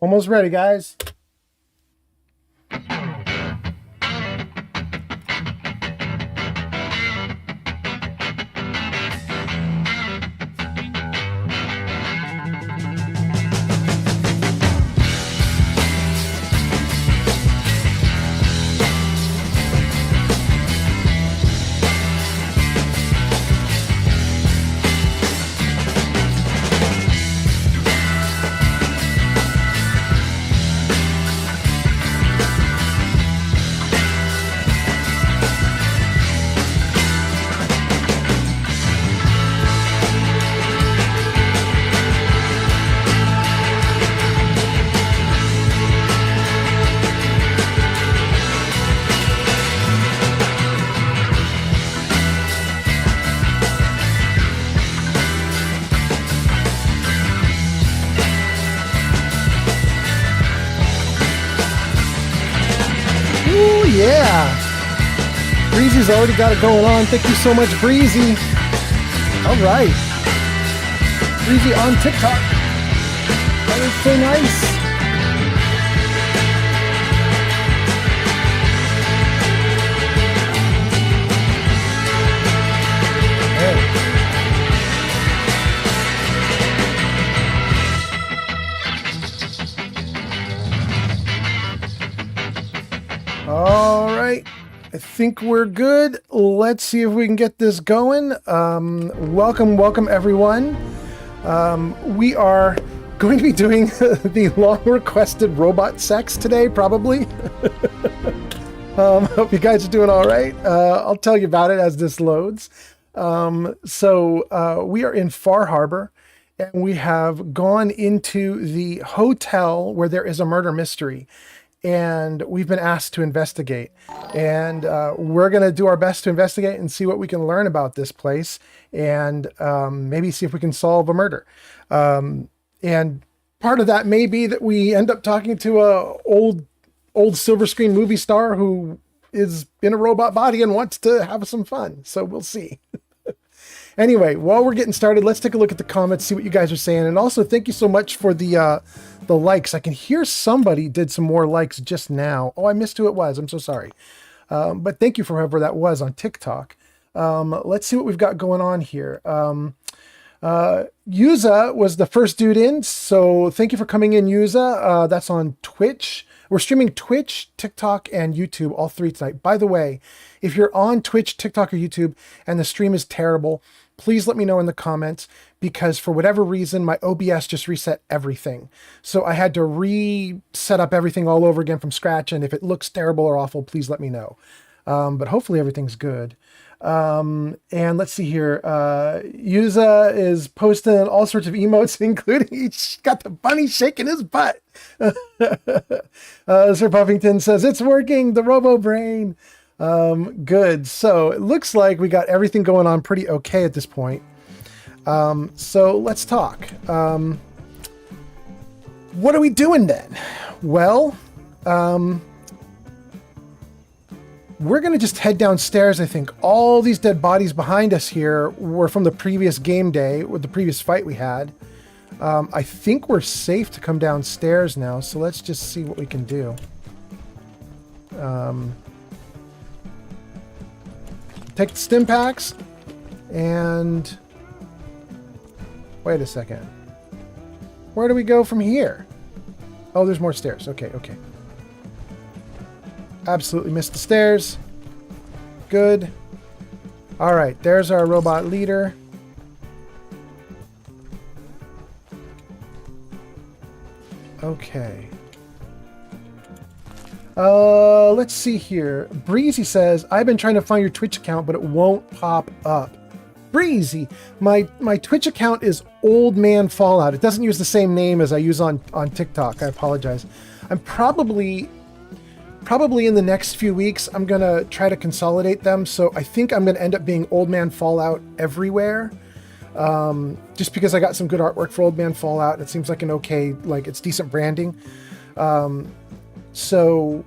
Almost ready, guys. Yeah, Breezy's already got it going on. Thank you so much, Breezy. All right, Breezy on TikTok. That is so nice. All right, I think we're good. Let's see if we can get this going. Welcome everyone. We are going to be doing the long requested robot sex today, probably. Hope you guys are doing all right. I'll tell you about it as this loads. So we are in Far Harbor, and we have gone into the hotel where there is a murder mystery. And we've been asked to investigate, and we're going to do our best to investigate and see what we can learn about this place, and maybe see if we can solve a murder. And part of that may be that we end up talking to a old silver screen movie star who is in a robot body and wants to have some fun. So we'll see. Anyway, while we're getting started, let's take a look at the comments, see what you guys are saying. And also, thank you so much for the likes. I can hear somebody did some more likes just now. Oh, I missed who it was. I'm so sorry. But thank you for whoever that was on TikTok. Let's see what we've got going on here. Yuza was the first dude in. So thank you for coming in, Yuza. That's on Twitch. We're streaming Twitch, TikTok, and YouTube, all three tonight. By the way, if you're on Twitch, TikTok, or YouTube, and the stream is terrible, please let me know in the comments, because for whatever reason, my OBS just reset everything. So I had to reset up everything all over again from scratch. And if it looks terrible or awful, please let me know. But hopefully everything's good. And let's see here. Yuza is posting all sorts of emotes, including he's got the bunny shaking his butt. Sir Puffington says, it's working, the Robo Brain. Good. So it looks like we got everything going on pretty okay at this point. So let's talk. What are we doing then? Well, we're going to just head downstairs. I think all these dead bodies behind us here were from the previous game day with the previous fight we had. I think we're safe to come downstairs now. So let's just see what we can do. Take the stim packs and wait a second. Where do we go from here? Oh, there's more stairs. Okay. Absolutely missed the stairs. Good. All right, there's our robot leader. Okay. Let's see here. Breezy says, I've been trying to find your Twitch account, but it won't pop up. Breezy, my Twitch account is OldManFallout. It doesn't use the same name as I use on TikTok. I apologize. I'm probably in the next few weeks, I'm going to try to consolidate them. So I think I'm going to end up being OldManFallout everywhere. Just because I got some good artwork for OldManFallout. It seems like an okay, like it's decent branding. So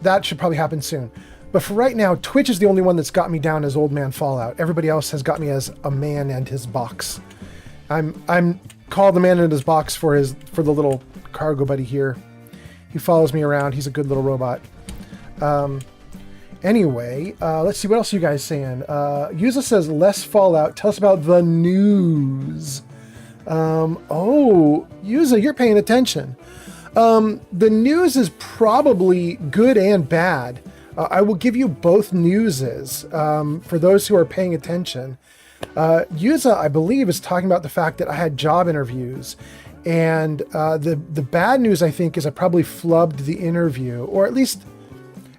that should probably happen soon. But for right now, Twitch is the only one that's got me down as OldManFallout. Everybody else has got me as a man and his box. I'm called the man and his box for the little cargo buddy here. He follows me around. He's a good little robot. Anyway, let's see. What else are you guys saying? Yuza says, less Fallout. Tell us about the news. Oh, Yuza, you're paying attention. The news is probably good and bad. I will give you both newses for those who are paying attention. Yuza, I believe, is talking about the fact that I had job interviews. And the bad news, I think, is I probably flubbed the interview, or at least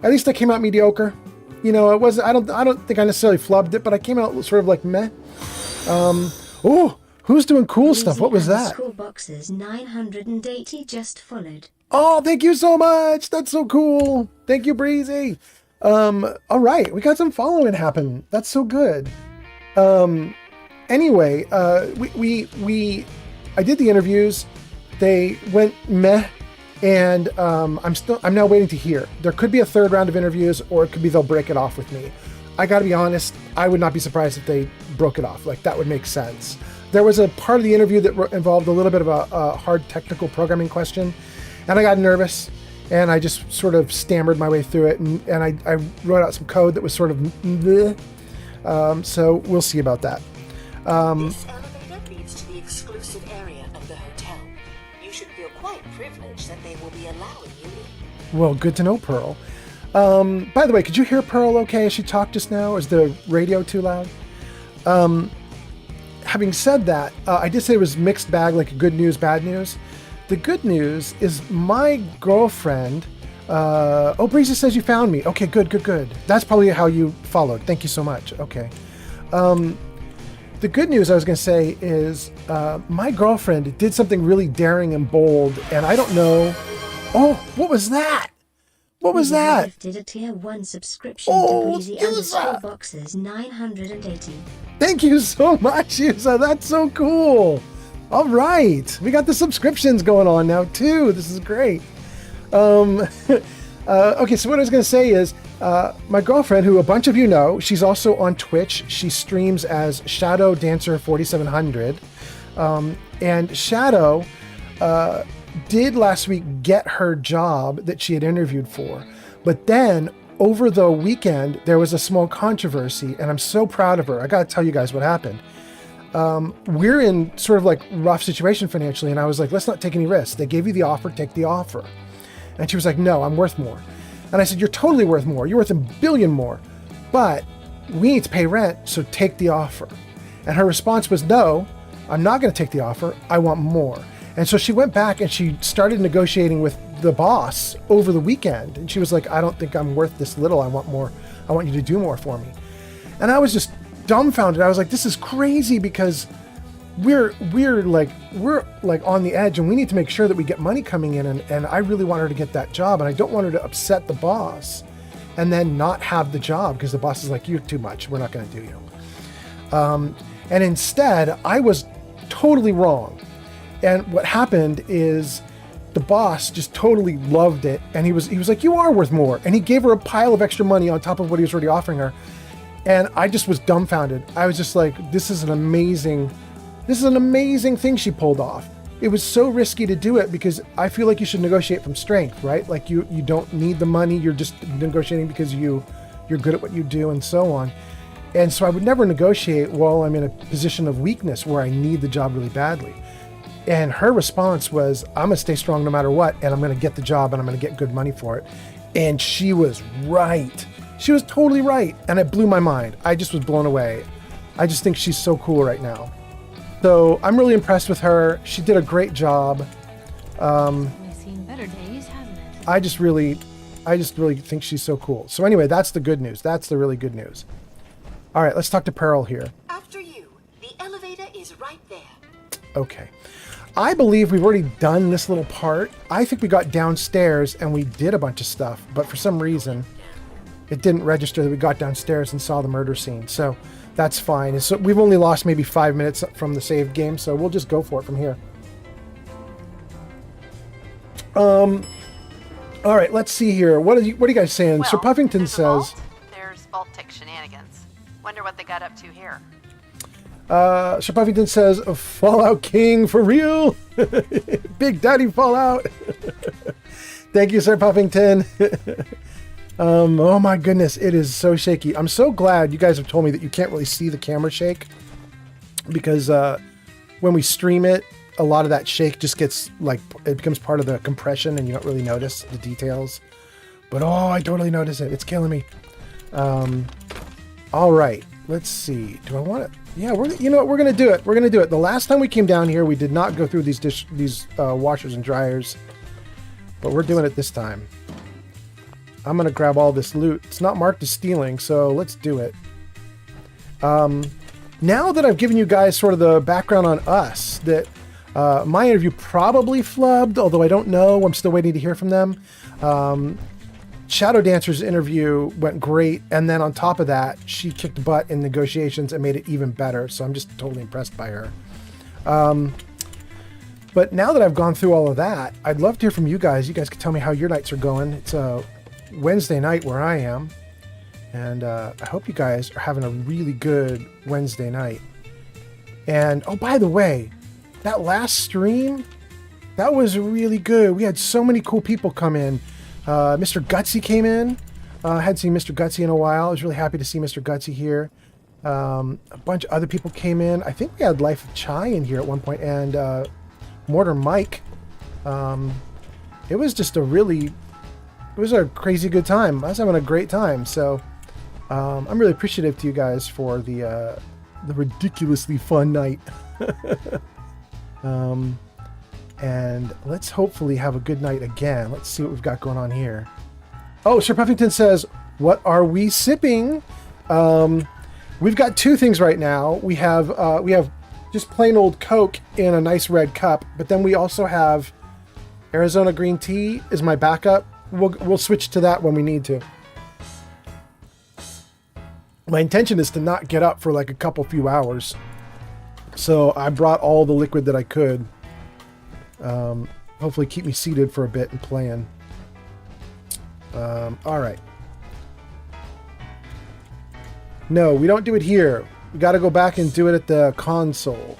I came out mediocre. You know, it wasn't. I don't think I necessarily flubbed it, but I came out sort of like meh. Oh, who's doing cool stuff? What was that? School boxes 980 just followed. Oh, thank you so much. That's so cool. Thank you, Breezy. All right, we got some following happen. That's so good. Anyway, I did the interviews. They went meh. And I'm now waiting to hear. There could be a third round of interviews, or it could be they'll break it off with me. I got to be honest, I would not be surprised if they broke it off. Like, that would make sense. There was a part of the interview that involved a little bit of a hard technical programming question, and I got nervous, and I just sort of stammered my way through it, and I wrote out some code that was sort of bleh. So we'll see about that. This elevator leads to the exclusive area of the hotel. You should feel quite privileged that they will be allowing you in. Well, good to know, Pearl. By the way, could you hear Pearl okay as she talked just now? Is the radio too loud? Having said that, I did say it was mixed bag, like good news, bad news. The good news is my girlfriend... oh, Breezy says you found me. Okay, good. That's probably how you followed. Thank you so much. Okay. The good news I was going to say is my girlfriend did something really daring and bold, and I don't know... Oh, what was that? What was that? Gifted a tier 1 subscription to Breezy _ boxes 980. Thank you so much, Yuza. That's so cool. All right. We got the subscriptions going on now, too. This is great. Okay, so what I was going to say is my girlfriend, who a bunch of you know, she's also on Twitch. She streams as Shadow Dancer 4700. And Shadow did last week get her job that she had interviewed for. But then over the weekend, there was a small controversy, and I'm so proud of her. I got to tell you guys what happened. We're in sort of like rough situation financially, and I was like, let's not take any risks. They gave you the offer, take the offer. And she was like, no, I'm worth more. And I said, you're totally worth more. You're worth $1 billion more. But we need to pay rent, so take the offer. And her response was, no, I'm not going to take the offer. I want more. And so she went back and she started negotiating with the boss over the weekend. And she was like, I don't think I'm worth this little. I want more. I want you to do more for me. And I was just dumbfounded. I was like, this is crazy, because we're like on the edge, and we need to make sure that we get money coming in, and I really want her to get that job, and I don't want her to upset the boss and then not have the job because the boss is like, you're too much, we're not going to do you. And instead, I was totally wrong. And what happened is the boss just totally loved it, and he was like, you are worth more, and he gave her a pile of extra money on top of what he was already offering her. And I just was dumbfounded. I was just like, this is an amazing thing she pulled off. It was so risky to do it, because I feel like you should negotiate from strength, right? Like you don't need the money. You're just negotiating because you're good at what you do and so on. And so I would never negotiate while I'm in a position of weakness where I need the job really badly. And her response was, I'm going to stay strong no matter what, and I'm going to get the job, and I'm going to get good money for it. And she was right. She was totally right. And it blew my mind. I just was blown away. I just think she's so cool right now. So I'm really impressed with her. She did a great job. We've seen better days, hasn't it? I just really think she's so cool. So anyway, that's the good news. That's the really good news. All right, let's talk to Pearl here. After you, the elevator is right there. Okay. I believe we've already done this little part. I think we got downstairs and we did a bunch of stuff, but for some reason it didn't register that we got downstairs and saw the murder scene. So that's fine. And so we've only lost maybe 5 minutes from the saved game, so we'll just go for it from here. All right, let's see here. What are you guys saying? Well, Sir Puffington there's a says... vault. There's Vault-Tech shenanigans. Wonder what they got up to here. Sir Puffington says, Fallout King for real. Big Daddy Fallout. Thank you, Sir Puffington. Oh my goodness, it is so shaky. I'm so glad you guys have told me that you can't really see the camera shake, because when we stream it, a lot of that shake just gets like, it becomes part of the compression and you don't really notice the details. But oh, I totally notice it. It's killing me. All right, let's see. Do I want it? Yeah, you know what? We're gonna do it. We're gonna do it. The last time we came down here, we did not go through these washers and dryers, but we're doing it this time. I'm gonna grab all this loot. It's not marked as stealing, so let's do it. Now that I've given you guys sort of the background on us, that my interview probably flubbed, although I don't know. I'm still waiting to hear from them. Shadow Dancer's interview went great, and then on top of that, she kicked butt in negotiations and made it even better, so I'm just totally impressed by her. But now that I've gone through all of that, I'd love to hear from you guys. You guys can tell me how your nights are going. It's a Wednesday night where I am, and I hope you guys are having a really good Wednesday night. And, oh, by the way, that last stream, that was really good. We had so many cool people come in. Mr. Gutsy came in. I hadn't seen Mr. Gutsy in a while. I was really happy to see Mr. Gutsy here. A bunch of other people came in. I think we had Life of Chai in here at one point, and Mortar Mike. It was just it was a crazy good time. I was having a great time. So I'm really appreciative to you guys for the ridiculously fun night. And let's hopefully have a good night again. Let's see what we've got going on here. Oh, Sir Puffington says, what are we sipping? We've got two things right now. We have just plain old Coke in a nice red cup, but then we also have Arizona green tea is my backup. We'll switch to that when we need to. My intention is to not get up for like a few hours. So I brought all the liquid that I could. Hopefully keep me seated for a bit and playing. All right. No, we don't do it here. We got to go back and do it at the console.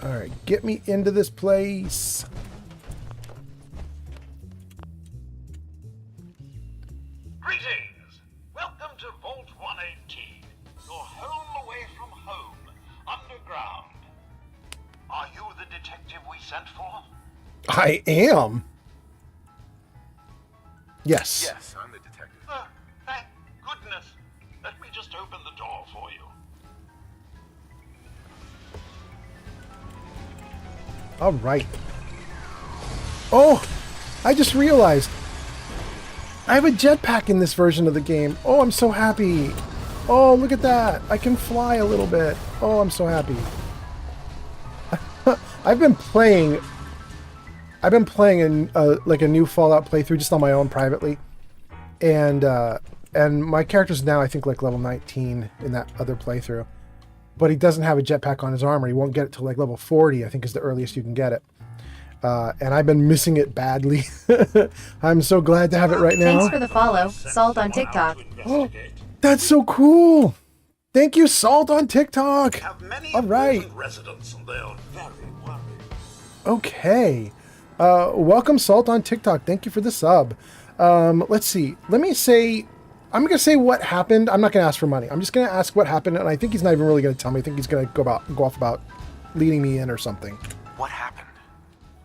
All right, get me into this place. Greetings! Welcome to Vault 118, your home away from home, underground. Are you the detective we sent for? I am. Yes. Yes, I'm the detective. Thank goodness. Let me just open the door for you. All right. Oh, I just realized I have a jetpack in this version of the game. Oh, I'm so happy. Oh, look at that. I can fly a little bit. Oh, I'm so happy. I've been playing in like a new Fallout playthrough just on my own privately, and my character's now I think like level 19 in that other playthrough, but he doesn't have a jetpack on his armor. He won't get it till like level 40, I think is the earliest you can get it. And I've been missing it badly. I'm so glad to have it right now. Thanks for the follow, Salt on TikTok. Oh, that's so cool. Thank you, Salt on TikTok. Have many All right. residents, and they are very worried. Okay. Welcome, Salt on TikTok. Thank you for the sub. Let's see. I'm going to say what happened. I'm not going to ask for money. I'm just going to ask what happened, and I think he's not even really going to tell me. I think he's going to go off about leading me in or something. What happened?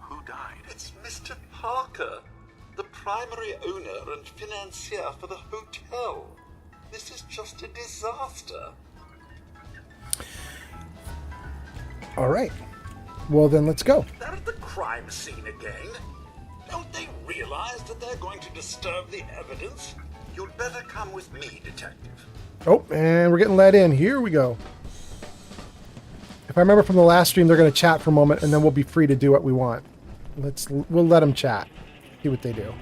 Who died? It's Mr. Parker, the primary owner and financier for the hotel. This is just a disaster. All right. Well, then let's go. They're at the crime scene again. Don't they realize that they're going to disturb the evidence? You'd better come with me, detective. Oh, and we're getting let in. Here we go. If I remember from the last stream, they're going to chat for a moment, and then we'll be free to do what we want. We'll let them chat. See what they do.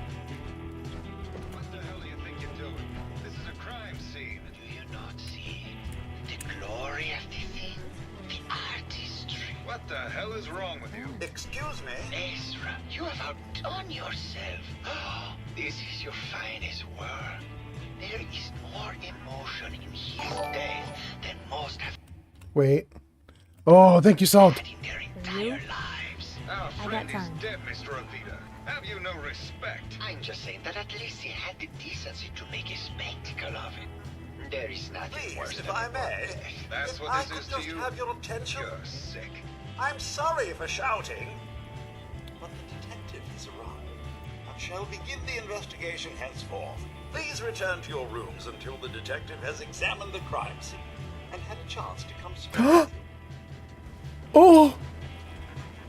What the hell do you think you're doing? This is a crime scene. Do you not see the glory of the thing? The artistry. What the hell is wrong with you? Excuse me? Ezra, you have outdone yourself. This is your finest work. There is more emotion in his death than most have. Wait. Oh, thank you, Salt. In their entire lives. Our I friend got is time. dead, Mr. Avita. Have you no respect? I'm just saying that at least he had the decency to make a spectacle of it. There is nothing worse Please, if than I a may, That's if what I this could is just to you? have your attention. You're sick. I'm sorry for shouting, but the detective has arrived and shall begin the investigation henceforth. Please return to your rooms until the detective has examined the crime scene and had a chance to come speak with you. Oh!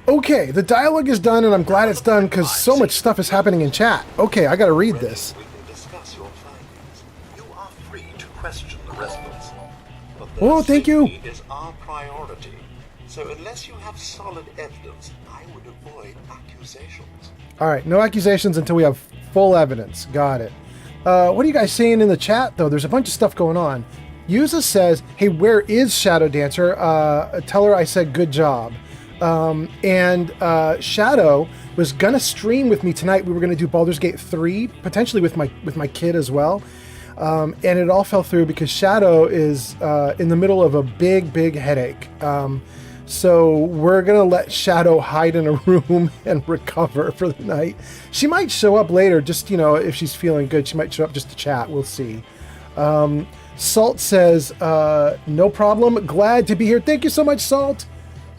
Okay, the dialogue is done, and I'm glad it's done because so much stuff is happening in chat. Okay, I gotta read this. We can discuss your findings. You are free to question the residents. But Oh, thank you. safety is our priority. So unless you have solid evidence, I would avoid accusations. All right, no accusations until we have full evidence. Got it. What are you guys saying in the chat, though? There's a bunch of stuff going on. Yuza says, hey, where is Shadow Dancer? Tell her I said good job. And Shadow was gonna stream with me tonight. We were gonna do Baldur's Gate 3, potentially with my kid as well. And it all fell through because Shadow is in the middle of a big headache. So we're gonna let Shadow hide in a room and recover for the night. She might show up later, just, you know, if she's feeling good. She might show up just to chat. We'll see. Salt says, no problem. Glad to be here. Thank you so much, Salt.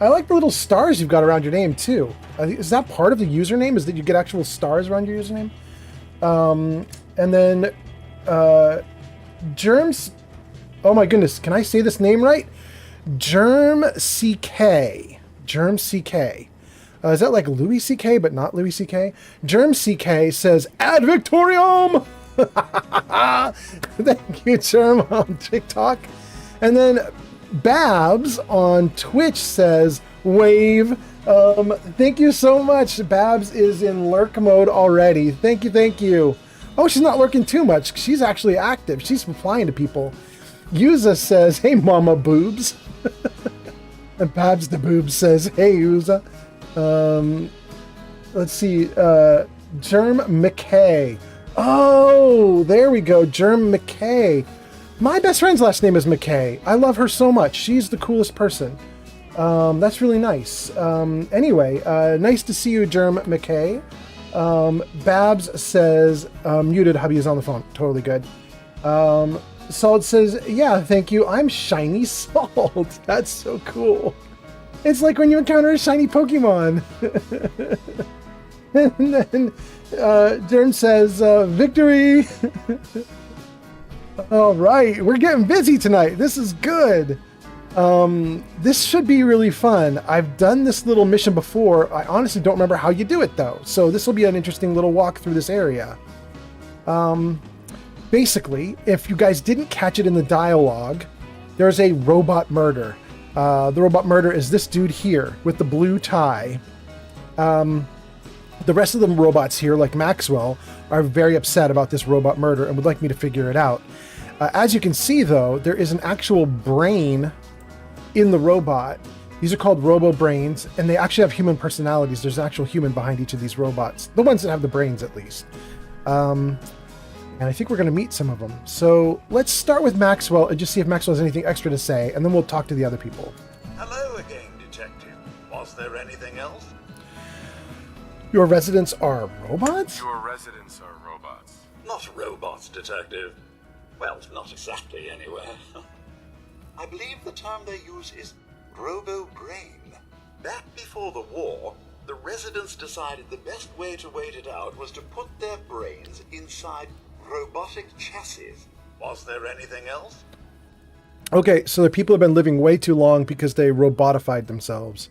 I like the little stars you've got around your name, too. Is that part of the username? Is that you get actual stars around your username? And then, Germs... Oh my goodness, can I say this name right? Germ CK. Germ CK. Is that like Louis CK, but not Louis CK? Germ CK says, Ad Victorium! Thank you, Germ, on TikTok. And then Babs on Twitch says, wave. Thank you so much. Babs is in lurk mode already. Thank you. Oh, she's not lurking too much. She's actually active. She's replying to people. Yuza says, hey, mama boobs. And Babs the boobs says, hey, Yuza. Let's see. Germ McKay. Oh, there we go. Germ McKay. My best friend's last name is McKay. I love her so much. She's the coolest person. That's really nice. Anyway, nice to see you, Germ McKay. Babs says, muted, hubby is on the phone. Totally good. Salt says, yeah, thank you. I'm Shiny Salt. That's so cool. It's like when you encounter a shiny Pokemon. And then Germ says, victory. All right, we're getting busy tonight. This is good. This should be really fun. I've done this little mission before. I honestly don't remember how you do it, though. So this will be an interesting little walk through this area. Basically, if you guys didn't catch it in the dialogue, there's a robot murder. The robot murder is this dude here with the blue tie. The rest of the robots here, like Maxwell, are very upset about this robot murder and would like me to figure it out. As you can see, though, there is an actual brain in the robot. These are called robo-brains, and they actually have human personalities. There's an actual human behind each of these robots. The ones that have the brains, at least. And I think we're going to meet some of them. So let's start with Maxwell and just see if Maxwell has anything extra to say, and then we'll talk to the other people. Hello again, Detective. Was there anything else? Your residents are robots? Your residents are robots. Not robots, Detective. Well, not exactly, anyway. I believe the term they use is robo-brain. Back before the war, the residents decided the best way to wait it out was to put their brains inside robotic chassis. Was there anything else? Okay, so the people have been living way too long because they robotified themselves.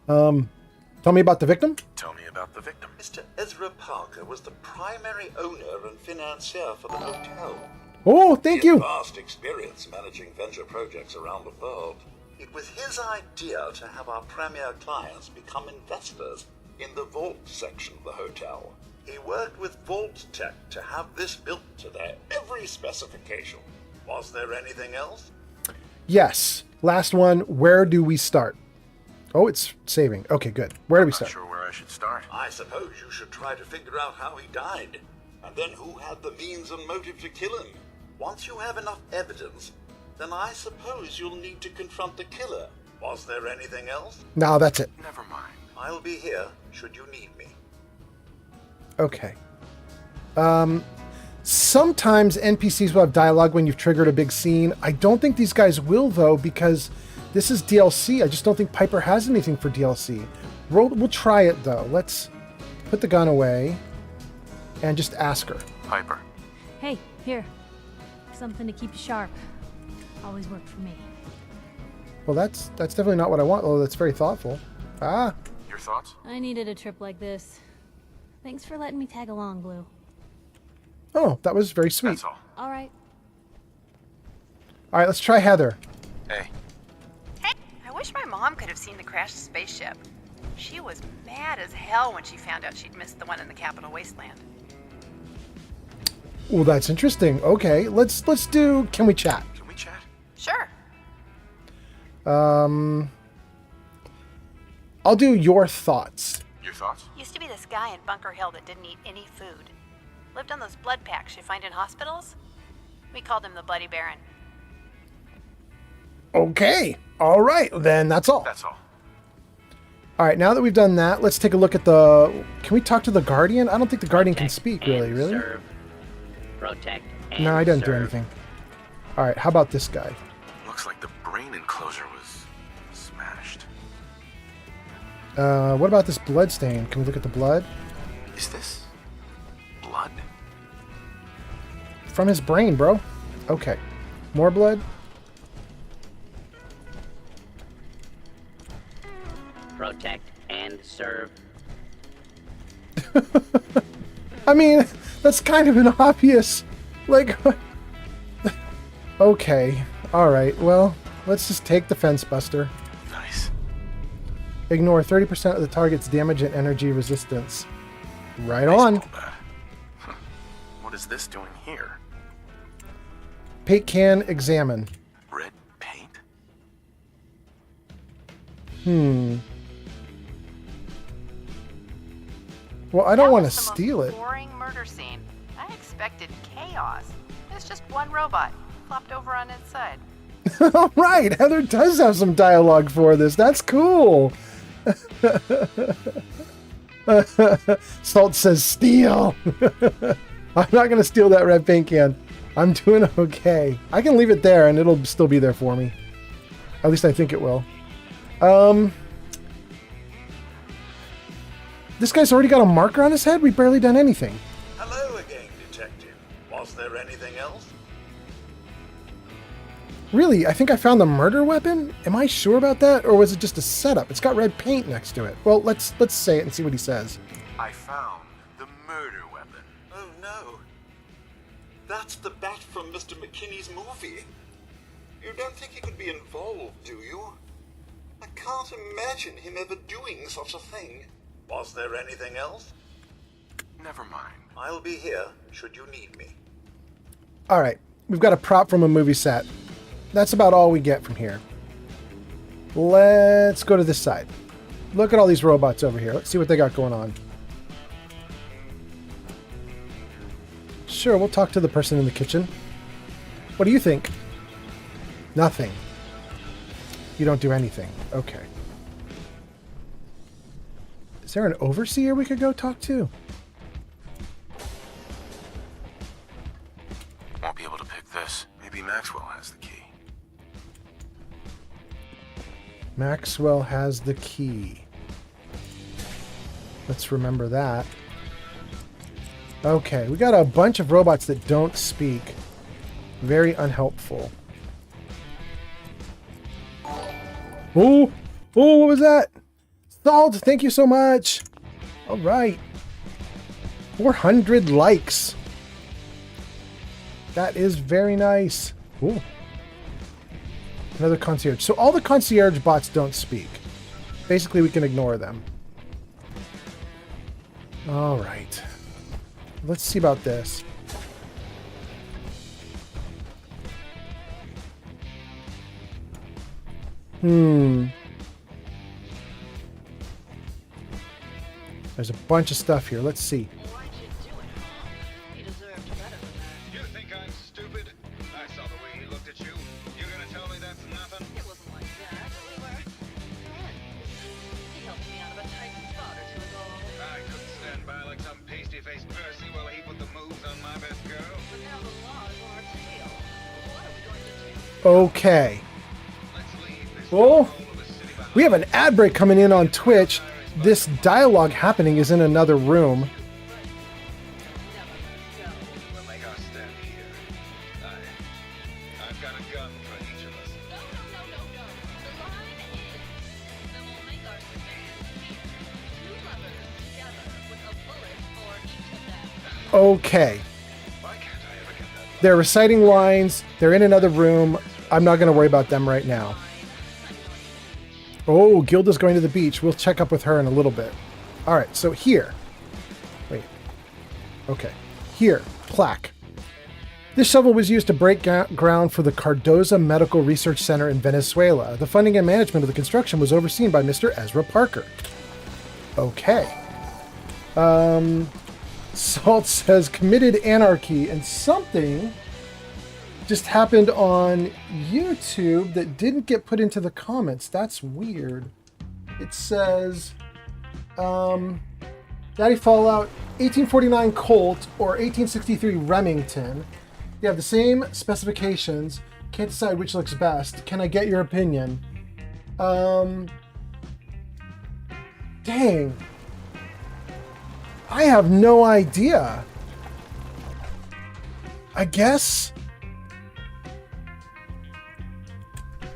Tell me about the victim? Tell me about the victim. Mr. Ezra Parker was the primary owner and financier for the hotel. Oh, thank He had you. vast experience managing venture projects around the world. It was his idea to have our premier clients become investors in the vault section of the hotel. He worked with Vault Tech to have this built to their every specification. Was there anything else? Yes. Last one. Where do we start? Oh, it's saving. Okay, good. Where do we Not start? sure where I should start. I suppose you should try to figure out how he died, and then who had the means and motive to kill him. Once you have enough evidence, then I suppose you'll need to confront the killer. Was there anything else? No, that's it. Never mind. I'll be here should you need me. Okay. Sometimes NPCs will have dialogue when you've triggered a big scene. I don't think these guys will, though, because this is DLC. I just don't think Piper has anything for DLC. We'll try it, though. Let's put the gun away and just ask her. Piper. Hey, here. Something to keep you sharp. Always worked for me. Well, that's definitely not what I want, though. That's very thoughtful. Ah. Your thoughts? I needed a trip like this. Thanks for letting me tag along, Blue. Oh, that was very sweet. That's all. All right. All right, let's try Heather. Hey. Hey, I wish my mom could have seen the crashed spaceship. She was mad as hell when she found out she'd missed the one in the Capital Wasteland. Well, that's interesting. Okay, let's do. Can we chat? Can we chat? Sure. I'll do your thoughts. Your thoughts? Used to be this guy in Bunker Hill that didn't eat any food. Lived on those blood packs you find in hospitals. We called him the Bloody Baron. Okay. All right, then that's all. That's all. All right, now that we've done that, let's take a look at the... Can we talk to the Guardian? I don't think the Guardian can speak, really. Serve. Protect and No, I didn't do serve. anything. All right, how about this guy? Looks like the brain enclosure was smashed. What about this blood stain? Can we look at the blood? Is this blood? From his brain, bro. Okay. More blood? Protect and serve. I mean, that's kind of an obvious... Like... Okay. All right, well, let's just take the fence buster. Nice. Ignore 30% of the target's damage and energy resistance. Right Nice on. pullback. Huh. What is this doing here? Paint can examine. Red paint? Well, I don't want to steal it. Boring murder scene. I expected chaos. It's just one robot flopped over on its side. All right, Heather does have some dialogue for this. That's cool. Salt says steal. I'm not going to steal that red paint can. I'm doing okay. I can leave it there and it'll still be there for me. At least I think it will. This guy's already got a marker on his head? We've barely done anything. Hello again, Detective. Was there anything else? Really, I think I found the murder weapon? Am I sure about that? Or was it just a setup? It's got red paint next to it. Well, let's say it and see what he says. I found the murder weapon. Oh no. That's the bat from Mr. McKinney's movie. You don't think he could be involved, do you? I can't imagine him ever doing such a thing. Was there anything else? Never mind. I'll be here should you need me. All right, we've got a prop from a movie set. That's about all we get from here. Let's go to this side. Look at all these robots over here. Let's see what they got going on. Sure, we'll talk to the person in the kitchen. What do you think? Nothing. You don't do anything. Okay. Is there an overseer we could go talk to? Won't be able to pick this. Maybe Maxwell has the key. Maxwell has the key. Let's remember that. Okay, we got a bunch of robots that don't speak. Very unhelpful. Oh, what was that? Salt, thank you so much. All right. 400 likes. That is very nice. Ooh. Another concierge. So all the concierge bots don't speak. Basically, we can ignore them. All right. Let's see about this. There's a bunch of stuff here. Let's see. Why'd you do it? He deserved better than that. You think I'm stupid? I saw the way he looked at you. You Okay. Oh, we have an ad break coming in on Twitch. This dialogue happening is in another room. We'll make our stand here. I've got a gun for each of us. Okay. They're reciting lines. They're in another room. I'm not going to worry about them right now. Oh, Gilda's going to the beach. We'll check up with her in a little bit. All right, so here. Wait. Okay. Here, plaque. This shovel was used to break ground for the Cardoza Medical Research Center in Venezuela. The funding and management of the construction was overseen by Mr. Ezra Parker. Okay. Salt says committed anarchy, and something just happened on YouTube that didn't get put into the comments. That's weird. It says, Daddy Fallout 1849 Colt or 1863 Remington. You have the same specifications. Can't decide which looks best. Can I get your opinion? Dang. I have no idea. I guess.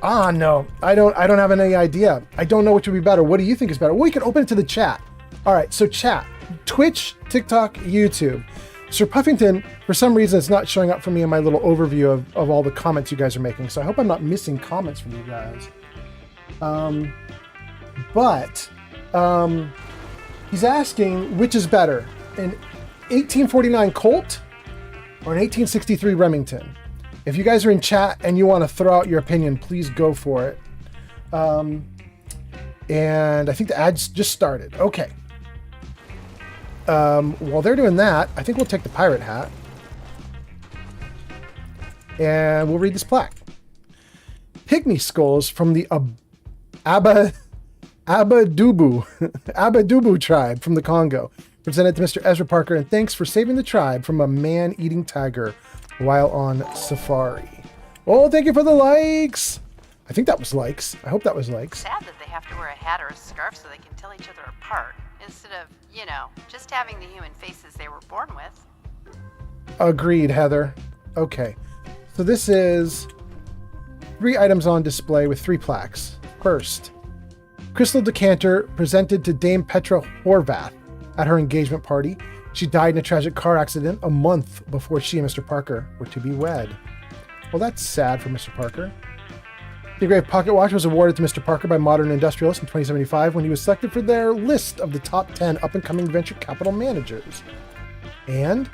No. I don't have any idea. I don't know which would be better. What do you think is better? Well, we can open it to the chat. All right, so chat. Twitch, TikTok, YouTube. Sir Puffington, for some reason, it's not showing up for me in my little overview of all the comments you guys are making. So I hope I'm not missing comments from you guys. He's asking which is better, an 1849 Colt or an 1863 Remington. If you guys are in chat and you want to throw out your opinion, please go for it. And I think the ads just started. Okay. While they're doing that, I think we'll take the pirate hat. And we'll read this plaque. Pygmy skulls from the Abadubu tribe from the Congo. Presented to Mr. Ezra Parker, and thanks for saving the tribe from a man-eating tiger while on safari. Oh, thank you for the likes. I think that was likes. I hope that was likes. Sad that they have to wear a hat or a scarf so they can tell each other apart, instead of, just having the human faces they were born with. Agreed, Heather. Okay. So this is 3 items on display with 3 plaques. First, crystal decanter presented to Dame Petra Horvath at her engagement party. She died in a tragic car accident a month before she and Mr. Parker were to be wed. Well, that's sad for Mr. Parker. The engraved pocket watch was awarded to Mr. Parker by Modern Industrialist in 2075 when he was selected for their list of the top 10 up-and-coming venture capital managers. And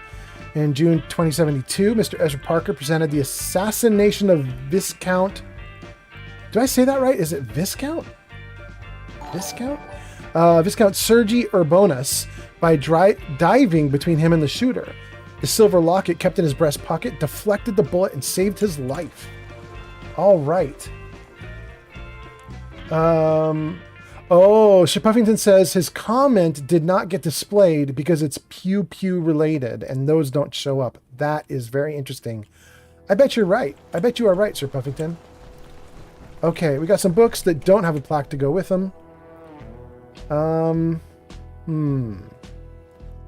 in June 2072, Mr. Ezra Parker presented the assassination of Viscount... Did I say that right? Is it Viscount? Viscount? Viscount Sergi Urbanus by diving between him and the shooter. The silver locket kept in his breast pocket deflected the bullet and saved his life. All right. Sir Puffington says his comment did not get displayed because it's Pew Pew related and those don't show up. That is very interesting. I bet you're right. I bet you are right, Sir Puffington. Okay, we got some books that don't have a plaque to go with them. A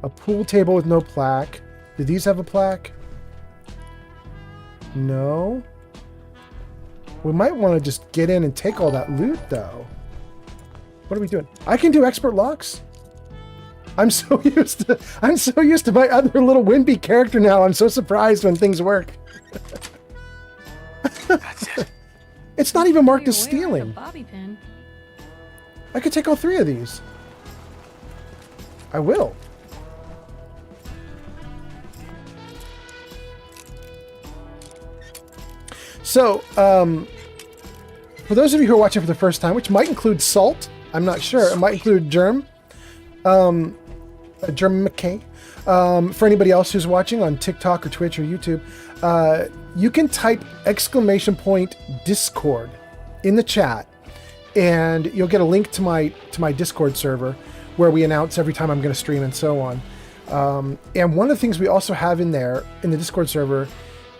pool table with no plaque. Do these have a plaque? No. We might want to just get in and take all that loot, though. What are we doing? I can do expert locks. I'm so used to my other little wimpy character now. I'm so surprised when things work. That's it. It's not even marked as stealing. Bobby pin. I could take all 3 of these. I will. So, for those of you who are watching for the first time, which might include Salt, I'm not sure. It might include Germ. Germ McKay. For anybody else who's watching on TikTok or Twitch or YouTube, you can type !Discord in the chat, and you'll get a link to my Discord server where we announce every time I'm going to stream and so on. And one of the things we also have in there in the Discord server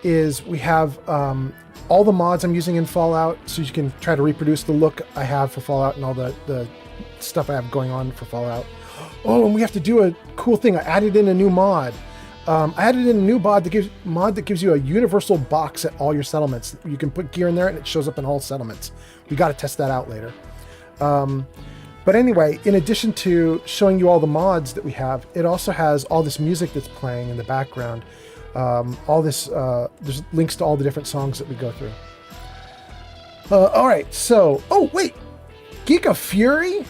is we have all the mods I'm using in Fallout, so you can try to reproduce the look I have for Fallout and all the stuff I have going on for Fallout. Oh, and we have to do a cool thing. I added in a new mod. I added in a new mod that gives you a universal box at all your settlements. You can put gear in there and it shows up in all settlements. We got to test that out later. But anyway, in addition to showing you all the mods that we have, it also has all this music that's playing in the background. There's links to all the different songs that we go through. All right, so, oh wait, Geek of Fury?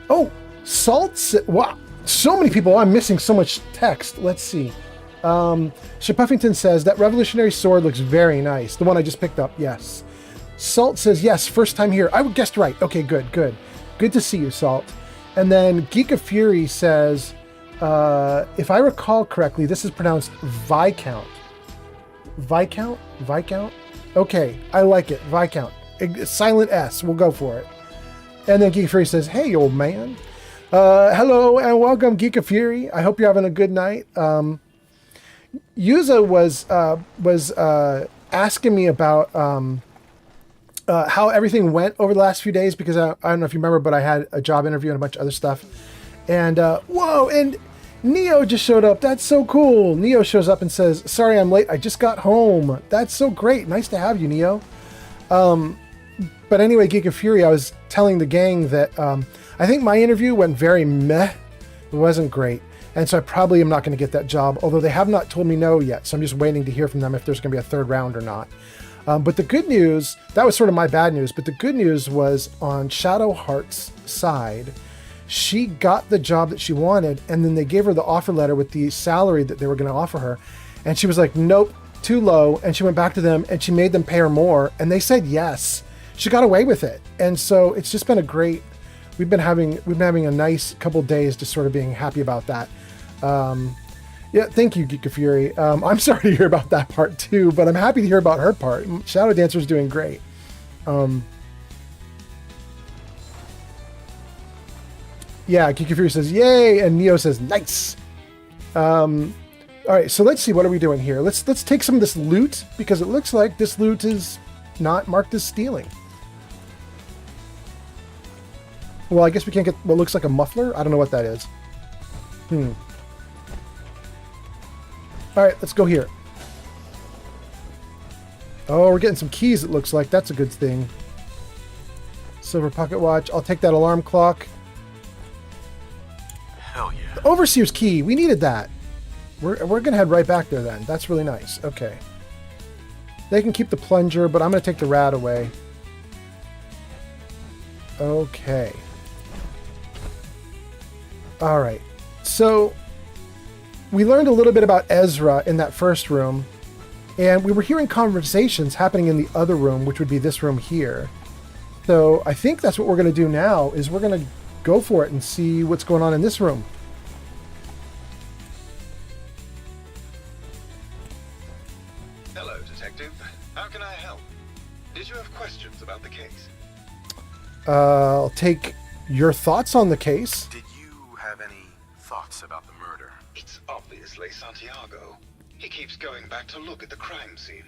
Oh, Salt, wow, so many people, I'm missing so much text. Let's see. Puffington says, that revolutionary sword looks very nice. The one I just picked up, yes. Salt says, yes, first time here. I guessed right. Okay, good. Good to see you, Salt. And then Geek of Fury says, if I recall correctly, this is pronounced Viscount. Viscount? Okay, I like it. Viscount. Silent S. We'll go for it. And then Geek of Fury says, hey, old man. Hello and welcome, Geek of Fury. I hope you're having a good night. Yuza was asking me about how everything went over the last few days, because I don't know if you remember, but I had a job interview and a bunch of other stuff. And whoa, and Neo just showed up. That's so cool. Neo shows up and says, sorry I'm late, I just got home. That's so great. Nice to have you, Neo. But anyway, Geek of Fury, I was telling the gang that I think my interview went very meh. It wasn't great. And so I probably am not going to get that job, although they have not told me no yet. So I'm just waiting to hear from them if there's going to be a third round or not. But the good news, that was sort of my bad news, but the good news was on Shadowheart's side, she got the job that she wanted, and then they gave her the offer letter with the salary that they were going to offer her. And she was like, nope, too low. And she went back to them and she made them pay her more. And they said yes. She got away with it. And so it's just been we've been having a nice couple days just sort of being happy about that. Yeah, thank you, Geek of Fury. I'm sorry to hear about that part too, but I'm happy to hear about her part. Shadow Dancer's doing great. Yeah, Geek of Fury says, yay, and Neo says, nice. All right, so let's see, what are we doing here? Let's take some of this loot, because it looks like this loot is not marked as stealing. Well, I guess we can't get what looks like a muffler. I don't know what that is. All right, let's go here. Oh, we're getting some keys, it looks like. That's a good thing. Silver pocket watch. I'll take that alarm clock. Hell yeah. The Overseer's key. We needed that. We're going to head right back there then. That's really nice. Okay. They can keep the plunger, but I'm going to take the rat away. Okay. All right. So we learned a little bit about Ezra in that first room, and we were hearing conversations happening in the other room, which would be this room here. So I think that's what we're going to do now, is we're going to go for it and see what's going on in this room. Hello, Detective. How can I help? Did you have questions about the case? I'll take your thoughts on the case. Did you have any thoughts about the murder? It's obviously Santiago. He keeps going back to look at the crime scene.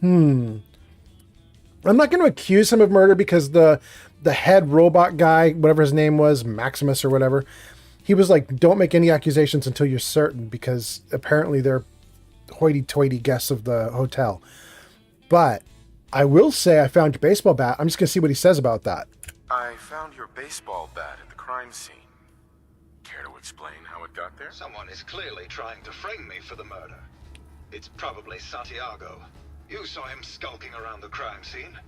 I'm not going to accuse him of murder because the head robot guy, whatever his name was, Maximus or whatever, he was like, don't make any accusations until you're certain, because apparently they're hoity-toity guests of the hotel. But I will say I found your baseball bat. I'm just going to see what he says about that. I found your baseball bat at the crime scene. Care to explain how it got there? Someone is clearly trying to frame me for the murder. It's probably Santiago. You saw him skulking around the crime scene.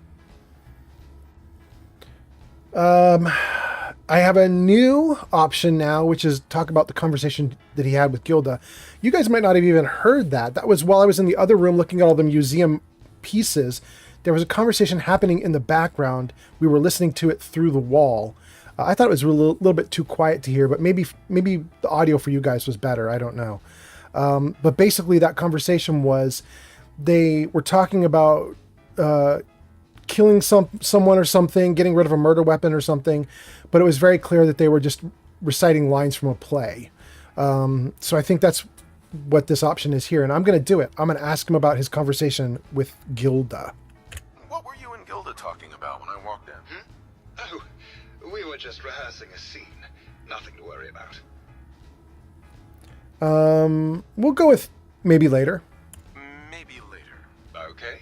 I have a new option now, which is talk about the conversation that he had with Gilda. You guys might not have even heard that. That was while I was in the other room looking at all the museum pieces. There was a conversation happening in the background. We were listening to it through the wall. I thought it was a little bit too quiet to hear, but maybe the audio for you guys was better. I don't know. But basically that conversation was, they were talking about killing someone or something, getting rid of a murder weapon or something, but it was very clear that they were just reciting lines from a play. So I think that's what this option is here, and I'm going to do it. I'm going to ask him about his conversation with Gilda. What were you and Gilda talking about when I walked in? Oh, we were just rehearsing a scene. Nothing to worry about. We'll go with maybe later. Maybe later. Okay.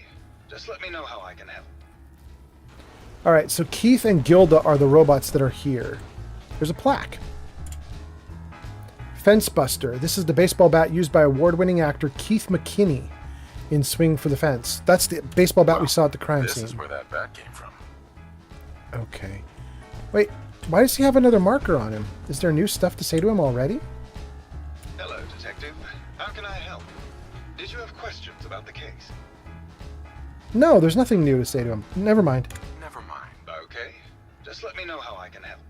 Just let me know how I can help. All right, so Keith and Gilda are the robots that are here. There's a plaque. Fence Buster. This is the baseball bat used by award-winning actor Keith McKinney in Swing for the Fence. That's the baseball bat we saw at the crime This scene. is where that bat came from. Okay. Wait, why does he have another marker on him? Is there new stuff to say to him already? Hello, Detective. How can I help? Did you have questions about the case? No, there's nothing new to say to him. Never mind. Never mind. Okay. Just let me know how I can help.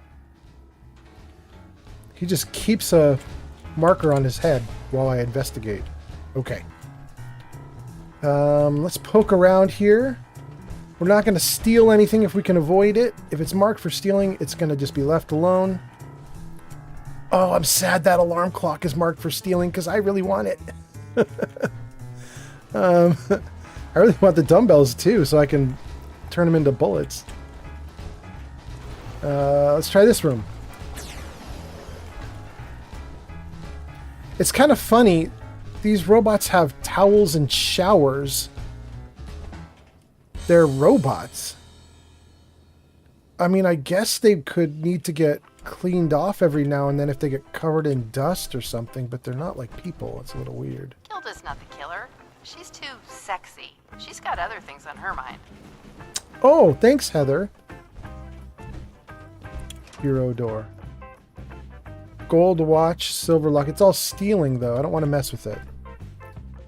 He just keeps a marker on his head while I investigate. Okay. Let's poke around here. We're not going to steal anything if we can avoid it. If it's marked for stealing, it's going to just be left alone. Oh, I'm sad that alarm clock is marked for stealing because I really want it. I really want the dumbbells too, so I can turn them into bullets. Let's try this room. It's kind of funny. These robots have towels and showers. They're robots. I mean, I guess they could need to get cleaned off every now and then if they get covered in dust or something, but they're not like people. It's a little weird. Gilda's not the killer. She's too sexy. She's got other things on her mind. Oh, thanks, Heather. Bureau door. Gold watch, silver lock. It's all stealing, though. I don't want to mess with it.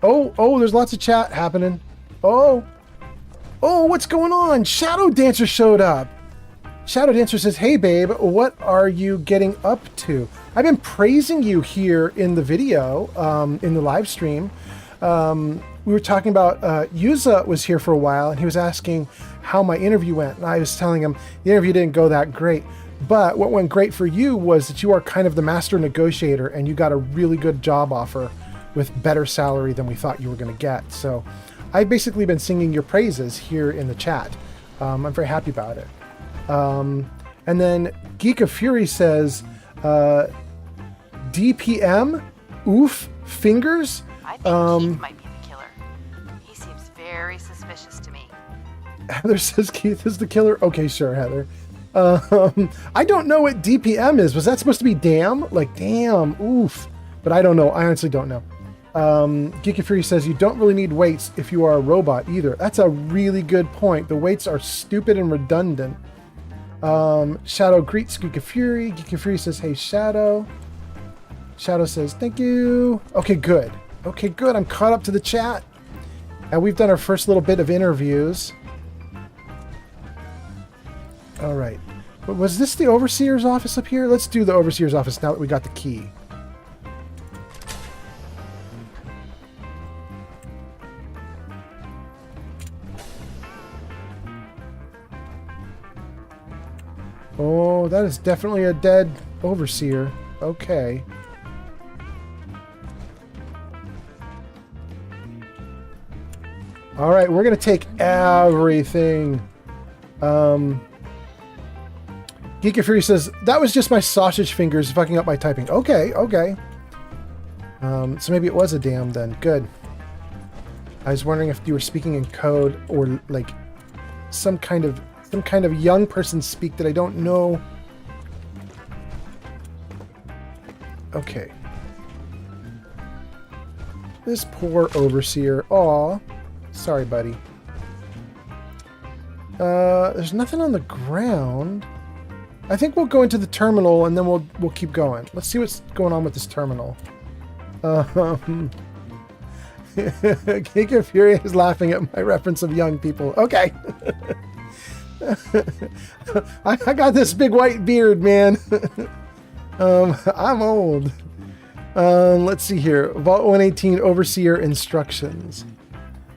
Oh, there's lots of chat happening. Oh, what's going on? Shadow Dancer showed up. Shadow Dancer says, hey, babe, what are you getting up to? I've been praising you here in the video, in the live stream. We were talking about, Yuza was here for a while, and he was asking how my interview went. And I was telling him the interview didn't go that great. But what went great for you was that you are kind of the master negotiator, and you got a really good job offer with better salary than we thought you were going to get. So I've basically been singing your praises here in the chat. I'm very happy about it. And then Geek of Fury says, DPM? Oof, fingers? I think Keith might be the killer. He seems very suspicious to me. Heather says Keith is the killer. Okay, sure, Heather. I don't know what DPM is. Was that supposed to be damn? Like, damn, oof. But I don't know. I honestly don't know. Geek of Fury says you don't really need weights if you are a robot either. That's a really good point. The weights are stupid and redundant. Shadow greets Geek of Fury. Geek of Fury says, hey, Shadow. Shadow says, thank you. Okay, good. Okay, good. I'm caught up to the chat. And we've done our first little bit of interviews. All right. But was this the Overseer's office up here? Let's do the Overseer's office now that we got the key. Oh, that is definitely a dead Overseer. Okay. All right, we're going to take everything. Geek of Fury says, that was just my sausage fingers fucking up my typing. Okay. So maybe it was a damn then. Good. I was wondering if you were speaking in code or like some kind of young person speak that I don't know. Okay. This poor Overseer. Aw. Sorry, buddy. There's nothing on the ground. I think we'll go into the terminal and then we'll keep going. Let's see what's going on with this terminal. Geek of Fury is laughing at my reference of young people. Okay. I got this big white beard, man. I'm old. Let's see here. Vault 118 Overseer instructions.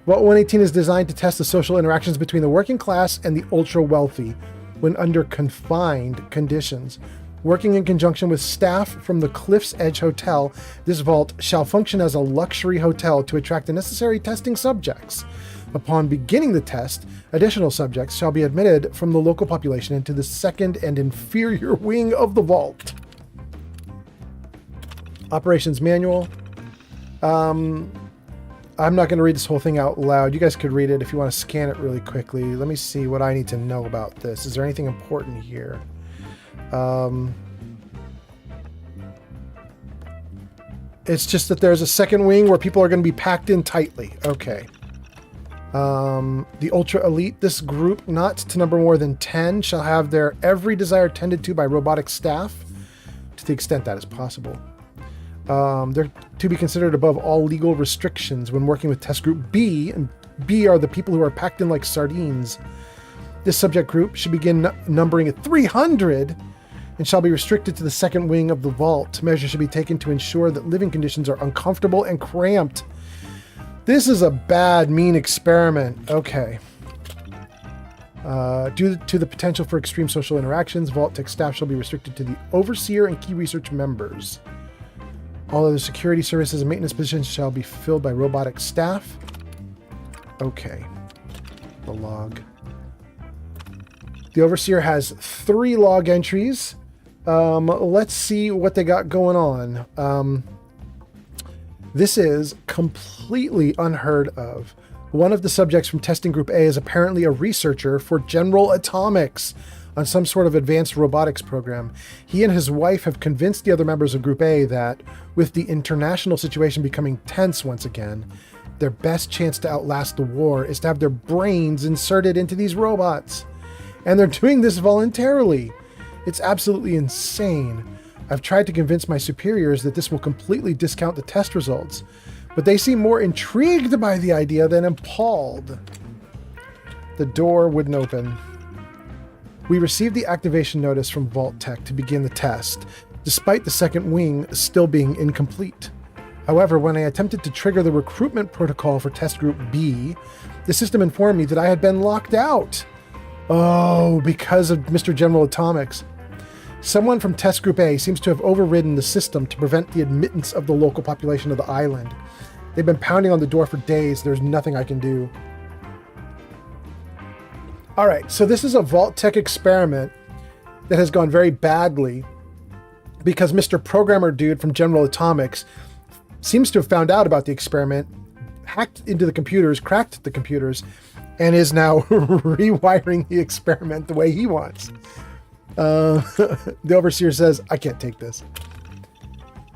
Vault 118 is designed to test the social interactions between the working class and the ultra-wealthy when under confined conditions. Working in conjunction with staff from the Cliff's Edge Hotel, this vault shall function as a luxury hotel to attract the necessary testing subjects. Upon beginning the test, additional subjects shall be admitted from the local population into the second and inferior wing of the vault. Operations manual. I'm not going to read this whole thing out loud. You guys could read it if you want to scan it really quickly. Let me see what I need to know about this. Is there anything important here? It's just that there's a second wing where people are going to be packed in tightly. Okay. The ultra elite, this group, not to number more than 10, shall have their every desire tended to by robotic staff, to the extent that is possible. They're to be considered above all legal restrictions when working with test group B, and B are the people who are packed in like sardines. This subject group should begin numbering at 300 and shall be restricted to the second wing of the vault. Measures should be taken to ensure that living conditions are uncomfortable and cramped. This is a bad, mean experiment. Okay. Due to the potential for extreme social interactions, Vault Tech staff shall be restricted to the overseer and key research members. All other security services and maintenance positions shall be filled by robotic staff. Okay. The log. The overseer has 3 log entries. Let's see what they got going on. This is completely unheard of. One of the subjects from testing group A is apparently a researcher for General Atomics on some sort of advanced robotics program. He and his wife have convinced the other members of group A that, with the international situation becoming tense once again, their best chance to outlast the war is to have their brains inserted into these robots. And they're doing this voluntarily. It's absolutely insane. I've tried to convince my superiors that this will completely discount the test results, but they seem more intrigued by the idea than appalled. The door wouldn't open. We received the activation notice from Vault Tech to begin the test, despite the second wing still being incomplete. However, when I attempted to trigger the recruitment protocol for test group B, the system informed me that I had been locked out. Oh, because of Mr. General Atomics. Someone from test group A seems to have overridden the system to prevent the admittance of the local population of the island. They've been pounding on the door for days. There's nothing I can do. All right, so this is a Vault Tech experiment that has gone very badly because Mr. Programmer Dude from General Atomics seems to have found out about the experiment, hacked into the computers, cracked the computers, and is now rewiring the experiment the way he wants. The overseer says, I can't take this.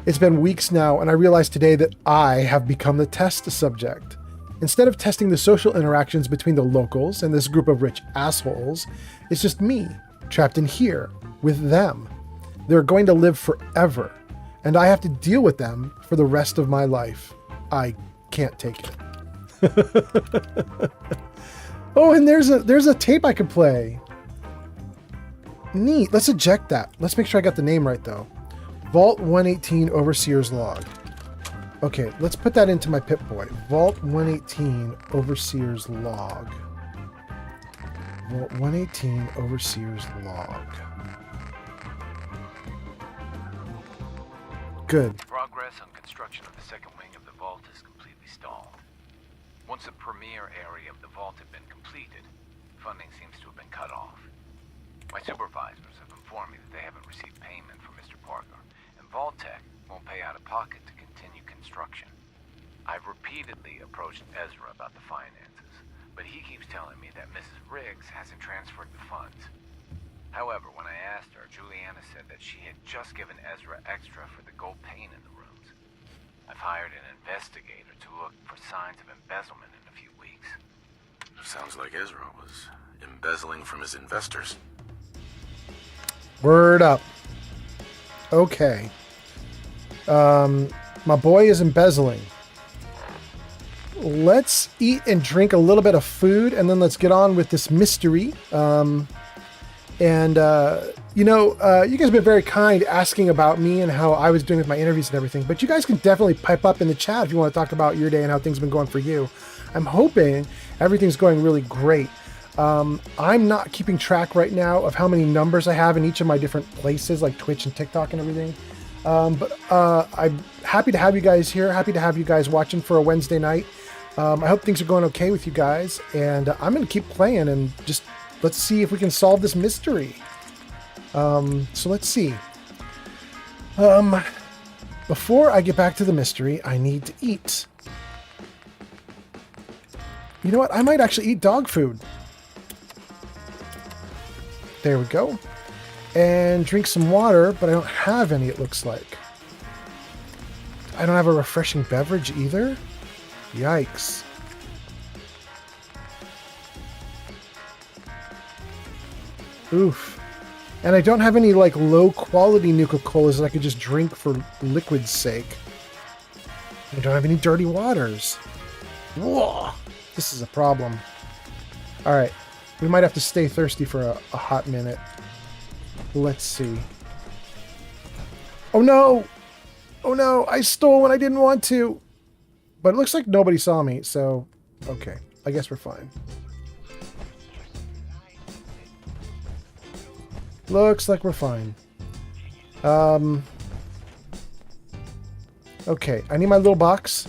It's been weeks now, and I realize today that I have become the test subject. Instead of testing the social interactions between the locals and this group of rich assholes, it's just me, trapped in here, with them. They're going to live forever, and I have to deal with them for the rest of my life. I can't take it. Oh, and there's a tape I could play. Neat. Let's eject that. Let's make sure I got the name right, though. Vault 118 Overseer's Log. Okay, let's put that into my Pip-Boy. Vault 118 Overseer's Log. Vault 118 Overseer's Log. Good. Progress on construction of the second wing of the vault is completely stalled. Once the premier area of the vault had been completed, funding seems to have been cut off. My supervisors have informed me that they haven't received payment from Mr. Parker, and Vault Tech won't pay out of pocket to continue construction. I've repeatedly approached Ezra about the finances, but he keeps telling me that Mrs. Riggs hasn't transferred the funds. However, when I asked her, Juliana said that she had just given Ezra extra for the gold paint in the rooms. I've hired an investigator to look for signs of embezzlement in a few weeks. Sounds like Ezra was embezzling from his investors. Word up. Okay. My boy is embezzling. Let's eat and drink a little bit of food, and then let's get on with this mystery. You guys have been very kind asking about me and how I was doing with my interviews and everything, but you guys can definitely pipe up in the chat if you want to talk about your day and how things have been going for you. I'm hoping everything's going really great. I'm not keeping track right now of how many numbers I have in each of my different places, like Twitch and TikTok and everything. But I'm happy to have you guys here. Happy to have you guys watching for a Wednesday night. I hope things are going okay with you guys. And I'm going to keep playing and just let's see if we can solve this mystery. So let's see. Before I get back to the mystery, I need to eat. You know what? I might actually eat dog food. There we go. And drink some water, but I don't have any, it looks like. I don't have a refreshing beverage either? Yikes. Oof. And I don't have any, like, low-quality Nuka-Colas that I could just drink for liquid's sake. I don't have any dirty waters. Whoa! This is a problem. Alright. We might have to stay thirsty for a hot minute. Let's see. Oh no! Oh no! I stole when I didn't want to! But it looks like nobody saw me, so... Okay. I guess we're fine. Looks like we're fine. Okay. I need my little box.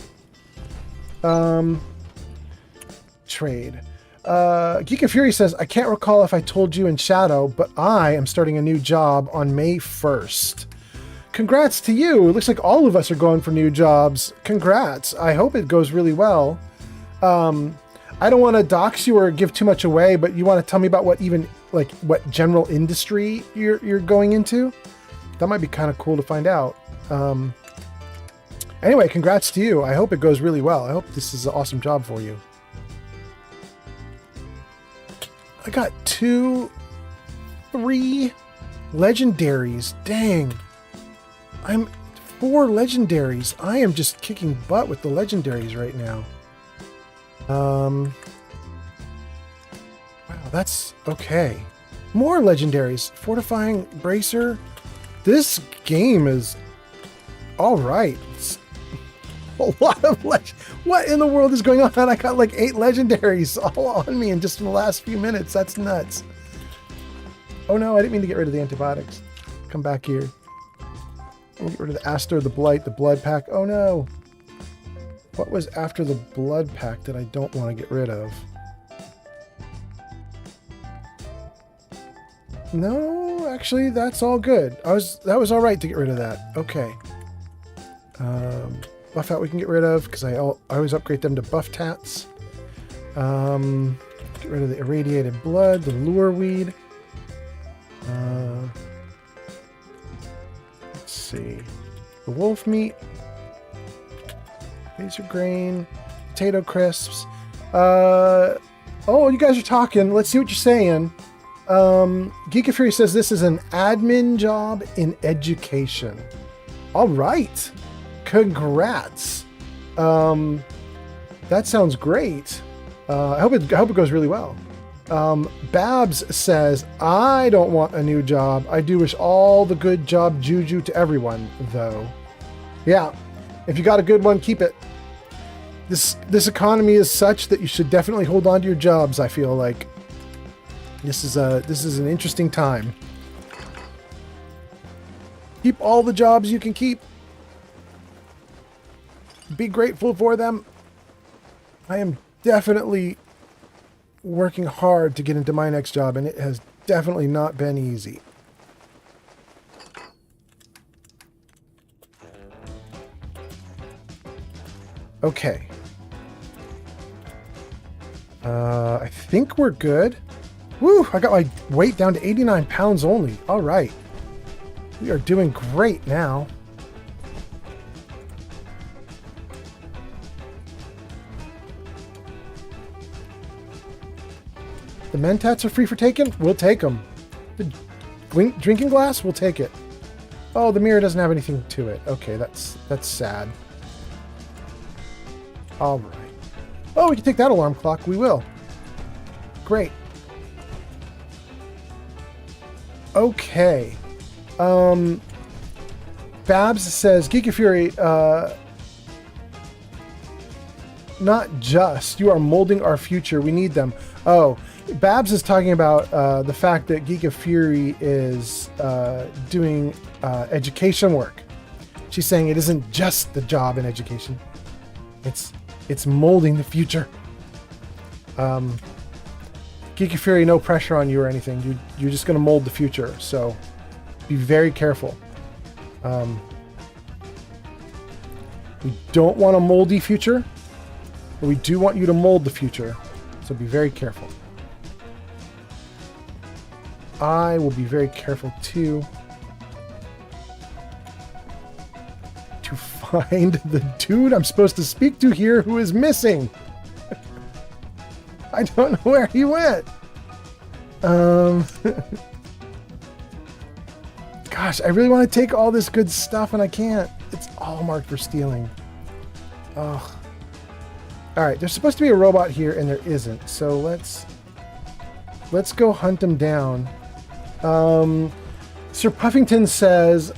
Trade. Geek of Fury says, I can't recall if I told you in Shadow, but I am starting a new job on May 1st. Congrats to you. It looks like all of us are going for new jobs. Congrats. I hope it goes really well. I don't want to dox you or give too much away, but you want to tell me about what even, like, what general industry you're going into? That might be kind of cool to find out. Anyway, congrats to you. I hope it goes really well. I hope this is an awesome job for you. I got 3 legendaries. Dang. I'm 4 legendaries. I am just kicking butt with the legendaries right now. Wow, that's okay. More legendaries. Fortifying Bracer. This game is alright. It's a lot of what in the world is going on? I got like 8 legendaries all on me in just in the last few minutes. That's nuts. Oh no, I didn't mean to get rid of the antibiotics. Come back here. Get rid of the Aster, the Blight, the Blood Pack. Oh no. What was after the Blood Pack that I don't want to get rid of? No, actually, that's all good. That was all right to get rid of that. Okay. Buff out we can get rid of because I always upgrade them to buff tats. Get rid of the irradiated blood, the lure weed. Let's see. The wolf meat. Laser grain. Potato crisps. Oh, you guys are talking. Let's see what you're saying. Geek of Fury says this is an admin job in education. All right. Congrats. That sounds great. I hope it goes really well. Babs says, I don't want a new job. I do wish all the good job juju to everyone, though. Yeah, if you got a good one, keep it. This economy is such that you should definitely hold on to your jobs, I feel like. This is an interesting time. Keep all the jobs you can keep. Be grateful for them. I am definitely working hard to get into my next job, and it has definitely not been easy. Okay. I think we're good. Woo! I got my weight down to 89 pounds only. All right. We are doing great now. The mentats are free for taking? We'll take them. The drinking glass? We'll take it. Oh, the mirror doesn't have anything to it. Okay, that's sad. All right. Oh, we can take that alarm clock. We will. Great. Okay. Babs says, Geek of Fury, not just. You are molding our future. We need them. Oh, Babs is talking about the fact that Geek of Fury is doing education work. She's saying it isn't just the job in education. It's molding the future. Geek of Fury, no pressure on you or anything. You're just going to mold the future. So be very careful. We don't want a moldy future, but we do want you to mold the future. So be very careful. I will be very careful too. To find the dude I'm supposed to speak to here who is missing. I don't know where he went. Gosh, I really want to take all this good stuff and I can't. It's all marked for stealing. Oh. Alright, there's supposed to be a robot here and there isn't. So let's go hunt him down. Sir Puffington says,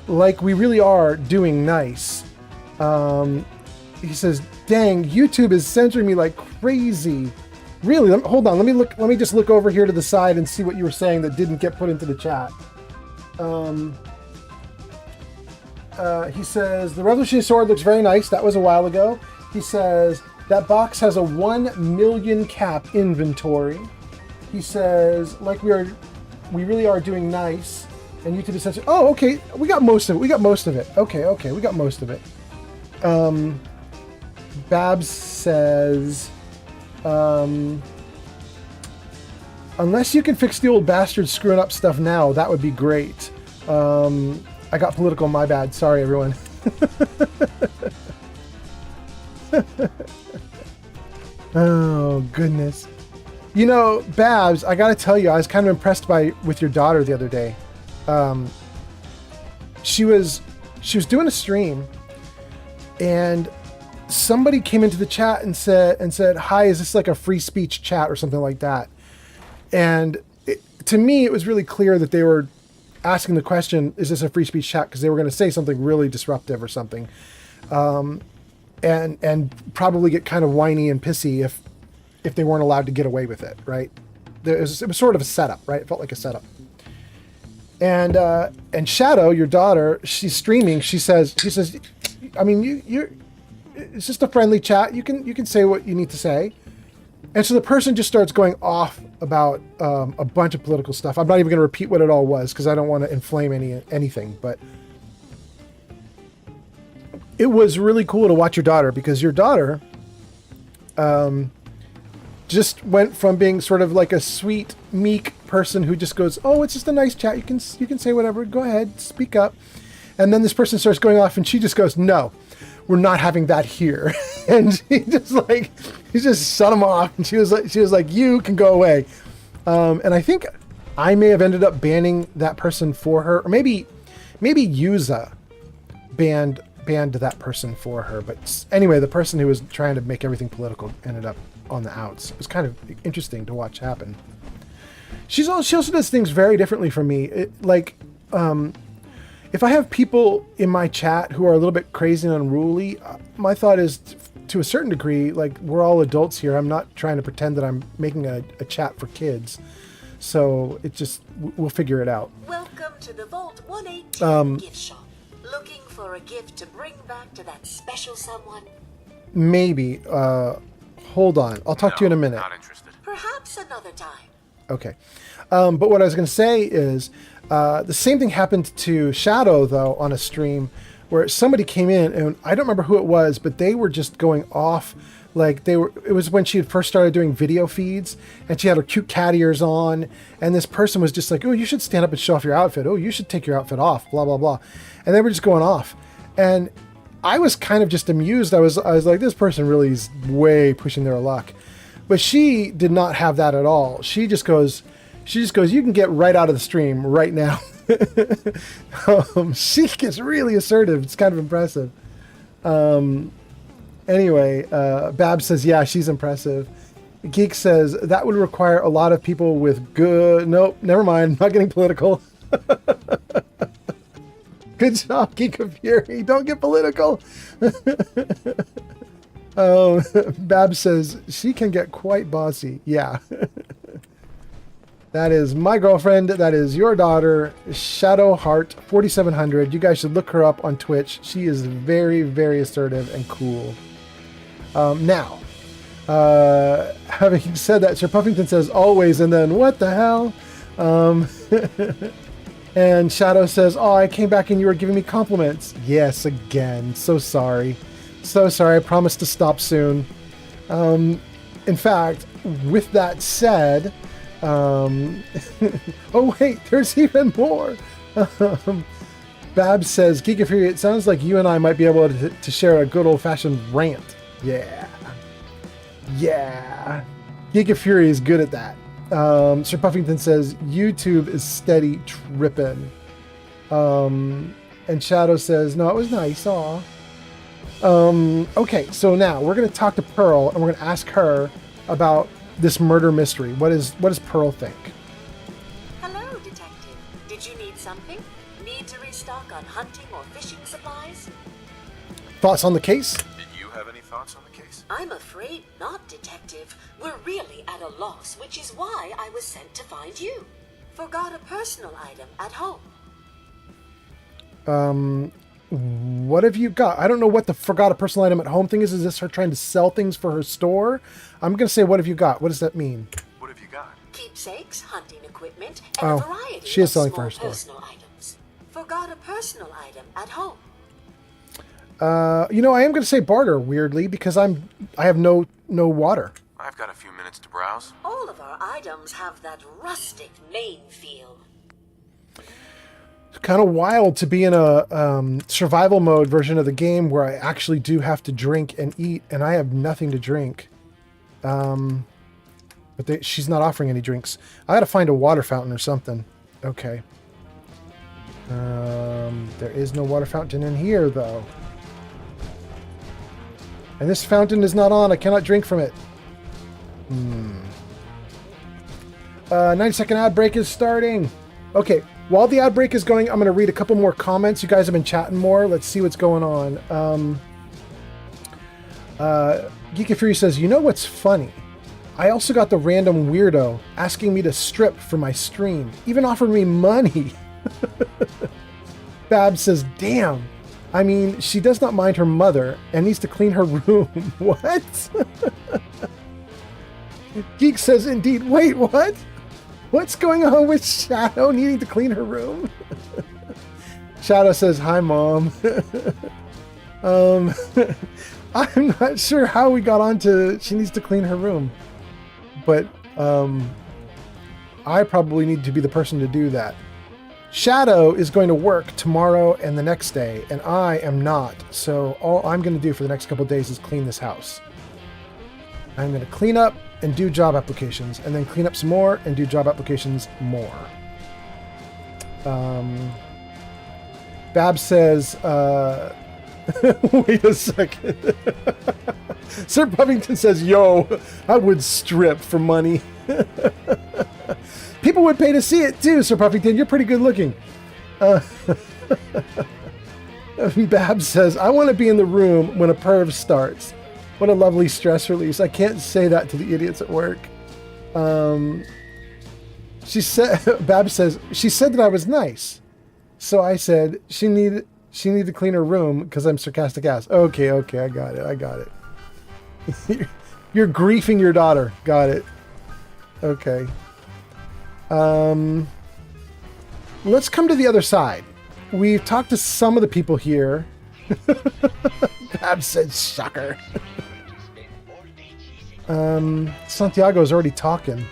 like we really are doing nice. He says, dang, YouTube is censoring me like crazy. Really? Hold on. Let me just look over here to the side and see what you were saying that didn't get put into the chat. He says, the Revolutionary Sword looks very nice. That was a while ago. He says, that box has a 1 million cap inventory. He says, like we really are doing nice. And YouTube is censoring. Oh, okay. We got most of it. Okay. We got most of it. Babs says, unless you can fix the old bastard screwing up stuff now, that would be great. I got political, my bad. Sorry, everyone. Oh, goodness. You know, Babs, I gotta tell you, I was kind of impressed with your daughter the other day. She was doing a stream, and somebody came into the chat and said, "Hi, is this like a free speech chat or something like that?" And to me, it was really clear that they were asking the question, "Is this a free speech chat?" Because they were going to say something really disruptive or something, and probably get kind of whiny and pissy if they weren't allowed to get away with it, right? It was sort of a setup, right? It felt like a setup. And Shadow, your daughter, she's streaming. She says, I mean, you're it's just a friendly chat. You can say what you need to say. And so the person just starts going off about a bunch of political stuff. I'm not even going to repeat what it all was because I don't want to inflame anything. But it was really cool to watch your daughter, because your daughter just went from being sort of like a sweet, meek person who just goes, "Oh, it's just a nice chat. You can say whatever. Go ahead, speak up." And then this person starts going off, and she just goes, "No, we're not having that here." And he just shut him off. And she was like, "You can go away." And I think I may have ended up banning that person for her, or maybe Yuza banned that person for her. But anyway, the person who was trying to make everything political ended up on the outs. It was kind of interesting to watch happen. She also does things very differently from me. If I have people in my chat who are a little bit crazy and unruly, my thought is, to a certain degree, like, we're all adults here. I'm not trying to pretend that I'm making a chat for kids. So it just, we'll figure it out. Welcome to the Vault 118 gift shop. Looking for a gift to bring back to that special someone? Maybe. Hold on. I'll talk to you in a minute. Not interested. Perhaps another time. Okay. But what I was going to say is, the same thing happened to Shadow, though, on a stream where somebody came in, and I don't remember who it was, but they were just going off. Like, it was when she had first started doing video feeds, and she had her cute cat ears on, and this person was just like, "Oh, you should stand up and show off your outfit. Oh, you should take your outfit off, blah, blah, blah." And they were just going off. And I was kind of just amused. I was like, this person really is way pushing their luck. But she did not have that at all. She just goes, "You can get right out of the stream right now." She gets really assertive. It's kind of impressive. Anyway, Bab says, yeah, she's impressive. Geek says, that would require a lot of people with good... Nope, never mind. I'm not getting political. Good job, Geek of Fury. Don't get political. Oh, Bab says she can get quite bossy. Yeah. That is my girlfriend. That is your daughter, Shadow Heart 4700. You guys should look her up on Twitch. She is very, very assertive and cool. Now, having said that, Sir Puffington says always, and then what the hell? And Shadow says, oh, I came back and you were giving me compliments. Yes, again. So sorry. So sorry. I promise to stop soon. In fact, with that said, oh wait, there's even more. Bab says, Geek of Fury, it sounds like you and I might be able to share a good old-fashioned rant. Yeah. Yeah. Geek of Fury is good at that. Sir Puffington says, YouTube is steady tripping. And Shadow says, no, it was nice. Aw. Okay, so now we're going to talk to Pearl and we're going to ask her about this murder mystery. What does Pearl think? Hello, Detective. Did you need something? Need to restock on hunting or fishing supplies? Thoughts on the case? Did you have any thoughts on the case? I'm afraid not, Detective. We're really at a loss, which is why I was sent to find you. Forgot a personal item at home. What have you got? I don't know what the forgot a personal item at home thing is. Is this her trying to sell things for her store? I'm going to say, what have you got? What does that mean? What have you got? Keepsakes, hunting equipment, and a variety she is of selling small for her store. personal items. Forgot a personal item at home. I am going to say barter, weirdly, because I have no water. I've got a few minutes to browse. All of our items have that rustic Maine feel. It's kind of wild to be in a survival mode version of the game where I actually do have to drink and eat, and I have nothing to drink. But she's not offering any drinks. I got to find a water fountain or something. Okay. There is no water fountain in here, though. And this fountain is not on. I cannot drink from it. 90-second ad break is starting. Okay, while the ad break is going, I'm going to read a couple more comments. You guys have been chatting more. Let's see what's going on. Geek of Fury says, you know what's funny? I also got the random weirdo asking me to strip for my stream. Even offered me money. Bab says, damn. I mean, she does not mind her mother and needs to clean her room. What? Geek says, indeed. Wait, what? What's going on with Shadow needing to clean her room? Shadow says, hi, Mom. I'm not sure how we got on to she needs to clean her room. But I probably need to be the person to do that. Shadow is going to work tomorrow and the next day, and I am not. So all I'm going to do for the next couple of days is clean this house. I'm going to clean up and do job applications, and then clean up some more and do job applications more. Bab says, wait a second. Sir Puffington says, yo, I would strip for money. People would pay to see it too, Sir Puffington. You're pretty good looking. Bab says, I want to be in the room when a perv starts. What a lovely stress release. I can't say that to the idiots at work. She said, Bab says, she said that I was nice. So I said, she needed to clean her room because I'm sarcastic ass. Okay, I got it. You're griefing your daughter. Got it. Okay. Let's come to the other side. We've talked to some of the people here. Bab said, shocker. Santiago's already talking.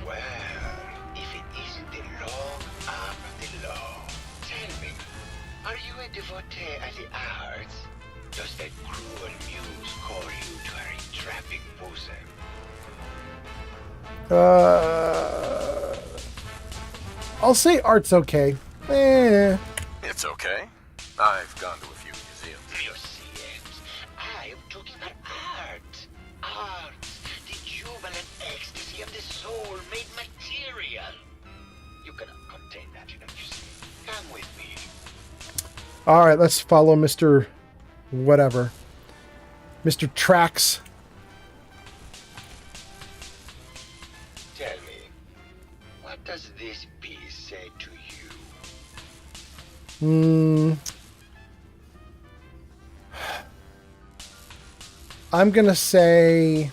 Well. If it isn't the long arm of the law. Tell me, are you a devotee of the arts? Does that cruel muse call you to her entrapping bosom? I'll say art's okay. It's okay. I've gone to a few museums. Museums? I am talking about art. Art. The jubilant ecstasy explain that, you see. Come with me. All right, let's follow Mr. Whatever. Mr. Trax. Tell me, what does this piece say to you? I'm going to say...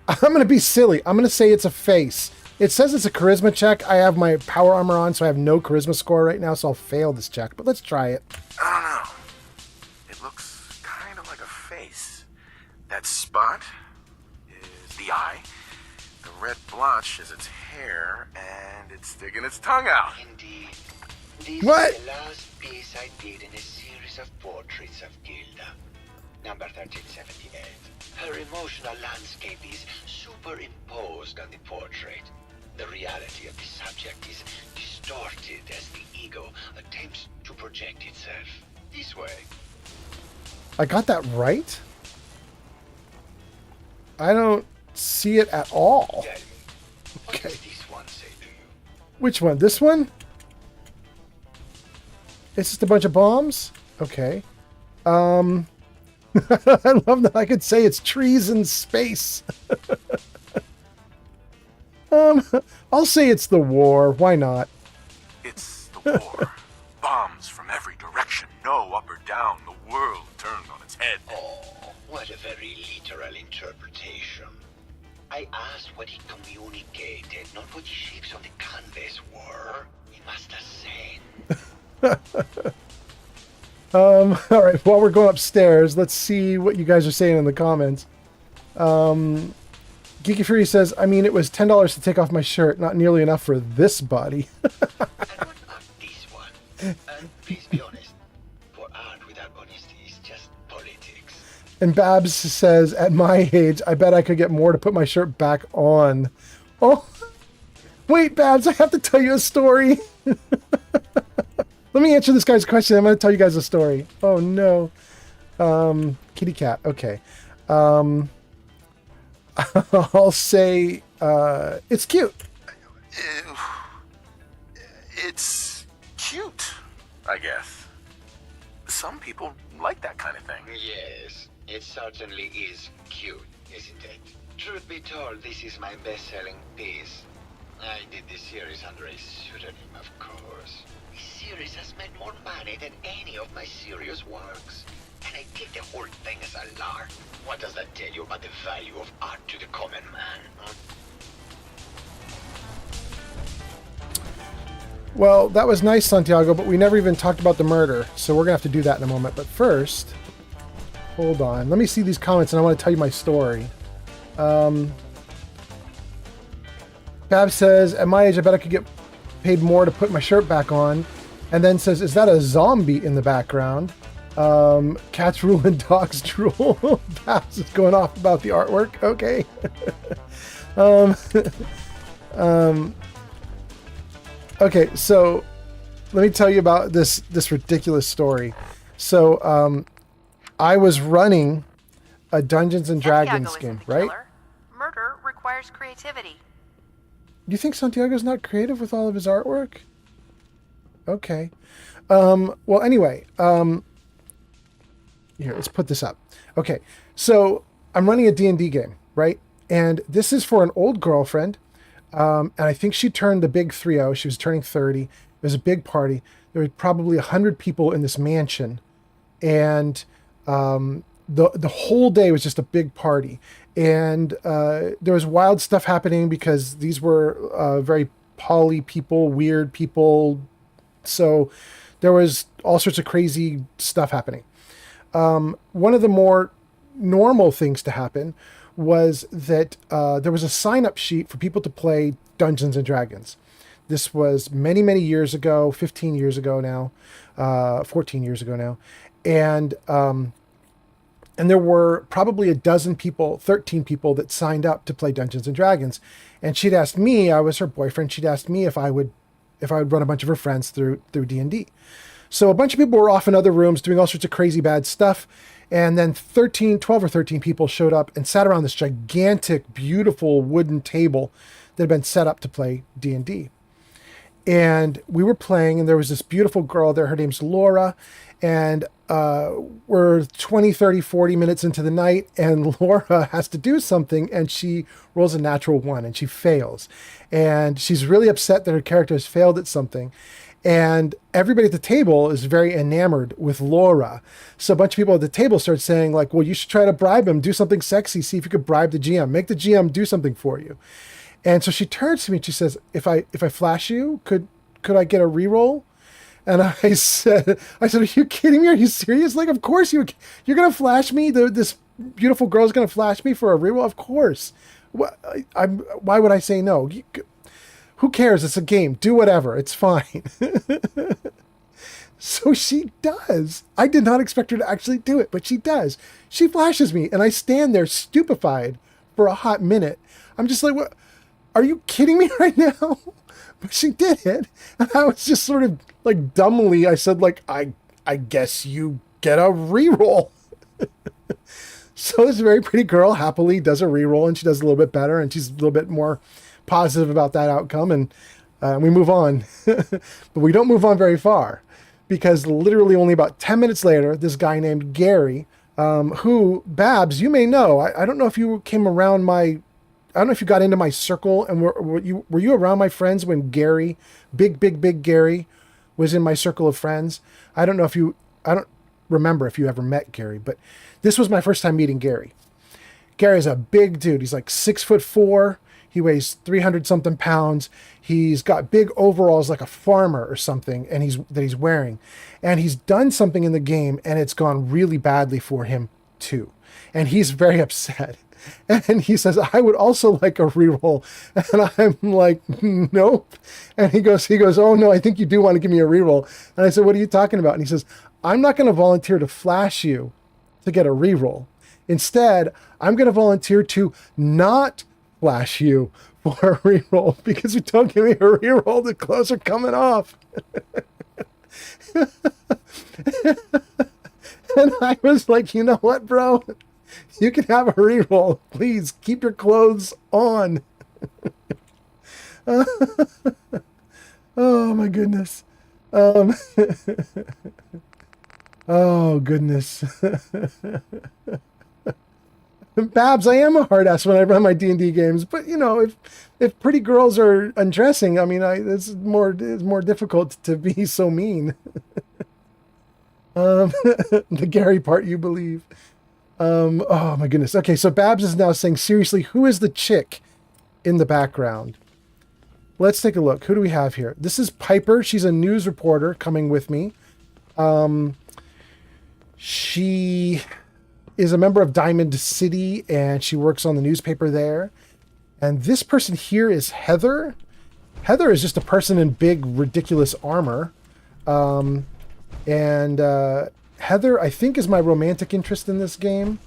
I'm going to be silly. I'm going to say it's a face. It says it's a charisma check. I have my power armor on, so I have no charisma score right now, so I'll fail this check. But let's try it. I don't know. It looks kind of like a face. That spot is the eye. The red blotch is its hair, and it's sticking its tongue out. Indeed. This What? is the last piece I did in a series of portraits of Gilda. Number 1378. Her emotional landscape is superimposed on the portrait. The reality of the subject is distorted as the ego attempts to project itself. This way. I got that right? I don't see it at all. Tell me, what Okay. does this one say to you? Which one? This one? It's just a bunch of bombs? Okay. I love that I could say it's trees in space. I'll say it's the war. Why not? It's the war. Bombs from every direction. No up or down. The world turned on its head. Oh, what a very literal interpretation. I asked what he communicated, not what the shapes on the canvas were. He must have said. All right, while we're going upstairs, let's see what you guys are saying in the comments. Geeky Fury says, I mean, it was $10 to take off my shirt, not nearly enough for this body. And what about this one? And please be honest, for art without honesty is just politics. And Babs says, at my age, I bet I could get more to put my shirt back on. Oh, wait, Babs, I have to tell you a story. Let me answer this guy's question. I'm going to tell you guys a story. Oh, no. Kitty cat. Okay. I'll say it's cute. It's cute, I guess. Some people like that kind of thing. Yes, it certainly is cute, isn't it? Truth be told, this is my best-selling piece. I did this series under a pseudonym, of course. This series has made more money than any of my serious works. And I did the whole thing as a lark. What does that tell you about the value of art to the common man? Huh? Well, that was nice, Santiago, but we never even talked about the murder. So we're going to have to do that in a moment. But first, hold on. Let me see these comments, and I want to tell you my story. Bab says, at my age, I bet I could get paid more to put my shirt back on. And then says, is that a zombie in the background? Cats rule and dogs drool. Babs is going off about the artwork. Okay. Okay, so let me tell you about this ridiculous story. So I was running a Dungeons and Dragons Santiago game, isn't the right? killer. Murder requires creativity. You think Santiago's not creative with all of his artwork? Okay. Well, anyway, here, let's put this up. Okay, so I'm running a D&D game, right? And this is for an old girlfriend. And I think she turned the big 3-0. She was turning 30. It was a big party. There were probably 100 people in this mansion. And the whole day was just a big party. And there was wild stuff happening because these were very poly people, weird people. So there was all sorts of crazy stuff happening. One of the more normal things to happen was that there was a sign-up sheet for people to play Dungeons and Dragons. This was many, many years ago, 15 years ago now, 14 years ago now. And there were probably a dozen people, 13 people that signed up to play Dungeons and Dragons. And she'd asked me, I was her boyfriend, she'd asked me if I would run a bunch of her friends through D&D. So a bunch of people were off in other rooms doing all sorts of crazy bad stuff. And then 12 or 13 people showed up and sat around this gigantic, beautiful wooden table that had been set up to play D&D. and we were playing, and there was this beautiful girl there. Her name's Laura, and we're 20, 30, 40 minutes into the night, and Laura has to do something, and she rolls a natural 1, and she fails. And she's really upset that her character has failed at something. And everybody at the table is very enamored with Laura. So a bunch of people at the table start saying, like, well, you should try to bribe him, do something sexy, see if you could bribe the GM, make the GM do something for you. And so she turns to me and she says, if I flash you, could I get a reroll? And I said, are you kidding me? Are you serious? Like, of course you're going to flash me? This beautiful girl's going to flash me for a reroll? Of course. Why would I say no? Who cares? It's a game. Do whatever. It's fine. So she does. I did not expect her to actually do it, but she does. She flashes me, and I stand there stupefied for a hot minute. I'm just like, what? Are you kidding me right now? But she did it. And I was just sort of like dumbly, I said, like, I guess you get a reroll. So this very pretty girl happily does a reroll, and she does a little bit better, and she's a little bit more positive about that outcome, and we move on. But we don't move on very far, because literally only about 10 minutes later, this guy named Gary, who, Babs, you may know, I don't know if you came around I don't know if you got into my circle, and were you around my friends when Gary, big Gary, was in my circle of friends? I don't remember if you ever met Gary, but this was my first time meeting Gary. Gary's a big dude. He's like 6'4". He weighs 300 something pounds. He's got big overalls like a farmer or something, and he's wearing. And he's done something in the game, and it's gone really badly for him too. And he's very upset. And he says, I would also like a reroll. And I'm like, nope. And he goes, oh no, I think you do want to give me a reroll. And I said, what are you talking about? And he says, I'm not going to volunteer to flash you to get a reroll. Instead, I'm going to volunteer to not flash you for a reroll, because if you don't give me a reroll, the clothes are coming off. And I was like, you know what, bro? You can have a reroll. Please keep your clothes on. Oh my goodness. Oh goodness. Babs, I am a hard ass when I run my D&D games, but you know, if pretty girls are undressing, I mean, it's more difficult to be so mean. The Gary part, you believe. Oh my goodness. Okay, so Babs is now saying, seriously, who is the chick in the background? Let's take a look. Who do we have here? This is Piper. She's a news reporter coming with me. She is a member of Diamond City, and she works on the newspaper there. And this person here is Heather. Heather is just a person in big, ridiculous armor. Heather, I think, is my romantic interest in this game.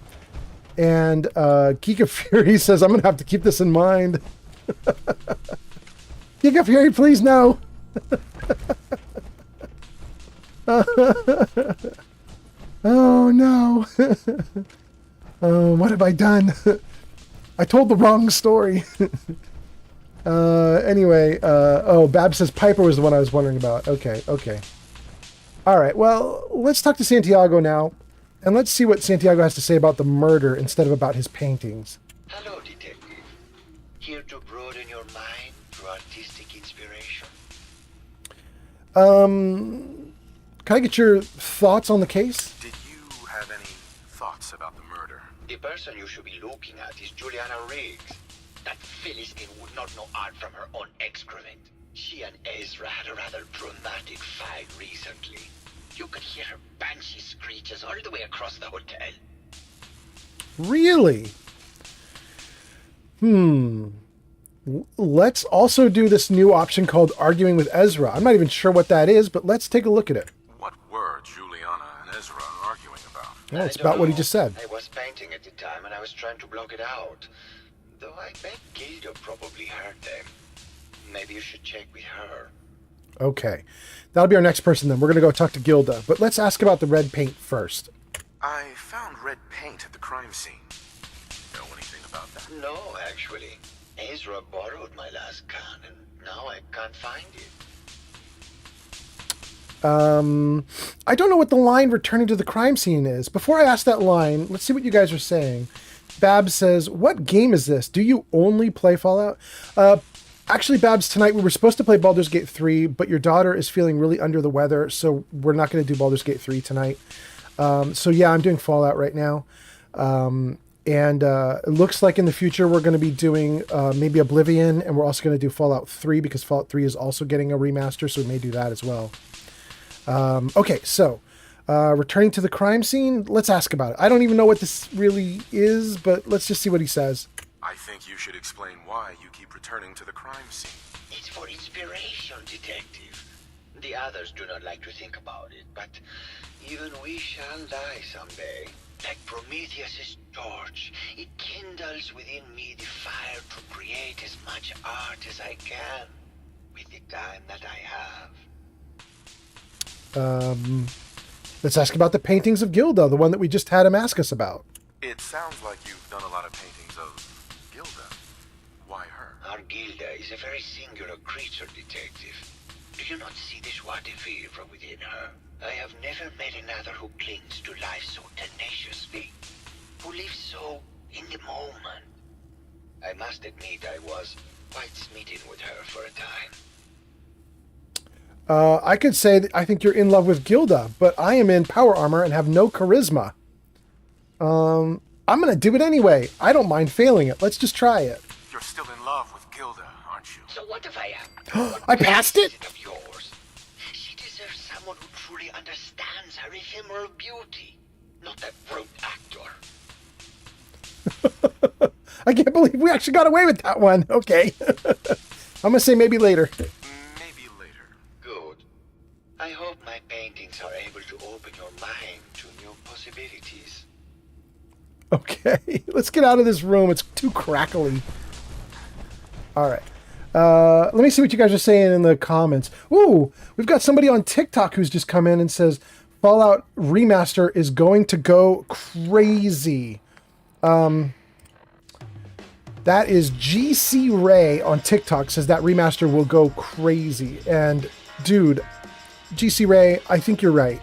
And Geek of Fury says, I'm going to have to keep this in mind. Geek of Fury, please no. Oh, no. Oh, what have I done? I told the wrong story. Anyway, Bab says Piper was the one I was wondering about. Okay. All right, well, let's talk to Santiago now, and let's see what Santiago has to say about the murder instead of about his paintings. Hello, detective. Here to broaden your mind through artistic inspiration. Can I get your thoughts on the case? Did you have any thoughts about the murder? The person you should be looking at is Juliana Riggs. That Philistine would not know art from her own excrement. She and Ezra had a rather dramatic fight recently. You could hear her banshee screeches all the way across the hotel. Really? Let's also do this new option called Arguing with Ezra. I'm not even sure what that is, but let's take a look at it. What were Juliana and Ezra arguing about? Well, it's about what he just said. I was painting at the time and I was trying to block it out. Though I bet Gilda probably heard them. Maybe you should check with her. Okay. That'll be our next person then. We're going to go talk to Gilda. But let's ask about the red paint first. I found red paint at the crime scene. Know anything about that? No, actually. Ezra borrowed my last can and now I can't find it. I don't know what the line returning to the crime scene is. Before I ask that line, let's see what you guys are saying. Babs says, what game is this? Do you only play Fallout? Actually, Babs, tonight we were supposed to play Baldur's Gate 3, but your daughter is feeling really under the weather, so we're not going to do Baldur's Gate 3 tonight. So yeah, I'm doing Fallout right now. And it looks like in the future we're going to be doing maybe Oblivion, and we're also going to do Fallout 3 because Fallout 3 is also getting a remaster, so we may do that as well. Okay, so returning to the crime scene, let's ask about it. I don't even know what this really is, but let's just see what he says. I think you should explain why you keep returning to the crime scene. It's for inspiration, detective. The others do not like to think about it, but even we shall die someday. Like Prometheus's torch, it kindles within me the fire to create as much art as I can with the time that I have. Let's ask about the paintings of Gilda, the one that we just had him ask us about. It sounds like you've done a lot of paintings of Gilda. Why her? Our Gilda is a very singular creature, detective. Do you not see the joie de vivre within her? I have never met another who clings to life so tenaciously, who lives so in the moment. I must admit I was quite smitten with her for a time. I could say that I think you're in love with Gilda, but I am in power armor and have no charisma. I'm going to do it anyway. I don't mind failing it. Let's just try it. You're still in love with Gilda, aren't you? So what if I am? I passed it? Of yours? She deserves someone who truly understands her ephemeral beauty, not that brute actor. I can't believe we actually got away with that one. Okay. I'm going to say maybe later. Maybe later. Good. I hope my paintings are able to open your mind to new possibilities. Okay, let's get out of this room. It's too crackly. All right. Let me see what you guys are saying in the comments. Ooh, we've got somebody on TikTok who's just come in and says, Fallout Remaster is going to go crazy. That is GC Ray on TikTok says that remaster will go crazy. And dude, GC Ray, I think you're right.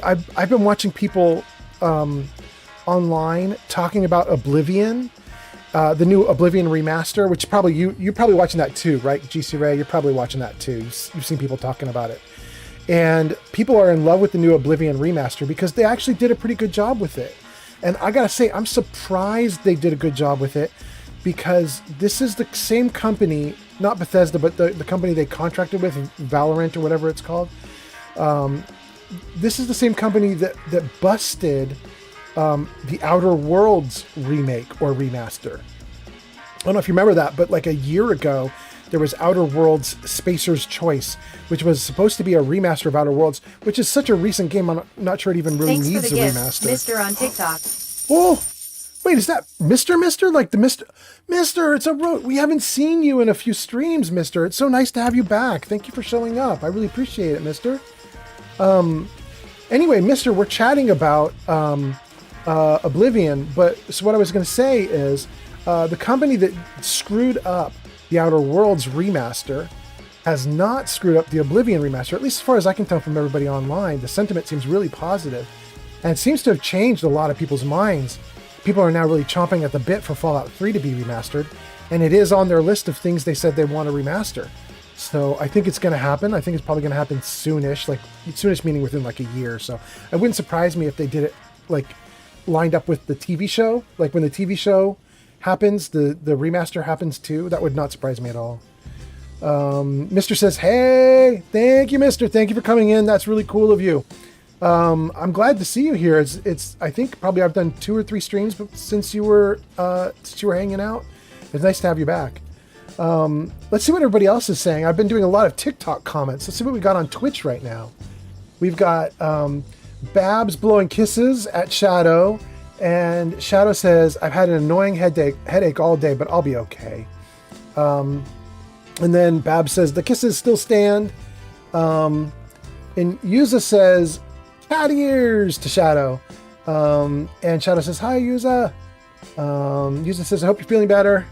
I've been watching people online talking about Oblivion, the new Oblivion remaster, which probably you're probably watching that too, right? GC Ray, you're probably watching that too. You've seen people talking about it. And people are in love with the new Oblivion remaster because they actually did a pretty good job with it. And I gotta say, I'm surprised they did a good job with it because this is the same company, not Bethesda, but the company they contracted with, Valorant or whatever it's called. This is the same company that busted the Outer Worlds remake or remaster. I don't know if you remember that, but like a year ago, there was Outer Worlds Spacer's Choice, which was supposed to be a remaster of Outer Worlds, which is such a recent game, I'm not sure it even really Thanks needs for the a gift, remaster. Mister on TikTok. Oh, wait, is that Mister? Like the Mister, it's we haven't seen you in a few streams, Mister. It's so nice to have you back. Thank you for showing up. I really appreciate it, Mister. Anyway, Mister, we're chatting about Oblivion, but so what I was going to say is the company that screwed up the Outer Worlds remaster has not screwed up the Oblivion remaster, at least as far as I can tell from everybody online. The sentiment seems really positive, and it seems to have changed a lot of people's minds. People are now really chomping at the bit for Fallout 3 to be remastered, and it is on their list of things they said they want to remaster. So I think it's going to happen. I think it's probably going to happen soonish, like soonish meaning within like a year or so. It wouldn't surprise me if they did it like lined up with the TV show. Like when the TV show happens, the remaster happens too. That would not surprise me at all. Mr. says, hey, thank you, Mr. Thank you for coming in. That's really cool of you. I'm glad to see you here. It's I think probably I've done 2 or 3 streams since you were hanging out. It's nice to have you back. Let's see what everybody else is saying. I've been doing a lot of TikTok comments. Let's see what we got on Twitch right now. We've got Babs blowing kisses at Shadow, and Shadow says, I've had an annoying headache all day, but I'll be okay. And then Babs says, the kisses still stand. And Yuza says, cat ears to Shadow. And Shadow says, hi, Yuza. Yuza says, I hope you're feeling better.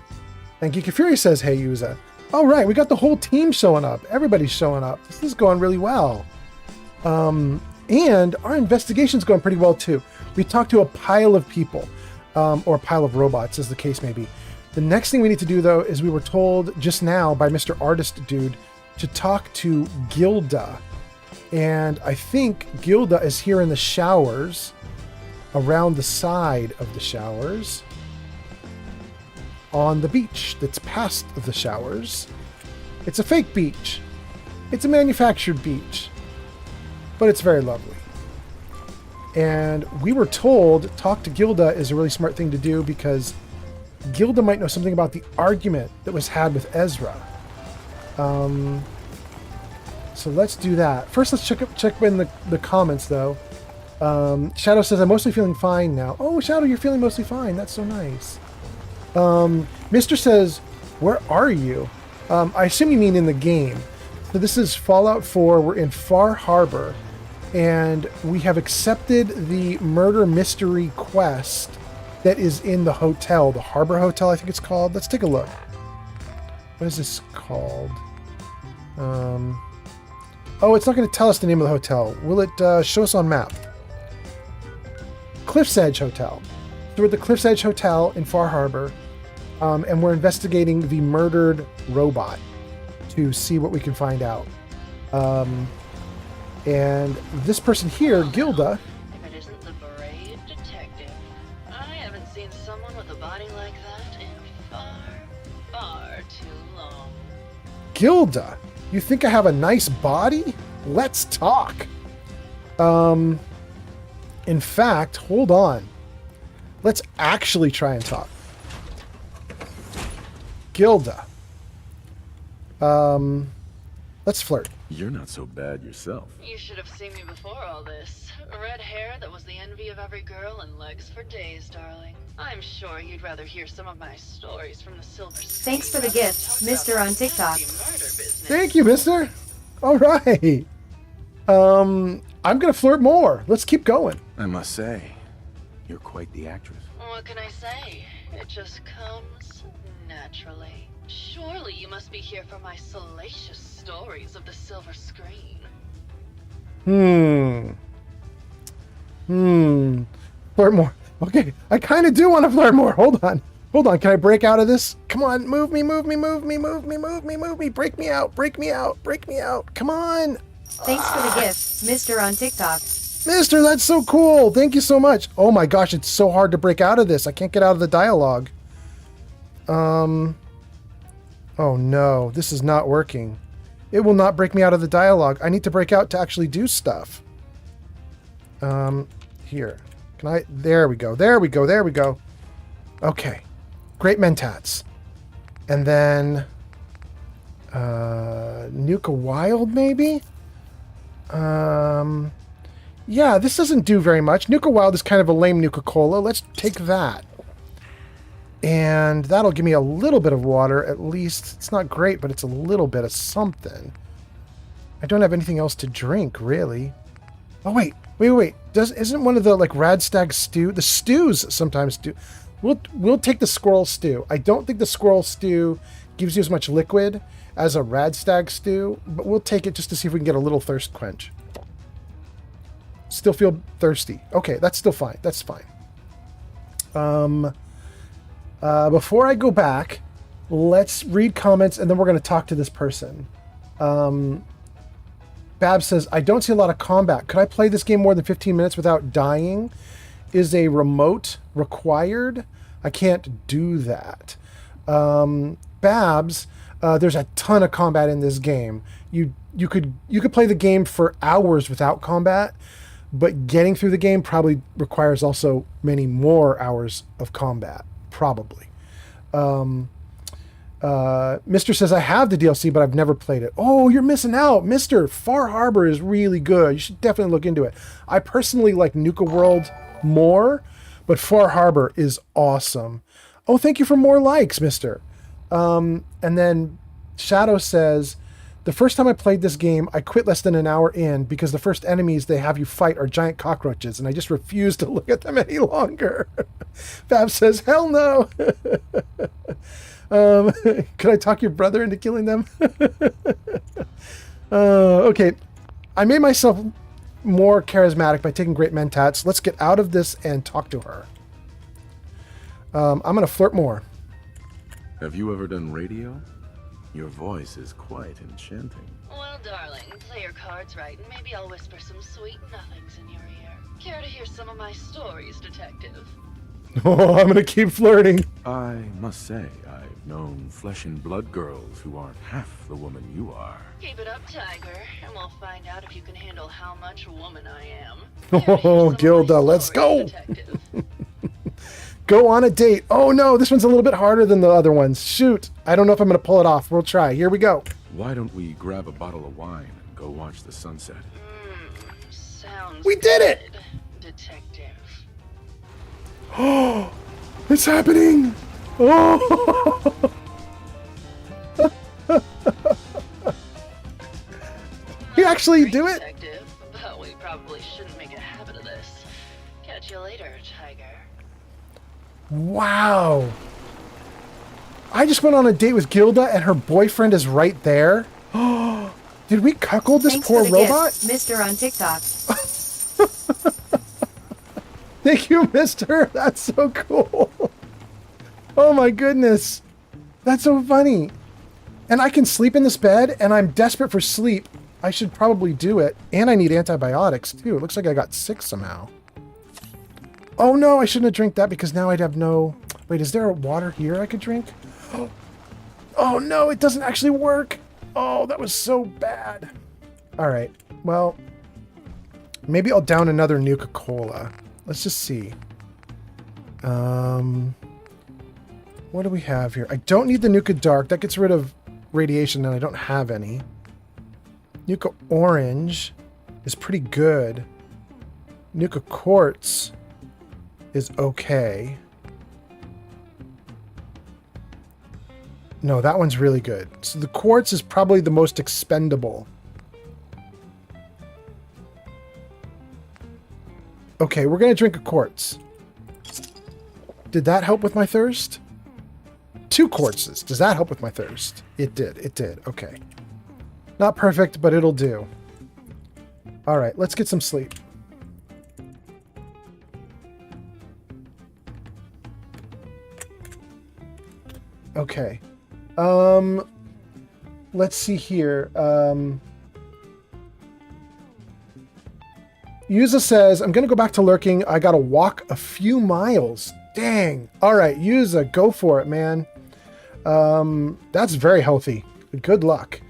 And Geeky Fury says, hey, Yuza. All right, we got the whole team showing up. Everybody's showing up. This is going really well. And our investigation's going pretty well too. We talked to a pile of people, or a pile of robots, as the case may be. The next thing we need to do, though, is we were told just now by Mr. Artist Dude to talk to Gilda. And I think Gilda is here in the showers, around the side of the showers, on the beach that's past the showers. It's a fake beach. It's a manufactured beach, but it's very lovely. And we were told talk to Gilda is a really smart thing to do because Gilda might know something about the argument that was had with Ezra. So let's do that. First, let's check in the comments, though. Shadow says, I'm mostly feeling fine now. Oh, Shadow, you're feeling mostly fine. That's so nice. Mr. says, where are you? I assume you mean in the game. So this is Fallout 4. We're in Far Harbor. And we have accepted the murder mystery quest that is in the hotel. The Harbor Hotel, I think it's called. Let's take a look. What is this called? Oh, it's not going to tell us the name of the hotel. Will it show us on map? Cliff's Edge Hotel. So we're at the Cliff's Edge Hotel in Far Harbor, and we're investigating the murdered robot to see what we can find out. And this person here, Gilda... If it isn't the brave detective, I haven't seen someone with a body like that in far, far too long. Gilda, you think I have a nice body? Let's talk. In fact, hold on. Let's actually try and talk. Gilda. Let's flirt. You're not so bad yourself. You should have seen me before all this. Red hair that was the envy of every girl and legs for days, darling. I'm sure you'd rather hear some of my stories from the Silver Sea. Thanks for the gift, Mr. on TikTok. Thank you, mister. All right. I'm going to flirt more. Let's keep going. I must say, you're quite the actress. What can I say? It just comes naturally. Surely you must be here for my salacious stories of the silver screen. Flirt more. Okay, I kind of do want to flirt more. Hold on. Hold on. Can I break out of this? Come on. Move me, move me, move me, move me, move me, move me. Break me out. Break me out. Break me out. Come on. Thanks for the gift, Mr. on TikTok. Mister, that's so cool. Thank you so much. Oh my gosh, it's so hard to break out of this. I can't get out of the dialogue. Oh no, this is not working. It will not break me out of the dialogue. I need to break out to actually do stuff. Here. Can I? There we go. There we go. There we go. Okay. Great mentats. And then... Nuka Wild, maybe? Yeah, this doesn't do very much. Nuka Wild is kind of a lame Nuka-Cola. Let's take that. And that'll give me a little bit of water, at least. It's not great, but it's a little bit of something. I don't have anything else to drink, really. Oh, wait. Isn't one of the, like, Radstag stew? The stews sometimes do. We'll take the squirrel stew. I don't think the squirrel stew gives you as much liquid as a Radstag stew, but we'll take it just to see if we can get a little thirst quench. Still feel thirsty. Okay, that's still fine. That's fine. Before I go back, let's read comments, and then we're going to talk to this person. Bab says, I don't see a lot of combat. Could I play this game more than 15 minutes without dying? Is a remote required? I can't do that. Babs, there's a ton of combat in this game. You could play the game for hours without combat, but getting through the game probably requires also many more hours of combat. Probably. Mr. says, I have the DLC, but I've never played it. Oh, you're missing out. Mr. Far Harbor is really good. You should definitely look into it. I personally like Nuka World more, but Far Harbor is awesome. Oh, thank you for more likes, Mr. And then Shadow says, the first time I played this game, I quit less than an hour in because the first enemies they have you fight are giant cockroaches, and I just refuse to look at them any longer. Fab says, hell no. Could I talk your brother into killing them? Okay. I made myself more charismatic by taking great mentats. Let's get out of this and talk to her. I'm going to flirt more. Have you ever done radio? Your voice is quite enchanting. Well, darling, play your cards right, and maybe I'll whisper some sweet nothings in your ear. Care to hear some of my stories, detective? Oh, I'm going to keep flirting. I must say, I've known flesh and blood girls who aren't half the woman you are. Keep it up, Tiger, and we'll find out if you can handle how much woman I am. Oh, Gilda, let's go. Go on a date. Oh, no, this one's a little bit harder than the other ones. Shoot. I don't know if I'm going to pull it off. We'll try. Here we go. Why don't we grab a bottle of wine and go watch the sunset? Sounds We did it! Detective. Oh, it's happening. Oh. You actually do it? Detective, but we probably shouldn't make a habit of this. Catch you later, Tiger. Wow. I just went on a date with Gilda and her boyfriend is right there. Oh, did we cuckold this Thanks poor for the robot? gift, Mr. on TikTok. Thank you, mister. That's so cool. Oh my goodness. That's so funny. And I can sleep in this bed and I'm desperate for sleep. I should probably do it. And I need antibiotics too. It looks like I got sick somehow. Oh no, I shouldn't have drank that because now I'd have no... Wait, is there a water here I could drink? Oh no, it doesn't actually work. Oh, that was so bad. All right, well, maybe I'll down another Nuka-Cola. Let's just see. What do we have here? I don't need the Nuka Dark. That gets rid of radiation and I don't have any. Nuka Orange is pretty good. Nuka Quartz is okay. No, that one's really good. So the Quartz is probably the most expendable. Okay, we're going to drink a Quartz. Did that help with my thirst? 2 quartzes. Does that help with my thirst? It did. It did. Okay. Not perfect, but it'll do. All right, let's get some sleep. Okay. Let's see here. Yuza says, I'm going to go back to lurking. I got to walk a few miles. Dang. All right, Yuza, go for it, man. That's very healthy. Good luck.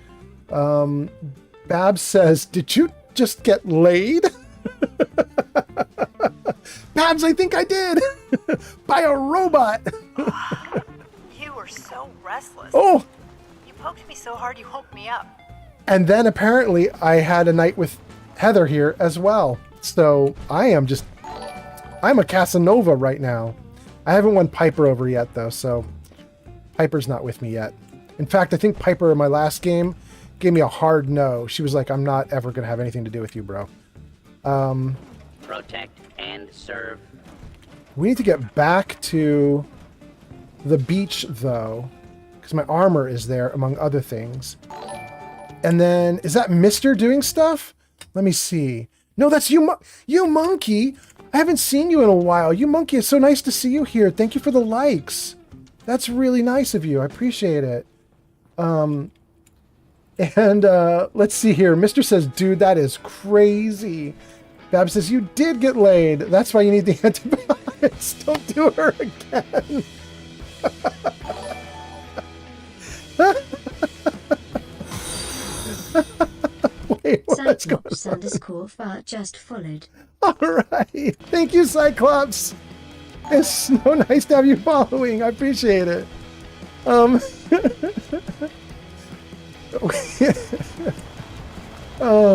Babs says, did you just get laid? Babs, I think I did. By a robot. You were so restless. Oh. You poked me so hard you woke me up. And then apparently I had a night with Heather here as well. So I'm a Casanova right now. I haven't won Piper over yet though, so Piper's not with me yet. In fact, I think Piper in my last game gave me a hard no. She was like, I'm not ever going to have anything to do with you, bro. Protect and serve. We need to get back to the beach though, because my armor is there among other things. And then, is that Mr. doing stuff? Let me see. No, that's you, you monkey. I haven't seen you in a while. You monkey, it's so nice to see you here. Thank you for the likes. That's really nice of you. I appreciate it. Let's see here. Mr. says, dude, that is crazy. Bab says, you did get laid. That's why you need the antibiotics. Don't do her again. Wait, what's going on? Cyclops _ just followed. All right. Thank you, Cyclops. It's so nice to have you following. I appreciate it. Oh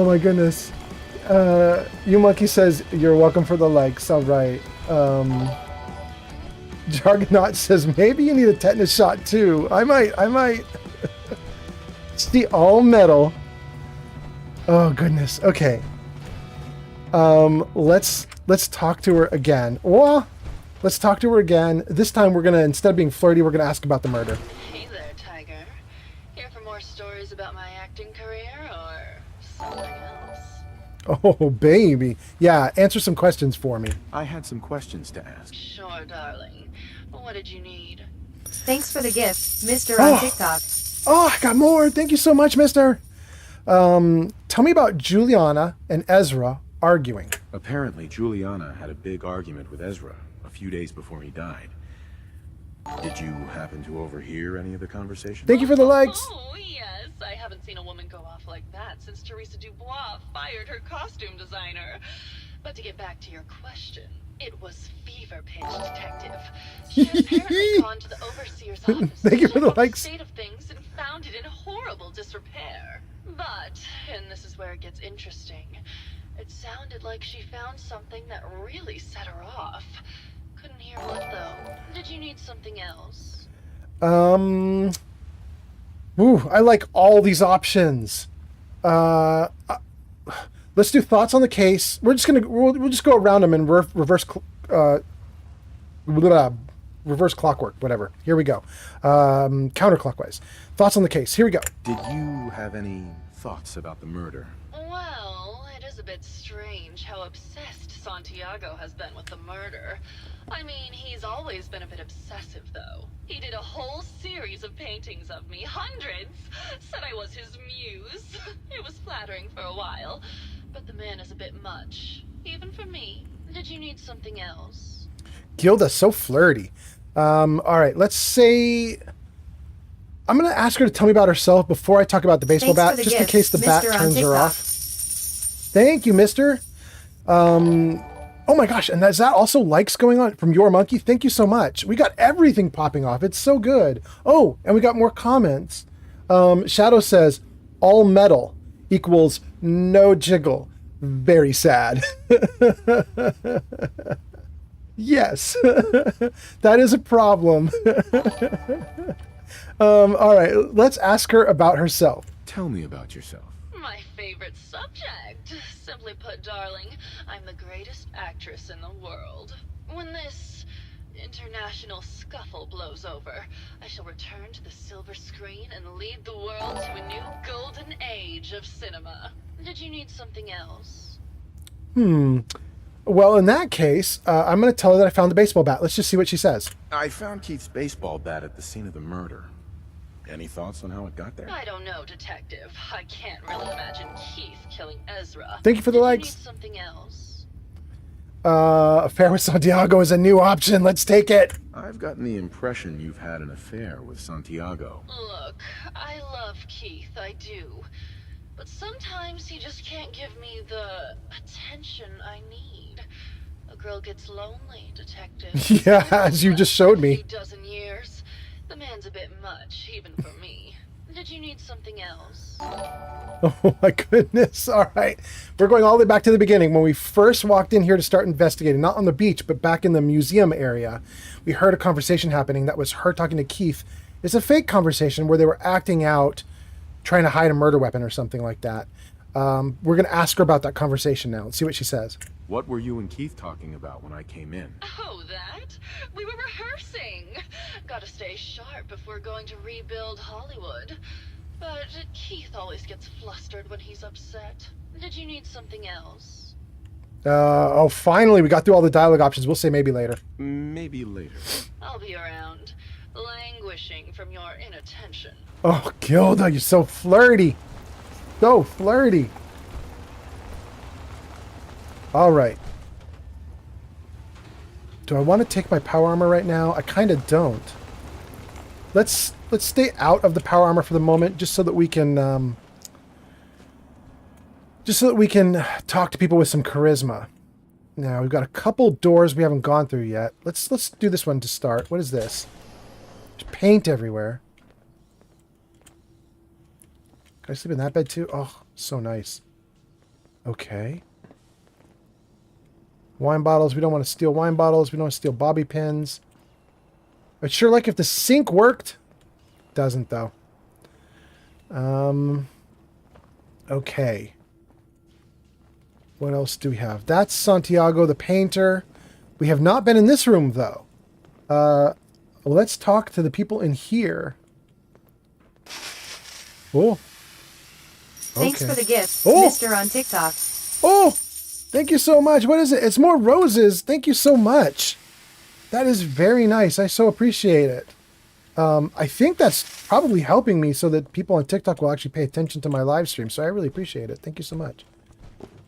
my goodness. You monkey says you're welcome for the likes. All right. Jargonaut says maybe you need a tetanus shot too. I might. It's the all metal. Oh goodness. Okay. Let's talk to her again. Well, let's talk to her again. This time we're gonna, instead of being flirty, we're gonna ask about the murder. Hey there, Tiger. Here for more stories about my acting career or something else? Oh, baby. Yeah, answer some questions for me. I had some questions to ask. Sure, darling. What did you need? Thanks for the gift, Mr. on TikTok. Oh, I got more. Thank you so much, mister. Tell me about Juliana and Ezra arguing. Apparently, Juliana had a big argument with Ezra a few days before he died. Did you happen to overhear any of the conversation? Thank you for the likes. Oh, yes. I haven't seen a woman go off like that since Teresa Dubois fired her costume designer. But to get back to your question, it was fever pitch, detective. She had apparently gone to the overseer's office. Thank you for the likes. State of things and found it in horrible disrepair. But, and this is where it gets interesting, it sounded like she found something that really set her off. Couldn't hear what though. Did you need something else? Ooh, I like all these options. Let's do thoughts on the case. We'll just go around them in reverse clockwork, whatever. Here we go. Counterclockwise. Thoughts on the case. Here we go. Did you have any thoughts about the murder? Well, it is a bit strange how obsessed Santiago has been with the murder. I mean, he's always been a bit obsessive, though. He did a whole series of paintings of me, hundreds, said I was his muse. It was flattering for a while, but the man is a bit much, even for me. Did you need something else? Gilda's so flirty. All right, let's say... I'm going to ask her to tell me about herself before I talk about the baseball bat, just in case the bat turns her off. Thank you, mister. Oh my gosh, and is that also likes going on from Your Monkey? Thank you so much. We got everything popping off. It's so good. Oh, and we got more comments. Shadow says, all metal equals no jiggle. Very sad. Yes, that is a problem. All right, let's ask her about herself. Tell me about yourself. My favorite subject. Simply put, darling, I'm the greatest actress in the world. When this international scuffle blows over, I shall return to the silver screen and lead the world to a new golden age of cinema. Did you need something else? Well, in that case, I'm going to tell her that I found the baseball bat. Let's just see what she says. I found Keith's baseball bat at the scene of the murder. Any thoughts on how it got there? I don't know, detective. I can't really imagine Keith killing Ezra. Thank you for the likes. Need something else? Affair with Santiago is a new option. Let's take it. I've gotten the impression you've had an affair with Santiago. Look, I love Keith, I do. But sometimes he just can't give me the attention I need. A girl gets lonely, detective. Yeah, as you just showed me. A dozen years. The man's a bit much, even for me. Did you need something else? Oh my goodness. All right. We're going all the way back to the beginning. When we first walked in here to start investigating, not on the beach, but back in the museum area, we heard a conversation happening that was her talking to Keith. It's a fake conversation where they were acting out, trying to hide a murder weapon or something like that. We're going to ask her about that conversation now and see what she says. What were you and Keith talking about when I came in? Oh, that? We were rehearsing. Gotta stay sharp if we're going to rebuild Hollywood. But Keith always gets flustered when he's upset. Did you need something else? Oh, finally, we got through all the dialogue options. We'll say maybe later. Maybe later. I'll be around, languishing from your inattention. Oh, Gilda, you're so flirty. So flirty. All right. Do I want to take my power armor right now? I kind of don't. Let's stay out of the power armor for the moment, just so that we can talk to people with some charisma. Now we've got a couple doors we haven't gone through yet. Let's do this one to start. What is this? There's paint everywhere. Can I sleep in that bed too? Oh, so nice. Okay. Wine bottles. We don't want to steal wine bottles. We don't want to steal bobby pins. I'd sure like if the sink worked. Doesn't, though. Okay. What else do we have? That's Santiago the painter. We have not been in this room, though. Let's talk to the people in here. Oh. Thanks for the gift, Oh. Mr. on TikTok. Oh, thank you so much. What is it? It's more roses. Thank you so much. That is very nice. I so appreciate it. I think that's probably helping me so that people on TikTok will actually pay attention to my live stream. So I really appreciate it. Thank you so much.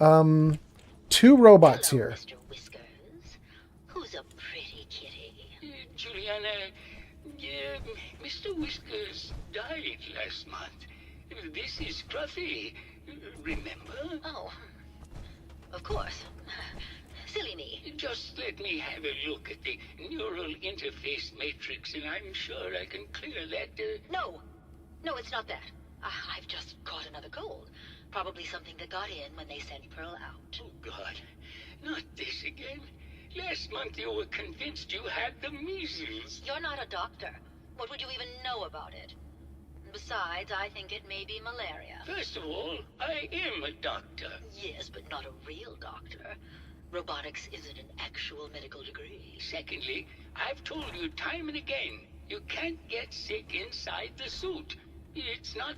2 robots here. Mr. Whiskers. Who's a pretty kitty? Juliana, Mr. Whiskers died last month. This is Scruffy. Remember? Oh, of course. Silly me. Just let me have a look at the neural interface matrix, and I'm sure I can clear that. No, it's not that. I've just caught another cold. Probably something that got in when they sent Pearl out. Oh, God. Not this again. Last month you were convinced you had the measles. You're not a doctor. What would you even know about it? Besides, I think it may be malaria. First of all, I am a doctor. Yes, but not a real doctor. Robotics isn't an actual medical degree. Secondly, I've told you time and again, you can't get sick inside the suit. It's not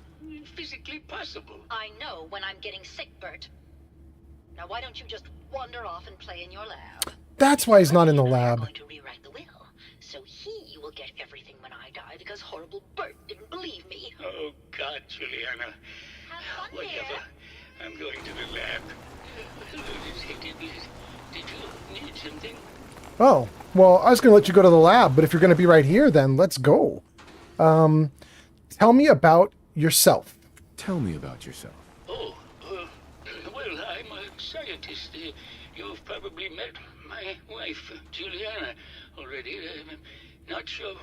physically possible. I know when I'm getting sick, Bert. Now why don't you just wander off and play in your lab? That's why he's not in the lab. I'm going to rewrite the will, so he will get everything when I die because horrible Bert didn't believe me. Oh, God, Juliana. Have fun, Whatever. dear. I'm going to the lab. Hello, Detective. Did you need something? Oh, well, I was going to let you go to the lab, but if you're going to be right here, then let's go. Tell me about yourself. Tell me about yourself. Oh, well, I'm a scientist. You've probably met my wife, Juliana, already. I'm not sure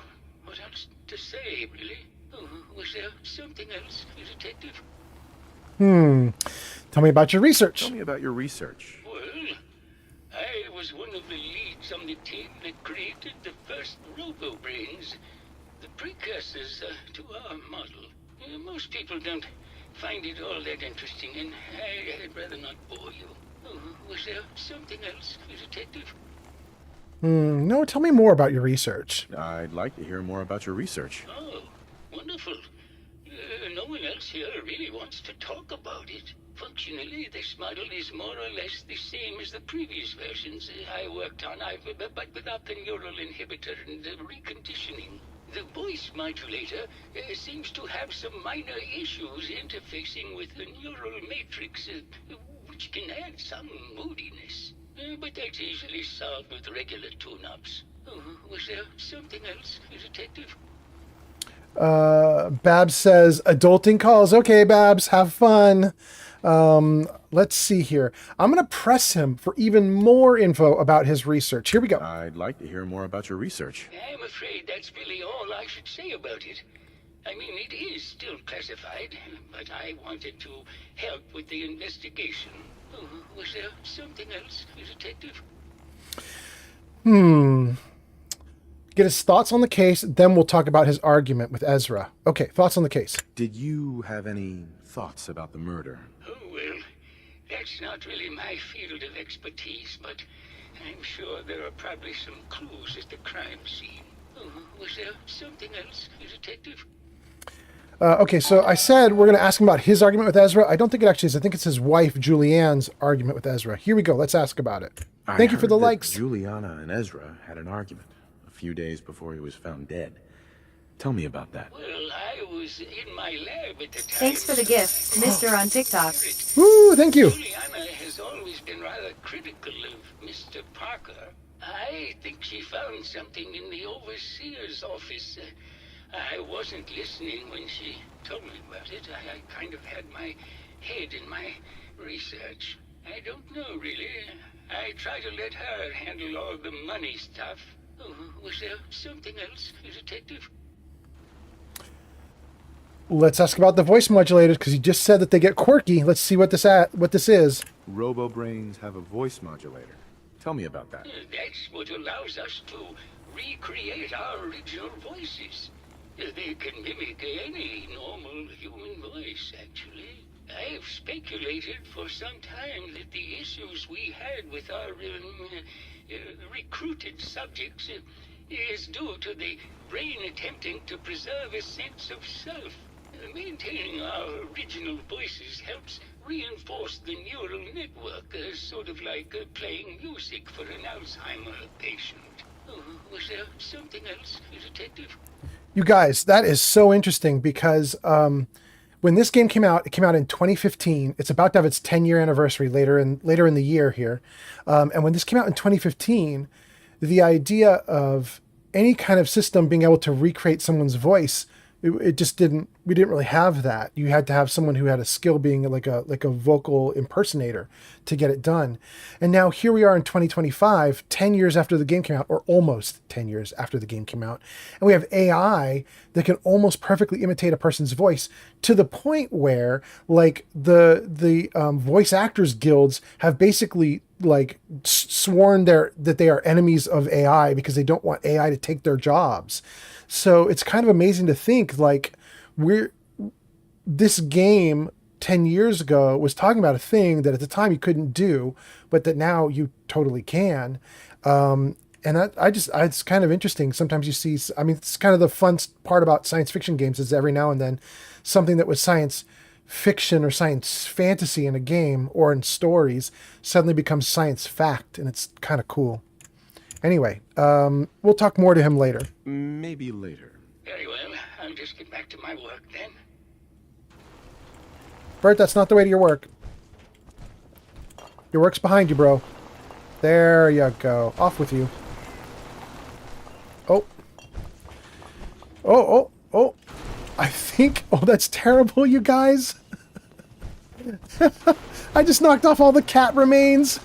what else to say, really. Oh, was there something else, Detective? Tell me about your research. Tell me about your research. Well, I was one of the leads on the team that created the first robo-brains, the precursors to our model. Most people don't find it all that interesting, and I'd rather not bore you. Oh, was there something else, Detective? No, tell me more about your research. I'd like to hear more about your research. Oh, wonderful. No one else here really wants to talk about it. Functionally, this model is more or less the same as the previous versions I worked on, but without the neural inhibitor and the reconditioning. The voice modulator seems to have some minor issues interfacing with the neural matrix, which can add some moodiness. But that's easily solved with regular tune-ups. Oh, was there something else, Detective? Babs says, adulting calls. Okay, Babs, have fun. Let's see here. I'm going to press him for even more info about his research. Here we go. I'd like to hear more about your research. I'm afraid that's really all I should say about it. I mean, it is still classified, but I wanted to help with the investigation. Oh, was there something else, Detective? Get his thoughts on the case, then we'll talk about his argument with Ezra. Okay, thoughts on the case. Did you have any thoughts about the murder? Oh, well, that's not really my field of expertise, but I'm sure there are probably some clues at the crime scene. Oh, was there something else, Detective? Okay, so I said we're going to ask him about his argument with Ezra. I don't think it actually is. I think it's his wife, Julianne's argument with Ezra. Here we go. Let's ask about it. Thank you for the likes. Juliana and Ezra had an argument a few days before he was found dead. Tell me about that. Well, I was in my lab at the time. Thanks for the gift, Mr. on TikTok. Woo, thank you. Juliana has always been rather critical of Mr. Parker. I think she found something in the overseer's office. I wasn't listening when she told me about it. I kind of had my head in my research. I don't know, really. I try to let her handle all the money stuff. Oh, was there something else, Detective? Let's ask about the voice modulators, because he just said that they get quirky. Let's see what this is. Robo-brains have a voice modulator. Tell me about that. That's what allows us to recreate our original voices. They can mimic any normal human voice, actually. I've speculated for some time that the issues we had with our recruited subjects is due to the brain attempting to preserve a sense of self. Maintaining our original voices helps reinforce the neural network, sort of like playing music for an Alzheimer patient. Was there something else, Detective? You guys, that is so interesting because when this game came out, it came out in 2015. It's about to have its 10-year anniversary later in the year here. And when this came out in 2015, the idea of any kind of system being able to recreate someone's voice, it just didn't. We didn't really have that. You had to have someone who had a skill being like a vocal impersonator to get it done. And now here we are in 2025, 10 years after the game came out, or almost 10 years after the game came out, and we have AI that can almost perfectly imitate a person's voice to the point where like the voice actors guilds have basically like sworn that they are enemies of AI because they don't want AI to take their jobs. So it's kind of amazing to think like this game 10 years ago was talking about a thing that at the time you couldn't do, but that now you totally can. And that it's kind of interesting. Sometimes you see, I mean, it's kind of the fun part about science fiction games is every now and then something that was science fiction or science fantasy in a game or in stories suddenly becomes science fact. And it's kind of cool. Anyway, we'll talk more to him later. Maybe later. Very well. I'll just get back to my work then. Bert, that's not the way to your work. Your work's behind you, bro. There you go. Off with you. Oh. Oh. I think... Oh, that's terrible, you guys. I just knocked off all the cat remains.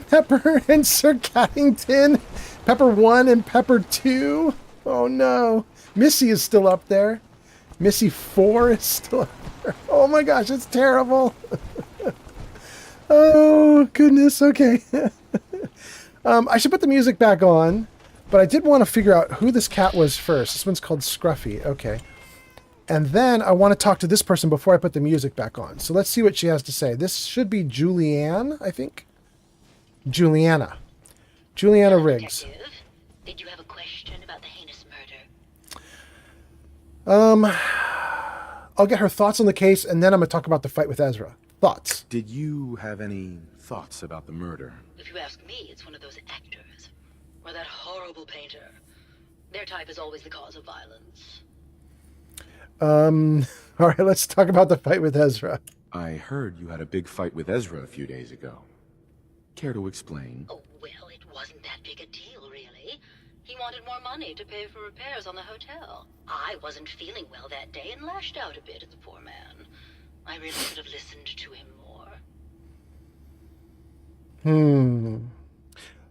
Pepper and Sir Caddington. Pepper 1 and Pepper 2. Oh, no. Missy is still up there. Missy 4 is still up there. Oh, my gosh, it's terrible. Oh, goodness. Okay. I should put the music back on, but I did want to figure out who this cat was first. This one's called Scruffy. Okay. And then I want to talk to this person before I put the music back on. So let's see what she has to say. This should be Julianne, I think. Juliana Riggs. Detective, did you have a question about the heinous murder? I'll get her thoughts on the case, and then I'm going to talk about the fight with Ezra. Thoughts? Did you have any thoughts about the murder? If you ask me, it's one of those actors. Or that horrible painter. Their type is always the cause of violence. All right, let's talk about the fight with Ezra. I heard you had a big fight with Ezra a few days ago. Care to explain? Oh, well, it wasn't that big a deal, really. He wanted more money to pay for repairs on the hotel. I wasn't feeling well that day and lashed out a bit at the poor man. I really could have listened to him more.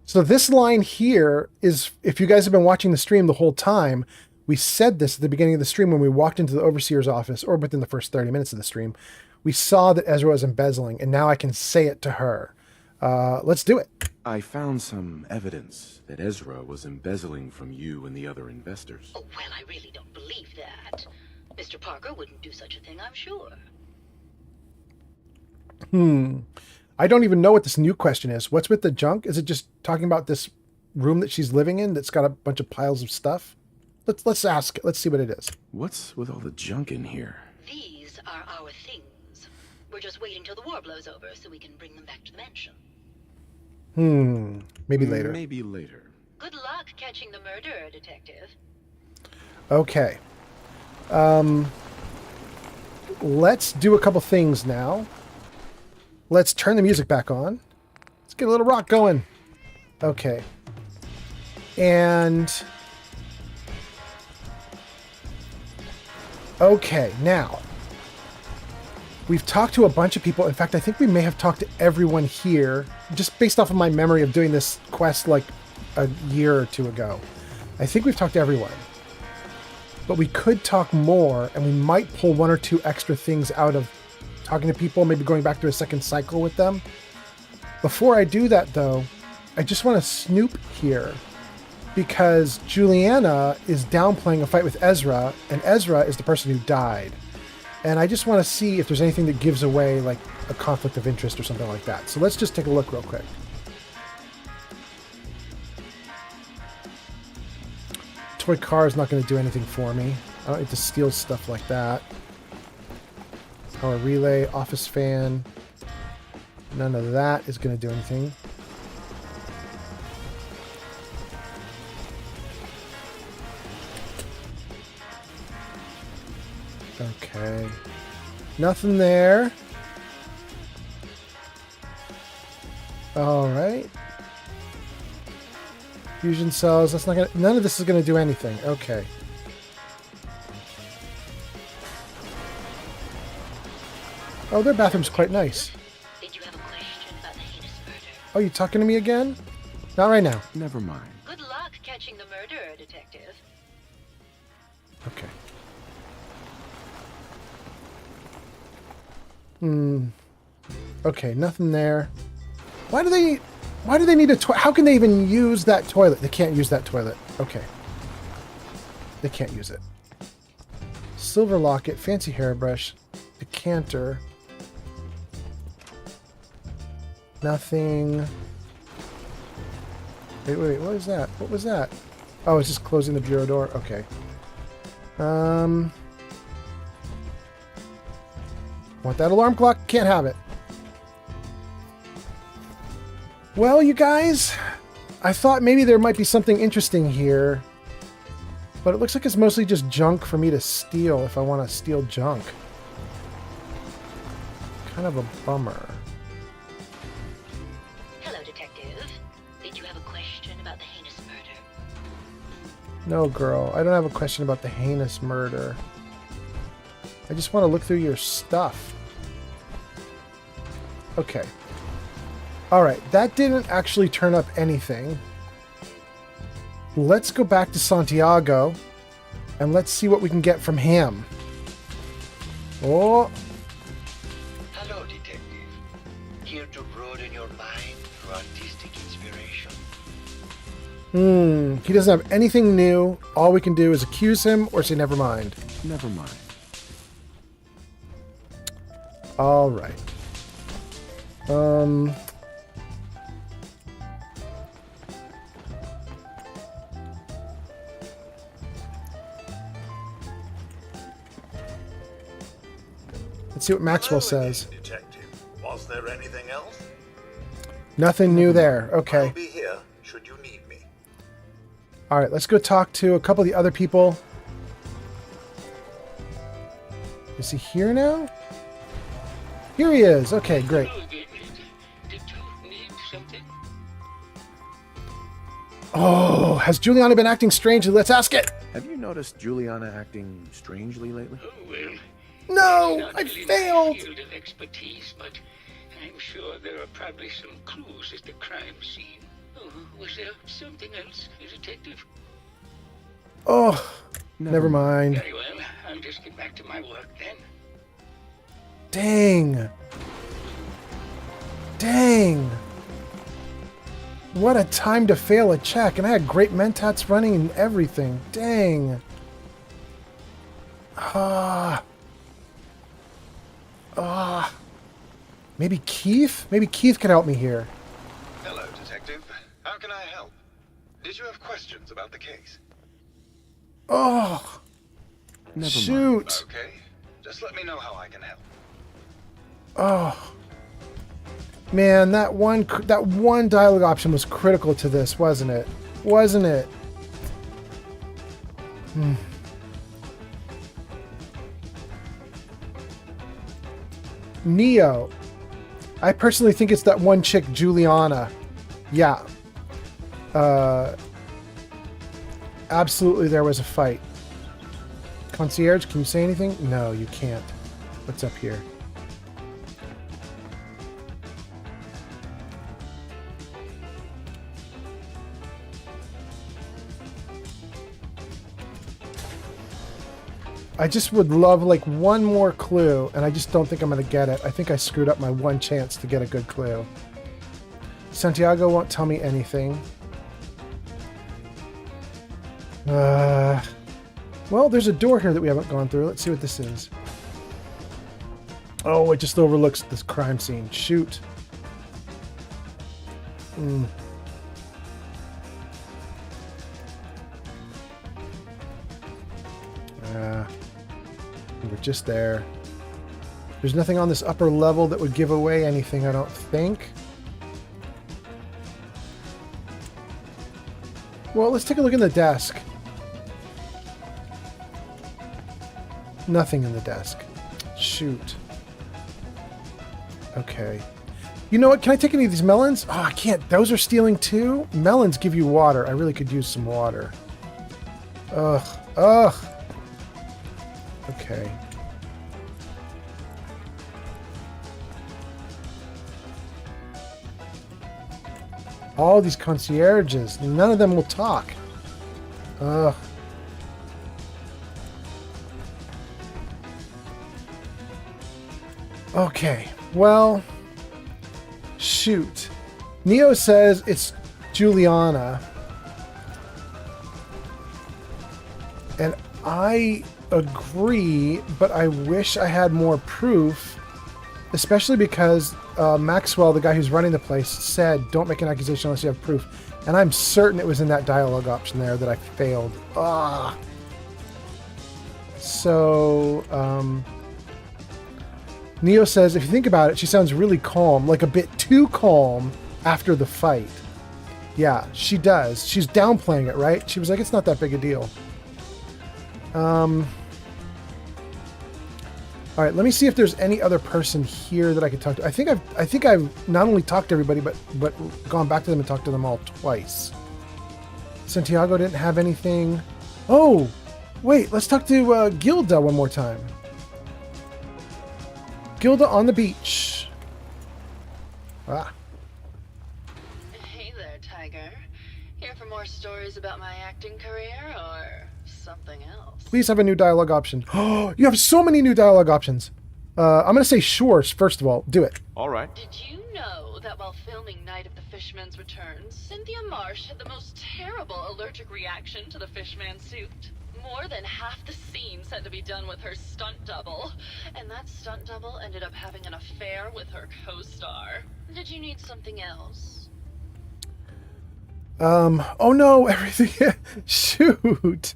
So this line here is, if you guys have been watching the stream the whole time, we said this at the beginning of the stream when we walked into the overseer's office, or within the first 30 minutes of the stream. We saw that Ezra was embezzling, and now I can say it to her. Let's do it. I found some evidence that Ezra was embezzling from you and the other investors. Oh, well, I really don't believe that. Mr. Parker wouldn't do such a thing, I'm sure. I don't even know what this new question is. What's with the junk? Is it just talking about this room that she's living in that's got a bunch of piles of stuff? Let's ask it. Let's see what it is. What's with all the junk in here? These are our things. We're just waiting till the war blows over so we can bring them back to the mansion. Maybe later. Maybe later. Good luck catching the murderer, Detective. Okay. Let's do a couple things now. Let's turn the music back on. Let's get a little rock going. Okay. And... okay, now. We've talked to a bunch of people. In fact, I think we may have talked to everyone here, just based off of my memory of doing this quest like a year or two ago. I think we've talked to everyone. But we could talk more, and we might pull one or two extra things out of talking to people, maybe going back to a second cycle with them. Before I do that, though, I just want to snoop here, because Juliana is downplaying a fight with Ezra, and Ezra is the person who died. And I just want to see if there's anything that gives away like a conflict of interest or something like that. So let's just take a look real quick. Toy car is not going to do anything for me. I don't need to steal stuff like that. Power relay, office fan. None of that is going to do anything. Okay. Nothing there. All right. Fusion cells. That's not gonna. None of this is gonna do anything. Okay. Oh, their bathroom's quite nice. Did you have a question about the heinous murder? Oh, you talking to me again? Not right now. Never mind. Good luck catching the murderer, detective. Okay. Okay, nothing there. Why do they need a toilet? How can they even use that toilet? They can't use that toilet. Okay. They can't use it. Silver locket, fancy hairbrush, decanter. Nothing. Wait, what is that? What was that? Oh, it's just closing the bureau door. Okay. Want that alarm clock? Can't have it. Well, you guys, I thought maybe there might be something interesting here, but it looks like it's mostly just junk for me to steal if I want to steal junk. Kind of a bummer. Hello, detective. Did you have a question about the heinous murder? No, girl, I don't have a question about the heinous murder. I just want to look through your stuff. Okay. Alright, that didn't actually turn up anything. Let's go back to Santiago and let's see what we can get from him. Oh. Hello, detective. Here to broaden your mind through artistic inspiration. He doesn't have anything new. All we can do is accuse him or say never mind. Never mind. Alright. Let's see what Maxwell says. Detective, was there anything else? Nothing new there. Okay. I'll be here should you need me. All right, let's go talk to a couple of the other people. Is he here now? Here he is. Okay, great. Did you need something? Oh, has Juliana been acting strangely? Let's ask it. Have you noticed Juliana acting strangely lately? Oh, well. No, not I really failed. My field of expertise, but I'm sure there are probably some clues at the crime scene. Oh, was there something else, detective? Oh, never mind. Very well. I'll just get back to my work then. Dang. Dang. What a time to fail a check. And I had great mentats running and everything. Dang. Maybe Keith? Maybe Keith can help me here. Hello, detective. How can I help? Did you have questions about the case? Oh. Never Shoot. mind. Okay. Just let me know how I can help. Oh. Man, that one dialogue option was critical to this, wasn't it? Wasn't it? Neo. I personally think it's that one chick, Juliana. Yeah. Absolutely there was a fight. Concierge, can you say anything? No, you can't. What's up here? I just would love like one more clue, and I just don't think I'm going to get it. I think I screwed up my one chance to get a good clue. Santiago won't tell me anything. Well, there's a door here that we haven't gone through. Let's see what this is. Oh, it just overlooks this crime scene. Shoot. We're just there. There's nothing on this upper level that would give away anything, I don't think. Well, let's take a look in the desk. Nothing in the desk. Shoot. Okay. You know what? Can I take any of these melons? Oh, I can't. Those are stealing too? Melons give you water. I really could use some water. Ugh. Ugh. Okay. All these concierges. None of them will talk. Ugh. Okay. Well... Shoot. Neo says it's Juliana. And I agree, but I wish I had more proof, especially because Maxwell, the guy who's running the place, said don't make an accusation unless you have proof. And I'm certain it was in that dialogue option there that I failed. Ah. So, Neo says, if you think about it, she sounds really calm, like a bit too calm after the fight. Yeah, she does. She's downplaying it, right? She was like, it's not that big a deal. All right, let me see if there's any other person here that I could talk to. I think I've not only talked to everybody, but gone back to them and talked to them all twice. Santiago didn't have anything. Oh, wait, let's talk to Gilda one more time. Gilda on the beach. Ah. Hey there, Tiger. Here for more stories about my acting career or something else? Please have a new dialogue option. Oh, you have so many new dialogue options. I'm going to say sure, first of all. Do it. All right. Did you know that while filming Night of the Fishman's Return, Cynthia Marsh had the most terrible allergic reaction to the fishman suit? More than half the scenes had to be done with her stunt double, and that stunt double ended up having an affair with her co-star. Did you need something else? Oh no, everything. Shoot.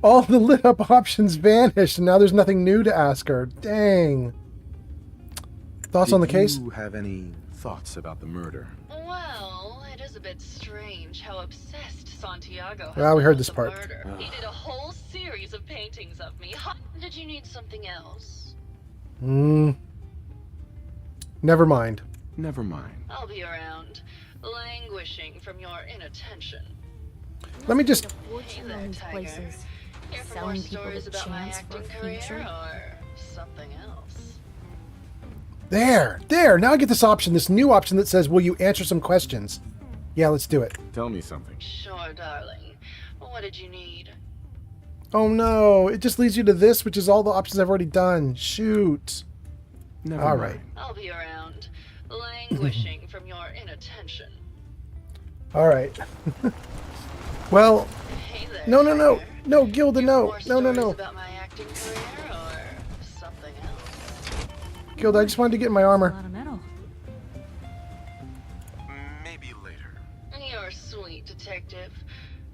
All the lit up options vanished, and now there's nothing new to ask her. Dang. Thoughts on the case? Do you have any thoughts about the murder? Well, it is a bit strange how obsessed Santiago has Well, we been heard with this the part. murder. He did a whole series of paintings of me. Did you need something else? Never mind. Never mind. I'll be around, languishing from your inattention. Let me just... Hey there, these Tiger. places, Here for selling more people stories the about my chance for acting a career future. or something else? There. Now I get this option, this new option that says, will you answer some questions? Yeah, let's do it. Tell me something. Sure, darling. What did you need? Oh no, it just leads you to this, which is all the options I've already done. Shoot. Never All mind. right. I'll be around, languishing from your inattention. All right. Well, Hey there, no. Tiger. No, Gilda, Here no. for more No. stories about my acting career or something else? Gilda, I just wanted to get in my armor. A lot of metal. Maybe later. You're a sweet detective,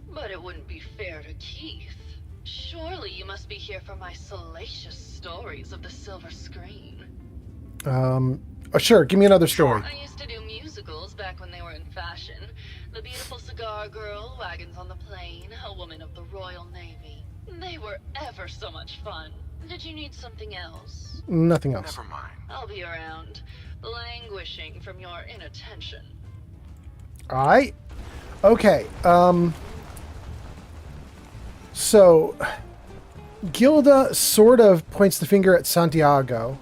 but it wouldn't be fair to Keith. Surely you must be here for my salacious stories of the silver screen. Sure, give me another story. I used to do musicals back when they were in fashion. The Beautiful Cigar Girl, Wagons on the Plain, A Woman of the Royal Navy. They were ever so much fun. Did you need something else? Nothing else. Never mind. I'll be around, languishing from your inattention. All right. Okay. So, Gilda sort of points the finger at Santiago.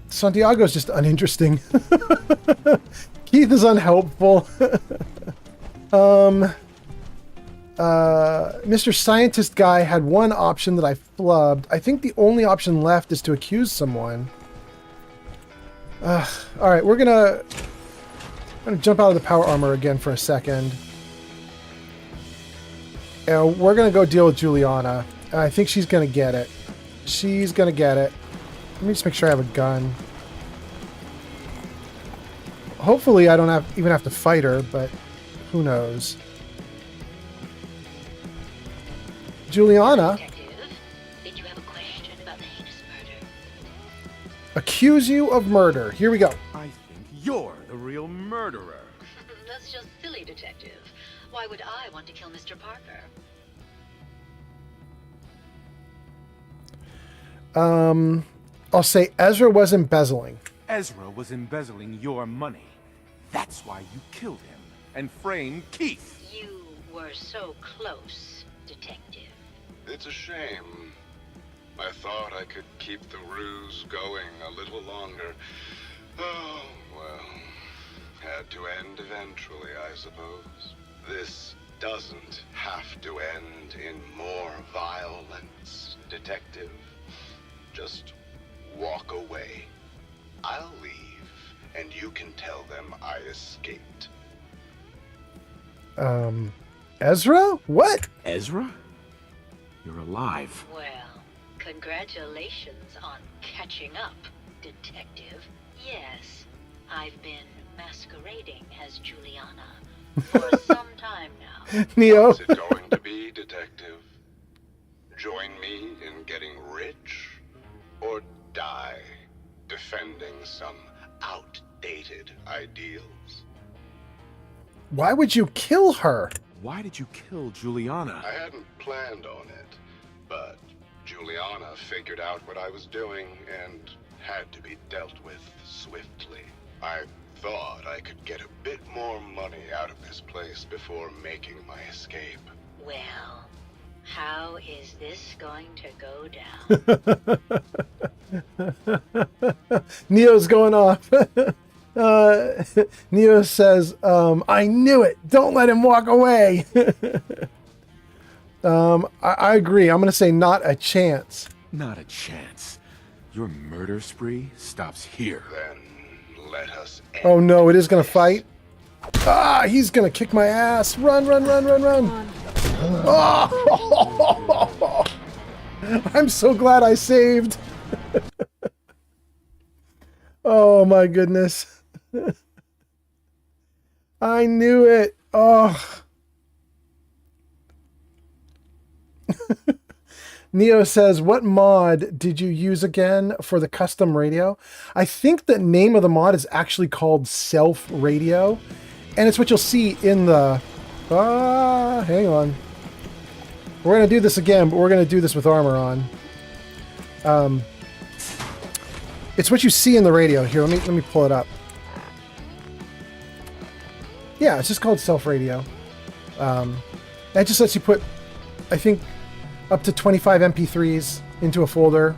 Santiago's just uninteresting. Keith is unhelpful. Mr. Scientist guy had one option that I flubbed. I think the only option left is to accuse someone. All right, I'm gonna jump out of the power armor again for a second. And we're gonna go deal with Juliana. I think she's gonna get it. She's gonna get it. Let me just make sure I have a gun. Hopefully I don't even have to fight her, but who knows. Juliana. Detective, did you have a question about the heinous murder? Accuse you of murder. Here we go. I think you're the real murderer. That's just silly, Detective. Why would I want to kill Mr. Parker? I'll say Ezra was embezzling. Ezra was embezzling your money. That's why you killed him and framed Keith. You were so close, Detective. It's a shame. I thought I could keep the ruse going a little longer. Oh, well. Had to end eventually, I suppose. This doesn't have to end in more violence, Detective. Just walk away. I'll leave, and you can tell them I escaped. Ezra? What? Ezra? You're alive. Well, congratulations on catching up, Detective. Yes, I've been masquerading as Juliana for some time now. Neo. What's it going to be, Detective? Join me in getting rich? Or die defending some outdated ideals? Why would you kill her? Why did you kill Juliana? I hadn't planned on it, but Juliana figured out what I was doing and had to be dealt with swiftly. I thought I could get a bit more money out of this place before making my escape. Well, how is this going to go down? Neo's going off. Neo says, I knew it. Don't let him walk away. I agree. I'm going to say not a chance. Not a chance. Your murder spree stops here. Then let us end. Oh no, it is going to fight. Ah, he's going to kick my ass. Run, run, run, run, run. Oh! I'm so glad I saved. Oh my goodness. I knew it. Oh. Neo says, what mod did you use again for the custom radio? I think the name of the mod is actually called Self Radio. And it's what you'll see in the... hang on. We're going to do this again, but we're going to do this with armor on. It's what you see in the radio. Here, let me pull it up. Yeah, it's just called Self Radio. That just lets you put, I think, up to 25 MP3s into a folder.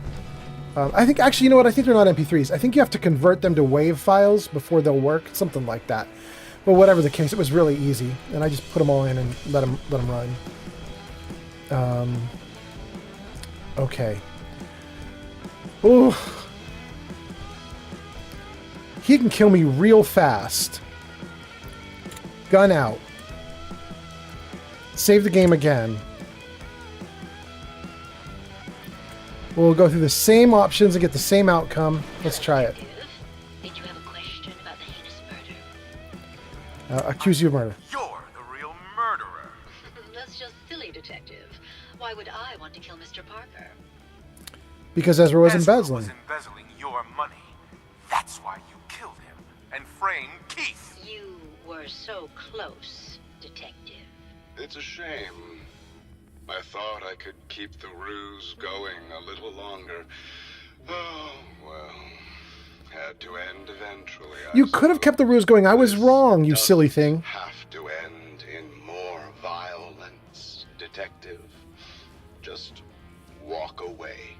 I think, actually, you know what? I think they're not MP3s. I think you have to convert them to WAV files before they'll work. Something like that. But whatever the case, it was really easy. And I just put them all in and let them run. Okay. Ooh. He can kill me real fast. Gun out. Save the game again. We'll go through the same options and get the same outcome. Let's try it. Did you have a question about the heinous murder? Accuse you of murder. You're the real murderer. That's just silly, Detective. Why would I want to kill Mr. Parker? Because Ezra was Ezra embezzling. was embezzling your money. That's why you killed him and framed Keith. You were so close, Detective. It's a shame. I thought I could keep the ruse going a little longer. Oh, well. Had to end eventually. You could have kept the ruse going. I was wrong, you silly thing. Have to end in more violence, Detective. Just walk away.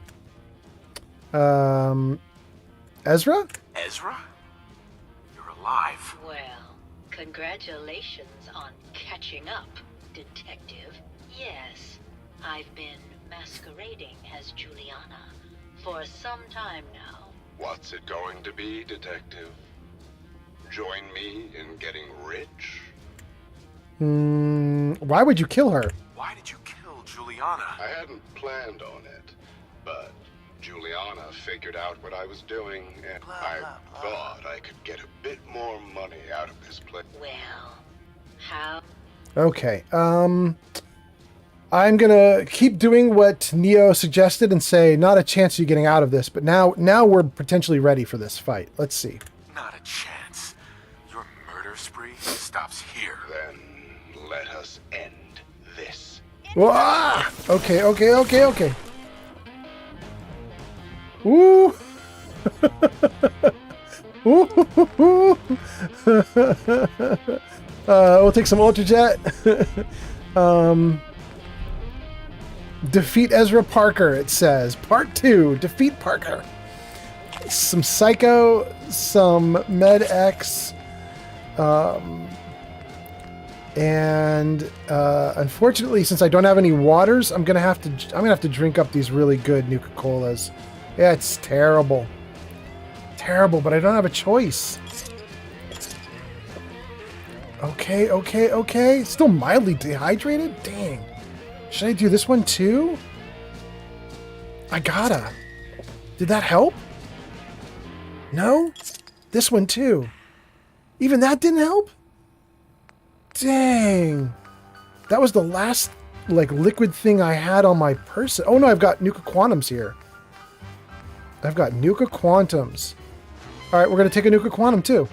Ezra? Ezra? You're alive. Well, congratulations on catching up, Detective. Yes, I've been masquerading as Juliana for some time now. What's it going to be, Detective? Join me in getting rich? Why would you kill her? Why did you kill Juliana? I hadn't planned on it, but Juliana figured out what I was doing, and I thought I could get a bit more money out of this place. Well, how? Okay. I'm gonna keep doing what Neo suggested and say, not a chance of you getting out of this. But now we're potentially ready for this fight. Let's see. Not a chance. Your murder spree stops here. Then let us end this. Whoa! Okay. Ooh. Ooh. We'll take some Ultra Jet. Defeat Ezra Parker, it says. Part 2, defeat Parker. Some Psycho, some Med X, and unfortunately, since I don't have any waters, I'm gonna have to drink up these really good Nuka-Colas. Yeah, it's terrible. Terrible, but I don't have a choice. Okay. Still mildly dehydrated? Dang. Should I do this one too? I gotta. Did that help? No? This one too. Even that didn't help? Dang. That was the last, liquid thing I had on my person. Oh no, I've got Nuka Quantums here. I've got Nuka Quantums. Alright, we're gonna take a Nuka Quantum too.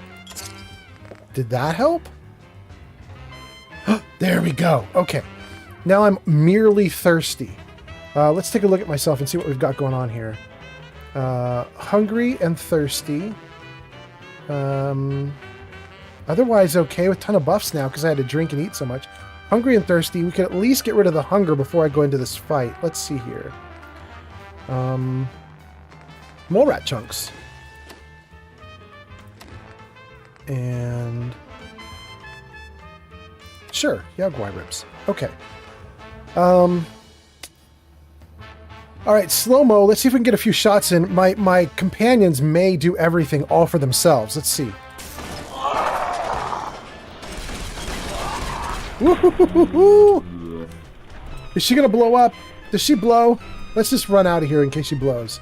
Did that help? There we go. Okay. Now I'm merely thirsty. Let's take a look at myself and see what we've got going on here. Hungry and thirsty. Otherwise okay with a ton of buffs now because I had to drink and eat so much. Hungry and thirsty. We can at least get rid of the hunger before I go into this fight. Let's see here. Mole rat chunks. And... Sure, Yagwai ribs. Okay. Alright, slow-mo. Let's see if we can get a few shots in. My companions may do everything all for themselves. Let's see. Woo-hoo-hoo-hoo-hoo! Is she gonna blow up? Does she blow? Let's just run out of here in case she blows.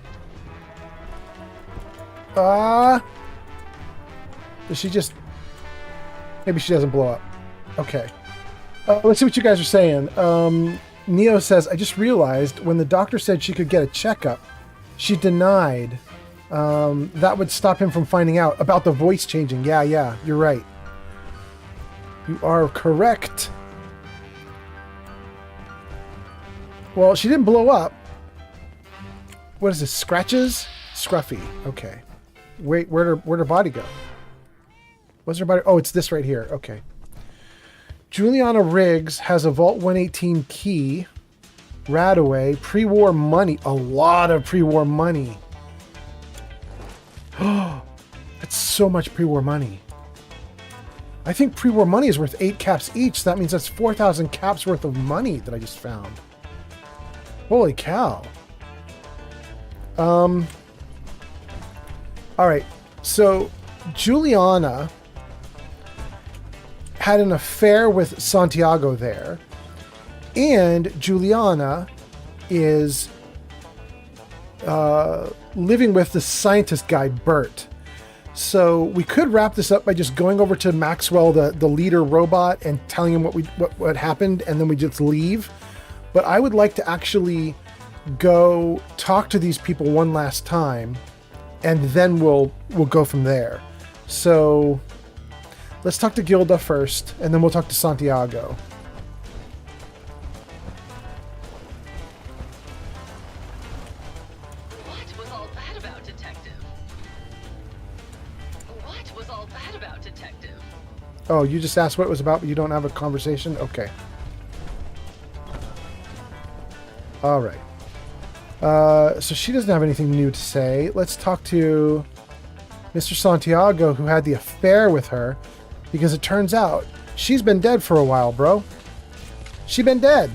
Does she just... Maybe she doesn't blow up. Okay. Let's see what you guys are saying. Neo says, I just realized when the doctor said she could get a checkup, she denied. That would stop him from finding out about the voice changing. Yeah, you're right. You are correct. Well, she didn't blow up. What is this? Scratches? Scruffy. Okay. Wait, where'd her body go? What's her body? Oh, it's this right here. Okay. Juliana Riggs has a Vault 118 key. Radaway. Pre-war money. A lot of pre-war money. Oh, that's so much pre-war money. I think pre-war money is worth 8 caps each. So that means that's 4,000 caps worth of money that I just found. Holy cow. All right. So Juliana had an affair with Santiago there, and Juliana is living with the scientist guy, Bert. So we could wrap this up by just going over to Maxwell, the leader robot, and telling him what happened, and then we just leave. But I would like to actually go talk to these people one last time, and then we'll go from there. So let's talk to Gilda first, and then we'll talk to Santiago. What was all that about, Detective? What was all that about, Detective? Oh, you just asked what it was about, but you don't have a conversation? Okay. All right. So she doesn't have anything new to say. Let's talk to Mr. Santiago, who had the affair with her, because it turns out she's been dead for a while, bro. She been dead.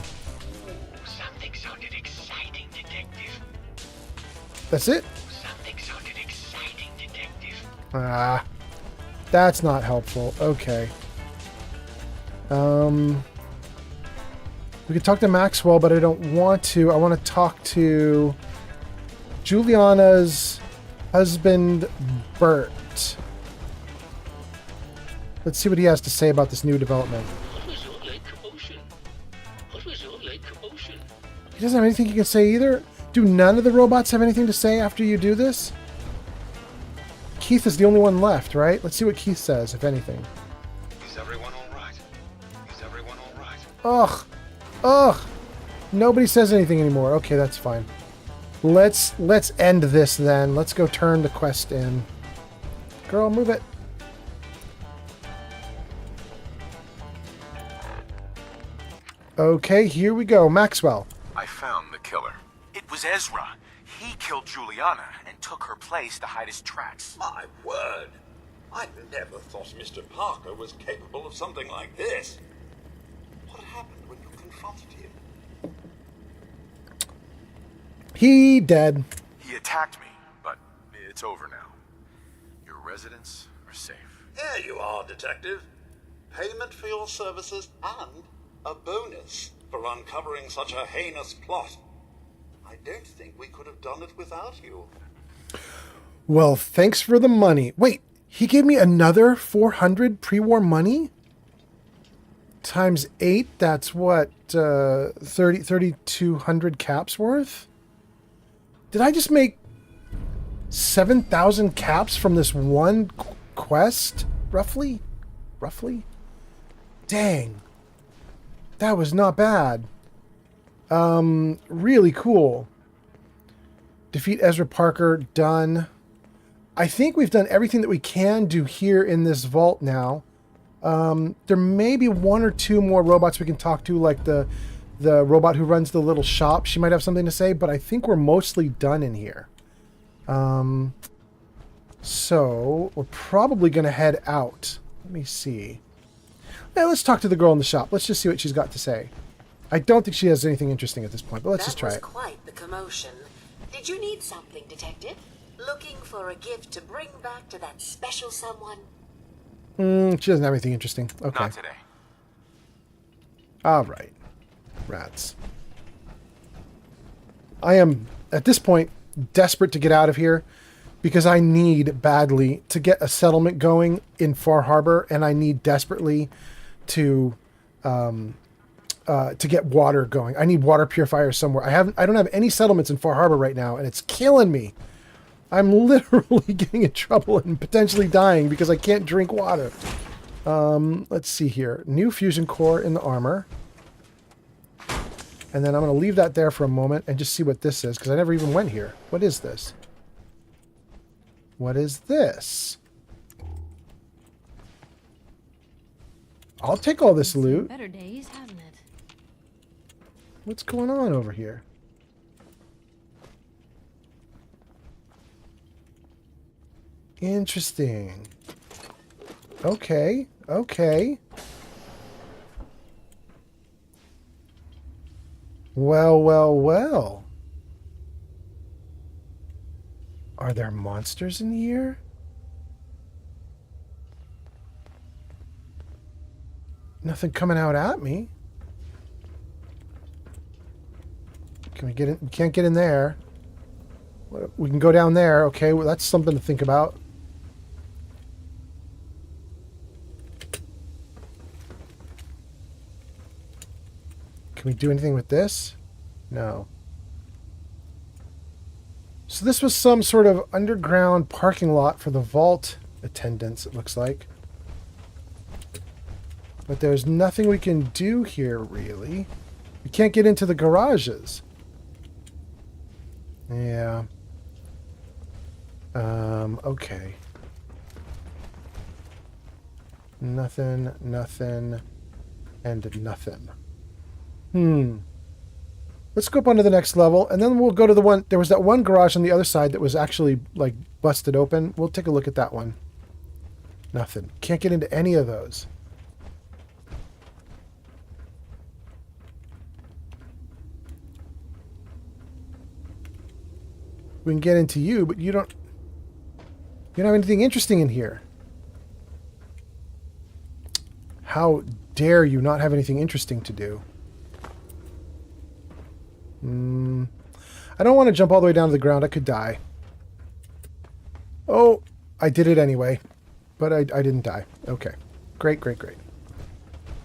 Something sounded exciting, Detective. That's it? Something sounded exciting, Detective. That's not helpful. Okay. We could talk to Maxwell, but I don't want to. I want to talk to Juliana's husband, Bert. Let's see what he has to say about this new development. What was all that commotion? What He doesn't have anything he can say either? Do none of the robots have anything to say after you do this? Keith is the only one left, right? Let's see what Keith says, if anything. Is everyone all right? Is everyone all right? Ugh. Ugh. Nobody says anything anymore. Okay, that's fine. Let's end this then. Let's go turn the quest in. Girl, move it. Okay, here we go. Maxwell. I found the killer. It was Ezra. He killed Juliana and took her place to hide his tracks. My word. I never thought Mr. Parker was capable of something like this. What happened when you confronted him? He dead. He attacked me, but it's over now. Your residents are safe. There you are, Detective. Payment for your services and a bonus for uncovering such a heinous plot. I don't think we could have done it without you. Well, thanks for the money. Wait, he gave me another 400 pre-war money? Times 8, that's what, 3,200 caps worth? Did I just make 7,000 caps from this one quest? Roughly? Roughly? Dang. That was not bad. Really cool. Defeat Ezra Parker, done. I think we've done everything that we can do here in this vault now. There may be one or two more robots we can talk to, like the robot who runs the little shop. She might have something to say, but I think we're mostly done in here. So we're probably going to head out. Let me see. Yeah, let's talk to the girl in the shop. Let's just see what she's got to say. I don't think she has anything interesting at this point, but let's just try it. That was quite the commotion. Did you need something, Detective? Looking for a gift to bring back to that special someone? She doesn't have anything interesting. Okay. Not today. All right. Rats. I am, at this point, desperate to get out of here because I need badly to get a settlement going in Far Harbor, and I need desperately to get water going. I need water purifiers somewhere. I don't have any settlements in Far Harbor right now, and it's killing me. I'm literally getting in trouble and potentially dying because I can't drink water. Let's see here. New fusion core in the armor. And then I'm going to leave that there for a moment and just see what this is, because I never even went here. What is this? What is this? I'll take all this loot. Better days, haven't it? What's going on over here? Interesting. Okay, okay. Well, well, well. Are there monsters in here? Nothing coming out at me. Can we get in? We can't get in there. We can go down there. Okay, well, that's something to think about. Can we do anything with this? No. So this was some sort of underground parking lot for the vault attendants, it looks like. But there's nothing we can do here, really. We can't get into the garages. Yeah. Okay. Nothing, nothing, and nothing. Let's go up onto the next level, and then we'll go to the one... There was that one garage on the other side that was actually, like, busted open. We'll take a look at that one. Nothing. Can't get into any of those. We can get into you, but you don't... You don't have anything interesting in here. How dare you not have anything interesting to do? I don't want to jump all the way down to the ground. I could die. Oh, I did it anyway. But I didn't die. Okay. Great, great, great.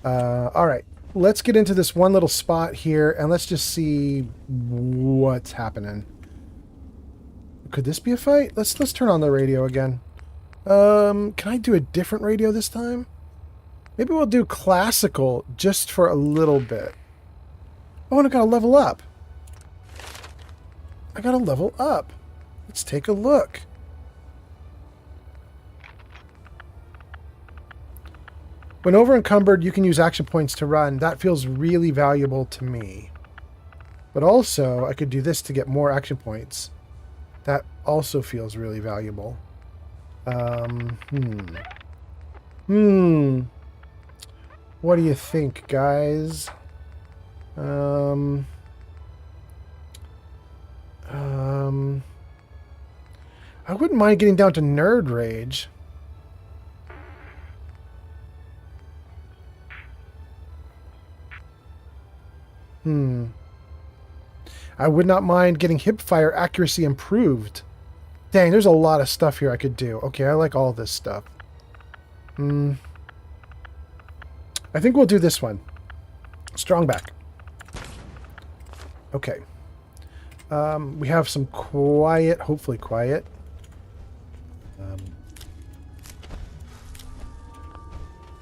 Alright. let's get into this one little spot here and let's just see what's happening. Could this be a fight? Let's turn on the radio again. Can I do a different radio this time? Maybe we'll do classical just for a little bit. Oh, and I gotta level up. I gotta level up. Let's take a look. When over encumbered, you can use action points to run. That feels really valuable to me. But also, I could do this to get more action points. That also feels really valuable. What do you think, guys? I wouldn't mind getting down to nerd rage. I would not mind getting hip fire accuracy improved. Dang, there's a lot of stuff here I could do. Okay, I like all this stuff. I think we'll do this one. Strong back. Okay. We have some quiet, hopefully quiet.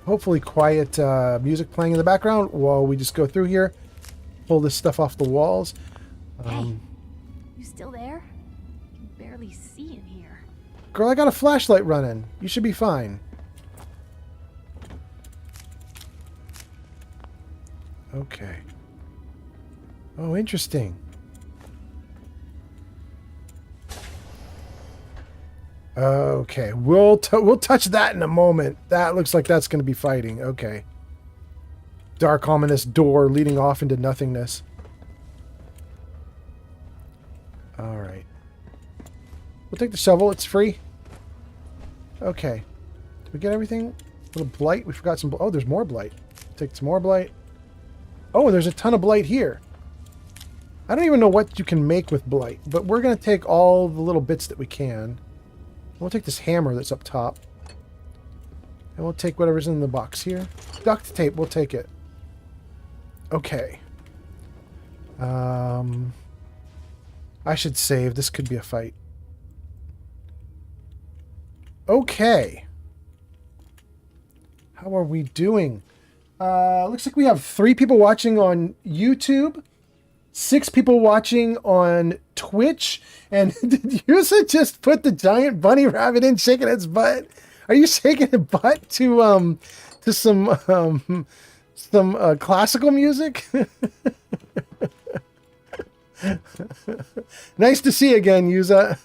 Hopefully quiet music playing in the background while we just go through here. Pull this stuff off the walls. Hey, you still there? I can barely see in here. Girl, I got a flashlight running. You should be fine. Okay. Oh, interesting. Okay, we'll touch that in a moment. That looks like that's going to be fighting. Okay. Dark, ominous door leading off into nothingness. All right. We'll take the shovel. It's free. Okay. Did we get everything? A little blight. We forgot some. Oh, there's more blight. Take some more blight. Oh, there's a ton of blight here. I don't even know what you can make with blight, but we're going to take all the little bits that we can. We'll take this hammer that's up top. And we'll take whatever's in the box here. Duct tape, we'll take it. Okay. I should save. This could be a fight. Okay. How are we doing? Looks like we have 3 people watching on YouTube, 6 people watching on Twitch, and did you just put the giant bunny rabbit in shaking its butt? Are you shaking its butt to some classical music? Nice to see you again, Yuza.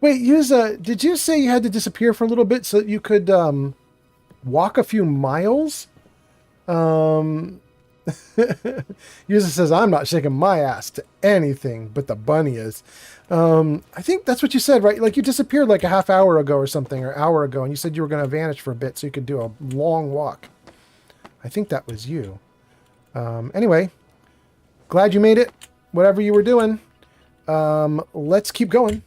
Wait, Yuza, did you say you had to disappear for a little bit so that you could walk a few miles? Yuza says, I'm not shaking my ass to anything, but the bunny is. I think that's what you said, right? Like you disappeared like a half hour ago or something, or hour ago, and you said you were going to vanish for a bit so you could do a long walk. I think that was you. Anyway, glad you made it, whatever you were doing. Let's keep going.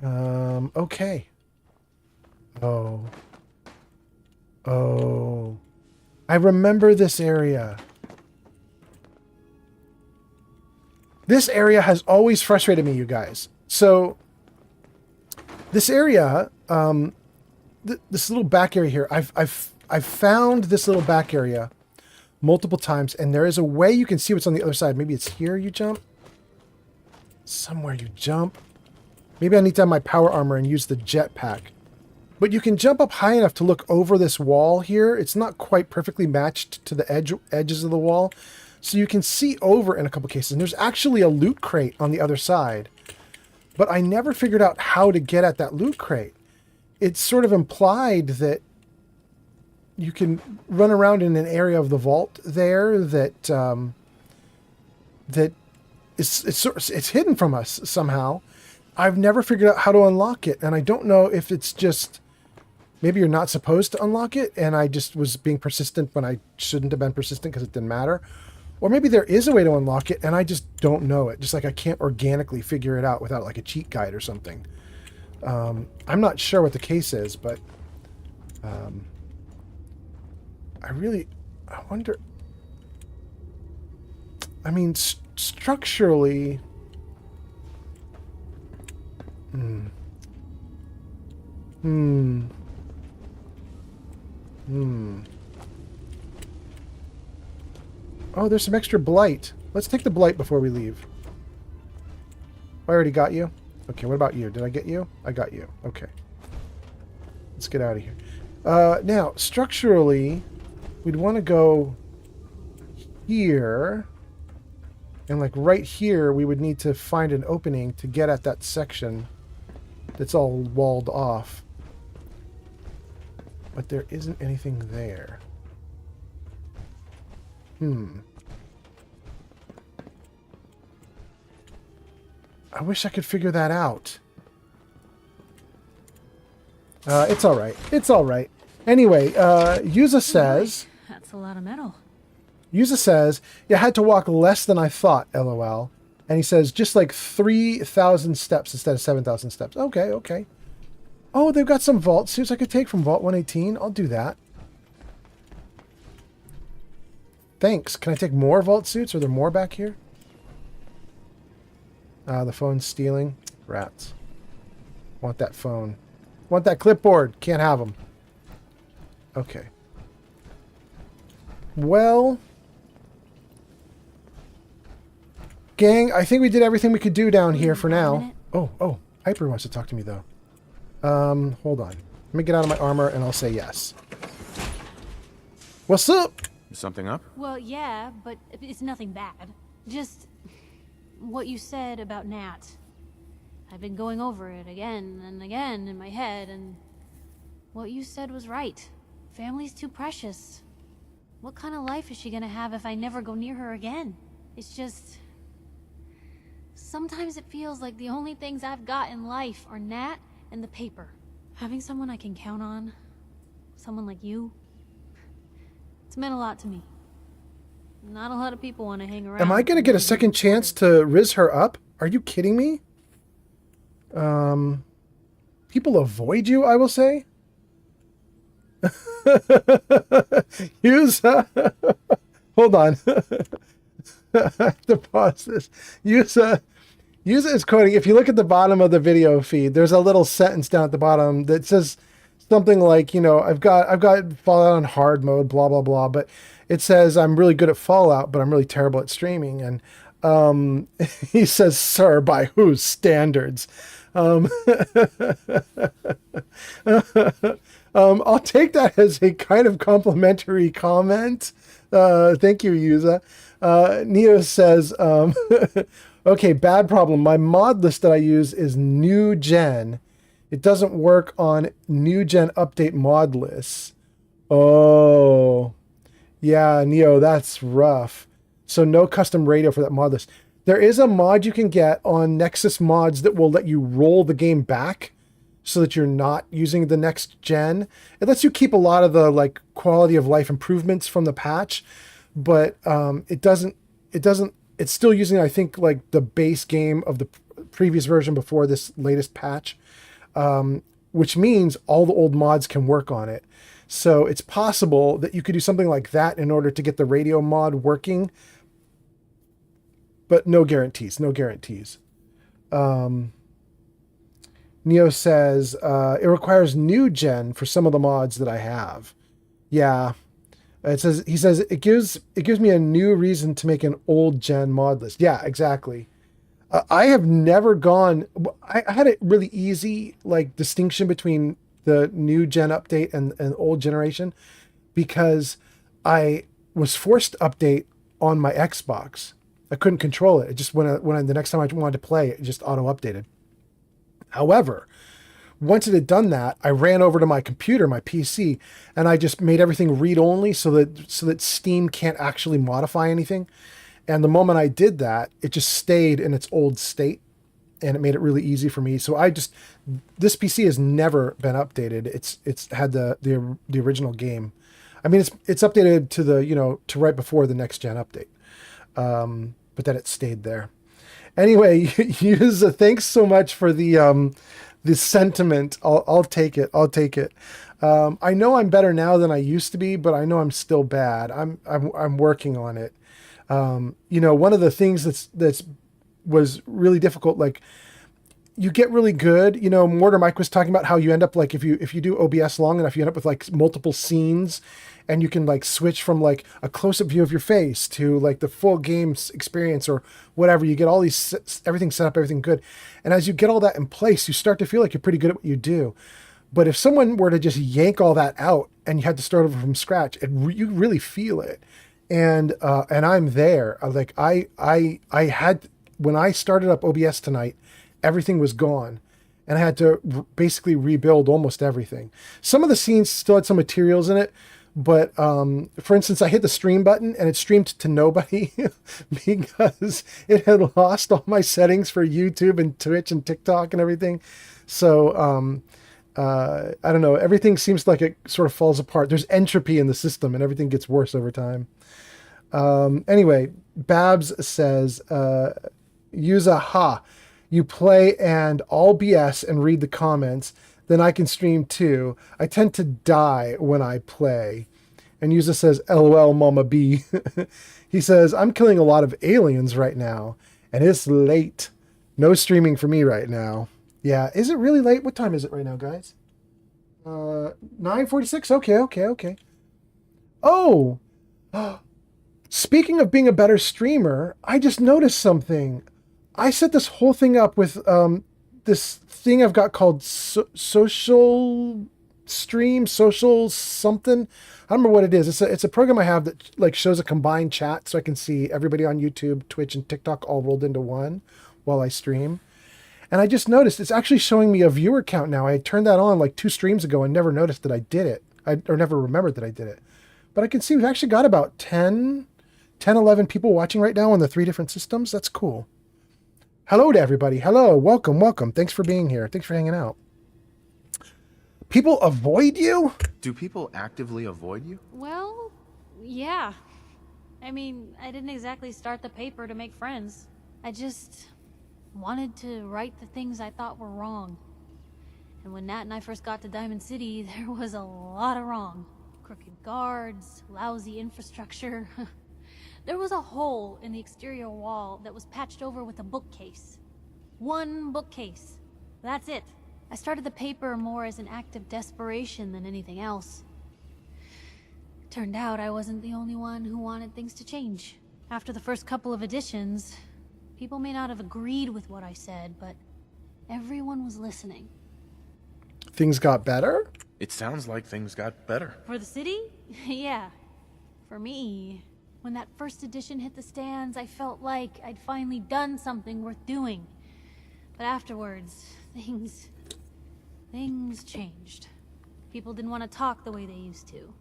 Okay. Oh. I remember this area. This area has always frustrated me, you guys. So, this area, this little back area here, I've found this little back area multiple times, and there is a way you can see what's on the other side. Maybe it's here you jump. Somewhere you jump. Maybe I need to have my power armor and use the jetpack. But you can jump up high enough to look over this wall here. It's not quite perfectly matched to the edges of the wall. So you can see over in a couple cases. And there's actually a loot crate on the other side. But I never figured out how to get at that loot crate. It's sort of implied that you can run around in an area of the vault there that it's hidden from us somehow. I've never figured out how to unlock it, and I don't know if it's just maybe you're not supposed to unlock it, and I just was being persistent when I shouldn't have been persistent because it didn't matter. Or maybe there is a way to unlock it, and I just don't know it. Just like I can't organically figure it out without like a cheat guide or something. I'm not sure what the case is, but I I wonder... I mean, structurally... Oh, there's some extra blight. Let's take the blight before we leave. I already got you. Okay, what about you? Did I get you? I got you. Okay. Let's get out of here. Now, structurally, we'd want to go here. And like right here, we would need to find an opening to get at that section that's all walled off. But there isn't anything there. I wish I could figure that out. It's all right. It's all right. Anyway, Yuza says... That's a lot of metal. Yuza says, you had to walk less than I thought, LOL. And he says, just like 3,000 steps instead of 7,000 steps. Okay, okay. Oh, they've got some vault suits I could take from Vault 118. I'll do that. Thanks. Can I take more vault suits? Are there more back here? The phone's stealing. Rats. Want that phone. Want that clipboard. Can't have them. Okay. Well... Gang, I think we did everything we could do down here for now. Oh, Hyper wants to talk to me, though. Hold on. Let me get out of my armor, and I'll say yes. What's up? Is something up? Well, yeah, but it's nothing bad. Just what you said about Nat. I've been going over it again and again in my head, and what you said was right. Family's too precious. What kind of life is she gonna have if I never go near her again? It's just... Sometimes it feels like the only things I've got in life are Nat and the paper. Having someone I can count on, someone like you, it's meant a lot to me. Not a lot of people want to hang around. Am I going to get a second chance to riz her up? Are you kidding me? People avoid you, I will say. Use... hold on. I have to pause this. Yuza is quoting. If you look at the bottom of the video feed, there's a little sentence down at the bottom that says something like, you know, I've got Fallout on hard mode, blah blah blah. But it says I'm really good at Fallout, but I'm really terrible at streaming. And he says, "Sir, by whose standards?" I'll take that as a kind of complimentary comment. Thank you, Yuza. Neo says, okay, bad problem. My mod list that I use is new gen. It doesn't work on new gen update mod lists. Oh, yeah, Neo, that's rough. So no custom radio for that mod list. There is a mod you can get on Nexus Mods that will let you roll the game back so that you're not using the next gen. It lets you keep a lot of the like quality of life improvements from the patch, but it's still using, I think, like the base game of the previous version before this latest patch, which means all the old mods can work on it. So it's possible that you could do something like that in order to get the radio mod working, but no guarantees, no guarantees. Neo says, it requires new gen for some of the mods that I have. Yeah. He says it gives me a new reason to make an old gen mod list. Yeah, exactly. I have never gone, I had a really easy like distinction between the new gen update and old generation because I was forced to update on my Xbox. I couldn't control it. It just the next time I wanted to play, it just auto updated. However, once it had done that, I ran over to my computer, my PC, and I just made everything read-only so that Steam can't actually modify anything. And the moment I did that, it just stayed in its old state, and it made it really easy for me. So this PC has never been updated. It's had the original game. I mean, it's updated to right before the next gen update, but then it stayed there. Anyway, Yuza, thanks so much for the sentiment. I'll take it. I'll take it. I know I'm better now than I used to be, but I know I'm still bad. I'm working on it. One of the things that's was really difficult, like you get really good. Mortar Mike was talking about how you end up like if you do OBS long enough, you end up with like multiple scenes, and you can like switch from like a close-up view of your face to like the full game experience or whatever. You get all these everything set up, everything good, and as you get all that in place, you start to feel like you're pretty good at what you do. But if someone were to just yank all that out and you had to start over from scratch, you really feel it. And I'm there. I had, when I started up OBS tonight, everything was gone, and I had to basically rebuild almost everything. Some of the scenes still had some materials in it, but for instance, I hit the stream button and it streamed to nobody because it had lost all my settings for YouTube and Twitch and TikTok and everything. So I don't know. Everything seems like it sort of falls apart. There's entropy in the system, and everything gets worse over time. Anyway, Babs says, use a ha. You play and all BS and read the comments. Then I can stream too. I tend to die when I play. And Yuza says, LOL, Mama B. He says, I'm killing a lot of aliens right now, and it's late. No streaming for me right now. Yeah, is it really late? What time is it right now, guys? 9:46? Okay. Oh! Speaking of being a better streamer, I just noticed something. I set this whole thing up with this thing I've got called social stream, social something. I don't remember what it is. It's a program I have that like shows a combined chat so I can see everybody on YouTube, Twitch, and TikTok all rolled into one while I stream. And I just noticed it's actually showing me a viewer count now. I turned that on like 2 streams ago and never noticed that I did it. Or never remembered that I did it. But I can see we've actually got about 10, 11 people watching right now on the 3 different systems. That's cool. Hello to everybody. Hello. Welcome. Thanks for being here. Thanks for hanging out. People avoid you? Do people actively avoid you? Well, yeah. I mean, I didn't exactly start the paper to make friends. I just wanted to right the things I thought were wrong. And when Nat and I first got to Diamond City, there was a lot of wrong. Crooked guards, lousy infrastructure. There was a hole in the exterior wall that was patched over with a bookcase. 1 bookcase. That's it. I started the paper more as an act of desperation than anything else. Turned out I wasn't the only one who wanted things to change. After the first couple of editions, people may not have agreed with what I said, but everyone was listening. Things got better? It sounds like things got better. For the city? Yeah. For me, when that first edition hit the stands, I felt like I'd finally done something worth doing. But afterwards, things changed. People didn't want to talk the way they used to.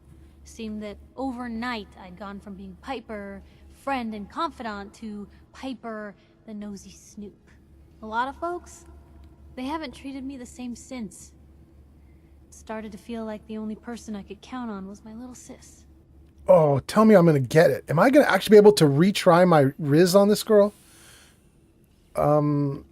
Seemed that overnight I'd gone from being Piper, friend and confidant, to Piper, the nosy snoop. A lot of folks, they haven't treated me the same since. It started to feel like the only person I could count on was my little sis. Oh, tell me I'm going to get it. Am I going to actually be able to retry my Riz on this girl? I'm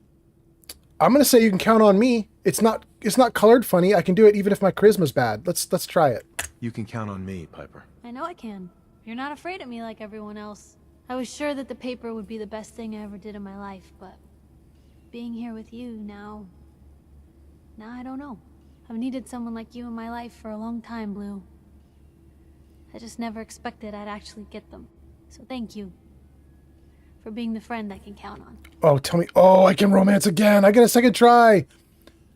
going to say you can count on me. It's not colored funny. I can do it even if my charisma's bad. Let's try it. You can count on me, Piper. I know I can. You're not afraid of me like everyone else. I was sure that the paper would be the best thing I ever did in my life, but being here with you now I don't know. I've needed someone like you in my life for a long time, Blue. I just never expected I'd actually get them. So thank you for being the friend I can count on. Oh, tell me. Oh, I can romance again. I get a second try.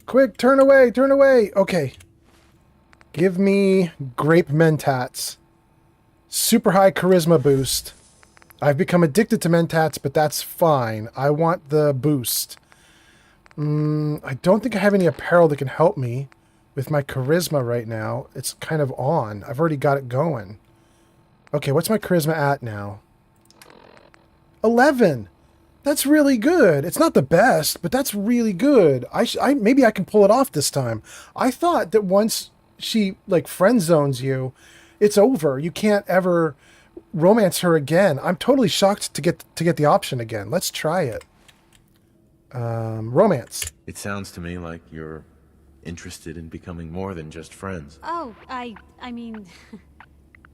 Quick, turn away. Okay. Give me Grape Mentats. Super high charisma boost. I've become addicted to Mentats, but that's fine. I want the boost. I don't think I have any apparel that can help me with my charisma right now. It's kind of on. I've already got it going. Okay, what's my charisma at now? 11. That's really good. It's not the best, but that's really good. Maybe I can pull it off this time. I thought that once she like friend zones you, it's over. You can't ever romance her again. I'm totally shocked to get the option again. Let's try it. Romance. It sounds to me like you're Interested in becoming more than just friends? Oh, I mean,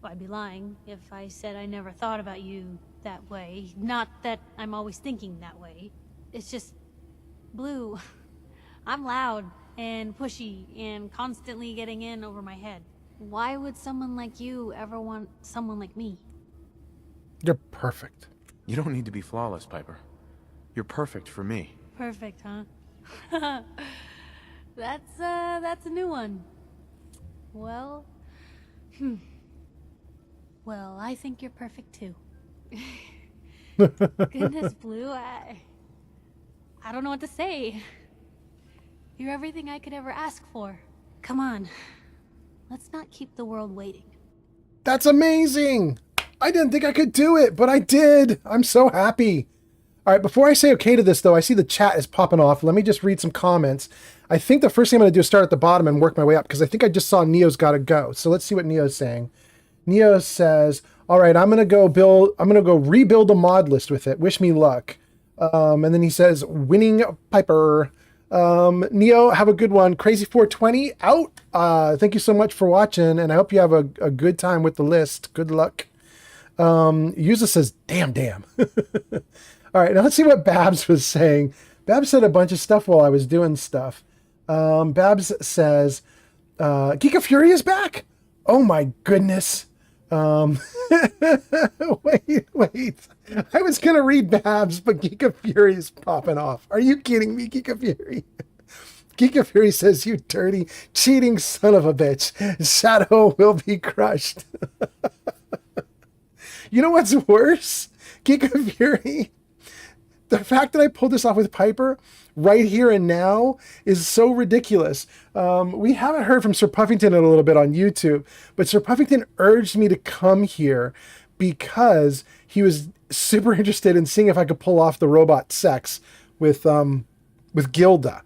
well, I'd be lying if I said I never thought about you that way. Not that I'm always thinking that way. It's just, Blue, I'm loud and pushy and constantly getting in over my head. Why would someone like you ever want someone like me? You're perfect. You don't need to be flawless, Piper. You're perfect for me. Perfect, huh? That's a new one. Well, well, I think you're perfect too. Goodness, Blue, I don't know what to say. You're everything I could ever ask for. Come on, let's not keep the world waiting. That's amazing. I didn't think I could do it, but I did. I'm so happy. All right, before I say okay to this, though, I see the chat is popping off. Let me just read some comments. I think the first thing I'm going to do is start at the bottom and work my way up, because I think I just saw Neo's got to go. So let's see what Neo's saying. Neo says, all right, I'm going to go rebuild a mod list with it. Wish me luck. And then he says, winning Piper. Neo, have a good one. Crazy420 out. Thank you so much for watching, and I hope you have a good time with the list. Good luck. User says, damn. All right, now let's see what Babs was saying. Babs said a bunch of stuff while I was doing stuff. Babs says, Geek of Fury is back. Oh my goodness. Wait. I was going to read Babs, but Geek of Fury is popping off. Are you kidding me, Geek of Fury? Geek of Fury says, you dirty, cheating son of a bitch. Shadow will be crushed. You know what's worse? Geek of Fury. The fact that I pulled this off with Piper right here and now is so ridiculous. We haven't heard from Sir Puffington in a little bit on YouTube, but Sir Puffington urged me to come here because he was super interested in seeing if I could pull off the robot sex with Gilda.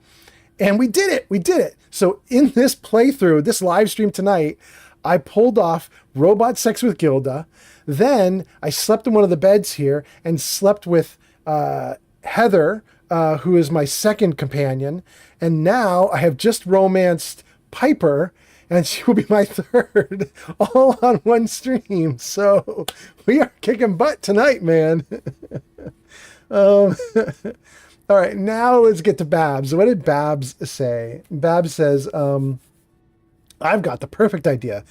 And we did it. So in this playthrough, this live stream tonight, I pulled off robot sex with Gilda. Then I slept in one of the beds here and slept with Heather, who is my second companion. And now I have just romanced Piper, and she will be my third, all on one stream. So we are kicking butt tonight, man. All right, now let's get to Babs. What did Babs say? Babs says, I've got the perfect idea.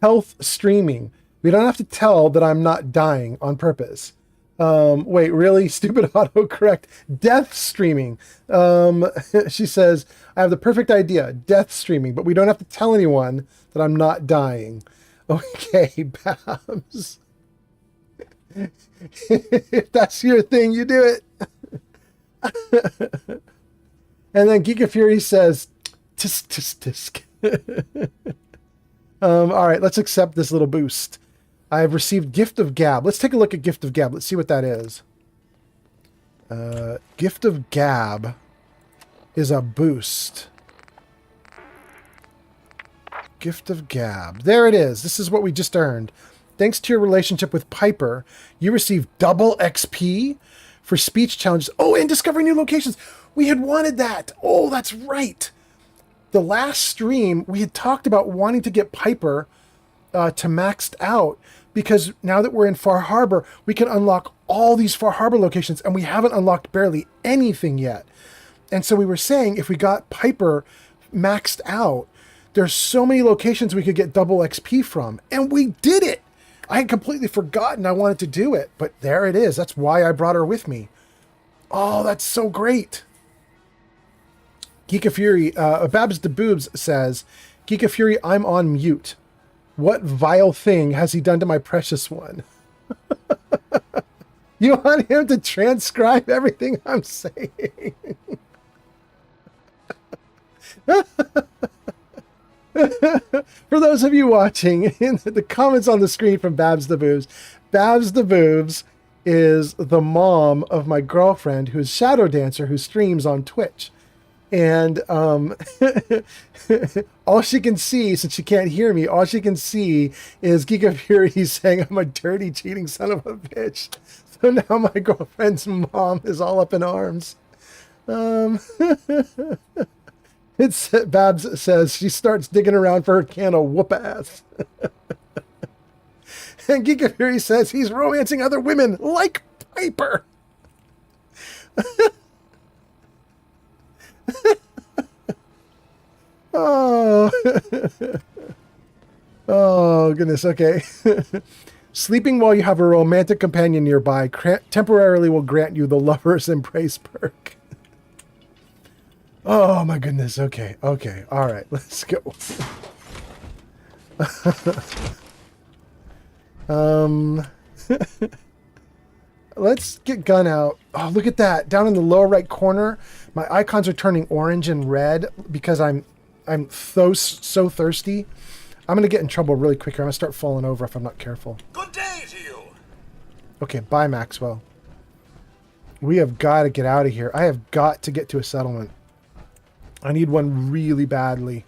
Health streaming. We don't have to tell that I'm not dying on purpose. Wait, really? Stupid autocorrect. Death streaming. She says, I have the perfect idea. Death streaming, but we don't have to tell anyone that I'm not dying. Okay, Babs. If that's your thing, you do it. And then Geek of Fury says, tisk. All right, let's accept this little boost. I've received Gift of Gab. Let's take a look at Gift of Gab. Let's see what that is. Gift of Gab is a boost. Gift of Gab. There it is. This is what we just earned. Thanks to your relationship with Piper, you received double XP for speech challenges. Oh, and discovering new locations. We had wanted that. Oh, that's right. The last stream, we had talked about wanting to get Piper to maxed out, because now that we're in Far Harbor, we can unlock all these Far Harbor locations, and we haven't unlocked barely anything yet. And so we were saying, if we got Piper maxed out, there's so many locations we could get double XP from, and we did it. I had completely forgotten I wanted to do it, but there it is. That's why I brought her with me. Oh, that's so great. Geek of Fury, Babs the Boobs says, Geek of Fury, I'm on mute. What vile thing has he done to my precious one? You want him to transcribe everything I'm saying? For those of you watching, in the comments on the screen from Babs the Boobs is the mom of my girlfriend, who's Shadow Dancer, who streams on Twitch. And all she can see, since she can't hear me, all she can see is Geek of Fury saying I'm a dirty, cheating son of a bitch. So now my girlfriend's mom is all up in arms. It's Babs says she starts digging around for her can of whoop ass. And Giga Fury says he's romancing other women like Piper. Oh. Oh, goodness. Okay. Sleeping while you have a romantic companion nearby temporarily will grant you the lover's embrace perk. Oh, my goodness. Okay. Okay. All right. Let's go. Let's get gun out. Oh, look at that. Down in the lower right corner, my icons are turning orange and red because I'm so thirsty. I'm going to get in trouble really quick here. I'm going to start falling over if I'm not careful. Good day to you. Okay, bye, Maxwell. We have got to get out of here. I have got to get to a settlement. I need one really badly.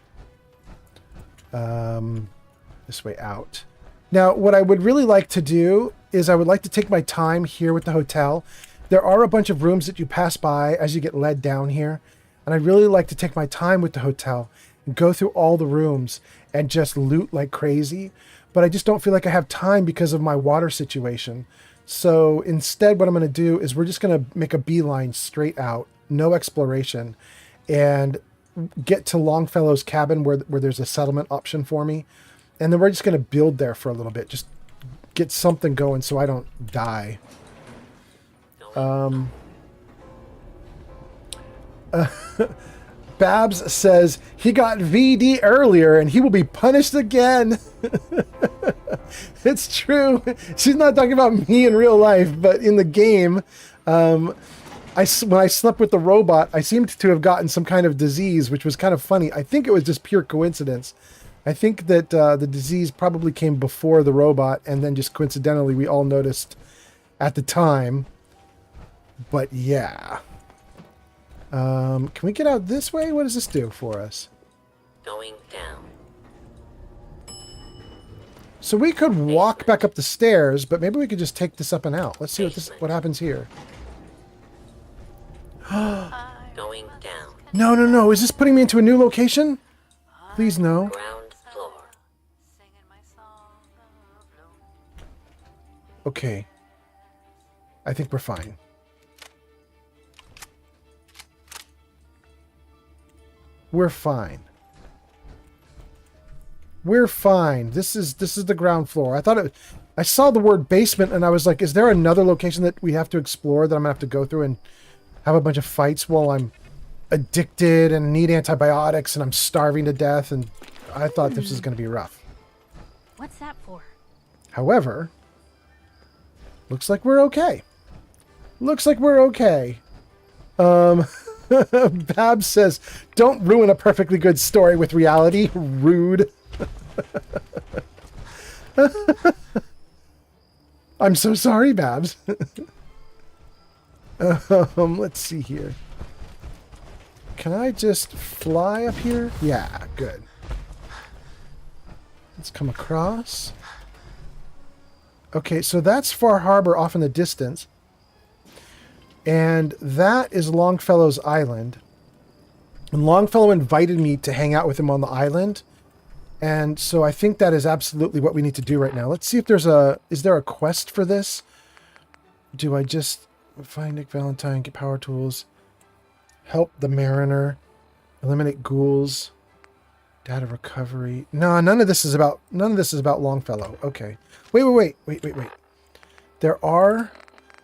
This way out. Now, what I would really like to do is I would like to take my time here with the hotel. There are a bunch of rooms that you pass by as you get led down here. And I'd really like to take my time with the hotel and go through all the rooms and just loot like crazy. But I just don't feel like I have time because of my water situation. So instead, what I'm going to do is we're just going to make a beeline straight out, no exploration, and get to Longfellow's cabin where there's a settlement option for me. And then we're just going to build there for a little bit. Just get something going so I don't die. Babs says he got VD earlier and he will be punished again. It's true. She's not talking about me in real life, but in the game, when I slept with the robot, I seemed to have gotten some kind of disease, which was kind of funny. I think it was just pure coincidence. I think that the disease probably came before the robot, and then just coincidentally we all noticed at the time. But yeah. Can we get out this way? What does this do for us? Going down. So we could walk back up the stairs, but maybe we could just take this up and out. Let's see what happens here. Going down. No, no, no. Is this putting me into a new location? Please no. Ground floor. Okay. I think we're fine. We're fine. We're fine. This is the ground floor. I saw the word basement and I was like, is there another location that we have to explore that I'm gonna have to go through and have a bunch of fights while I'm addicted and need antibiotics and I'm starving to death? And I thought this was gonna be rough. What's that for? However, looks like we're okay. Looks like we're okay. Babs says, don't ruin a perfectly good story with reality. Rude. I'm so sorry, Babs. Let's see here. Can I just fly up here? Yeah, good. Let's come across. Okay, so that's Far Harbor off in the distance. And that is Longfellow's island. And Longfellow invited me to hang out with him on the island. And so I think that is absolutely what we need to do right now. Let's see if is there a quest for this? Do I just find Nick Valentine, get power tools, help the mariner, eliminate ghouls, data recovery? No, none of this is about Longfellow. Okay. Wait. There are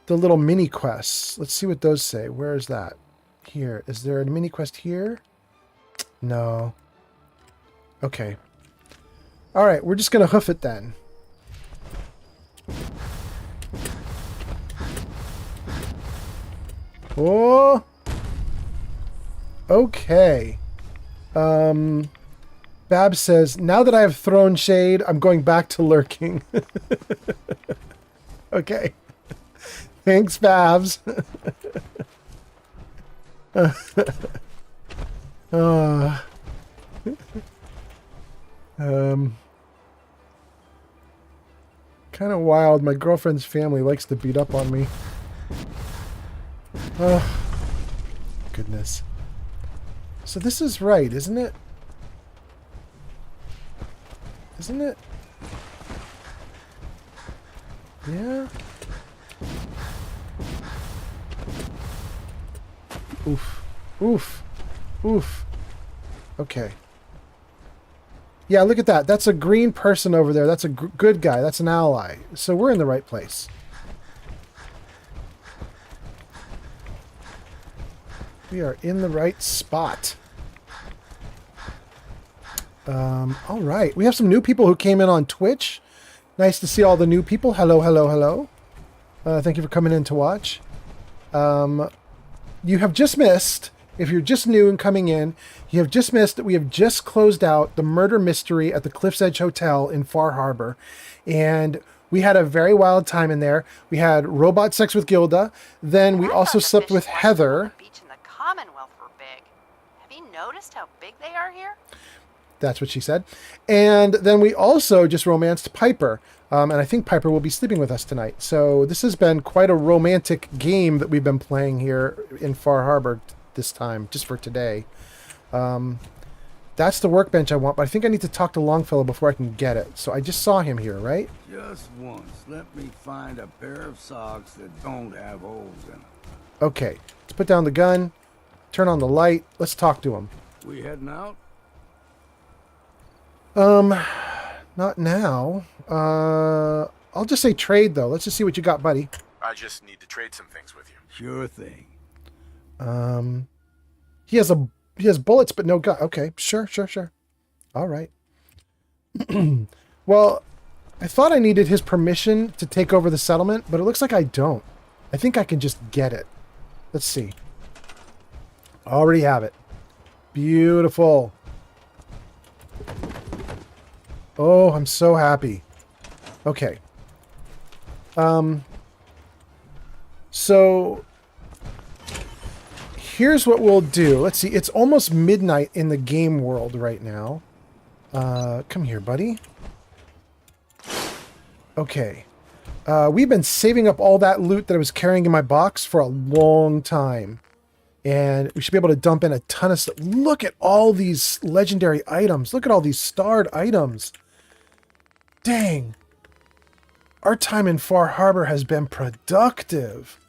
the little mini quests. Let's see what those say. Where is that? Here. Is there a mini quest here? No. Okay. All right, we're just going to hoof it then. Oh. Okay. Babs says, now that I have thrown shade, I'm going back to lurking. Okay. Thanks, Babs. Kind of wild. My girlfriend's family likes to beat up on me. Oh, goodness. So this is right, isn't it? Isn't it? Yeah. Oof. Oof. Oof. Okay. Yeah, look at that. That's a green person over there. That's a good guy. That's an ally. So we're in the right place. We are in the right spot. All right. We have some new people who came in on Twitch. Nice to see all the new people. Hello, hello, hello. Thank you for coming in to watch. You have just missed, if you're just new and coming in, you have just missed that we have just closed out the murder mystery at the Cliff's Edge Hotel in Far Harbor. And we had a very wild time in there. We had robot sex with Gilda. Then we also slept with Heather. The beach in the Commonwealth were big. Have you noticed how big they are here? That's what she said. And then we also just romanced Piper. And I think Piper will be sleeping with us tonight. So this has been quite a romantic game that we've been playing here in Far Harbor this time, just for today. That's the workbench I want, but I think I need to talk to Longfellow before I can get it. So I just saw him here, right? Just once. Let me find a pair of socks that don't have holes in them. Okay. Let's put down the gun. Turn on the light. Let's talk to him. We heading out? Not now. I'll just say trade, though. Let's just see what you got, buddy. I just need to trade some things with you. Sure thing. He has bullets, but no gun. Okay, sure. All right. Well, I thought I needed his permission to take over the settlement, but it looks like I don't. I think I can just get it. Let's see. Already have it. Beautiful. Oh, I'm so happy. Okay. So here's what we'll do. Let's see. It's almost midnight in the game world right now. Come here, buddy. Okay. We've been saving up all that loot that I was carrying in my box for a long time. And we should be able to dump in a ton of stuff. Look at all these legendary items. Look at all these starred items. Dang. Our time in Far Harbor has been productive.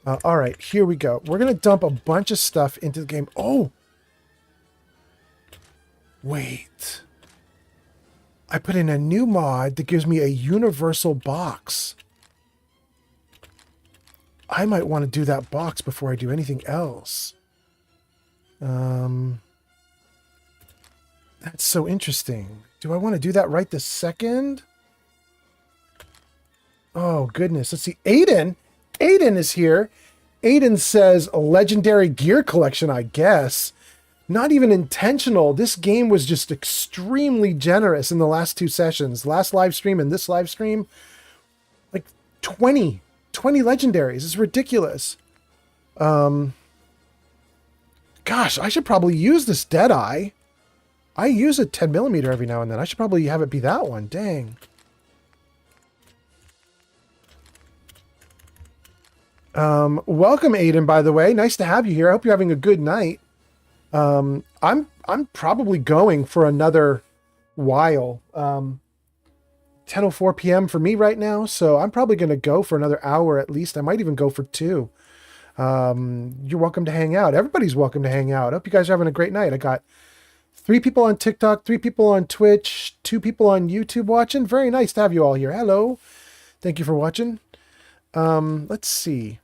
All right, here we go. We're going to dump a bunch of stuff into the game. Oh! Wait. I put in a new mod that gives me a universal box. I might want to do that box before I do anything else. That's so interesting. Do I want to do that right this second? Oh, goodness. Let's see. Aiden is here. Aiden says a legendary gear collection, I guess. Not even intentional. This game was just extremely generous in the last two sessions. Last live stream and this live stream. Like 20 legendaries. It's ridiculous. Gosh, I should probably use this Deadeye. I use a 10mm every now and then. I should probably have it be that one. Dang. Welcome, Aiden, by the way. Nice to have you here. I hope you're having a good night. I'm probably going for another while. 10:04 p.m. for me right now, so I'm probably going to go for another hour at least. I might even go for 2. You're welcome to hang out. Everybody's welcome to hang out. I hope you guys are having a great night. I got 3 people on TikTok, 3 people on Twitch, 2 people on YouTube watching. Very nice to have you all here. Hello. Thank you for watching. Let's see.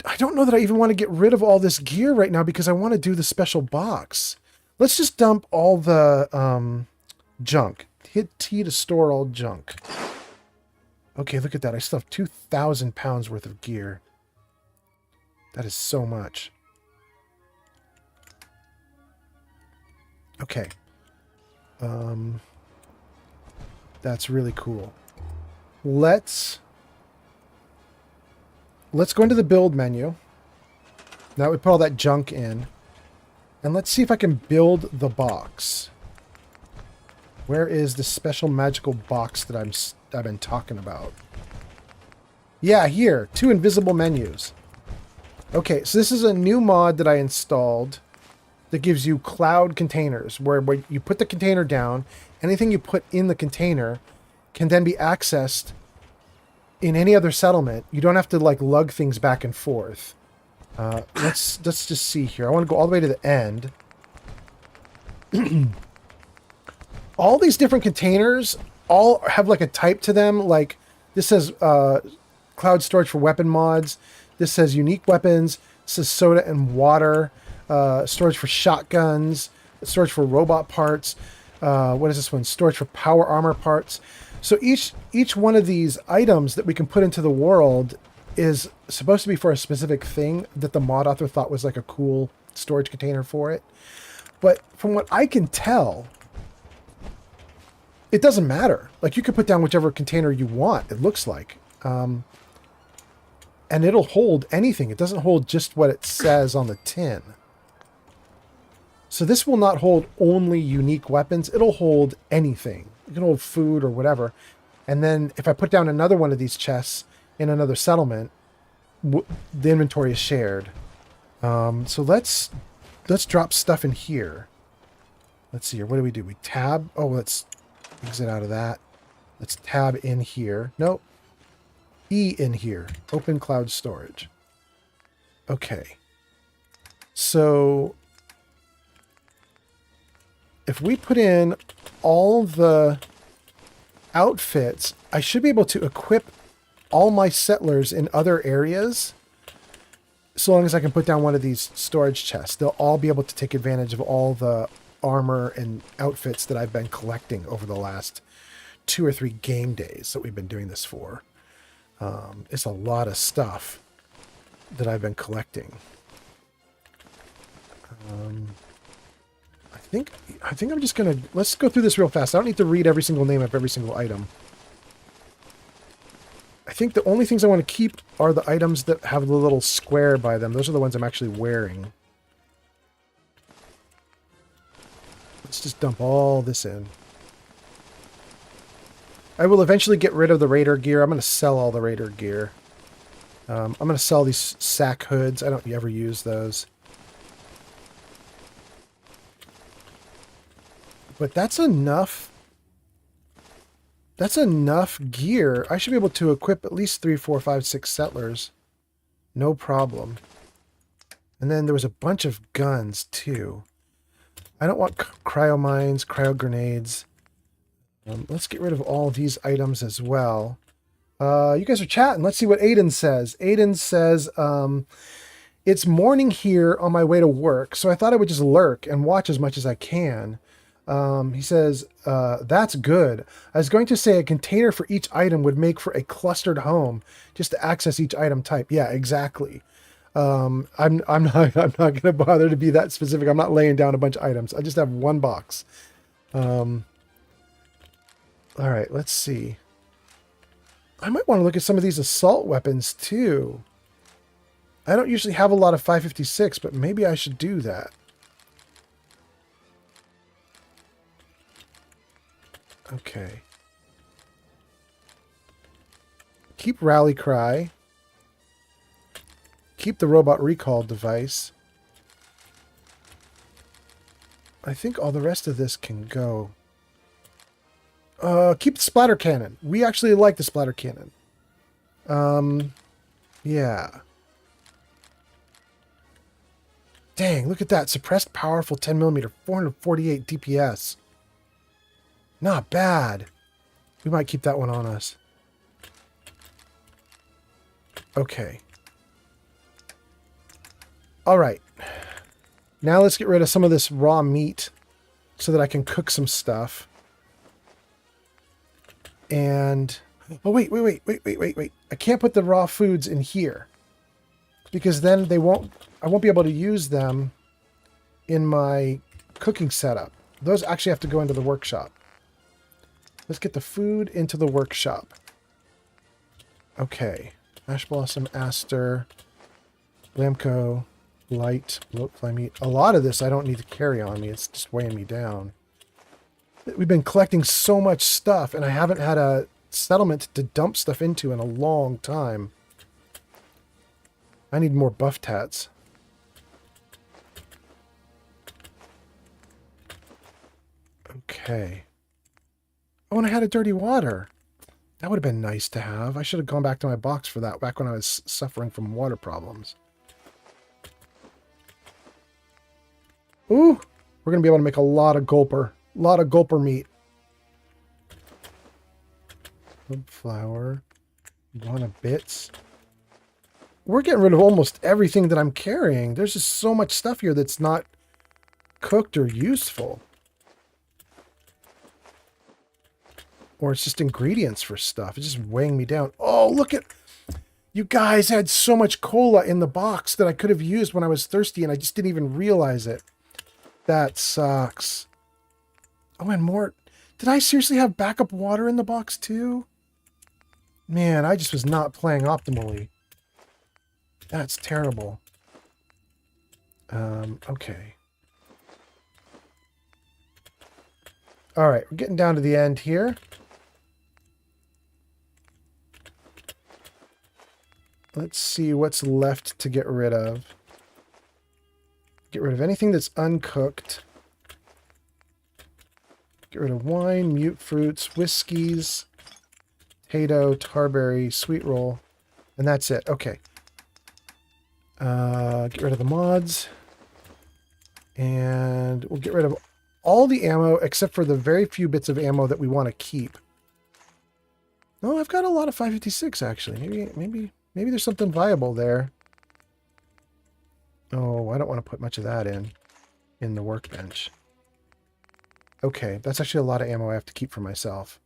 I don't know that I even want to get rid of all this gear right now because I want to do the special box. Let's just dump all the junk. Hit T to store all junk. Okay, look at that. I still have 2,000 pounds worth of gear. That is so much. Okay. That's really cool. Let's go into the build menu. Now we put all that junk in. And let's see if I can build the box. Where is the special magical box that I've been talking about? Yeah, here. 2 invisible menus. Okay, so this is a new mod that I installed. that gives you cloud containers, where you put the container down, anything you put in the container can then be accessed in any other settlement. You don't have to like lug things back and forth. Let's just see here. I want to go all the way to the end. All these different containers all have like a type to them. Like this says cloud storage for weapon mods. This says unique weapons. This says soda and water. Storage for shotguns. Storage for robot parts. What is this one? Storage for power armor parts. So each one of these items that we can put into the world is supposed to be for a specific thing that the mod author thought was like a cool storage container for it. But from what I can tell, it doesn't matter. Like you can put down whichever container you want, it looks like. And it'll hold anything. It doesn't hold just what it says on the tin. So this will not hold only unique weapons. It'll hold anything. It can hold food or whatever. And then if I put down another one of these chests in another settlement, the inventory is shared. So let's drop stuff in here. Let's see here. What do? We tab. Oh, let's exit out of that. Let's tab in here. Nope. E in here. Open cloud storage. Okay. So if we put in all the outfits, I should be able to equip all my settlers in other areas. So long as I can put down one of these storage chests, they'll all be able to take advantage of all the armor and outfits that I've been collecting over the last 2 or 3 game days that we've been doing this for. It's a lot of stuff that I've been collecting. I think I'm just gonna, let's go through this real fast. I don't need to read every single name of every single item. I think the only things I want to keep are the items that have the little square by them. Those are the ones I'm actually wearing. Let's just dump all this in. I will eventually get rid of the Raider gear. I'm going to sell all the Raider gear. I'm going to sell these sack hoods. I don't ever use those. But that's enough. That's enough gear. I should be able to equip at least 3, 4, 5, 6 settlers. No problem. And then there was a bunch of guns, too. I don't want cryo mines, cryo grenades. Let's get rid of all these items as well. You guys are chatting. Let's see what Aiden says. Aiden says, it's morning here on my way to work, so I thought I would just lurk and watch as much as I can. He says, that's good. I was going to say a container for each item would make for a clustered home just to access each item type. Yeah, exactly. I'm not going to bother to be that specific. I'm not laying down a bunch of items. I just have one box. All right, let's see. I might want to look at some of these assault weapons too. I don't usually have a lot of 5.56, but maybe I should do that. Okay. Keep Rally Cry. Keep the robot recall device. I think all the rest of this can go. Keep the splatter cannon. We actually like the splatter cannon. Yeah. Dang, look at that. Suppressed powerful 10mm, 448 DPS. Not bad. We might keep that one on us. Okay. All right. Now let's get rid of some of this raw meat so that I can cook some stuff. And oh, wait. I can't put the raw foods in here because then I won't be able to use them in my cooking setup. Those actually have to go into the workshop. Let's get the food into the workshop. Okay. Ash Blossom, Aster, Blamco, Light, Bloatfly Meat. A lot of this I don't need to carry on me. It's just weighing me down. We've been collecting so much stuff, and I haven't had a settlement to dump stuff into in a long time. I need more buff tats. Okay. Oh, and I had a dirty water. That would have been nice to have. I should have gone back to my box for that back when I was suffering from water problems. Ooh, we're going to be able to make a lot of gulper. A lot of gulper meat. Wood flour. Iguana bits. We're getting rid of almost everything that I'm carrying. There's just so much stuff here that's not cooked or useful. Or it's just ingredients for stuff. It's just weighing me down. Oh, look at... You guys had so much cola in the box that I could have used when I was thirsty, and I just didn't even realize it. That sucks. Oh, and more... Did I seriously have backup water in the box, too? Man, I just was not playing optimally. That's terrible. Okay. All right, we're getting down to the end here. Let's see what's left to get rid of. Get rid of anything that's uncooked. Get rid of wine, mute fruits, whiskeys, potato, tarberry, sweet roll, and that's it. Okay. Get rid of the mods. And we'll get rid of all the ammo except for the very few bits of ammo that we want to keep. No, I've got a lot of 556 actually. Maybe there's something viable there. Oh, I don't want to put much of that in the workbench. Okay, that's actually a lot of ammo I have to keep for myself.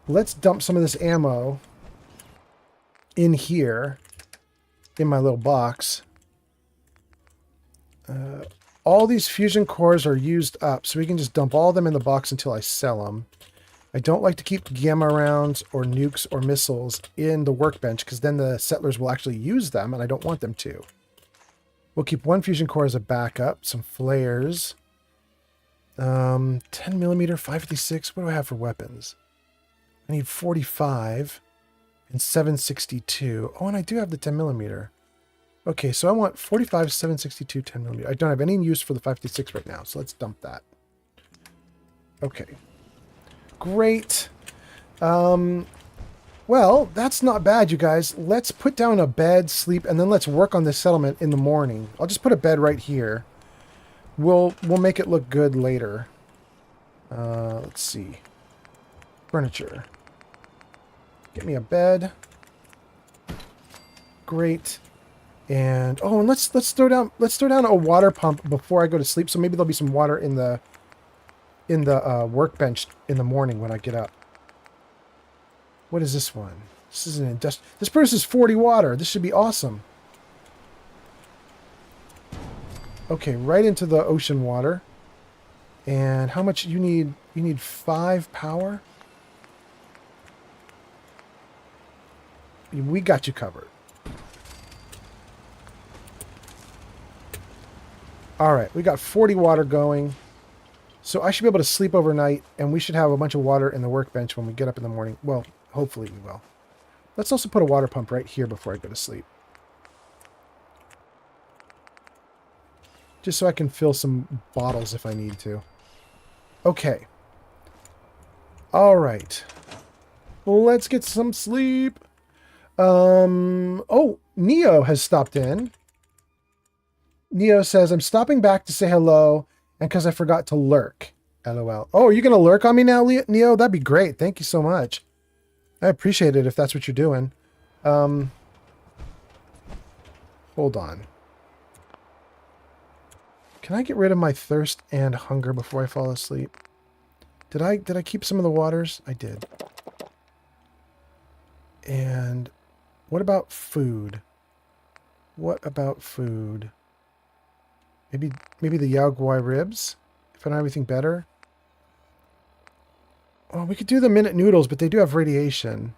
Let's dump some of this ammo in here, in my little box. All these fusion cores are used up, so we can just dump all of them in the box until I sell them. I don't like to keep gamma rounds or nukes or missiles in the workbench, because then the settlers will actually use them, and I don't want them to. We'll keep one fusion core as a backup, some flares. 10mm, 556, what do I have for weapons? I need 45 and 762. Oh, and I do have the 10mm. Okay, so I want 45, 762, 10mm. I don't have any use for the 556 right now, so let's dump that. Okay. Great. Well, that's not bad, you guys. Let's put down a bed, sleep, and then let's work on this settlement in the morning. I'll just put a bed right here. We'll make it look good later. Let's see. Furniture. Get me a bed. Great. And oh, and let's throw down a water pump before I go to sleep. So maybe there'll be some water in the workbench in the morning when I get up. What is this one? This is an industrial. This produces 40 water. This should be awesome. Okay, right into the ocean water. And how much you need? You need 5 power. We got you covered. All right, we got 40 water going. So I should be able to sleep overnight, and we should have a bunch of water in the workbench when we get up in the morning. Well, hopefully we will. Let's also put a water pump right here before I go to sleep. Just so I can fill some bottles if I need to. Okay. All right. Let's get some sleep. Oh, Neo has stopped in. Neo says, I'm stopping back to say hello and because I forgot to lurk. LOL. Oh, are you going to lurk on me now, Neo? That'd be great. Thank you so much. I appreciate it if that's what you're doing. Hold on. Can I get rid of my thirst and hunger before I fall asleep? Did I keep some of the waters? I did. And what about food? What about food? Maybe the Yao Guai ribs? If I don't have anything better? Oh, we could do the minute noodles, but they do have radiation.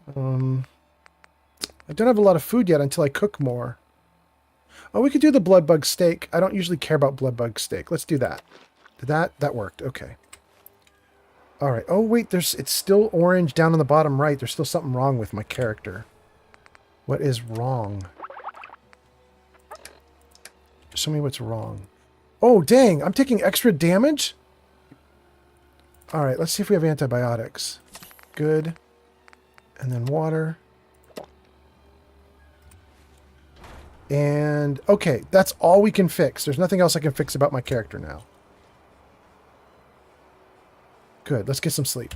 I don't have a lot of food yet until I cook more. Oh, we could do the blood bug steak. I don't usually care about blood bug steak. Let's do that. That worked. Okay. All right. Oh, wait, it's still orange down on the bottom right. There's still something wrong with my character. What is wrong? Show me what's wrong. Oh, dang. I'm taking extra damage? All right, let's see if we have antibiotics. Good. And then water. And, okay, that's all we can fix. There's nothing else I can fix about my character now. Good, let's get some sleep.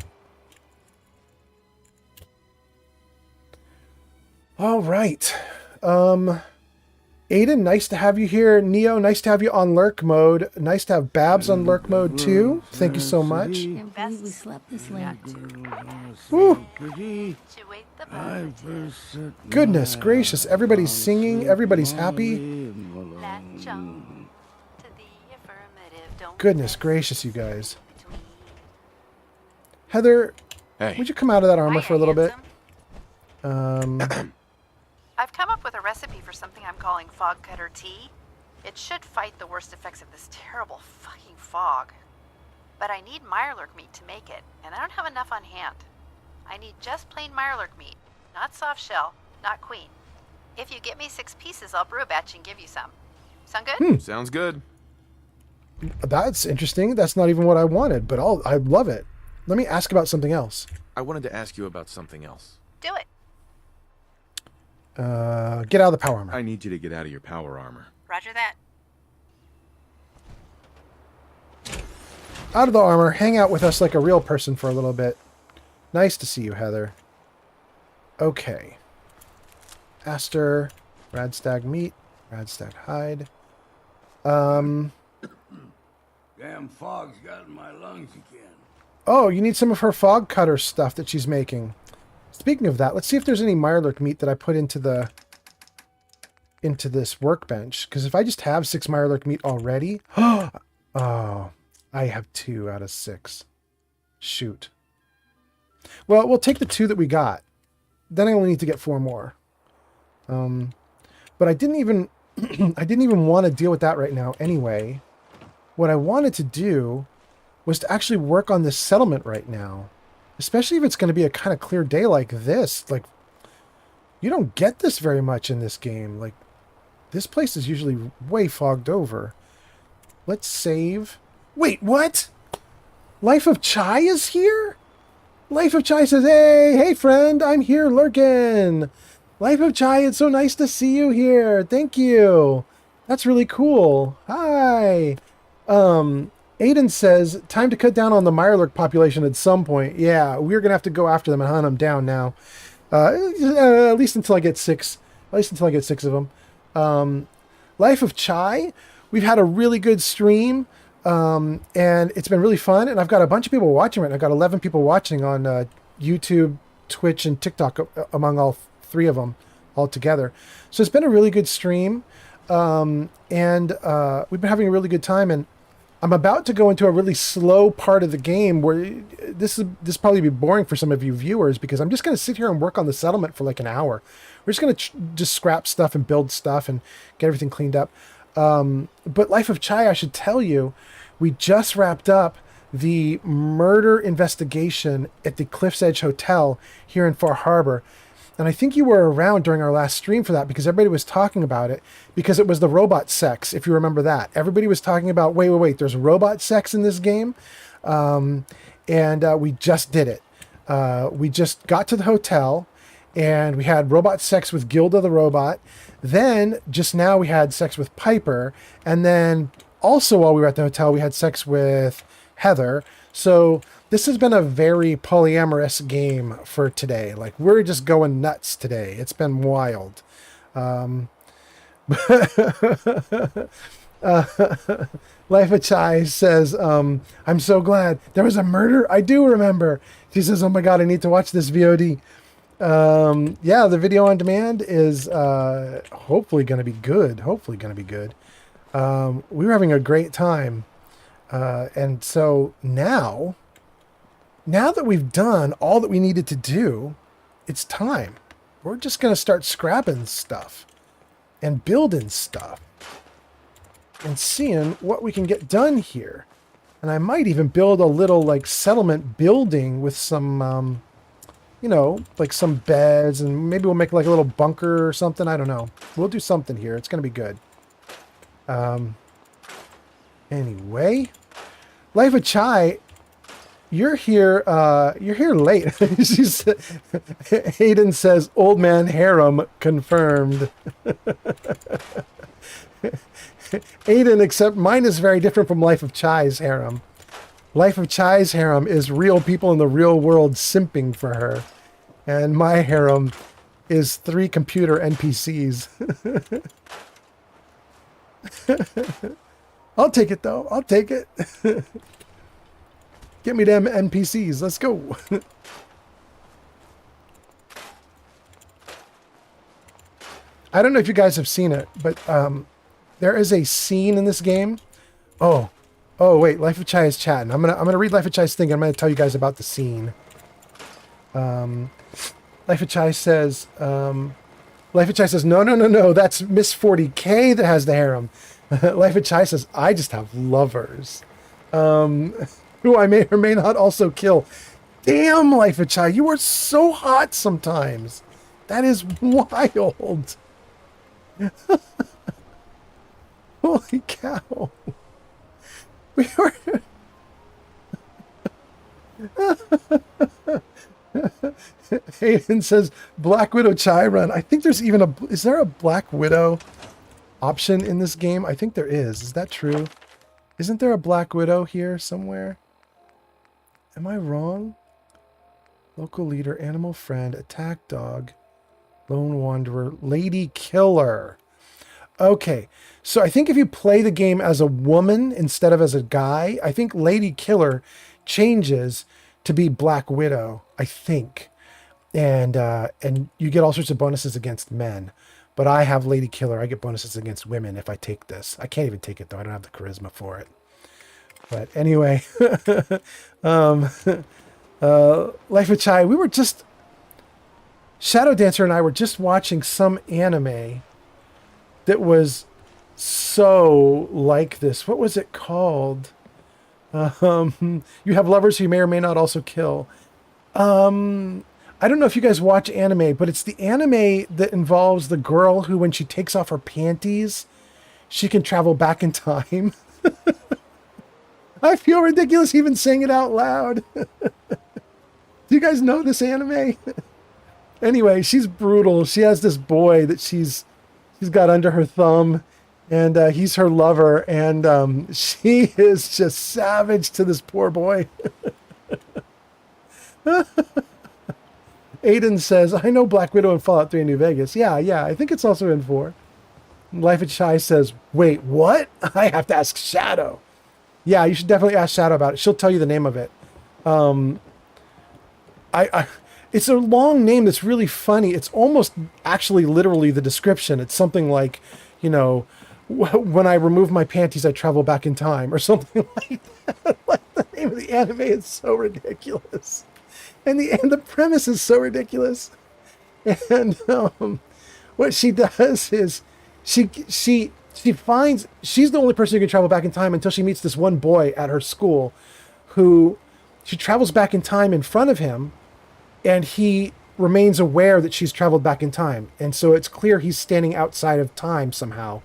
All right. Aiden, nice to have you here. Neo, nice to have you on lurk mode. Nice to have Babs on lurk mode too. Thank you so much. Can't believe we slept this late. Woo. Goodness gracious, everybody's singing, everybody's happy. Goodness gracious, you guys. Heather, hey, would you come out of that armor for a little bit? I've come up with a recipe for something I'm calling fog cutter tea. It should fight the worst effects of this terrible fucking fog. But I need Mirelurk meat to make it, and I don't have enough on hand. I need just plain Mirelurk meat, not soft shell, not queen. If you get me 6 pieces, I'll brew a batch and give you some. Sound good? Sounds good. That's interesting. That's not even what I wanted, but I love it. Let me ask about something else. I wanted to ask you about something else. Do it. Get out of the power armor. I need you to get out of your power armor. Roger that. Out of the armor, hang out with us like a real person for a little bit. Nice to see you, Heather. Okay. Aster, Radstag meat, Radstag hide. Damn fog's got in my lungs again. Oh, you need some of her fog cutter stuff that she's making. Speaking of that, let's see if there's any Mirelurk meat that I put into this workbench. Because if I just have 6 Mirelurk meat already... Oh, I have 2 out of 6. Shoot. Well, we'll take the 2 that we got. Then I only need to get 4 more. But I didn't even... I didn't even want to deal with that right now anyway. What I wanted to do was to actually work on this settlement right now. Especially if it's going to be a kind of clear day like this. Like, you don't get this very much in this game. Like, this place is usually way fogged over. Let's save. Wait, what? Life of Chai is here? Life of Chai says, hey friend, I'm here lurking. Life of Chai, it's so nice to see you here. Thank you. That's really cool. Hi. Aiden says, time to cut down on the Mirelurk population at some point. Yeah, we're going to have to go after them and hunt them down now. At least until I get 6. At least until I get 6 of them. Life of Chai, we've had a really good stream. And it's been really fun. And I've got a bunch of people watching right now. I've got 11 people watching on YouTube, Twitch, and TikTok among all 3 of them all together. So it's been a really good stream. And we've been having a really good time. And I'm about to go into a really slow part of the game where this probably be boring for some of you viewers because I'm just going to sit here and work on the settlement for like an hour. We're just going to just scrap stuff and build stuff and get everything cleaned up. But Life of Chai, I should tell you, we just wrapped up the murder investigation at the Cliff's Edge Hotel here in Far Harbor. And I think you were around during our last stream for that because everybody was talking about it because it was the robot sex, if you remember that. Everybody was talking about, wait, there's robot sex in this game. And we just did it. We just got to the hotel and we had robot sex with Gilda the robot. Then just now we had sex with Piper. And then also while we were at the hotel, we had sex with Heather. So this has been a very polyamorous game for today. Like, we're just going nuts today. It's been wild. Life of Chai says, I'm so glad. There was a murder? I do remember. She says, oh my God, I need to watch this VOD. Yeah, the video on demand is hopefully going to be good. We were having a great time. And so now that we've done all that we needed to do, it's time. We're just going to start scrapping stuff and building stuff and seeing what we can get done here. And I might even build a little like settlement building with some, like some beds, and maybe we'll make like a little bunker or something. I don't know. We'll do something here. It's going to be good. Anyway, Life of Chai, you're here late. Aiden says, old man harem confirmed. Aiden, except mine is very different from Life of Chai's harem. Life of Chai's harem is real people in the real world simping for her. And my harem is 3 computer NPCs. I'll take it, though. I'll take it. Get me them NPCs. Let's go. I don't know if you guys have seen it, but there is a scene in this game. Oh, wait. Life of Chai is chatting. I'm gonna read Life of Chai's thing. I'm gonna tell you guys about the scene. Life of Chai says, no. That's Miss 40K that has the harem. Life of Chai says, I just have lovers. Who I may or may not also kill. Damn, Life of Chai, you are so hot sometimes. That is wild. Holy cow. We were... Hayden says, Black Widow Chai run. I think there's even a... Is there a Black Widow option in this game? I think there is. Is that true? Isn't there a Black Widow here somewhere? Am I wrong? Local leader, animal friend, attack dog, lone wanderer, lady killer. Okay, so I think if you play the game as a woman instead of as a guy, I think lady killer changes to be Black Widow, I think. And you get all sorts of bonuses against men. But I have lady killer. I get bonuses against women if I take this. I can't even take it, though. I don't have the charisma for it. But anyway, Life of Chai, we were just... Shadow Dancer and I were just watching some anime that was so like this. What was it called? You have lovers who you may or may not also kill. I don't know if you guys watch anime, but it's the anime that involves the girl who, when she takes off her panties, she can travel back in time. I feel ridiculous even saying it out loud. Do you guys know this anime? Anyway, she's brutal. She has this boy that she's got under her thumb, and he's her lover, and she is just savage to this poor boy. Aiden says, I know Black Widow in Fallout 3 in New Vegas. Yeah, I think it's also in 4. Life of Chai says, wait, what? I have to ask Shadow. Yeah, you should definitely ask Shadow about it. She'll tell you the name of it. It's a long name that's really funny. It's almost actually literally the description. It's something like, you know, when I remove my panties, I travel back in time, or something like that. Like, the name of the anime is so ridiculous. And the premise is so ridiculous. And what she does is she finds she's the only person who can travel back in time until she meets this one boy at her school who she travels back in time in front of him, and he remains aware that she's traveled back in time. And so it's clear he's standing outside of time somehow.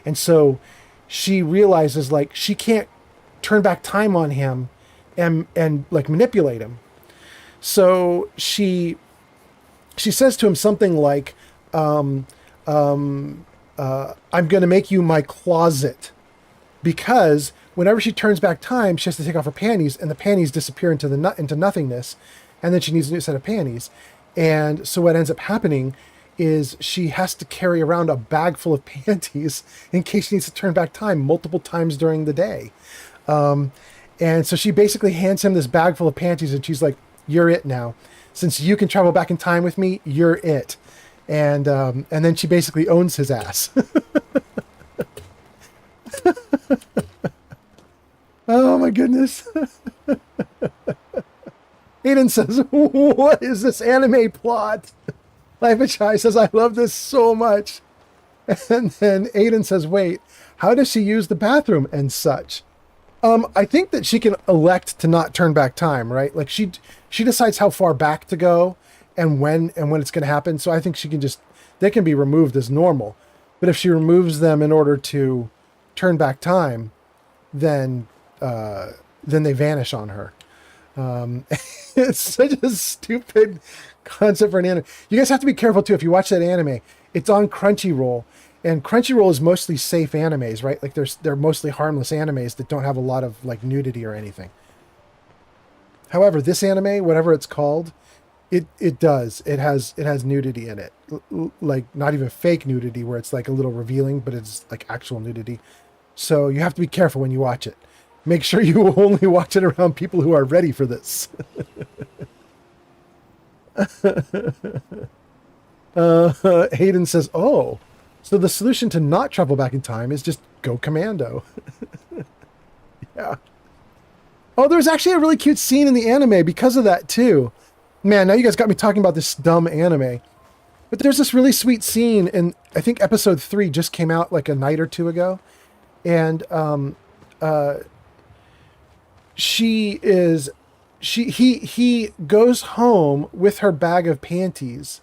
And so she realizes, like, she can't turn back time on him and like manipulate him. So she says to him something like, I'm going to make you my closet, because whenever she turns back time, she has to take off her panties, and the panties disappear into nothingness, and then she needs a new set of panties. And so what ends up happening is she has to carry around a bag full of panties in case she needs to turn back time multiple times during the day. And so she basically hands him this bag full of panties, and she's like, you're it now. Since you can travel back in time with me, you're it. And then she basically owns his ass. Oh my goodness. Aiden says, what is this anime plot? Life of Chai says, I love this so much. And then Aiden says, wait, how does she use the bathroom and such? I think that she can elect to not turn back time, right? Like she decides how far back to go and when it's going to happen. So I think she can they can be removed as normal. But if she removes them in order to turn back time, then they vanish on her. It's such a stupid concept for an anime. You guys have to be careful too. If you watch that anime, it's on Crunchyroll, and Crunchyroll is mostly safe animes, right? Like they're mostly harmless animes that don't have a lot of like nudity or anything. However, this anime, whatever it's called, it does. It has nudity in it, like not even fake nudity where it's like a little revealing, but it's like actual nudity. So you have to be careful when you watch it. Make sure you only watch it around people who are ready for this. Hayden says, "Oh, so the solution to not travel back in time is just go commando." Yeah. Oh, there's actually a really cute scene in the anime because of that too. Man, now you guys got me talking about this dumb anime. But there's this really sweet scene, and I think episode 3 just came out like a night or two ago. And he goes home with her bag of panties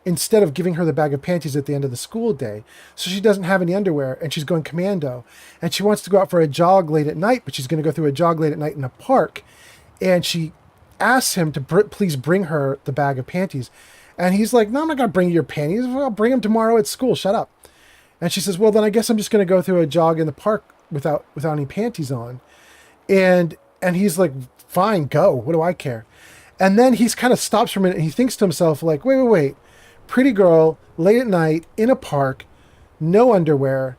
instead of giving her the bag of panties at the end of the school day. So she doesn't have any underwear, and she's going commando. And she wants to go out for a jog late at night, but she's going to go through a jog late at night in a park. And she asks him to please bring her the bag of panties. And he's like, "No, I'm not going to bring you your panties. I'll bring them tomorrow at school. Shut up." And she says, "Well, then I guess I'm just going to go through a jog in the park without any panties on." And he's like, "Fine, go. What do I care?" And then he's kind of stops for a minute and he thinks to himself like, wait. Pretty girl, late at night, in a park, no underwear.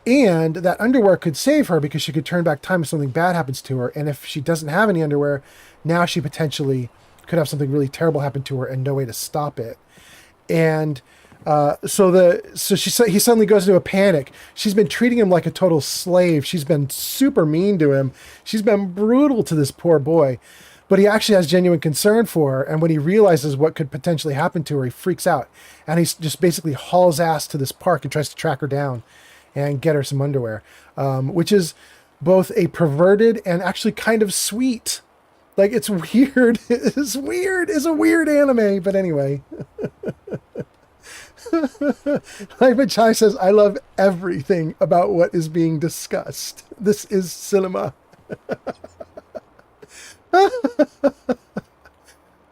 And that underwear could save her because she could turn back time if something bad happens to her. And if she doesn't have any underwear, now she potentially could have something really terrible happen to her and no way to stop it. And he suddenly goes into a panic. She's been treating him like a total slave. She's been super mean to him. She's been brutal to this poor boy. But he actually has genuine concern for her. And when he realizes what could potentially happen to her, he freaks out. And he just basically hauls ass to this park and tries to track her down and get her some underwear, which is both a perverted and actually kind of sweet. Like, it's weird. It's weird. It's a weird anime. But anyway. Like Machai says, "I love everything about what is being discussed. This is cinema."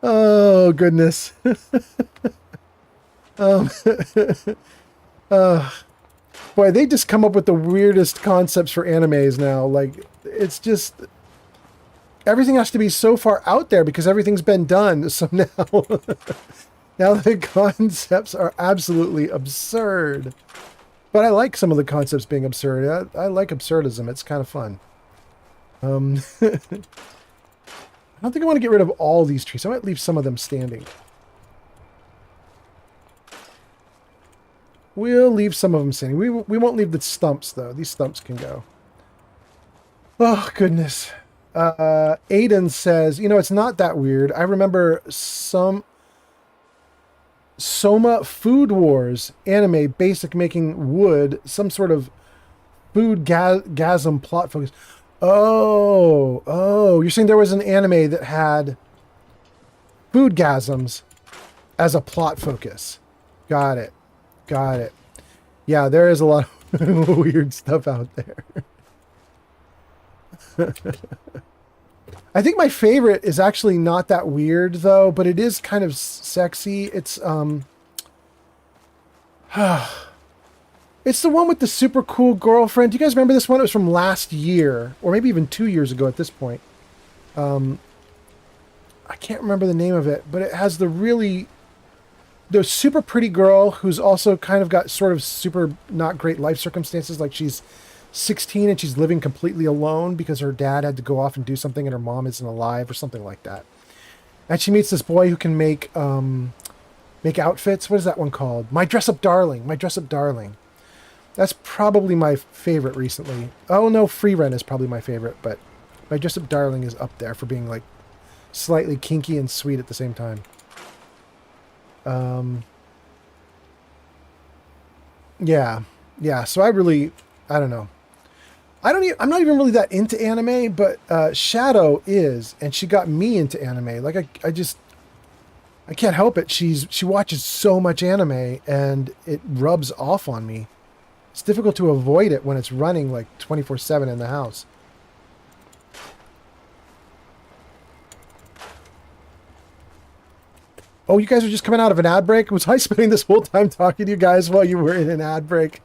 Oh, goodness. Boy, they just come up with the weirdest concepts for animes now. Like, it's just... everything has to be so far out there because everything's been done. So now... now the concepts are absolutely absurd. But I like some of the concepts being absurd. I like absurdism. It's kind of fun. I don't think I want to get rid of all these trees. I might leave some of them standing. We'll leave some of them standing. We won't leave the stumps, though. These stumps can go. Oh, goodness. Aiden says, it's not that weird. I remember some Soma Food Wars anime, basic making wood, some sort of food gasm plot focus. Oh, you're saying there was an anime that had food gasms as a plot focus. Got it. Yeah, there is a lot of weird stuff out there. I think my favorite is actually not that weird, though, but it is kind of sexy. It's, it's the one with the super cool girlfriend. Do you guys remember this one? It was from last year, or maybe even 2 years ago at this point. I can't remember the name of it, but it has the super pretty girl who's also kind of got sort of super not great life circumstances. Like, she's 16 and she's living completely alone because her dad had to go off and do something and her mom isn't alive or something like that. And she meets this boy who can make outfits. What is that one called? My Dress Up Darling. That's probably my favorite recently. Oh no, Free Rent is probably my favorite, but My Dress Up Darling is up there for being like slightly kinky and sweet at the same time. Yeah. So I don't know. I'm not even really that into anime, but Shadow is, and she got me into anime. Like I can't help it. She watches so much anime, and it rubs off on me. It's difficult to avoid it when it's running like 24/7 in the house. Oh, you guys are just coming out of an ad break? Was I spending this whole time talking to you guys while you were in an ad break?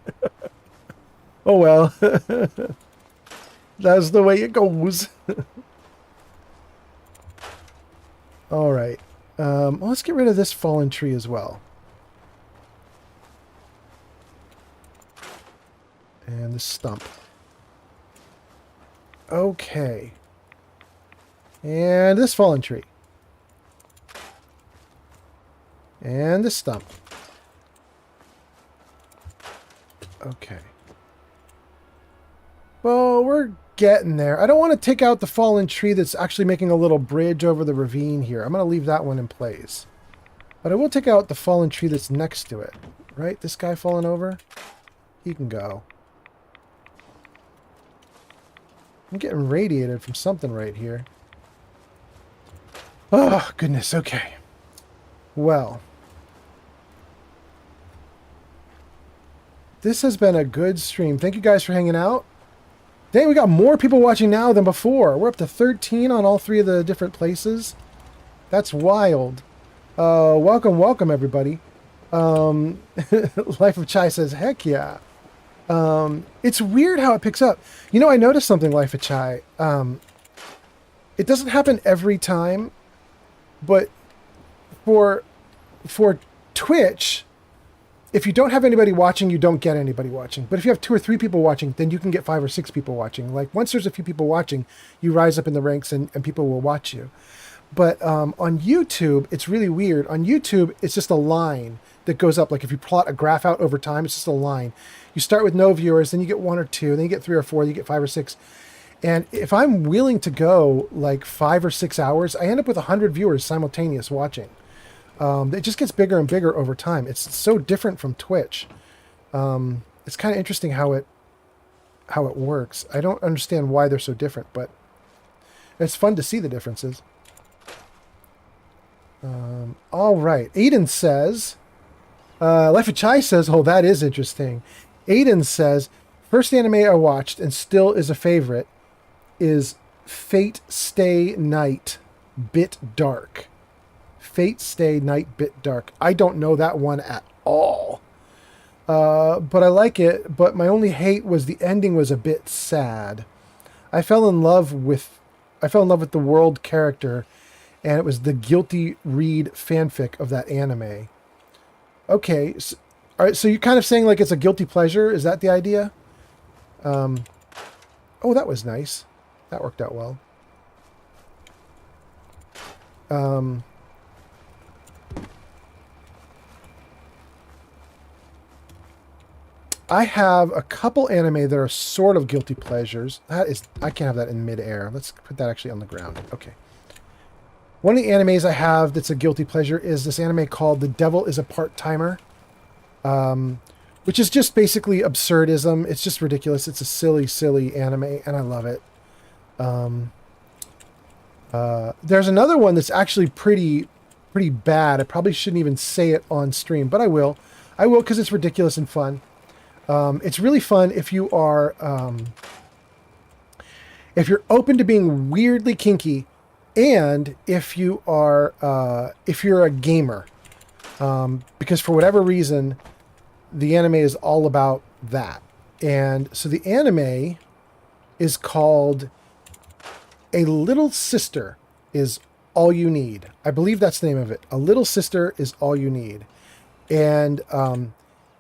Oh, well. That's the way it goes. All right. Well, let's get rid of this fallen tree as well. And the stump. Okay. And this fallen tree. And this stump. Okay. Well, we're getting there. I don't want to take out the fallen tree that's actually making a little bridge over the ravine here. I'm going to leave that one in place. But I will take out the fallen tree that's next to it. Right? This guy falling over? He can go. I'm getting radiated from something right here. Oh, goodness. Okay. Well. This has been a good stream. Thank you guys for hanging out. Dang, we got more people watching now than before. We're up to 13 on all 3 of the different places. That's wild. Welcome, welcome, everybody. Life of Chai says, heck yeah. It's weird how it picks up. You know, I noticed something, Life of Chai. It doesn't happen every time, but for Twitch, if you don't have anybody watching, you don't get anybody watching. But if you have 2 or 3 people watching, then you can get 5 or 6 people watching. Like, once there's a few people watching, you rise up in the ranks and people will watch you. But on YouTube, it's really weird. On YouTube, it's just a line that goes up. Like, if you plot a graph out over time, it's just a line. You start with no viewers, then you get 1 or 2, then you get 3 or 4, then you get 5 or 6. And if I'm willing to go like 5 or 6 hours, I end up with 100 viewers simultaneous watching. It just gets bigger and bigger over time. It's so different from Twitch. It's kind of interesting how it works. I don't understand why they're so different, but it's fun to see the differences. All right. Aiden says, Life of Chai says, oh, that is interesting. Aiden says, first anime I watched and still is a favorite is Fate Stay Night Bit Dark. Fate Stay Night Bit Dark. I don't know that one at all. But I like it, but my only hate was the ending was a bit sad. I fell in love with the world character, and it was the Guilty Read fanfic of that anime. Okay, so, all right, so you're kind of saying like it's a guilty pleasure? Is that the idea? Oh, that was nice. That worked out well. I have a couple anime that are sort of guilty pleasures. I can't have that in midair. Let's put that actually on the ground. Okay. One of the animes I have that's a guilty pleasure is this anime called The Devil is a Part-Timer, which is just basically absurdism. It's just ridiculous. It's a silly, silly anime, and I love it. There's another one that's actually pretty bad. I probably shouldn't even say it on stream, but I will. I will because it's ridiculous and fun. It's really fun if you are if you're open to being weirdly kinky, and if you are if you're a gamer, because for whatever reason the anime is all about that. And so the anime is called A Little Sister Is All You Need. I believe that's the name of it. A Little Sister Is All You Need. And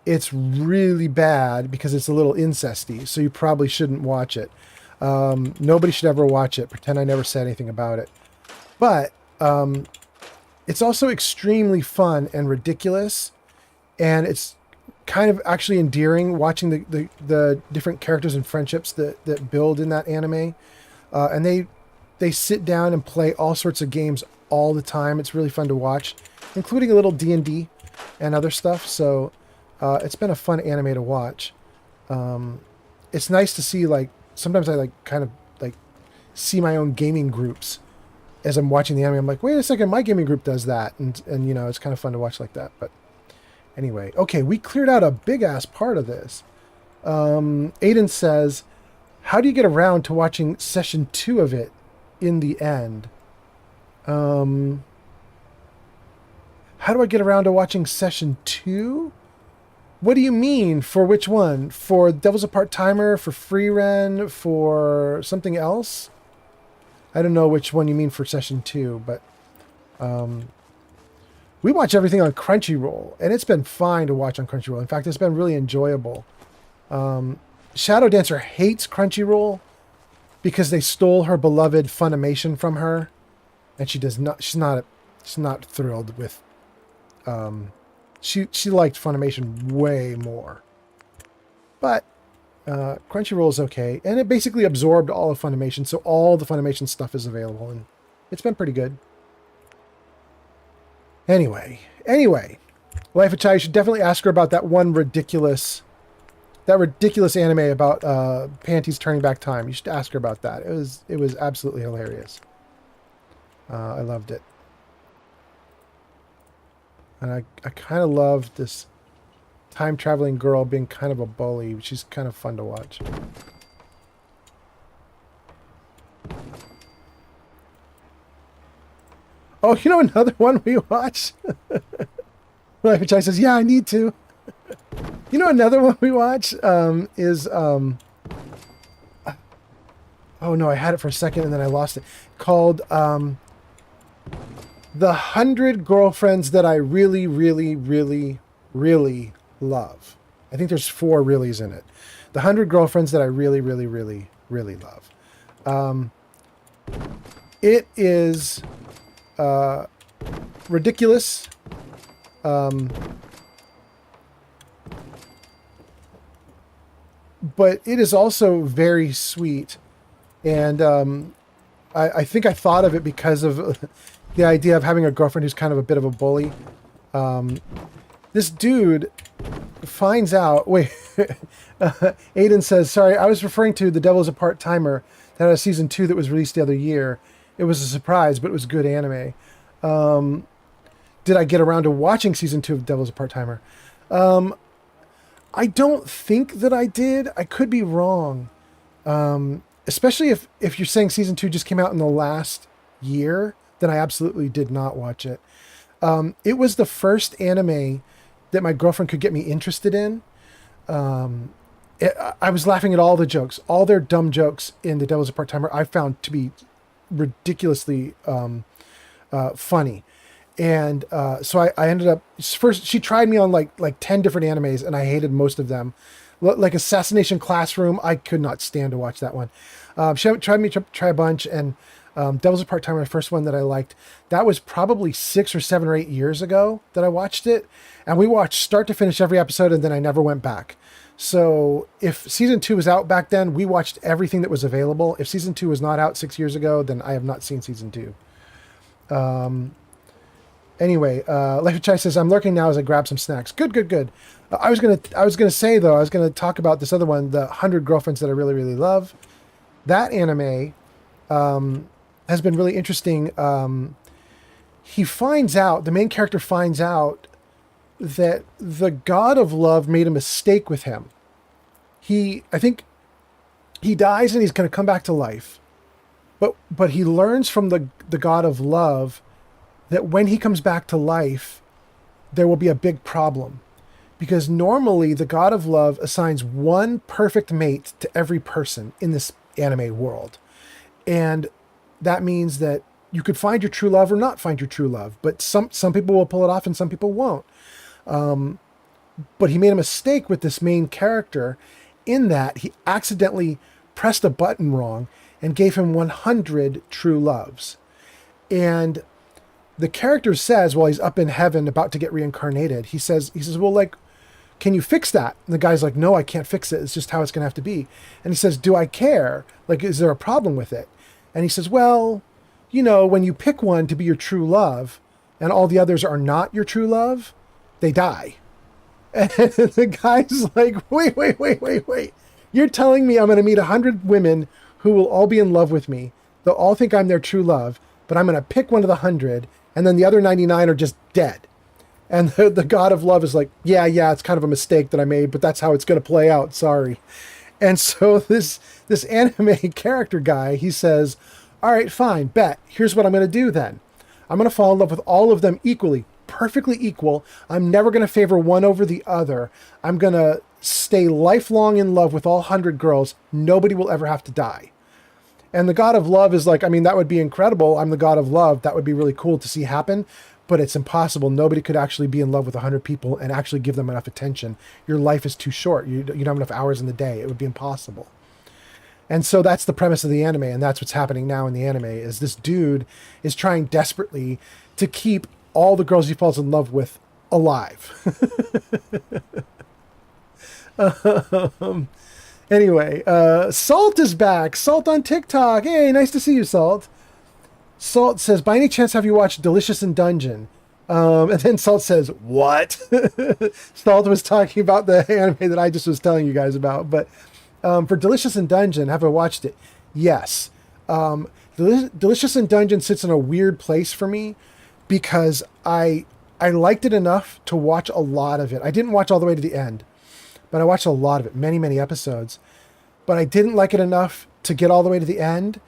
it's really bad because it's a little incesty, so you probably shouldn't watch it. Nobody should ever watch it. Pretend I never said anything about it. But it's also extremely fun and ridiculous, and it's kind of actually endearing watching the different characters and friendships that build in that anime. And they sit down and play all sorts of games all the time. It's really fun to watch, including a little D&D and other stuff. So it's been a fun anime to watch. It's nice to see, like, sometimes I kind of see my own gaming groups as I'm watching the anime. I'm like, wait a second, my gaming group does that. And you know, it's kind of fun to watch like that. But anyway, okay, we cleared out a big ass part of this. Aiden says, how do you get around to watching session 2 of it in the end? How How do I get around to watching session 2? What do you mean? For which one? For Devil's a Part-Timer? For Free Ren? For something else? I don't know which one you mean for session 2, but we watch everything on Crunchyroll, and it's been fine to watch on Crunchyroll. In fact, it's been really enjoyable. Shadow Dancer hates Crunchyroll because they stole her beloved Funimation from her, and she does not. She's not thrilled with. She liked Funimation way more, but Crunchyroll is okay, and it basically absorbed all of Funimation, so all the Funimation stuff is available, and it's been pretty good. Anyway, Life of Chai, you should definitely ask her about that ridiculous anime about panties turning back time. You should ask her about that. It was absolutely hilarious. I loved it. And I kind of love this time-traveling girl being kind of a bully. She's kind of fun to watch. Oh, you know another one we watch? Life of Chai says, yeah, I need to. You know another one we watch is... oh no, I had it for a second and then I lost it. Called The 100 Girlfriends That I Really, Really, Really, Really Love. I think there's 4 reallys in it. The 100 Girlfriends That I Really, Really, Really, Really Love. It is... ridiculous. But it is also very sweet. And I think I thought of it because of the idea of having a girlfriend who's kind of a bit of a bully. This dude finds out... Wait. Aiden says, sorry, I was referring to The Devil's a Part-Timer that had a season 2 that was released the other year. It was a surprise, but it was good anime. Did I get around to watching season 2 of Devil's a Part-Timer? I don't think that I did. I could be wrong. Especially if you're saying season 2 just came out in the last year, then I absolutely did not watch it. It was the first anime that my girlfriend could get me interested in. I was laughing at all the jokes. All their dumb jokes in The Devil's a Part-Timer I found to be ridiculously funny. And so I ended up... First, she tried me on like 10 different animes, and I hated most of them. Like Assassination Classroom, I could not stand to watch that one. She tried me to try a bunch, and Devil's a Part-Timer, the first one that I liked. That was probably 6 or 7 or 8 years ago that I watched it. And we watched start to finish every episode, and then I never went back. So if season 2 was out back then, we watched everything that was available. If season 2 was not out 6 years ago, then I have not seen season 2. Anyway, Life of Chai says, I'm lurking now as I grab some snacks. Good. I was gonna say though, I was gonna talk about this other one, The 100 Girlfriends That I Really, Really Love. That anime has been really interesting. The main character finds out that the god of love made a mistake with him. I think he dies and he's gonna come back to life. But he learns from the god of love that when he comes back to life, there will be a big problem. Because normally the god of love assigns one perfect mate to every person in this anime world. And that means that you could find your true love or not find your true love. But some people will pull it off and some people won't. But he made a mistake with this main character in that he accidentally pressed a button wrong and gave him 100 true loves. And the character says, while he's up in heaven about to get reincarnated, he says, well, like, can you fix that? And the guy's like, no, I can't fix it. It's just how it's going to have to be. And he says, do I care? Like, is there a problem with it? And he says, well, you know, when you pick one to be your true love and all the others are not your true love, they die. And the guy's like, wait. You're telling me I'm going to meet 100 women who will all be in love with me. They'll all think I'm their true love, but I'm going to pick one of the 100 and then the other 99 are just dead. And the god of love is like, yeah, it's kind of a mistake that I made, but that's how it's going to play out. Sorry. And so this anime character guy, he says, all right, fine, bet. Here's what I'm going to do then. I'm going to fall in love with all of them equally. perfectly equal. I'm never going to favor one over the other. I'm going to stay lifelong in love with all 100 girls. Nobody will ever have to die. And the God of Love is like, I mean, that would be incredible. I'm the God of Love. That would be really cool to see happen, but it's impossible. Nobody could actually be in love with 100 people and actually give them enough attention. Your life is too short. You don't have enough hours in the day. It would be impossible. And so that's the premise of the anime, and that's what's happening now in the anime, is this dude is trying desperately to keep all the girls he falls in love with alive. Anyway, Salt is back. Salt on TikTok. Hey, nice to see you, Salt. Salt says, by any chance have you watched Delicious in Dungeon? And then Salt says, what? Salt was talking about the anime that I just was telling you guys about. But for Delicious in Dungeon, have I watched it? Yes. Delicious in Dungeon sits in a weird place for me because I liked it enough to watch a lot of it. I didn't watch all the way to the end, but I watched a lot of it, many, many episodes. But I didn't like it enough to get all the way to the end.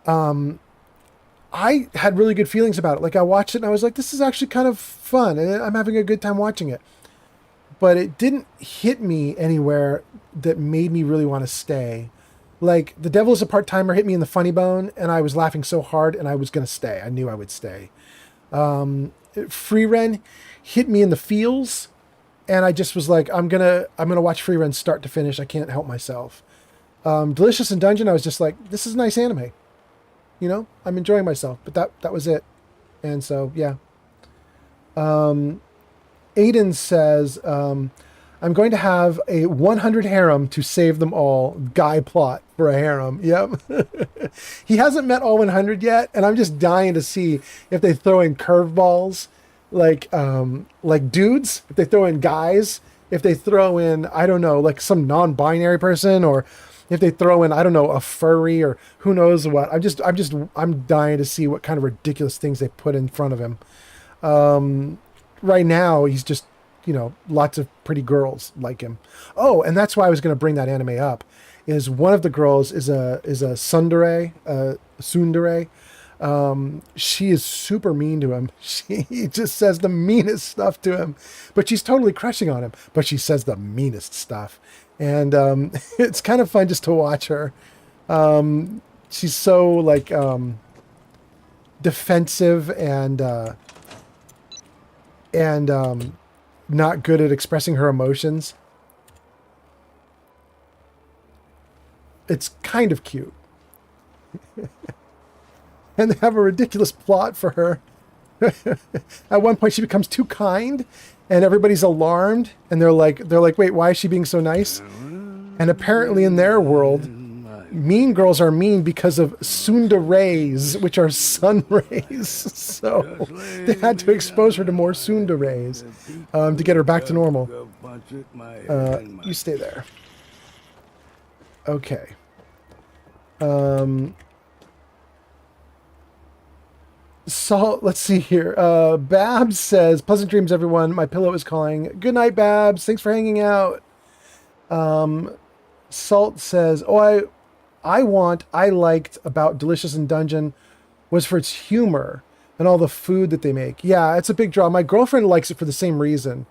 I had really good feelings about it. Like, I watched it and I was like, this is actually kind of fun, and I'm having a good time watching it. But it didn't hit me anywhere that made me really want to stay. Like, The Devil is a Part-Timer hit me in the funny bone, and I was laughing so hard, and I was going to stay. I knew I would stay. Free Ren hit me in the feels, and I just was like, I'm gonna watch Free Ren start to finish. I can't help myself. Delicious in Dungeon, I was just like, this is nice anime. You know, I'm enjoying myself. But that was it. And so, yeah. Aiden says, I'm going to have a 100 harem to save them all. Guy plot for a harem. Yep. He hasn't met all 100 yet, and I'm just dying to see if they throw in curveballs, like dudes, if they throw in guys, if they throw in, I don't know, like some non-binary person, or if they throw in, I don't know, a furry, or who knows what. I'm dying to see what kind of ridiculous things they put in front of him. Right now, he's just, lots of pretty girls like him. Oh, and that's why I was going to bring that anime up, is one of the girls is a tsundere. She is super mean to him. She just says the meanest stuff to him, but she's totally crushing on him, but she says the meanest stuff. And it's kind of fun just to watch her. She's so defensive and not good at expressing her emotions. It's kind of cute. And they have a ridiculous plot for her. At one point she becomes too kind and everybody's alarmed, and they're like, wait, why is she being so nice? And apparently in their world, mean girls are mean because of tsunderes, which are sun rays. So they had to expose her to more tsunderes to get her back to normal. You stay there. Okay. So let's see here. Babs says, pleasant dreams, everyone. My pillow is calling. Good night, Babs. Thanks for hanging out. Salt says, I liked about Delicious in Dungeon was for its humor and all the food that they make. Yeah, it's a big draw. My girlfriend likes it for the same reason.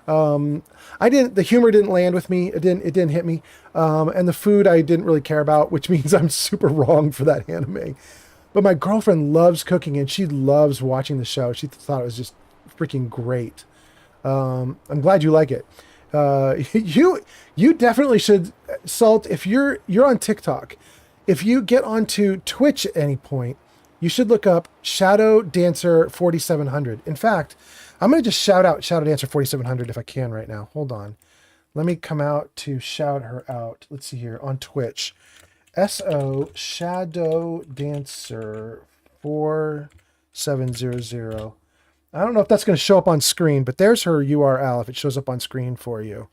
The humor didn't land with me. It didn't hit me. And the food I didn't really care about, which means I'm super wrong for that anime. But my girlfriend loves cooking and she loves watching the show. She thought it was just freaking great. I'm glad you like it. You definitely should, Salt, if you're on TikTok, if you get onto Twitch at any point, you should look up Shadow Dancer 4700. In fact, I'm going to just shout out Shadow Dancer 4700 if I can right now. Hold on. Let me come out to shout her out. Let's see here on Twitch. SO Shadow Dancer 4700. I don't know if that's going to show up on screen, but there's her URL if it shows up on screen for you.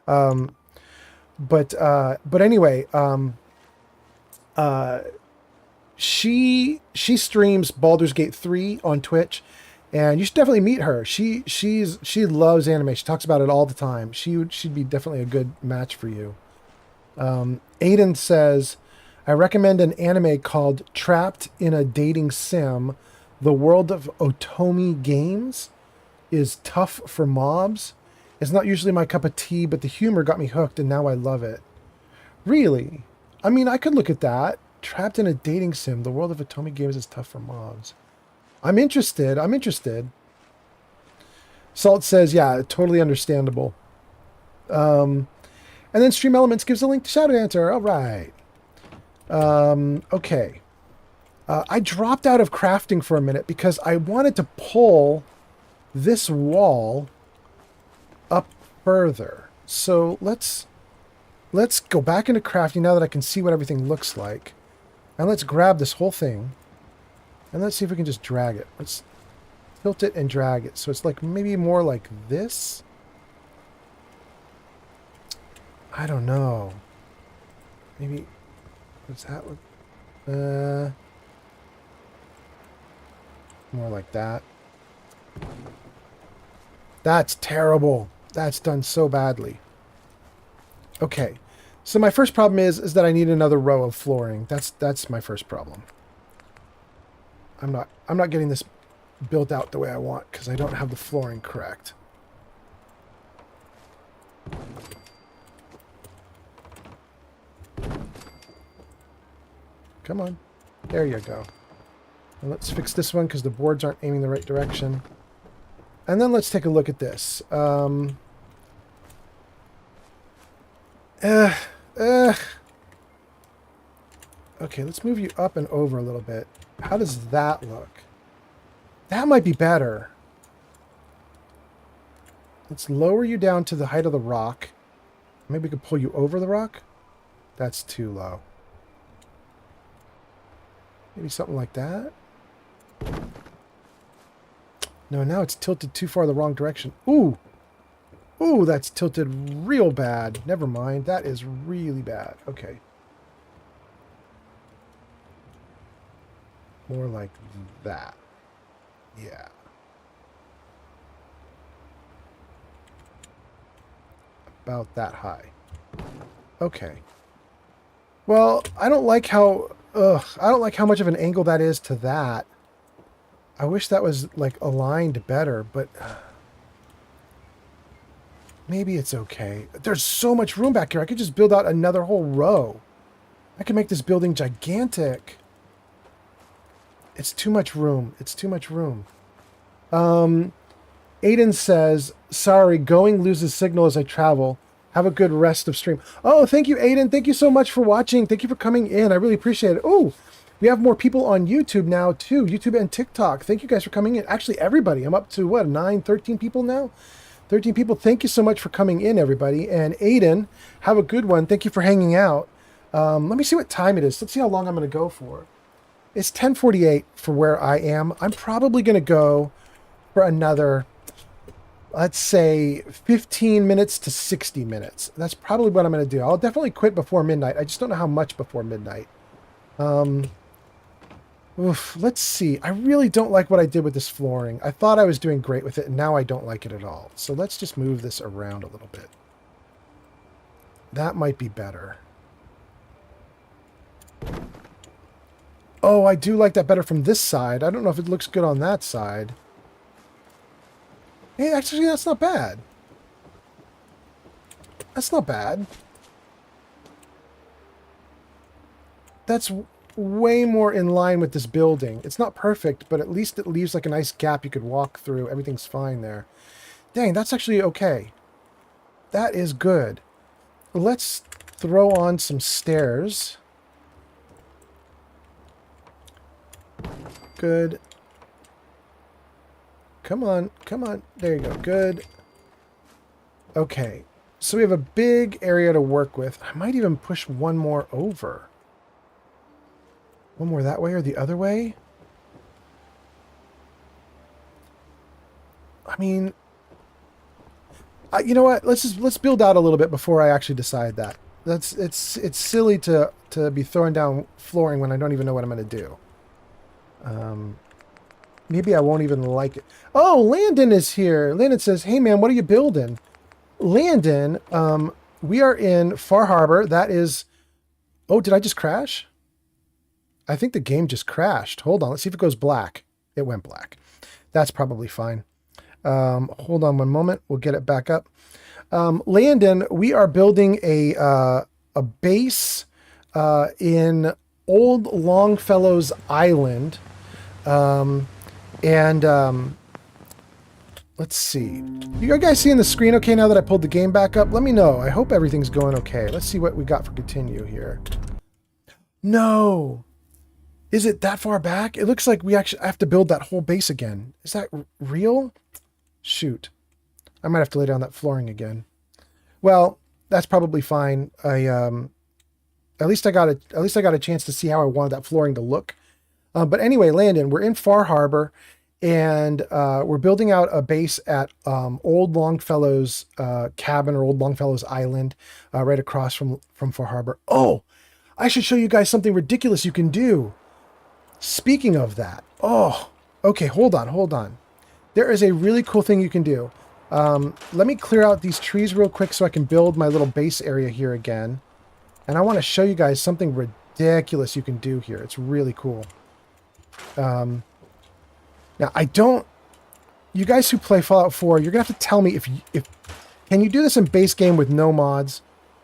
But anyway, she streams Baldur's Gate 3 on Twitch, and you should definitely meet her. She loves anime. She talks about it all the time. She'd be definitely a good match for you. Aiden says, I recommend an anime called Trapped in a Dating Sim, The World of Otomi Games. is tough for mobs. It's not usually my cup of tea, but the humor got me hooked, and now I love it. Really? I mean, I could look at that. Trapped in a dating sim, the world of Atomic games is tough for mobs. I'm interested. I'm interested. Salt says, yeah, totally understandable. And then Stream Elements gives a link to Shadow Dancer. All right. Okay. I dropped out of crafting for a minute because I wanted to pull this wall up further. So let's go back into crafting now that I can see what everything looks like. And let's grab this whole thing. And let's see if we can just drag it. Let's tilt it and drag it. So it's like maybe more like this. I don't know. Maybe, what's that look? More like that. That's terrible. That's done so badly. Okay. So my first problem is that I need another row of flooring. That's my first problem. I'm not getting this built out the way I want because I don't have the flooring correct. Come on. There you go. And let's fix this one because the boards aren't aiming the right direction. And then let's take a look at this. Okay, let's move you up and over a little bit. How does that look? That might be better. Let's lower you down to the height of the rock. Maybe we could pull you over the rock. That's too low. Maybe something like that. No, now it's tilted too far the wrong direction. Ooh! Ooh, that's tilted real bad. Never mind. That is really bad. Okay. More like that. Yeah. About that high. Okay. Well, I don't like how much of an angle that is to that. I wish that was like aligned better, but maybe it's okay. There's so much room back here. I could just build out another whole row. I could make this building gigantic. It's too much room. It's too much room. Aiden says, sorry, going loses signal as I travel. Have a good rest of stream. Oh, thank you, Aiden. Thank you so much for watching. Thank you for coming in. I really appreciate it. Oh, we have more people on YouTube now, too. YouTube and TikTok. Thank you guys for coming in. Actually, everybody. I'm up to, what, 13 people now? 13 people. Thank you so much for coming in, everybody. And Aiden, have a good one. Thank you for hanging out. Let me see what time it is. Let's see how long I'm going to go for. It's 10:48 for where I am. I'm probably going to go for another, let's say, 15 minutes to 60 minutes. That's probably what I'm going to do. I'll definitely quit before midnight. I just don't know how much before midnight. Let's see. I really don't like what I did with this flooring. I thought I was doing great with it, and now I don't like it at all. So let's just move this around a little bit. That might be better. Oh, I do like that better from this side. I don't know if it looks good on that side. Hey, actually, that's not bad. That's not bad. That's way more in line with this building. It's not perfect, but at least it leaves like a nice gap you could walk through. Everything's fine there. Dang, that's actually okay. That is good. Let's throw on some stairs. Good. Come on, come on. There you go. Good. Okay. So we have a big area to work with. I might even push one more over. One more that way or the other way? I mean, you know what? Let's build out a little bit before I actually decide that. It's silly to be throwing down flooring when I don't even know what I'm going to do. Maybe I won't even like it. Oh, Landon is here. Landon says, hey man, what are you building? Landon, we are in Far Harbor. That is, oh, did I just crash? I think the game just crashed. Hold on, let's see if it goes black. It went black. That's probably fine. Hold on one moment. We'll get it back up. Landon, we are building a base in Old Longfellow's Island. Let's see. You guys seeing the screen okay now that I pulled the game back up? Let me know. I hope everything's going okay. Let's see what we got for continue here. No! Is it that far back? It looks like we actually have to build that whole base again. Is that real? Shoot. I might have to lay down that flooring again. Well, that's probably fine. At least I got a chance to see how I wanted that flooring to look. But anyway, Landon, we're in Far Harbor, and we're building out a base at Old Longfellow's cabin, or Old Longfellow's Island, right across from Far Harbor. Oh, I should show you guys something ridiculous you can do. Speaking of that, oh, okay, hold on. There is a really cool thing you can do. Let me clear out these trees real quick so I can build my little base area here again. And I want to show you guys something ridiculous you can do here. It's really cool. Now, you guys who play Fallout 4, you're going to have to tell me if can you do this in base game with no mods?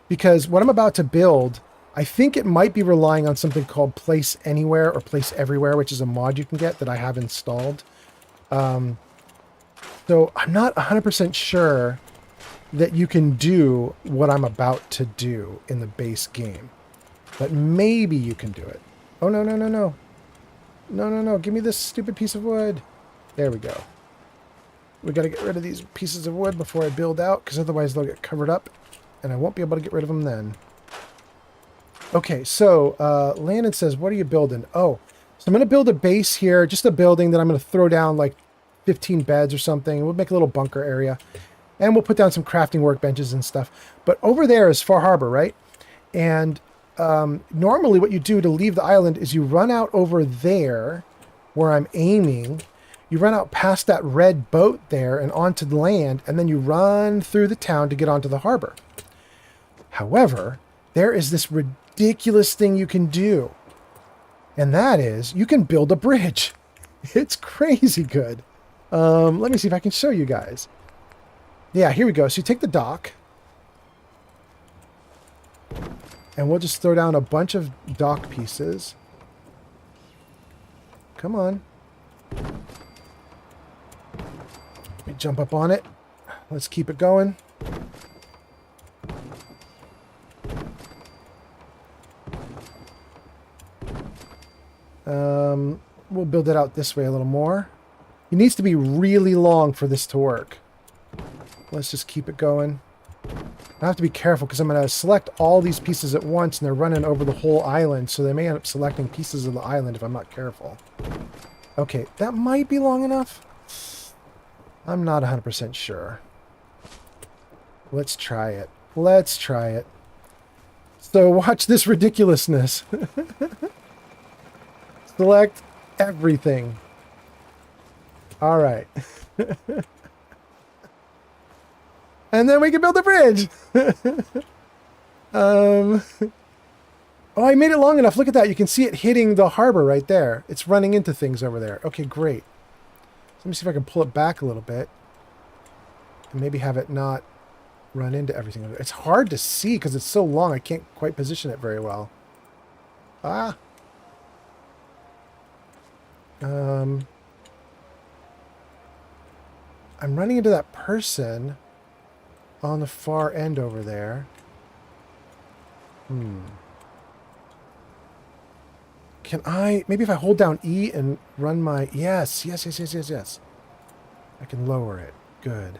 Because what I'm about to build, I think it might be relying on something called Place Anywhere or Place Everywhere, which is a mod you can get that I have installed. So I'm not 100% sure that you can do what I'm about to do in the base game. But maybe you can do it. Oh, no. No. Give me this stupid piece of wood. There we go. We got to get rid of these pieces of wood before I build out, because otherwise they'll get covered up, and I won't be able to get rid of them then. Okay, so Landon says, what are you building? Oh, so I'm going to build a base here, just a building that I'm going to throw down like 15 beds or something. We'll make a little bunker area, and we'll put down some crafting workbenches and stuff. But over there is Far Harbor, right? And normally what you do to leave the island is you run out over there where I'm aiming. You run out past that red boat there and onto the land, and then you run through the town to get onto the harbor. However, there is this ridiculous thing you can do, and that is you can build a bridge. It's crazy good. Let me see if I can show you guys. Yeah, here we go. So you take the dock, and we'll just throw down a bunch of dock pieces. Come on. Let me jump up on it. Let's keep it going. We'll build it out this way a little more. It needs to be really long for this to work. Let's just keep it going. I have to be careful because I'm going to select all these pieces at once, and they're running over the whole island, so they may end up selecting pieces of the island if I'm not careful. Okay, that might be long enough. I'm not 100% sure. Let's try it. Let's try it. So watch this ridiculousness. Select everything. All right. And then we can build a bridge. Oh, I made it long enough. Look at that. You can see it hitting the harbor right there. It's running into things over there. Okay, great. Let me see if I can pull it back a little bit. And maybe have it not run into everything. It's hard to see because it's so long. I can't quite position it very well. Ah. I'm running into that person on the far end over there. Can I... Maybe if I hold down E and run my... Yes. I can lower it. Good.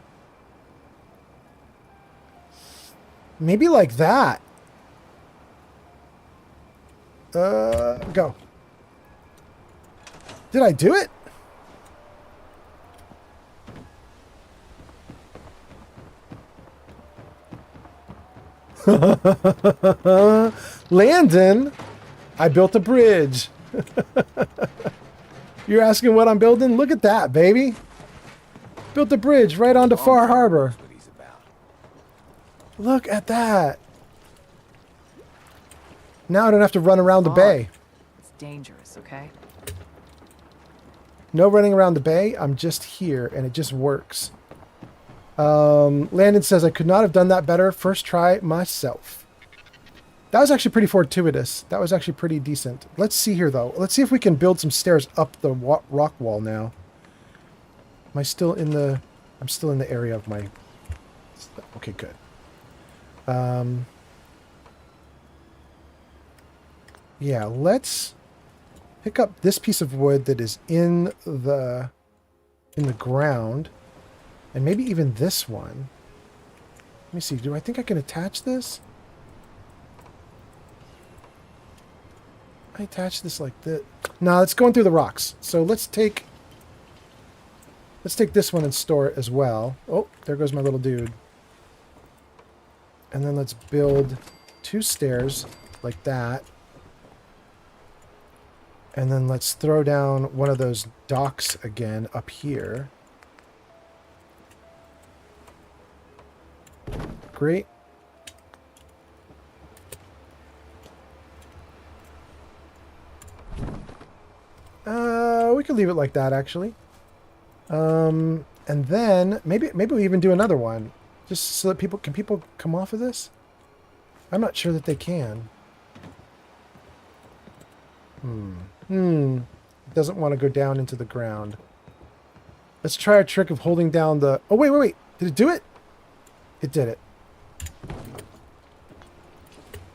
Maybe like that. Go. Did I do it? Landon, I built a bridge. You're asking what I'm building? Look at that, baby. Built a bridge right onto Far Harbor. Look at that. Now I don't have to run around the bay. It's dangerous, okay? No running around the bay. I'm just here, and it just works. Landon says, I could not have done that better. First try myself. That was actually pretty fortuitous. That was actually pretty decent. Let's see here, though. Let's see if we can build some stairs up the rock wall now. Am I still in the... I'm still in the area of my... Okay, good. Yeah, let's pick up this piece of wood that is in the ground, and maybe even this one. Let me see. Do I think I can attach this? I attach this like this. No, it's going through the rocks. So let's take this one and store it as well. Oh, there goes my little dude. And then let's build 2 stairs like that. And then let's throw down one of those docks again up here. Great. We could leave it like that, actually. And then maybe we even do another one, just so that people come off of this. I'm not sure that they can. It doesn't want to go down into the ground. Let's try a trick of holding down the... Oh, wait. Did it do it? It did it.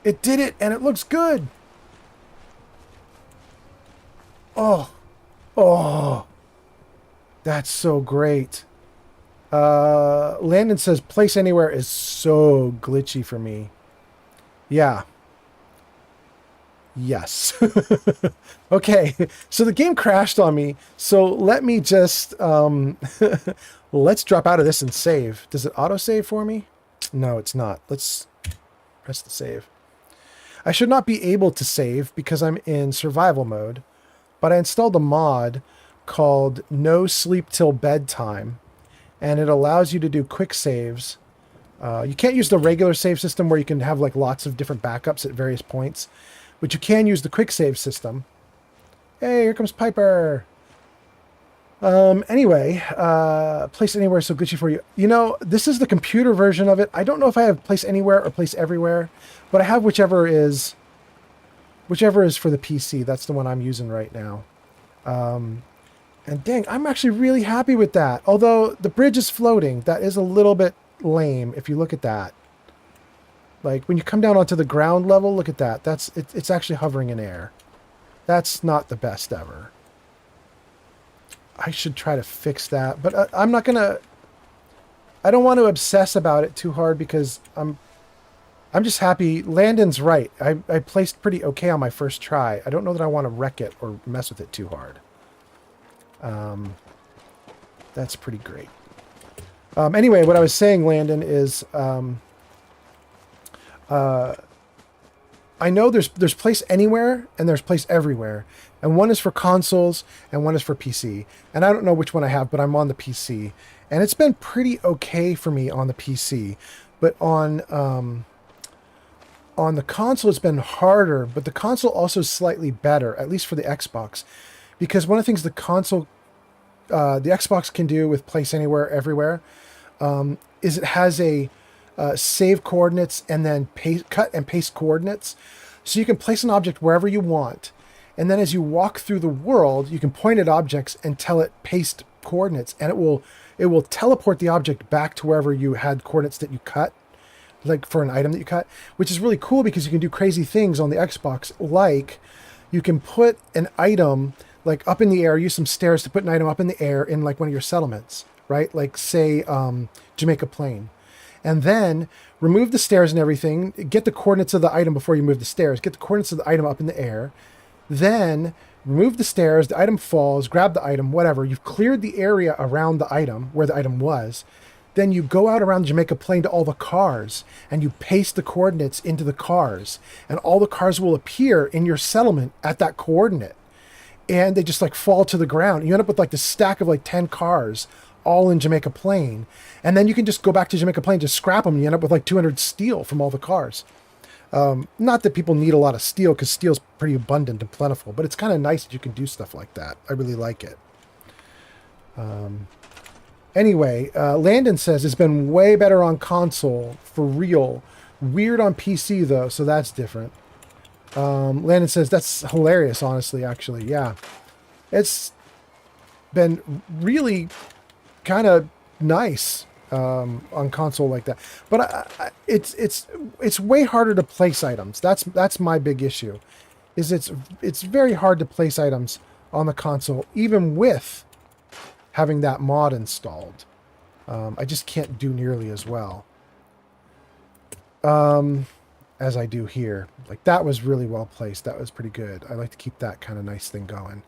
It did it, and it looks good. Oh, that's so great. Landon says place anywhere is so glitchy for me. Yeah. Yes. Okay, so the game crashed on me, so let me just let's drop out of this and save. Does it auto-save for me? No, it's not. Let's press the save. I should not be able to save because I'm in survival mode, but I installed a mod called No Sleep Till Bedtime, and it allows you to do quick saves. You can't use the regular save system where you can have like lots of different backups at various points, but you can use the quick save system. Hey, here comes Piper. Anyway, place anywhere is so glitchy for you. You know, this is the computer version of it. I don't know if I have place anywhere or place everywhere, but I have whichever is for the PC. That's the one I'm using right now. And dang, I'm actually really happy with that. Although the bridge is floating, that is a little bit lame if you look at that. Like when you come down onto the ground level, look at that. It's actually hovering in air. That's not the best ever. I should try to fix that, but I'm not gonna. I don't want to obsess about it too hard because I'm just happy. Landon's right. I placed pretty okay on my first try. I don't know that I want to wreck it or mess with it too hard. That's pretty great. Anyway, what I was saying, Landon, is I know there's place anywhere and there's place everywhere, and one is for consoles and one is for PC. And I don't know which one I have, but I'm on the PC, and it's been pretty okay for me on the PC. But on the console, it's been harder. But the console also is slightly better, at least for the Xbox, because one of the things the Xbox can do with place anywhere, everywhere, is it has a save coordinates and then cut and paste coordinates. So you can place an object wherever you want. And then as you walk through the world, you can point at objects and tell it paste coordinates. And it will teleport the object back to wherever you had coordinates that you cut, like for an item that you cut, which is really cool because you can do crazy things on the Xbox. Like you can put an item like up in the air, use some stairs to put an item up in the air in like one of your settlements, right? Like say Jamaica Plain. And then remove the stairs and everything, get the coordinates of the item before you move the stairs, get the coordinates of the item up in the air, then remove the stairs, the item falls, grab the item, whatever. You've cleared the area around the item, where the item was. Then you go out around Jamaica Plain to all the cars, and you paste the coordinates into the cars, and all the cars will appear in your settlement at that coordinate. And they just like fall to the ground. You end up with like this stack of like 10 cars all in Jamaica Plain. And then you can just go back to Jamaica Plain, just scrap them, and you end up with like 200 steel from all the cars. Not that people need a lot of steel, because steel's pretty abundant and plentiful, but it's kind of nice that you can do stuff like that. I really like it. Anyway, Landon says it's been way better on console, for real. Weird on PC, though, so that's different. Landon says that's hilarious, honestly, actually. Yeah. It's been really kind of nice on console like that. But it's way harder to place items. That's my big issue. Is it's very hard to place items on the console, even with having that mod installed. I just can't do nearly as well as I do here. Like, that was really well placed. That was pretty good. I like to keep that kind of nice thing going.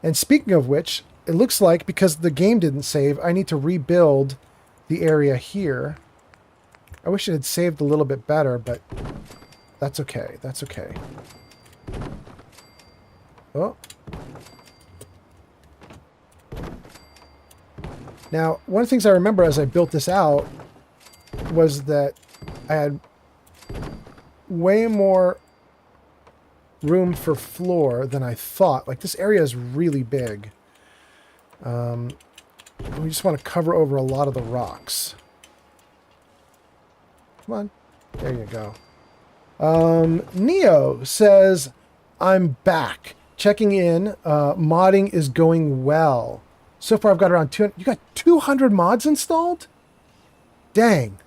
And speaking of which, it looks like because the game didn't save, I need to rebuild the area here. I wish it had saved a little bit better, but that's okay. That's okay. Oh. Now, one of the things I remember as I built this out was that I had way more room for floor than I thought. Like, this area is really big. We just want to cover over a lot of the rocks. Come on. There you go. Neo says, I'm back. Checking in. Modding is going well. So far, I've got around 200. You got 200 mods installed? Dang.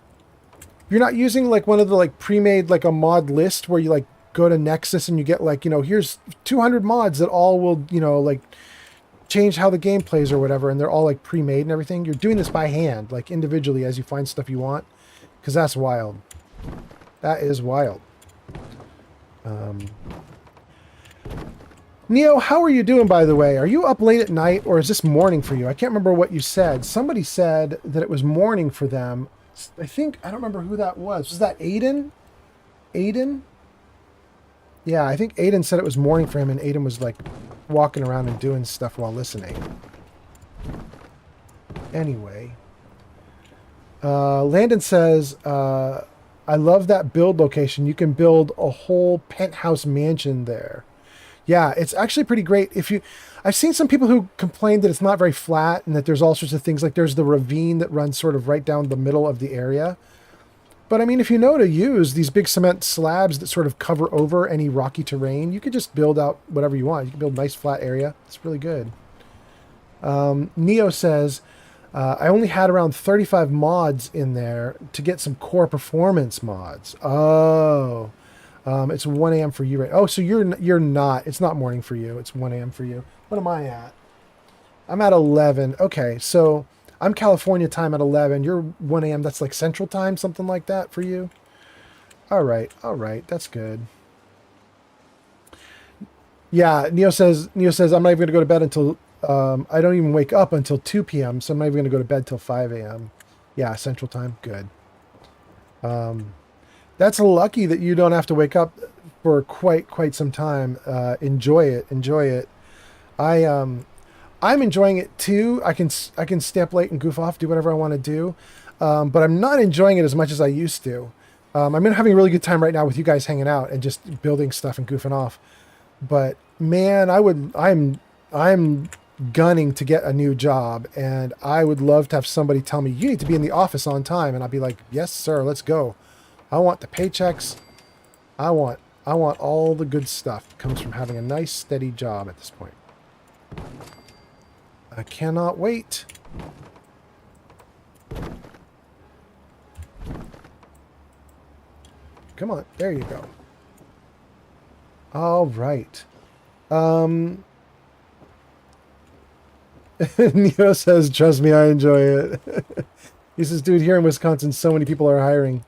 You're not using like one of the like pre-made like a mod list where you like go to Nexus and you get like, you know, here's 200 mods that all will, you know, like change how the game plays or whatever, and they're all like pre-made and everything. You're doing this by hand, like individually as you find stuff you want, because that's wild. That is wild. Neo, how are you doing, by the way? Are you up late at night, or is this morning for you? I can't remember what you said. Somebody said that it was morning for them. I don't remember who that was. Was that Aiden? Aiden? Yeah, I think Aiden said it was morning for him, and Aiden was like walking around and doing stuff while listening. Anyway. Landon says, I love that build location. You can build a whole penthouse mansion there. Yeah, it's actually pretty great. I've seen some people who complain that it's not very flat and that there's all sorts of things. Like there's the ravine that runs sort of right down the middle of the area. But I mean, if you know to use these big cement slabs that sort of cover over any rocky terrain, you could just build out whatever you want. You can build a nice flat area. It's really good. Neo says, I only had around 35 mods in there to get some core performance mods. Oh. It's 1 a.m. for you, right? Oh, so you're not. It's not morning for you. It's 1 a.m. for you. What am I at? I'm at 11. Okay, so I'm California time at 11. You're 1 a.m. That's like Central time, something like that for you. All right. That's good. Yeah, Neo says I'm not even going to go to bed until I don't even wake up until 2 p.m. So I'm not even going to go to bed till 5 a.m. Yeah, Central time. Good. That's lucky that you don't have to wake up for quite some time. Enjoy it. I'm enjoying it too. I can stay up late and goof off, do whatever I want to do. But I'm not enjoying it as much as I used to. I'm having a really good time right now with you guys hanging out and just building stuff and goofing off. But man, I'm gunning to get a new job, and I would love to have somebody tell me you need to be in the office on time, and I'll be like, yes sir, let's go. I want the paychecks. I want all the good stuff that comes from having a nice steady job at this point. I cannot wait. Come on, there you go. All right. Neo says, trust me, I enjoy it. He says, dude, here in Wisconsin, so many people are hiring.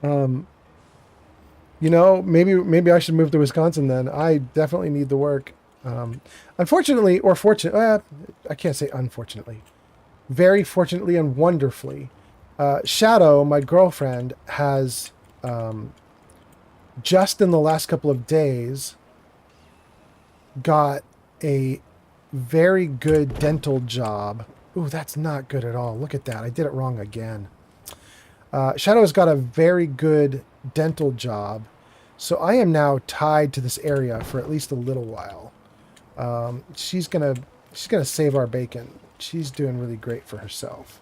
You know, maybe I should move to Wisconsin then. I definitely need the work. Unfortunately, or fortunately, I can't say unfortunately. Very fortunately and wonderfully, Shadow, my girlfriend, has just in the last couple of days got a very good dental job. Ooh, that's not good at all. Look at that. I did it wrong again. Shadow's got a very good dental job, so I am now tied to this area for at least a little while. She's gonna save our bacon. She's doing really great for herself.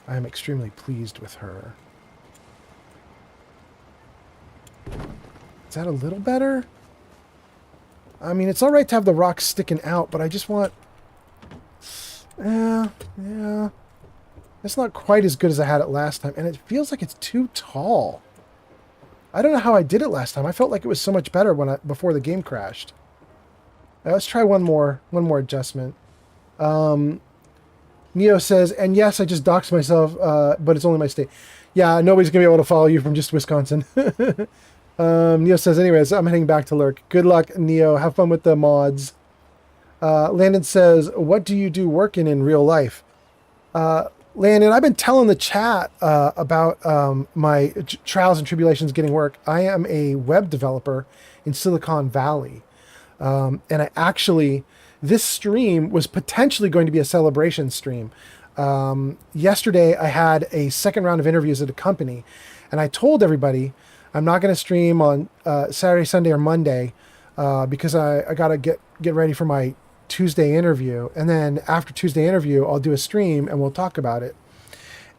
I am extremely pleased with her. Is that a little better? I mean, it's all right to have the rocks sticking out, but I just want... yeah. It's not quite as good as I had it last time, and it feels like it's too tall. I don't know how I did it last time. I felt like it was so much better before the game crashed. Let's try one more adjustment. Neo says, and yes, I just doxed myself, but it's only my state. Yeah, nobody's going to be able to follow you from just Wisconsin. Neo says, anyways, I'm heading back to lurk. Good luck, Neo. Have fun with the mods. Landon says, what do you do working in real life? Landon, I've been telling the chat about my trials and tribulations getting work. I am a web developer in Silicon Valley. And I actually... This stream was potentially going to be a celebration stream. Yesterday, I had a second round of interviews at a company, and I told everybody I'm not going to stream on Saturday, Sunday, or Monday because I got to get ready for my Tuesday interview. And then after Tuesday interview, I'll do a stream and we'll talk about it.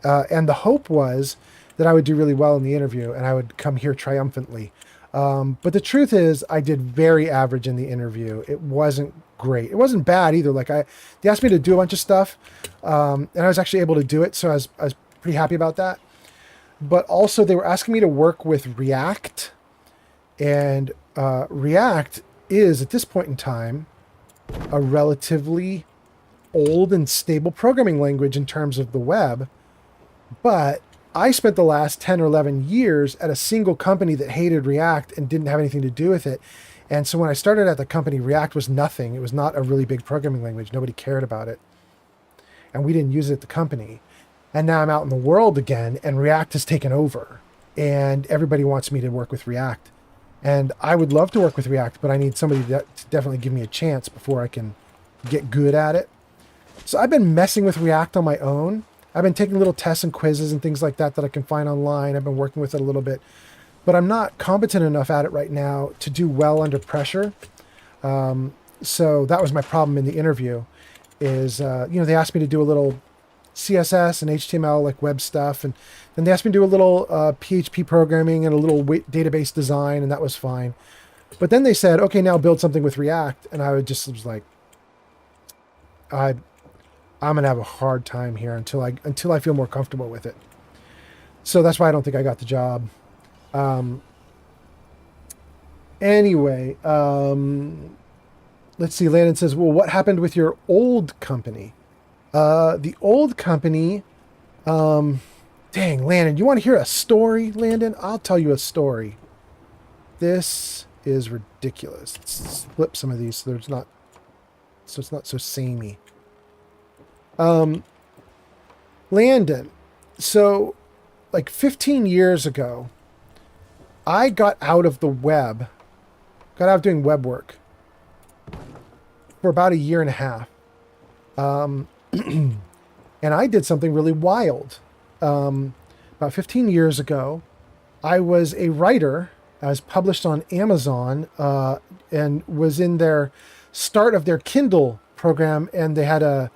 And the hope was that I would do really well in the interview and I would come here triumphantly. But the truth is, I did very average in the interview. It wasn't great. It wasn't bad either. Like they asked me to do a bunch of stuff, and I was actually able to do it. So I was pretty happy about that. But also they were asking me to work with React, and React is at this point in time a relatively old and stable programming language in terms of the web. But I spent the last 10 or 11 years at a single company that hated React and didn't have anything to do with it. And so when I started at the company, React was nothing. It was not a really big programming language. Nobody cared about it. And we didn't use it at the company. And now I'm out in the world again, and React has taken over. And everybody wants me to work with React. And I would love to work with React, but I need somebody to definitely give me a chance before I can get good at it. So I've been messing with React on my own. I've been taking little tests and quizzes and things like that I can find online. I've been working with it a little bit. But I'm not competent enough at it right now to do well under pressure. So that was my problem in the interview is, they asked me to do a little CSS and HTML, like web stuff. And then they asked me to do a little PHP programming and a little database design, and that was fine. But then they said, okay, now build something with React. And I was like, I'm going to have a hard time here until I feel more comfortable with it. So that's why I don't think I got the job. Anyway, let's see. Landon says, well, what happened with your old company? The old company, dang, Landon, you want to hear a story, Landon? I'll tell you a story. This is ridiculous. Let's flip some of these so it's not so samey. Landon, so like 15 years ago, I got out of the web, got out of doing web work for about a year and a half. And I did something really wild. About 15 years ago, I was a writer. I was published on Amazon and was in their start of their Kindle program, and they had a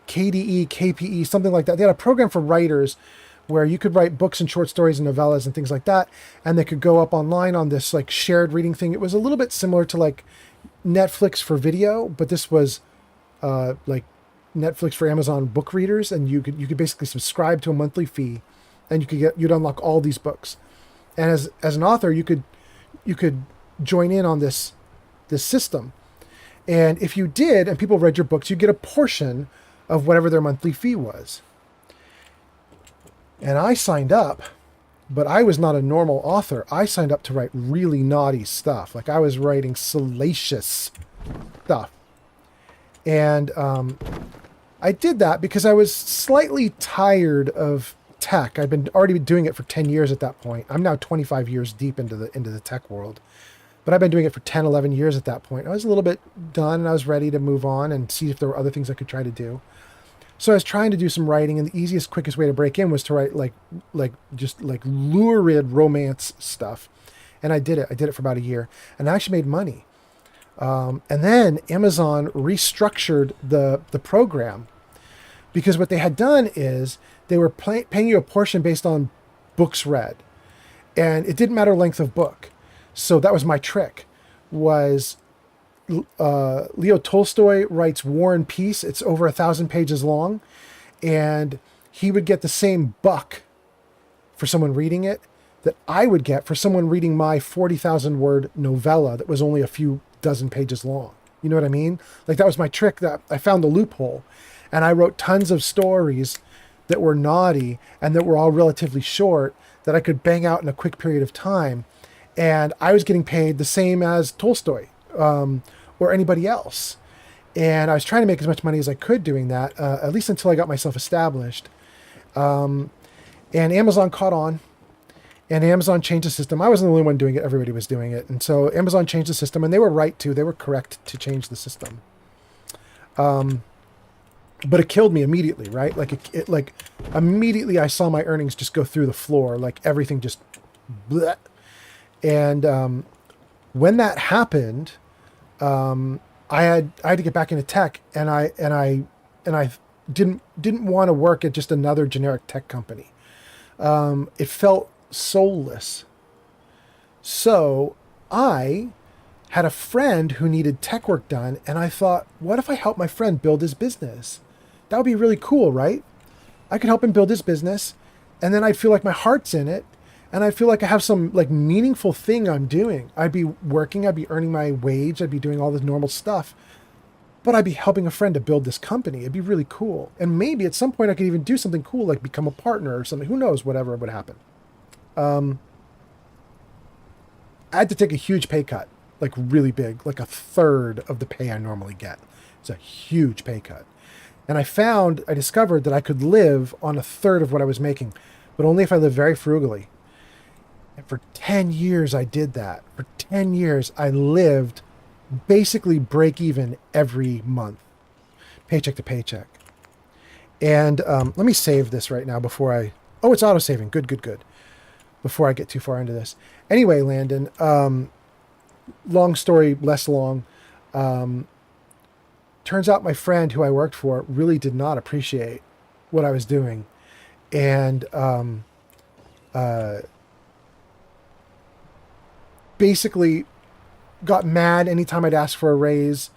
KDE, KPE, something like that. They had a program for writers where you could write books and short stories and novellas and things like that, and they could go up online on this like shared reading thing. It was a little bit similar to like Netflix for video, but this was like Netflix for Amazon book readers, and you could basically subscribe to a monthly fee, and you'd unlock all these books. And as an author, you could join in on this system. And if you did, and people read your books, you get a portion of whatever their monthly fee was. And I signed up, but I was not a normal author. I signed up to write really naughty stuff. Like I was writing salacious stuff. And I did that because I was slightly tired of tech. I'd already been doing it for 10 years at that point. I'm now 25 years deep into the tech world. But I've been doing it for 10, 11 years at that point. I was a little bit done, and I was ready to move on and see if there were other things I could try to do. So I was trying to do some writing, and the easiest, quickest way to break in was to write just lurid romance stuff. And I did it. I did it for about a year, and I actually made money. And then Amazon restructured the program, because what they had done is they were paying you a portion based on books read, and it didn't matter length of book. So that was my trick. Was Leo Tolstoy writes War and Peace. It's over 1,000 pages long, and he would get the same buck for someone reading it that I would get for someone reading my 40,000 word novella that was only a few dozen pages long. You know what I mean? Like, that was my trick. That I found the loophole, and I wrote tons of stories that were naughty and that were all relatively short that I could bang out in a quick period of time. And I was getting paid the same as Tolstoy or anybody else. And I was trying to make as much money as I could doing that, at least until I got myself established. And Amazon caught on, and Amazon changed the system. I wasn't the only one doing it. Everybody was doing it. And so Amazon changed the system, and they were right to. They were correct to change the system. But it killed me immediately, right? Like, like immediately I saw my earnings just go through the floor, like everything just bleh. And when that happened, I had to get back into tech, and I didn't want to work at just another generic tech company. It felt soulless. So I had a friend who needed tech work done, and I thought, what if I help my friend build his business? That would be really cool, right? I could help him build his business, and then I'd feel like my heart's in it, and I feel like I have some like meaningful thing I'm doing. I'd be working, I'd be earning my wage, I'd be doing all this normal stuff, but I'd be helping a friend to build this company. It'd be really cool. And maybe at some point I could even do something cool, like become a partner or something. Who knows, whatever would happen. I had to take a huge pay cut, like really big, like a third of the pay I normally get. It's a huge pay cut. And I discovered that I could live on a third of what I was making, but only if I lived very frugally. And for 10 years, I did that. For 10 years, I lived basically break even every month, paycheck to paycheck. And let me save this right now before oh, it's auto-saving. Good. Before I get too far into this. Anyway, Landon, long story, less long. Turns out my friend who I worked for really did not appreciate what I was doing. And basically got mad anytime I'd ask for a raise,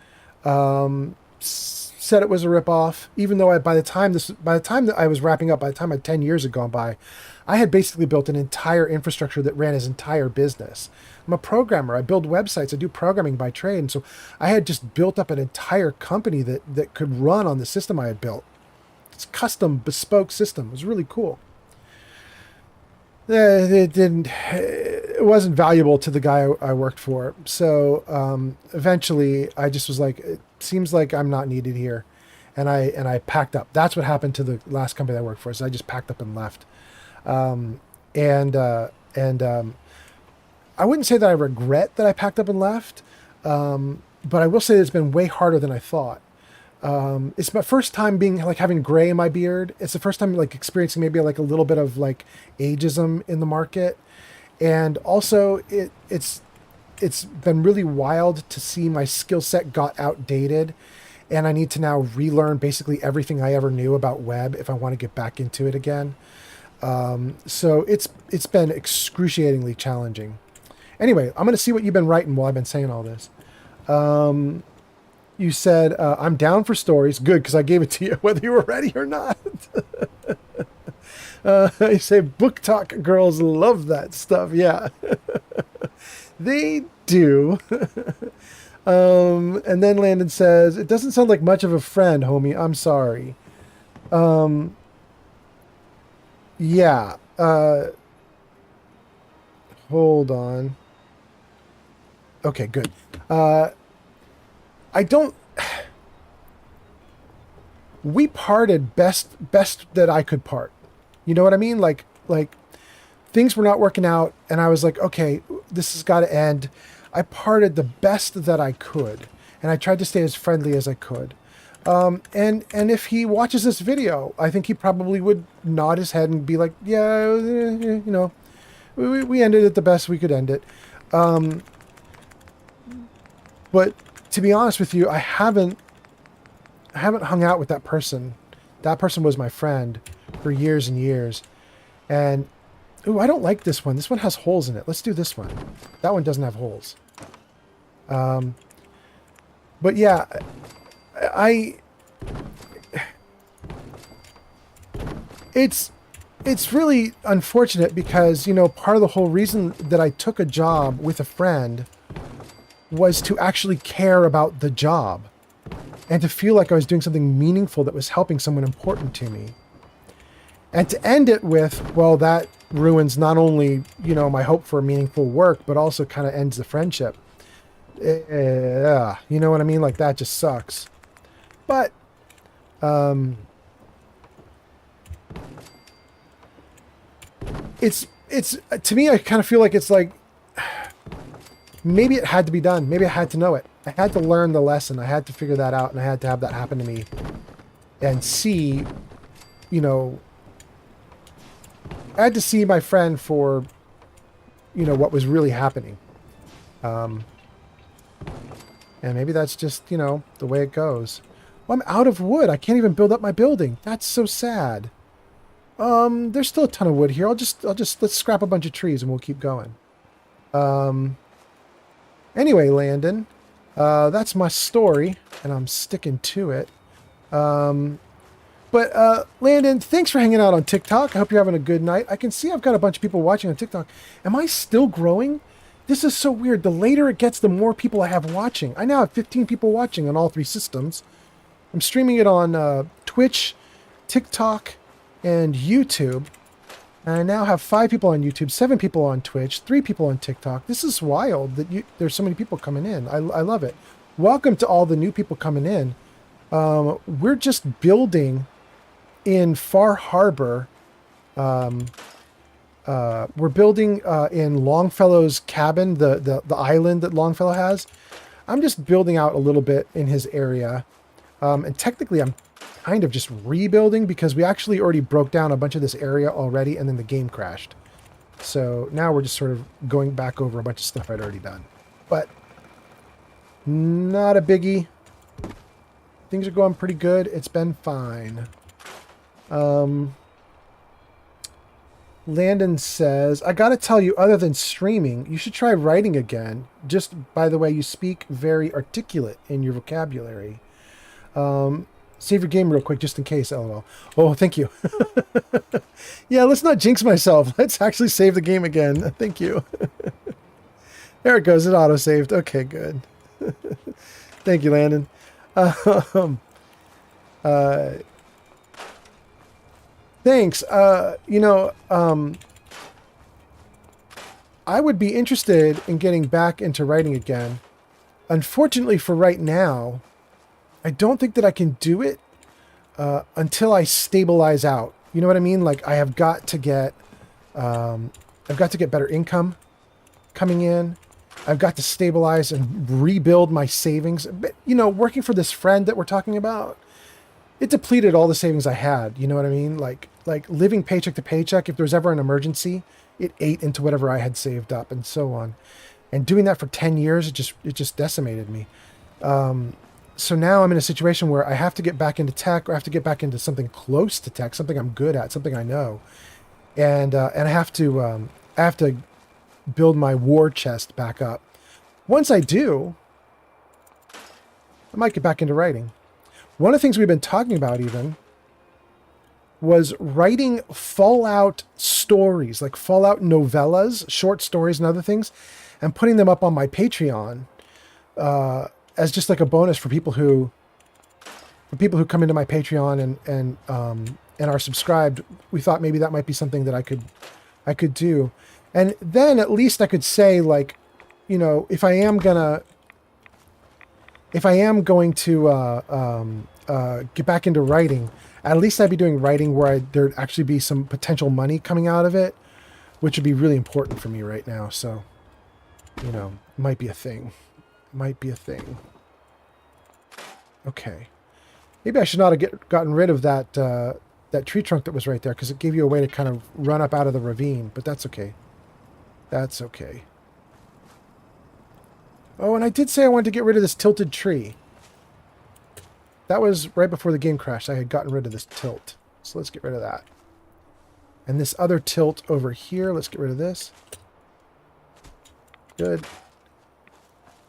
said it was a ripoff, even though by the time that I was wrapping up, by the time 10 years had gone by, I had basically built an entire infrastructure that ran his entire business. I'm a programmer. I build websites. I do programming by trade. And so I had just built up an entire company that could run on the system I had built. It's a custom, bespoke system. It was really cool. It wasn't valuable to the guy I worked for. So eventually I just was like, it seems like I'm not needed here. And I packed up. That's what happened to the last company I worked for. So I just packed up and left. I wouldn't say that I regret that I packed up and left. But I will say that it's been way harder than I thought. It's my first time being like having gray in my beard. It's the first time like experiencing maybe like a little bit of like ageism in the market. And also it's been really wild to see my skill set got outdated, and I need to now relearn basically everything I ever knew about web if I want to get back into it again. So it's been excruciatingly challenging. Anyway, I'm going to see what you've been writing while I've been saying all this. You said, I'm down for stories. Good, because I gave it to you, whether you were ready or not. You say, book talk girls love that stuff. Yeah, they do. And then Landon says, it doesn't sound like much of a friend, homie. I'm sorry. Yeah. Hold on. Okay, good. We parted best that I could part. You know what I mean? Like things were not working out, and I was like, okay, this has got to end. I parted the best that I could, and I tried to stay as friendly as I could. And if he watches this video, I think he probably would nod his head and be like, yeah, you know, we ended it the best we could end it. But to be honest with you, I haven't hung out with that person. That person was my friend for years and years. And, ooh, I don't like this one. This one has holes in it. Let's do this one. That one doesn't have holes. But yeah, it's really unfortunate because, you know, part of the whole reason that I took a job with a friend was to actually care about the job and to feel like I was doing something meaningful that was helping someone important to me. And to end it with, well, that ruins not only, you know, my hope for meaningful work, but also kind of ends the friendship. You know what I mean? Like, that just sucks. But, it's to me, I kind of feel like it's like, maybe it had to be done. Maybe I had to know it. I had to learn the lesson. I had to figure that out, and I had to have that happen to me and see, you know, I had to see my friend for, you know, what was really happening. And maybe that's just, you know, the way it goes. Well, I'm out of wood. I can't even build up my building. That's so sad. There's still a ton of wood here. Let's scrap a bunch of trees and we'll keep going. Anyway, Landon, that's my story and I'm sticking to it. But Landon, thanks for hanging out on TikTok. I hope you're having a good night. I can see I've got a bunch of people watching on TikTok. Am I still growing? This is so weird. The later it gets, the more people I have watching. I now have 15 people watching on all 3 systems. I'm streaming it on Twitch, TikTok, and YouTube. And I now have 5 people on YouTube, 7 people on Twitch, 3 people on TikTok. This is wild that there's so many people coming in. I love it. Welcome to all the new people coming in. We're just building in Far Harbor. We're building in Longfellow's cabin, the island that Longfellow has. I'm just building out a little bit in his area. And technically I'm kind of just rebuilding because we actually already broke down a bunch of this area already and then the game crashed. So now we're just sort of going back over a bunch of stuff I'd already done. But not a biggie. Things are going pretty good. It's been fine. Landon says, I gotta tell you, other than streaming, you should try writing again. Just, by the way, you speak very articulate in your vocabulary. Save your game real quick, just in case, LOL. Oh, thank you. Yeah, let's not jinx myself. Let's actually save the game again. Thank you. There it goes. It auto-saved. Okay, good. Thank you, Landon. Thanks. You know, I would be interested in getting back into writing again. Unfortunately for right now, I don't think that I can do it until I stabilize out. You know what I mean? Like, I have got to get, better income coming in. I've got to stabilize and rebuild my savings. But, you know, working for this friend that we're talking about, it depleted all the savings I had. You know what I mean? Like living paycheck to paycheck. If there was ever an emergency, it ate into whatever I had saved up and so on. And doing that for 10 years, it just decimated me. So now I'm in a situation where I have to get back into tech, or I have to get back into something close to tech, something I'm good at, something I know. And I have to build my war chest back up. Once I do, I might get back into writing. One of the things we've been talking about even was writing Fallout stories, like Fallout novellas, short stories and other things, and putting them up on my Patreon as just like a bonus for people who come into my Patreon and are subscribed. We thought maybe that might be something that I could do. And then at least I could say, like, you know, if I am going to get back into writing, at least I'd be doing writing where there'd actually be some potential money coming out of it, which would be really important for me right now. So, you know, might be a thing. Might be a thing. Okay. Maybe I should not have gotten rid of that tree trunk that was right there, because it gave you a way to kind of run up out of the ravine, but that's okay. That's okay. Oh, and I did say I wanted to get rid of this tilted tree. That was right before the game crashed. I had gotten rid of this tilt. So let's get rid of that. And this other tilt over here, let's get rid of this. Good.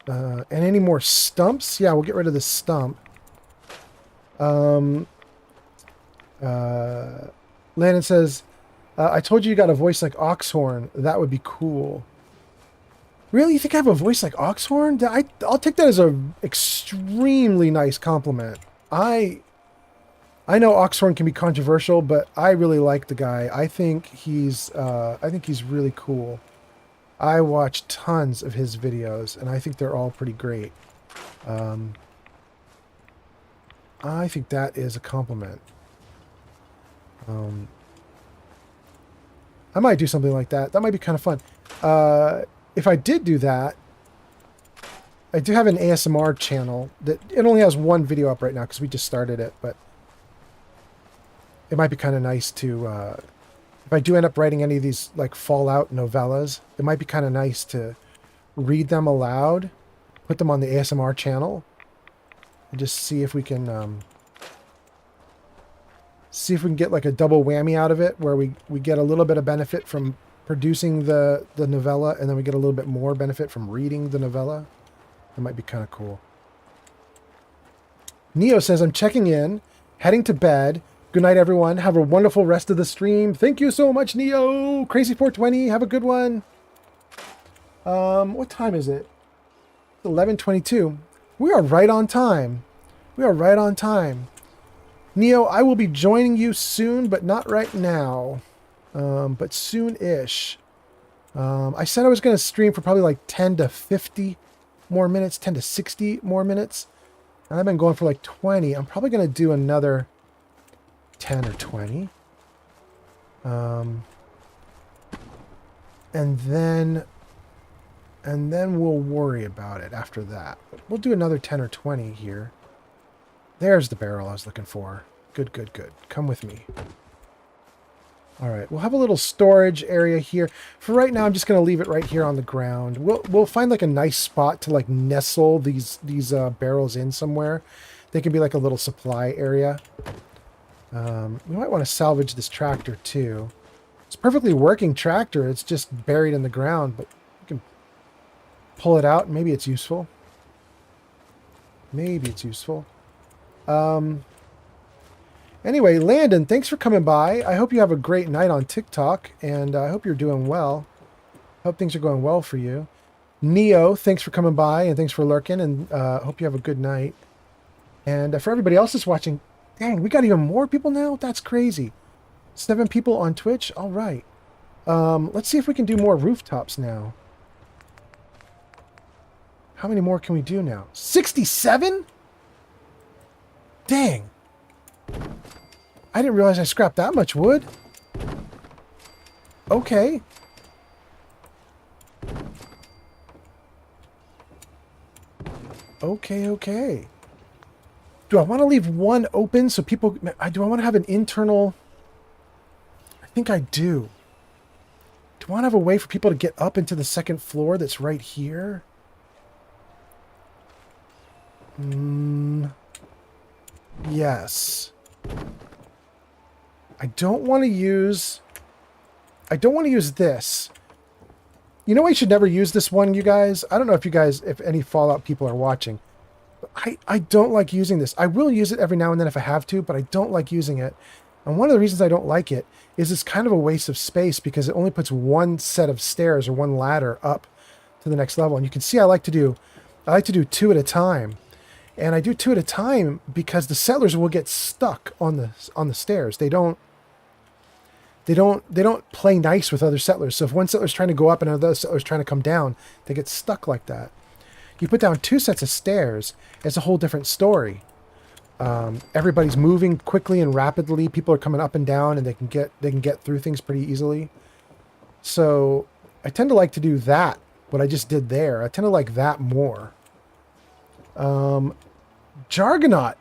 And any more stumps? Yeah, we'll get rid of this stump. Landon says, I told you got a voice like Oxhorn. That would be cool. Really? You think I have a voice like Oxhorn? I'll take that as an extremely nice compliment. I know Oxhorn can be controversial, but I really like the guy. I think he's really cool. I watch tons of his videos, and I think they're all pretty great. I think that is a compliment. I might do something like that. That might be kind of fun. If I did do that, I do have an ASMR channel that it only has one video up right now because we just started it, but it might be kind of nice to, if I do end up writing any of these like Fallout novellas, it might be kind of nice to read them aloud, put them on the ASMR channel, and just see if we can get like a double whammy out of it, where we get a little bit of benefit from producing the novella, and then we get a little bit more benefit from reading the novella. That might be kind of cool. Neo says, I'm checking in, heading to bed. Good night, everyone. Have a wonderful rest of the stream. Thank you so much, Neo. Crazy420, have a good one. What time is it? 11:22. We are right on time. We are right on time. Neo, I will be joining you soon, but not right now. But soon-ish. I said I was going to stream for probably like 10 to 50 more minutes, 10 to 60 more minutes. And I've been going for like 20. I'm probably going to do another 10 or 20. And then we'll worry about it after that. But we'll do another 10 or 20 here. There's the barrel I was looking for. Good, good, good. Come with me. All right, we'll have a little storage area here. For right now, I'm just going to leave it right here on the ground. We'll find like a nice spot to like nestle these barrels in somewhere. They can be like a little supply area. We might want to salvage this tractor too. It's a perfectly working tractor. It's just buried in the ground, but you can pull it out. Maybe it's useful. Maybe it's useful. Anyway, Landon, thanks for coming by. I hope you have a great night on TikTok, and I hope you're doing well. Hope things are going well for you. Neo, thanks for coming by, and thanks for lurking, and hope you have a good night. And for everybody else that's watching, dang, we got even more people now? That's crazy. 7 people on Twitch? All right. Let's see if we can do more rooftops now. How many more can we do now? 67? Dang. I didn't realize I scrapped that much wood. Okay. Okay. Do I want to leave one open so people... Do I want to have an internal... I think I do. Do I want to have a way for people to get up into the second floor that's right here? Yes. I don't want to use this. You know, I should never use this one, you guys. I don't know if any Fallout people are watching. I don't like using this. I will use it every now and then if I have to, but I don't like using it. And one of the reasons I don't like it is it's kind of a waste of space because it only puts one set of stairs or one ladder up to the next level. And you can see I like to do 2 at a time. And I do 2 at a time because the settlers will get stuck on the stairs. They don't play nice with other settlers. So if one settler's trying to go up and another settler's trying to come down, they get stuck like that. You put down 2 sets of stairs, it's a whole different story. Everybody's moving quickly and rapidly. People are coming up and down, and they can get through things pretty easily. So I tend to like to do that. What I just did there, I tend to like that more. Jargonaut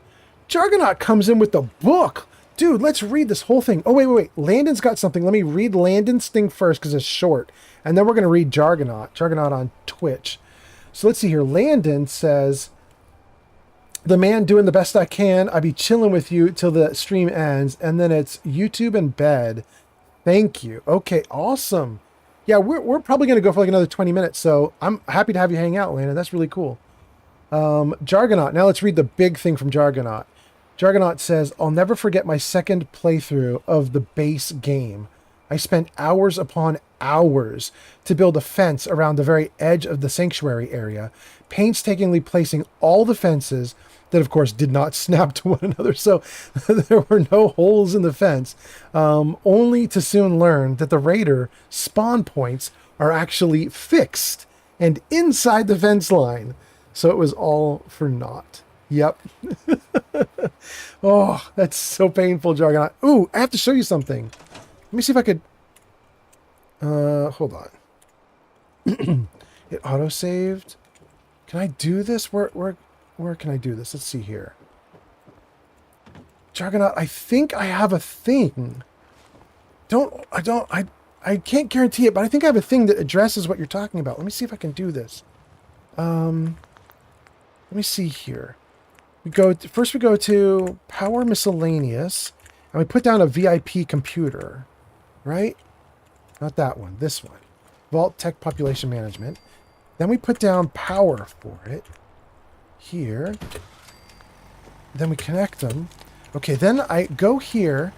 comes in with the book. Dude, let's read this whole thing. Oh, wait. Landon's got something. Let me read Landon's thing first because it's short. And then we're going to read Jargonaut on Twitch. So let's see here. Landon says, the man doing the best I can. I be chilling with you till the stream ends, and then it's YouTube and bed. Thank you. Okay, awesome. Yeah, we're probably going to go for like another 20 minutes, so I'm happy to have you hang out, Lana. That's really cool. Jargonaut. Now let's read the big thing from Jargonaut. Jargonaut says, I'll never forget my second playthrough of the base game. I spent hours upon hours to build a fence around the very edge of the sanctuary area, painstakingly placing all the fences that, of course, did not snap to one another. So there were no holes in the fence, only to soon learn that the raider spawn points are actually fixed and inside the fence line. So it was all for naught. Yep. Oh, that's so painful, Jargonaut. Ooh, I have to show you something. Let me see if I could... hold on. It auto-saved. Can I do this? Where can I do this? Let's see here. Jargonaut, I think I have a thing. I can't guarantee it, but I think I have a thing that addresses what you're talking about. Let me see if I can do this. Let me see here. First we go to Power Miscellaneous, and we put down a VIP computer, right? Not that one, this one. Vault Tech Population Management. Then we put down power for it. Here. Then we connect them. Okay, then I go here,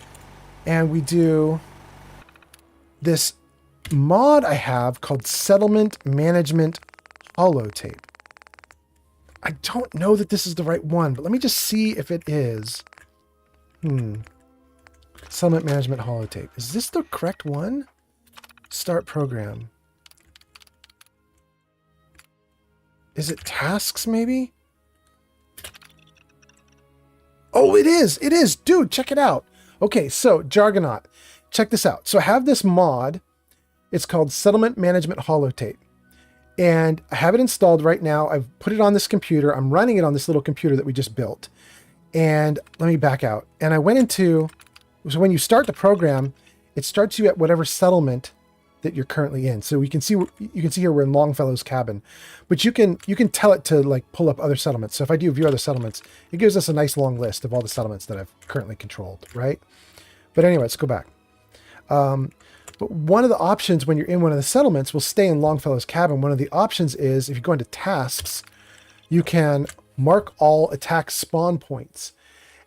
and we do this mod I have called Settlement Management Holotape. I don't know that this is the right one, but let me just see if it is. Settlement Management Holotape. Is this the correct one? Start program. Is it tasks, maybe? Oh, it is! It is! Dude, check it out! Okay, so, Jargonaut. Check this out. So I have this mod. It's called Settlement Management Holotape. And I have it installed right now. I've put it on this computer. I'm running it on this little computer that we just built. And let me back out. And I went into... So when you start the program, it starts you at whatever settlement that you're currently in. So you can see here we're in Longfellow's cabin. But you can tell it to like pull up other settlements. So if I do view other settlements, it gives us a nice long list of all the settlements that I've currently controlled, right? But anyway, let's go back. But one of the options when you're in one of the settlements will stay in Longfellow's cabin. One of the options is if you go into tasks, you can mark all attack spawn points.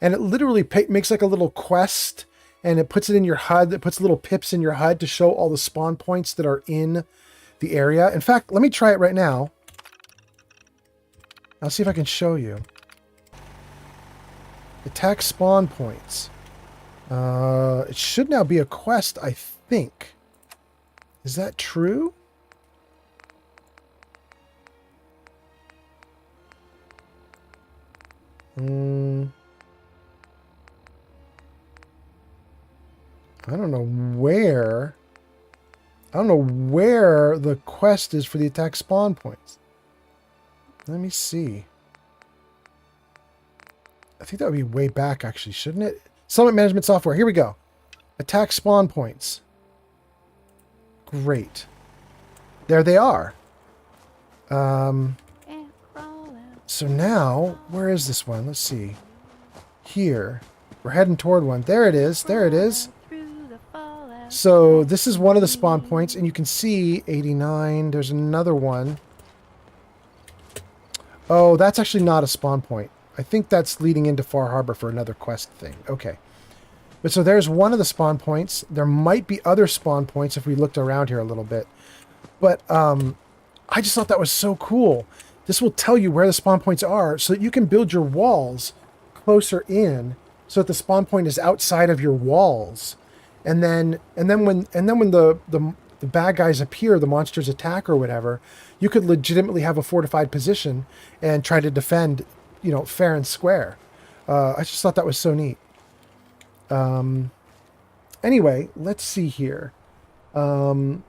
And it literally makes like a little quest, and it puts it in your HUD. It puts little pips in your HUD to show all the spawn points that are in the area. In fact, let me try it right now. I'll see if I can show you. Attack spawn points. It should now be a quest, I think. Is that true? I don't know where. I don't know where the quest is for the attack spawn points. Let me see. I think that would be way back, actually, shouldn't it? Summit Management Software. Here we go. Attack spawn points. Great. There they are. So now, where is this one? Let's see. Here. We're heading toward one. There it is. There it is. So this is one of the spawn points, and you can see 89. There's another one. Oh, that's actually not a spawn point. I think that's leading into Far Harbor for another quest thing. Okay. But so there's one of the spawn points. There might be other spawn points if we looked around here a little bit. But I just thought that was so cool. This will tell you where the spawn points are so that you can build your walls closer in so that the spawn point is outside of your walls. And then when the bad guys appear, the monsters attack or whatever, you could legitimately have a fortified position and try to defend, you know, fair and square. I just thought that was so neat. Anyway, let's see here. Landon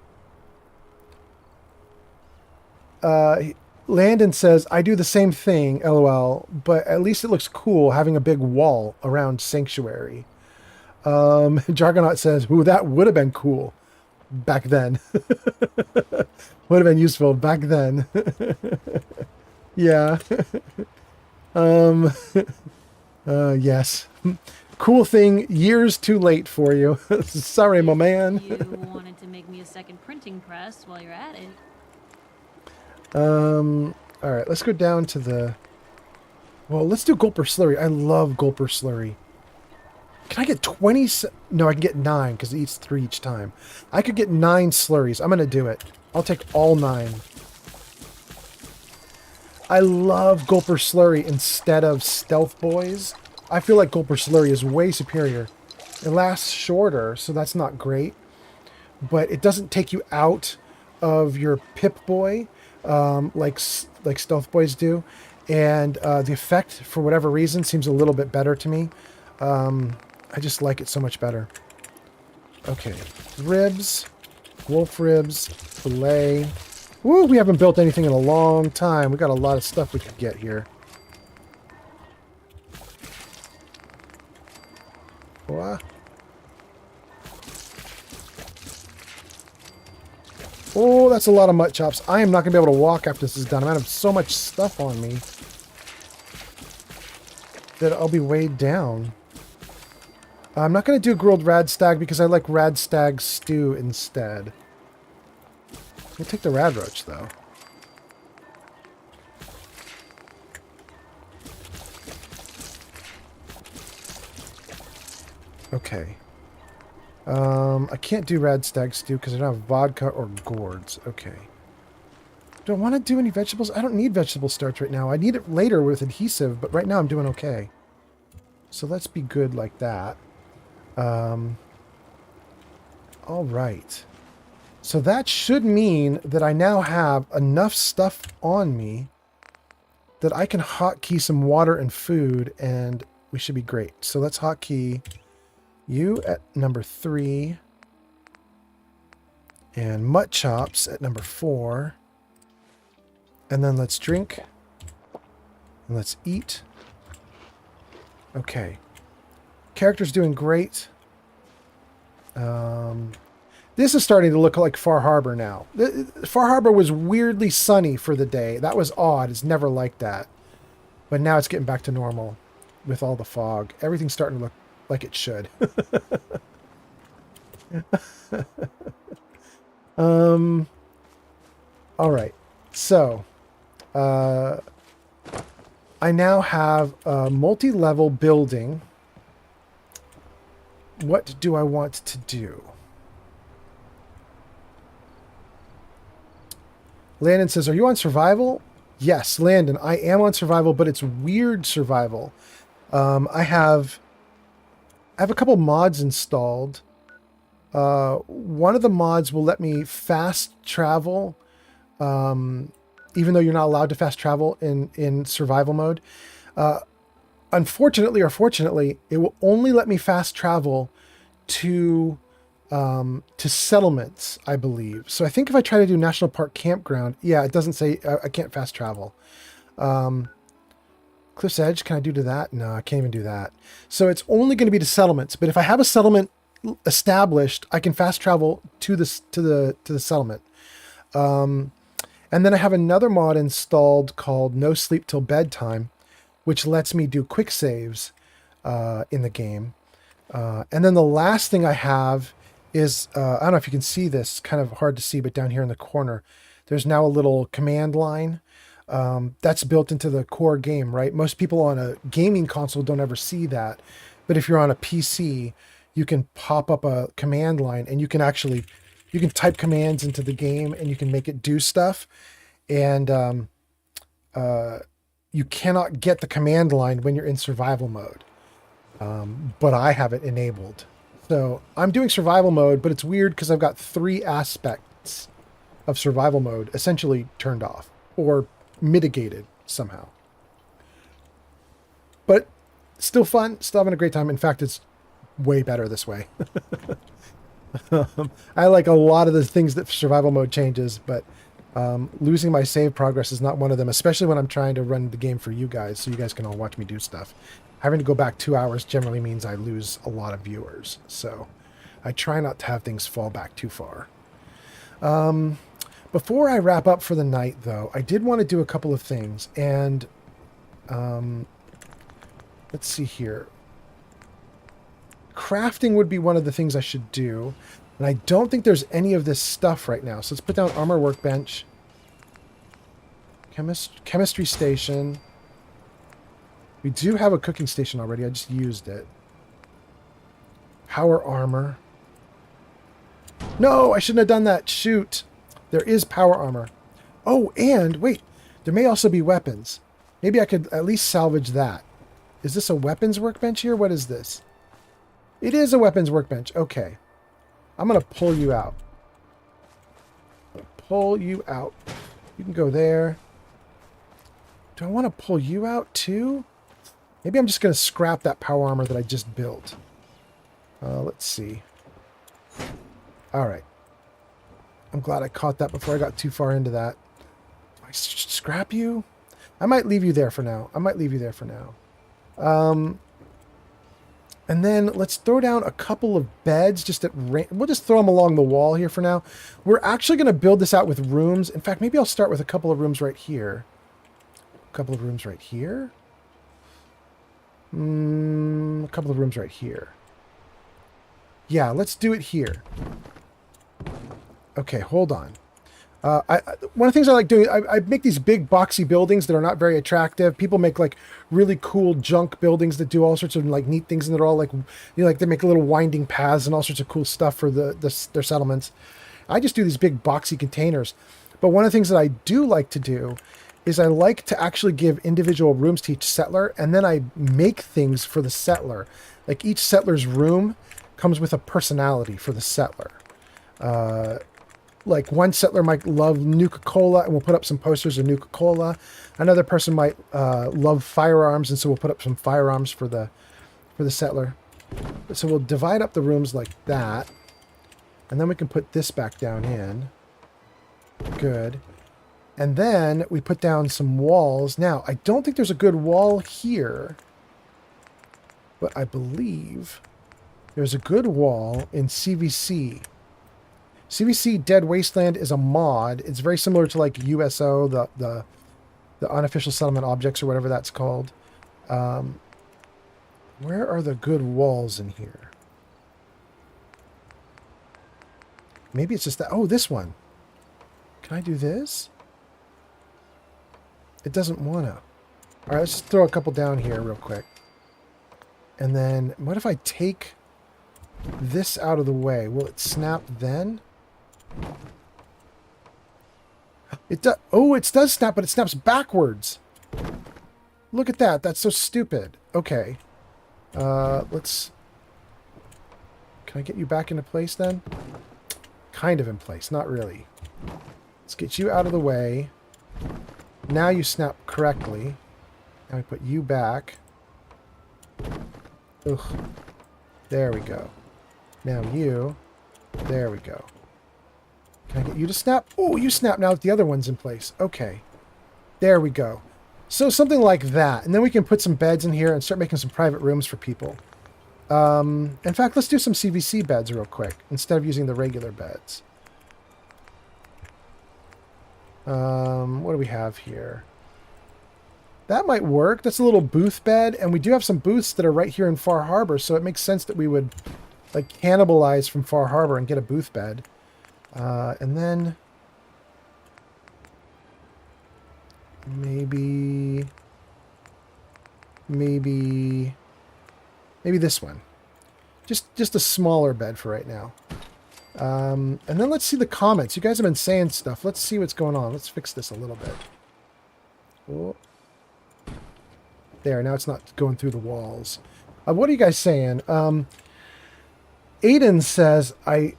says, I do the same thing, LOL, but at least it looks cool having a big wall around Sanctuary. Jargonaut says, ooh, that would have been cool. back then. Would have been useful back then. Yeah. Um, yes. Cool thing, years too late for you. Sorry, my man. You wanted to make me a second printing press while you're at it. All right, let's go down to the... Well, let's do Gulper Slurry. I love Gulper Slurry. Can I get 20? No, I can get 9 because it eats 3 each time. I could get 9 slurries. I'm going to do it. I'll take all 9. I love Gulper Slurry instead of Stealth Boys. I feel like Gulper Slurry is way superior. It lasts shorter, so that's not great. But it doesn't take you out of your Pip-Boy like Stealth Boys do. And the effect, for whatever reason, seems a little bit better to me. I just like it so much better. Okay, ribs, wolf ribs, filet. Woo, we haven't built anything in a long time. We got a lot of stuff we could get here. What? Oh, that's a lot of mutt chops. I am not going to be able to walk after this is done. I'm going to have so much stuff on me that I'll be weighed down. I'm not going to do grilled rad stag because I like rad stag stew instead. We'll take the rad roach, though. Okay. I can't do rad stag stew because I don't have vodka or gourds. Okay. Do I want to do any vegetables? I don't need vegetable starch right now. I need it later with adhesive, but right now I'm doing okay. So let's be good like that. All right. So that should mean that I now have enough stuff on me that I can hotkey some water and food, and we should be great. So let's hotkey you at number 3, and mutt chops at number 4, and then let's drink, and let's eat. Okay. Character's doing great. This is starting to look like Far Harbor now. Far Harbor was weirdly sunny for the day. That was odd. It's never like that. But now it's getting back to normal with all the fog. Everything's starting to look like it should. All right. So, I now have a multi-level building. What do I want to do? Landon says, are you on survival? Yes, Landon, I am on survival, but it's weird survival. I have a couple mods installed. One of the mods will let me fast travel, even though you're not allowed to fast travel in survival mode. Unfortunately or fortunately, it will only let me fast travel to settlements, I believe. So I think if I try to do National Park Campground, yeah, it doesn't say I can't fast travel. Cliff's Edge, can I do to that? No, I can't even do that. So it's only going to be to settlements. But if I have a settlement established, I can fast travel to the settlement. And then I have another mod installed called No Sleep Till Bedtime, which lets me do quick saves in the game. And then the last thing I have is, I don't know if you can see this, kind of hard to see, but down here in the corner, there's now a little command line that's built into the core game, right? Most people on a gaming console don't ever see that. But if you're on a PC, you can pop up a command line and you can type commands into the game and you can make it do stuff. And you cannot get the command line when you're in survival mode. But I have it enabled. So I'm doing survival mode, but it's weird because I've got 3 aspects of survival mode essentially turned off or mitigated somehow. But still fun, still having a great time. In fact, it's way better this way. I like a lot of the things that survival mode changes, but losing my save progress is not one of them, especially when I'm trying to run the game for you guys so you guys can all watch me do stuff. Having to go back 2 hours generally means I lose a lot of viewers, so I try not to have things fall back too far. Before I wrap up for the night, though, I did want to do a couple of things. And let's see here. Crafting would be one of the things I should do. And I don't think there's any of this stuff right now. So let's put down armor workbench. Chemistry station. We do have a cooking station already. I just used it. Power armor. No, I shouldn't have done that. Shoot. There is power armor. Oh, and wait. There may also be weapons. Maybe I could at least salvage that. Is this a weapons workbench here? What is this? It is a weapons workbench. Okay. I'm going to pull you out. Pull you out. You can go there. Do I want to pull you out too? Maybe I'm just going to scrap that power armor that I just built. Let's see. All right. I'm glad I caught that before I got too far into that. Do I scrap you? I might leave you there for now. And then let's throw down a couple of beds. We'll just throw them along the wall here for now. We're actually going to build this out with rooms. In fact, maybe I'll start with a couple of rooms right here. A couple of rooms right here. A couple of rooms right here. Yeah, let's do it here. Okay, hold on. One of the things I like doing, I make these big boxy buildings that are not very attractive. People make like really cool junk buildings that do all sorts of like neat things, and they're all like, like they make little winding paths and all sorts of cool stuff for their settlements. I just do these big boxy containers. But one of the things that I do like to do is I like to actually give individual rooms to each settler, and then I make things for the settler. Like each settler's room comes with a personality for the settler. Like one settler might love Nuka-Cola, and we'll put up some posters of Nuka-Cola. Another person might love firearms, and so we'll put up some firearms for the settler. So we'll divide up the rooms like that, and then we can put this back down in. Good. And then we put down some walls. Now, I don't think there's a good wall here, but I believe there's a good wall in CVC. CVC Dead Wasteland is a mod. It's very similar to like USO, the unofficial settlement objects or whatever that's called. Where are the good walls in here? Maybe it's just that. Oh, this one. Can I do this? It doesn't want to. All right, let's just throw a couple down here real quick. And then what if I take this out of the way? Will it snap then? It does. Oh, it does snap, but it snaps backwards. Look at that. That's so stupid. Okay. Let's... Can I get you back into place then? Kind of in place. Not really. Let's get you out of the way. Now you snap correctly. Now we put you back. Ugh. There we go. Now you. There we go. Can I get you to snap? Oh, you snap now that the other one's in place. Okay. There we go. So something like that. And then we can put some beds in here and start making some private rooms for people. In fact, let's do some CVC beds real quick instead of using the regular beds. What do we have here? That might work. That's a little booth bed, and we do have some booths that are right here in Far Harbor, so it makes sense that we would like cannibalize from Far Harbor and get a booth bed. And then maybe this one. Just a smaller bed for right now. And then let's see the comments. You guys have been saying stuff. Let's see what's going on. Let's fix this a little bit. Oh. There, now it's not going through the walls. What are you guys saying? Aiden says, I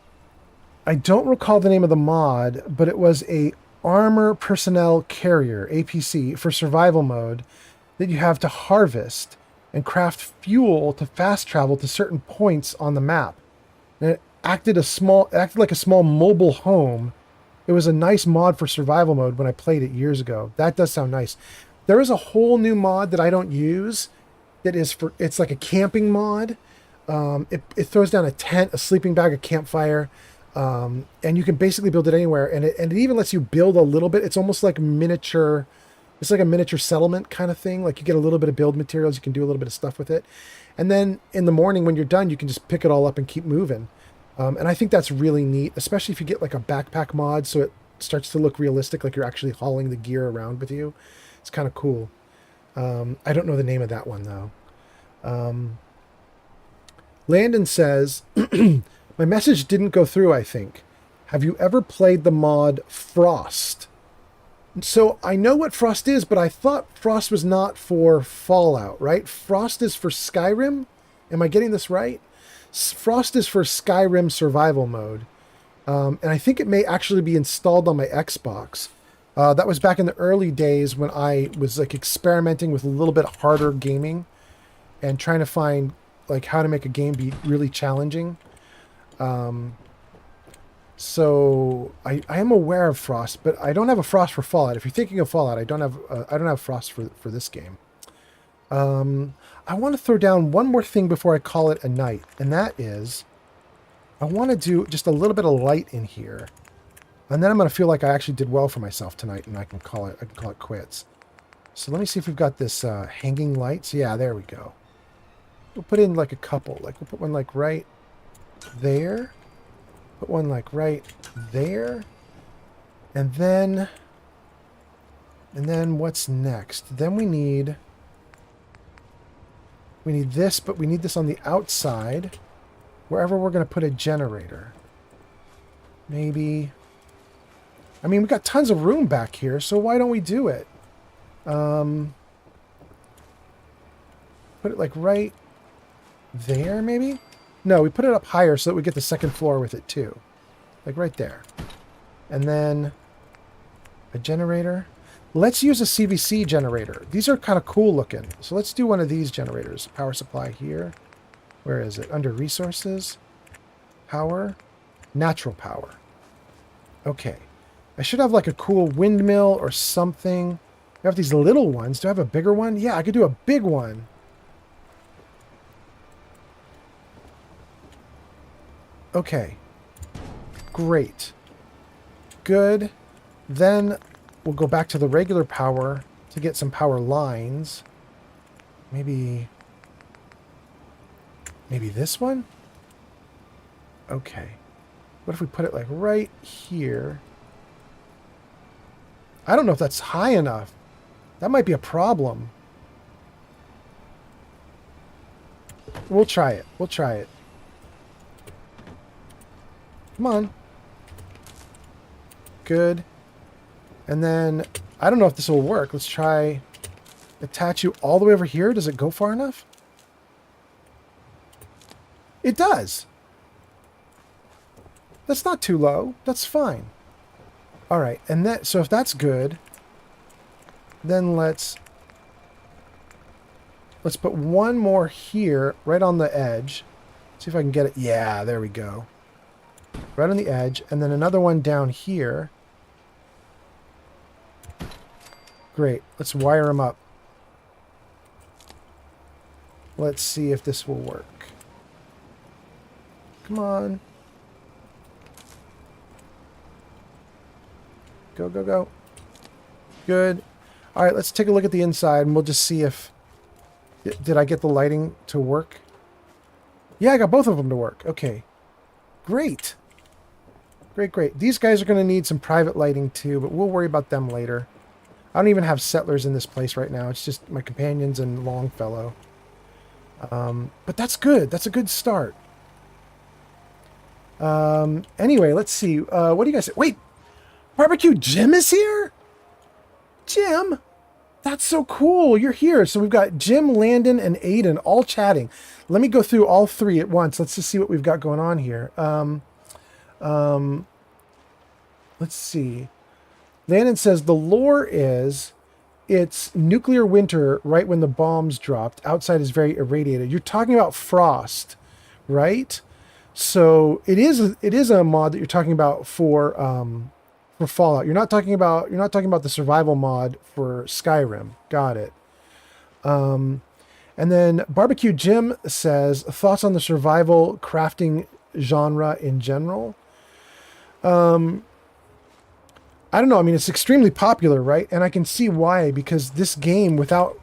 don't recall the name of the mod, but it was a armor personnel carrier, APC, for survival mode that you have to harvest and craft fuel to fast travel to certain points on the map. And it acted like a small mobile home. It was a nice mod for survival mode when I played it years ago. That does sound nice. There is a whole new mod that I don't use that is it's like a camping mod. It throws down a tent, a sleeping bag, a campfire. And you can basically build it anywhere, and it even lets you build a little bit. It's almost like miniature. It's like a miniature settlement kind of thing. Like you get a little bit of build materials, you can do a little bit of stuff with it, and then in the morning when you're done, you can just pick it all up and keep moving. And I think that's really neat, especially if you get like a backpack mod, so it starts to look realistic, like you're actually hauling the gear around with you. It's kind of cool. I don't know the name of that one though. Landon says, my message didn't go through, I think. Have you ever played the mod Frost? So I know what Frost is, but I thought Frost was not for Fallout, right? Frost is for Skyrim? Am I getting this right? Frost is for Skyrim survival mode. And I think it may actually be installed on my Xbox. That was back in the early days when I was like experimenting with a little bit harder gaming and trying to find like how to make a game be really challenging. So I am aware of Frost, but I don't have a Frost for Fallout. If you're thinking of Fallout, I don't have Frost for this game. I want to throw down one more thing before I call it a night, and that is I want to do just a little bit of light in here. And then I'm going to feel like I actually did well for myself tonight, and I can call it quits. So let me see if we've got this hanging lights. Yeah, there we go. We'll put in like a couple. Like we'll put one like right there. Put one like right there. And then what's next? Then we need this, but we need this on the outside, wherever we're going to put a generator. Maybe. I mean, we've got tons of room back here, so why don't we do it? Put it like right there, maybe? No, we put it up higher so that we get the second floor with it too. Like right there. And then a generator. Let's use a CVC generator. These are kind of cool looking. So let's do one of these generators. Power supply here. Where is it? Under resources. Power. Natural power. Okay. I should have like a cool windmill or something. I have these little ones. Do I have a bigger one? Yeah, I could do a big one. Okay. Great. Good. Then we'll go back to the regular power to get some power lines. Maybe this one? Okay. What if we put it like right here? I don't know if that's high enough. That might be a problem. We'll try it. We'll try it. Come on. Good. And then, I don't know if this will work. Let's try attach you all the way over here. Does it go far enough? It does. That's not too low. That's fine. All right. And that, so if that's good, then let's put one more here, right on the edge. See if I can get it. Yeah, there we go. Right on the edge. And then another one down here. Great. Let's wire them up. Let's see if this will work. Come on. Go, go, go. Good. All right, let's take a look at the inside, and we'll just see if... Did I get the lighting to work? Yeah, I got both of them to work. Okay. Great. Great, great. These guys are going to need some private lighting too, but we'll worry about them later. I don't even have settlers in this place right now. It's just my companions and Longfellow. But that's good. That's a good start. Anyway, let's see. What do you guys say? Wait! Barbecue Jim is here? Jim? That's so cool. You're here. So we've got Jim, Landon, and Aiden all chatting. Let me go through all three at once. Let's just see what we've got going on here. Let's see. Landon says the lore is it's nuclear winter right when the bombs dropped. Outside is very irradiated. You're talking about Frost, right? So it is a mod that you're talking about for Fallout. You're not talking about the survival mod for Skyrim. Got it. And then Barbecue Jim says thoughts on the survival crafting genre in general. I don't know. I mean, it's extremely popular, right? And I can see why, because this game, without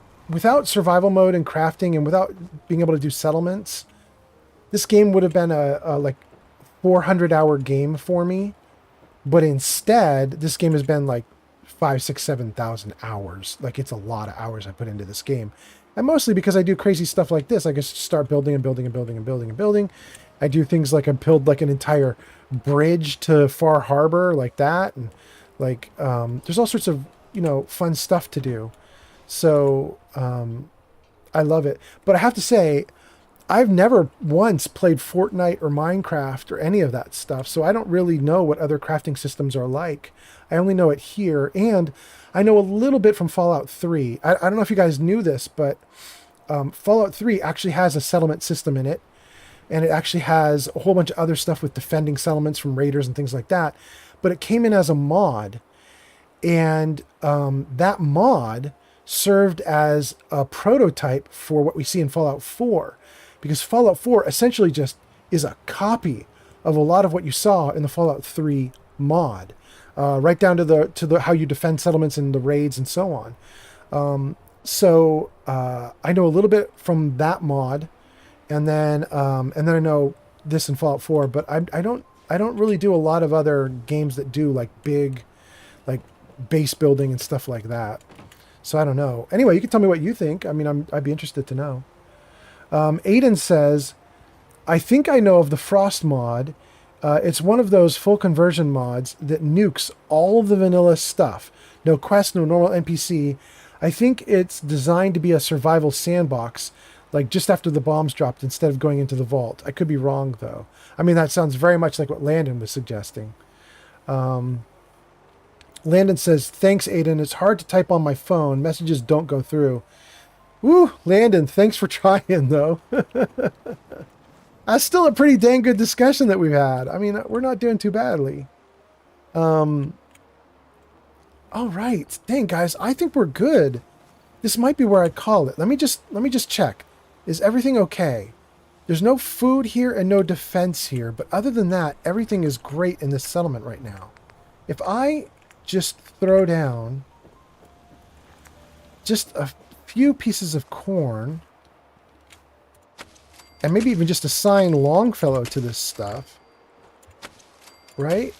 survival mode and crafting and without being able to do settlements, this game would have been a like 400-hour game for me. But instead, this game has been like 5, 6, 7,000 hours. Like, it's a lot of hours I put into this game. And mostly because I do crazy stuff like this. I just start building and building and building and building and building. I do things like I build like an entire bridge to Far Harbor like that. And like, there's all sorts of, you know, fun stuff to do. So, I love it. But I have to say, I've never once played Fortnite or Minecraft or any of that stuff, so I don't really know what other crafting systems are like. I only know it here, and I know a little bit from Fallout 3. I don't know if you guys knew this, but Fallout 3 actually has a settlement system in it, and it actually has a whole bunch of other stuff with defending settlements from raiders and things like that, but it came in as a mod, and that mod served as a prototype for what we see in Fallout 4. Because Fallout 4 essentially just is a copy of a lot of what you saw in the Fallout 3 mod, right down to the how you defend settlements and the raids and so on. So I know a little bit from that mod, and then I know this in Fallout 4. But I don't really do a lot of other games that do like big, like base building and stuff like that. So I don't know. Anyway, you can tell me what you think. I mean, I'd be interested to know. Aiden says, I think I know of the Frost mod. It's one of those full conversion mods that nukes all the vanilla stuff. No quest, no normal NPC. I think it's designed to be a survival sandbox, like just after the bombs dropped instead of going into the vault. I could be wrong, though. I mean, that sounds very much like what Landon was suggesting. Landon says, thanks, Aiden. It's hard to type on my phone. Messages don't go through. Woo, Landon, thanks for trying, though. That's still a pretty dang good discussion that we've had. I mean, we're not doing too badly. All right. Dang, guys, I think we're good. This might be where I'd call it. Let me just check. Is everything okay? There's no food here and no defense here, but other than that, everything is great in this settlement right now. If I just throw down just a few pieces of corn, and maybe even just assign Longfellow to this stuff, right?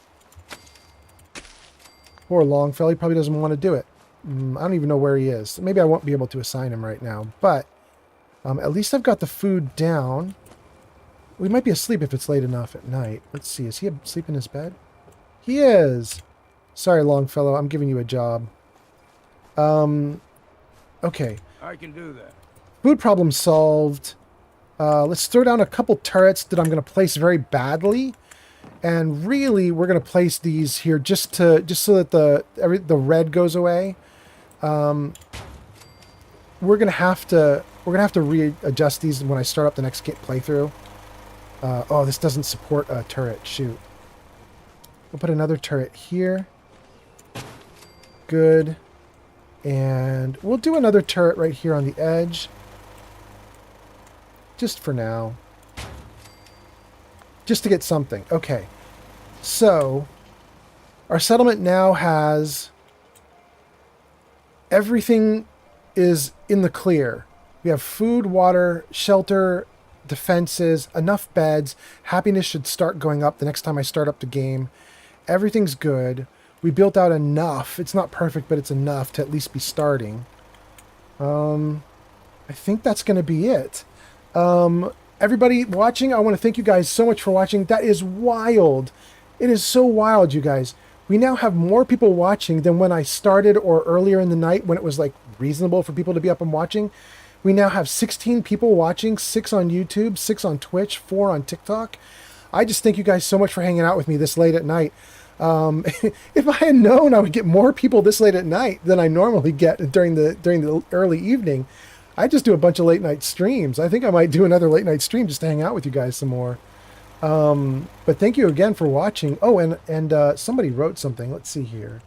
Poor Longfellow, he probably doesn't want to do it. I don't even know where he is. Maybe I won't be able to assign him right now, but at least I've got the food down. We might be asleep if it's late enough at night. Let's see, is he asleep in his bed? He is! Sorry, Longfellow, I'm giving you a job. Okay. I can do that. Food problem solved. Let's throw down a couple turrets that I'm going to place very badly. And really, we're going to place these here just so that the red goes away. We're going to have to readjust these when I start up the next playthrough. Oh, this doesn't support a turret. Shoot. We'll put another turret here. Good. And we'll do another turret right here on the edge. Just for now. Just to get something. Okay. So, our settlement now has... everything is in the clear. We have food, water, shelter, defenses, enough beds. Happiness should start going up the next time I start up the game. Everything's good. We built out enough. It's not perfect, but it's enough to at least be starting. I think that's going to be it. Everybody watching, I want to thank you guys so much for watching. That is wild. It is so wild, you guys. We now have more people watching than when I started or earlier in the night when it was like reasonable for people to be up and watching. We now have 16 people watching, 6 on YouTube, 6 on Twitch, 4 on TikTok. I just thank you guys so much for hanging out with me this late at night. If I had known I would get more people this late at night than I normally get during the early evening, I'd just do a bunch of late night streams. I think I might do another late night stream just to hang out with you guys some more. But thank you again for watching. Oh, and somebody wrote something. Let's see here.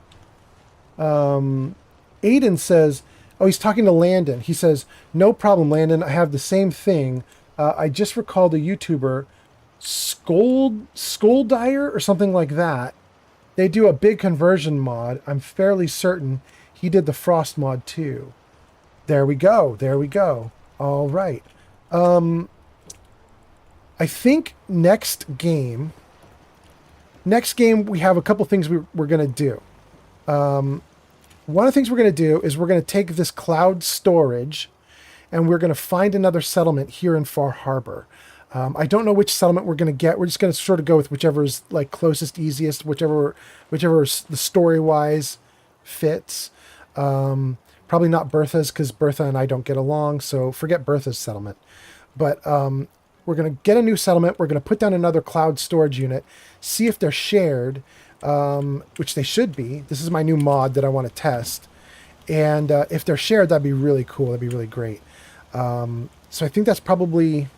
Aiden says, oh, he's talking to Landon. He says, no problem, Landon. I have the same thing. I just recalled a YouTuber, Skoldier or something like that. they do a big conversion mod. I'm fairly certain he did the Frost mod too. There we go. There we go. All right. I think next game we have a couple things we're going to do. One of the things we're going to do is we're going to take this cloud storage and we're going to find another settlement here in Far Harbor. I don't know which settlement we're going to get. We're just going to sort of go with whichever is like closest, easiest, whichever the story-wise fits. Probably not Bertha's because Bertha and I don't get along, so forget Bertha's settlement. But we're going to get a new settlement. We're going to put down another cloud storage unit, see if they're shared, which they should be. This is my new mod that I want to test. And if they're shared, that'd be really cool. That'd be really great. So I think that's probably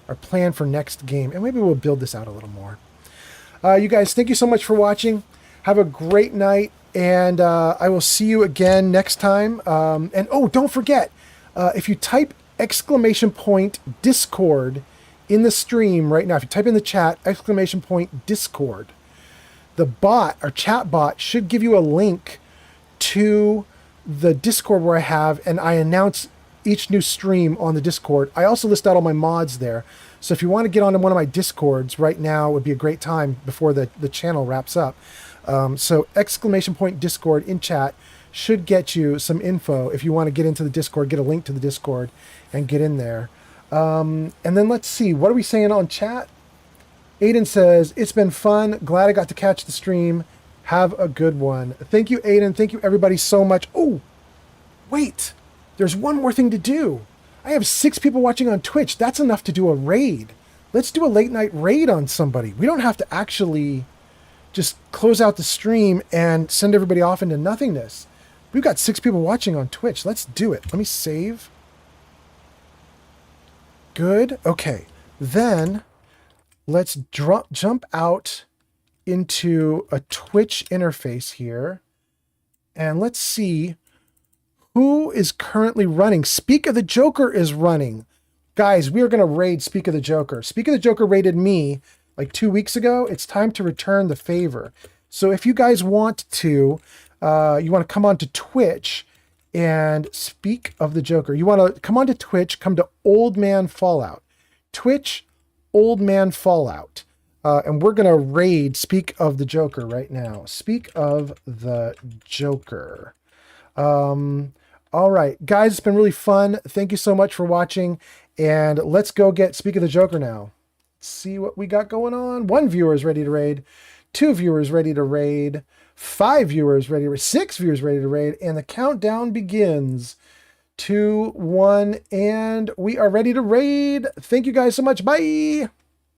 our plan for next game. And maybe we'll build this out a little more. You guys, thank you so much for watching. Have a great night. And I will see you again next time. And oh, don't forget, if you type !Discord in the stream right now, if you type in the chat, !Discord, the bot, our chat bot, should give you a link to the Discord where I have, and I announce each new stream on the Discord. I also list out all my mods there. So if you want to get onto one of my Discords right now, would be a great time before the channel wraps up. So !Discord in chat should get you some info if you want to get into the Discord, get a link to the Discord and get in there. And then let's see, what are we saying on chat? Aiden says, it's been fun. Glad I got to catch the stream. Have a good one. Thank you, Aiden. Thank you, everybody, so much. Oh, wait. There's one more thing to do. I have 6 people watching on Twitch. That's enough to do a raid. Let's do a late night raid on somebody. We don't have to actually just close out the stream and send everybody off into nothingness. We've got 6 people watching on Twitch. Let's do it. Let me save. Good. Okay. Then let's jump out into a Twitch interface here. And let's see who is currently running. Speak of the Joker is running. Guys, we are going to raid Speak of the Joker. Speak of the Joker raided me like 2 weeks ago. It's time to return the favor. So if you guys want to, you want to come on to Twitch and Speak of the Joker. You want to come on to Twitch, come to OldManFallout. Twitch, OldManFallout. And we're going to raid Speak of the Joker right now. Speak of the Joker. All right, guys, it's been really fun. Thank you so much for watching. And let's go get Speak of the Joker now. Let's see what we got going on. 1 viewer is ready to raid. 2 viewers ready to raid. 5 viewers ready to raid. 6 viewers ready to raid. And the countdown begins. 2, 1, and we are ready to raid. Thank you guys so much. Bye.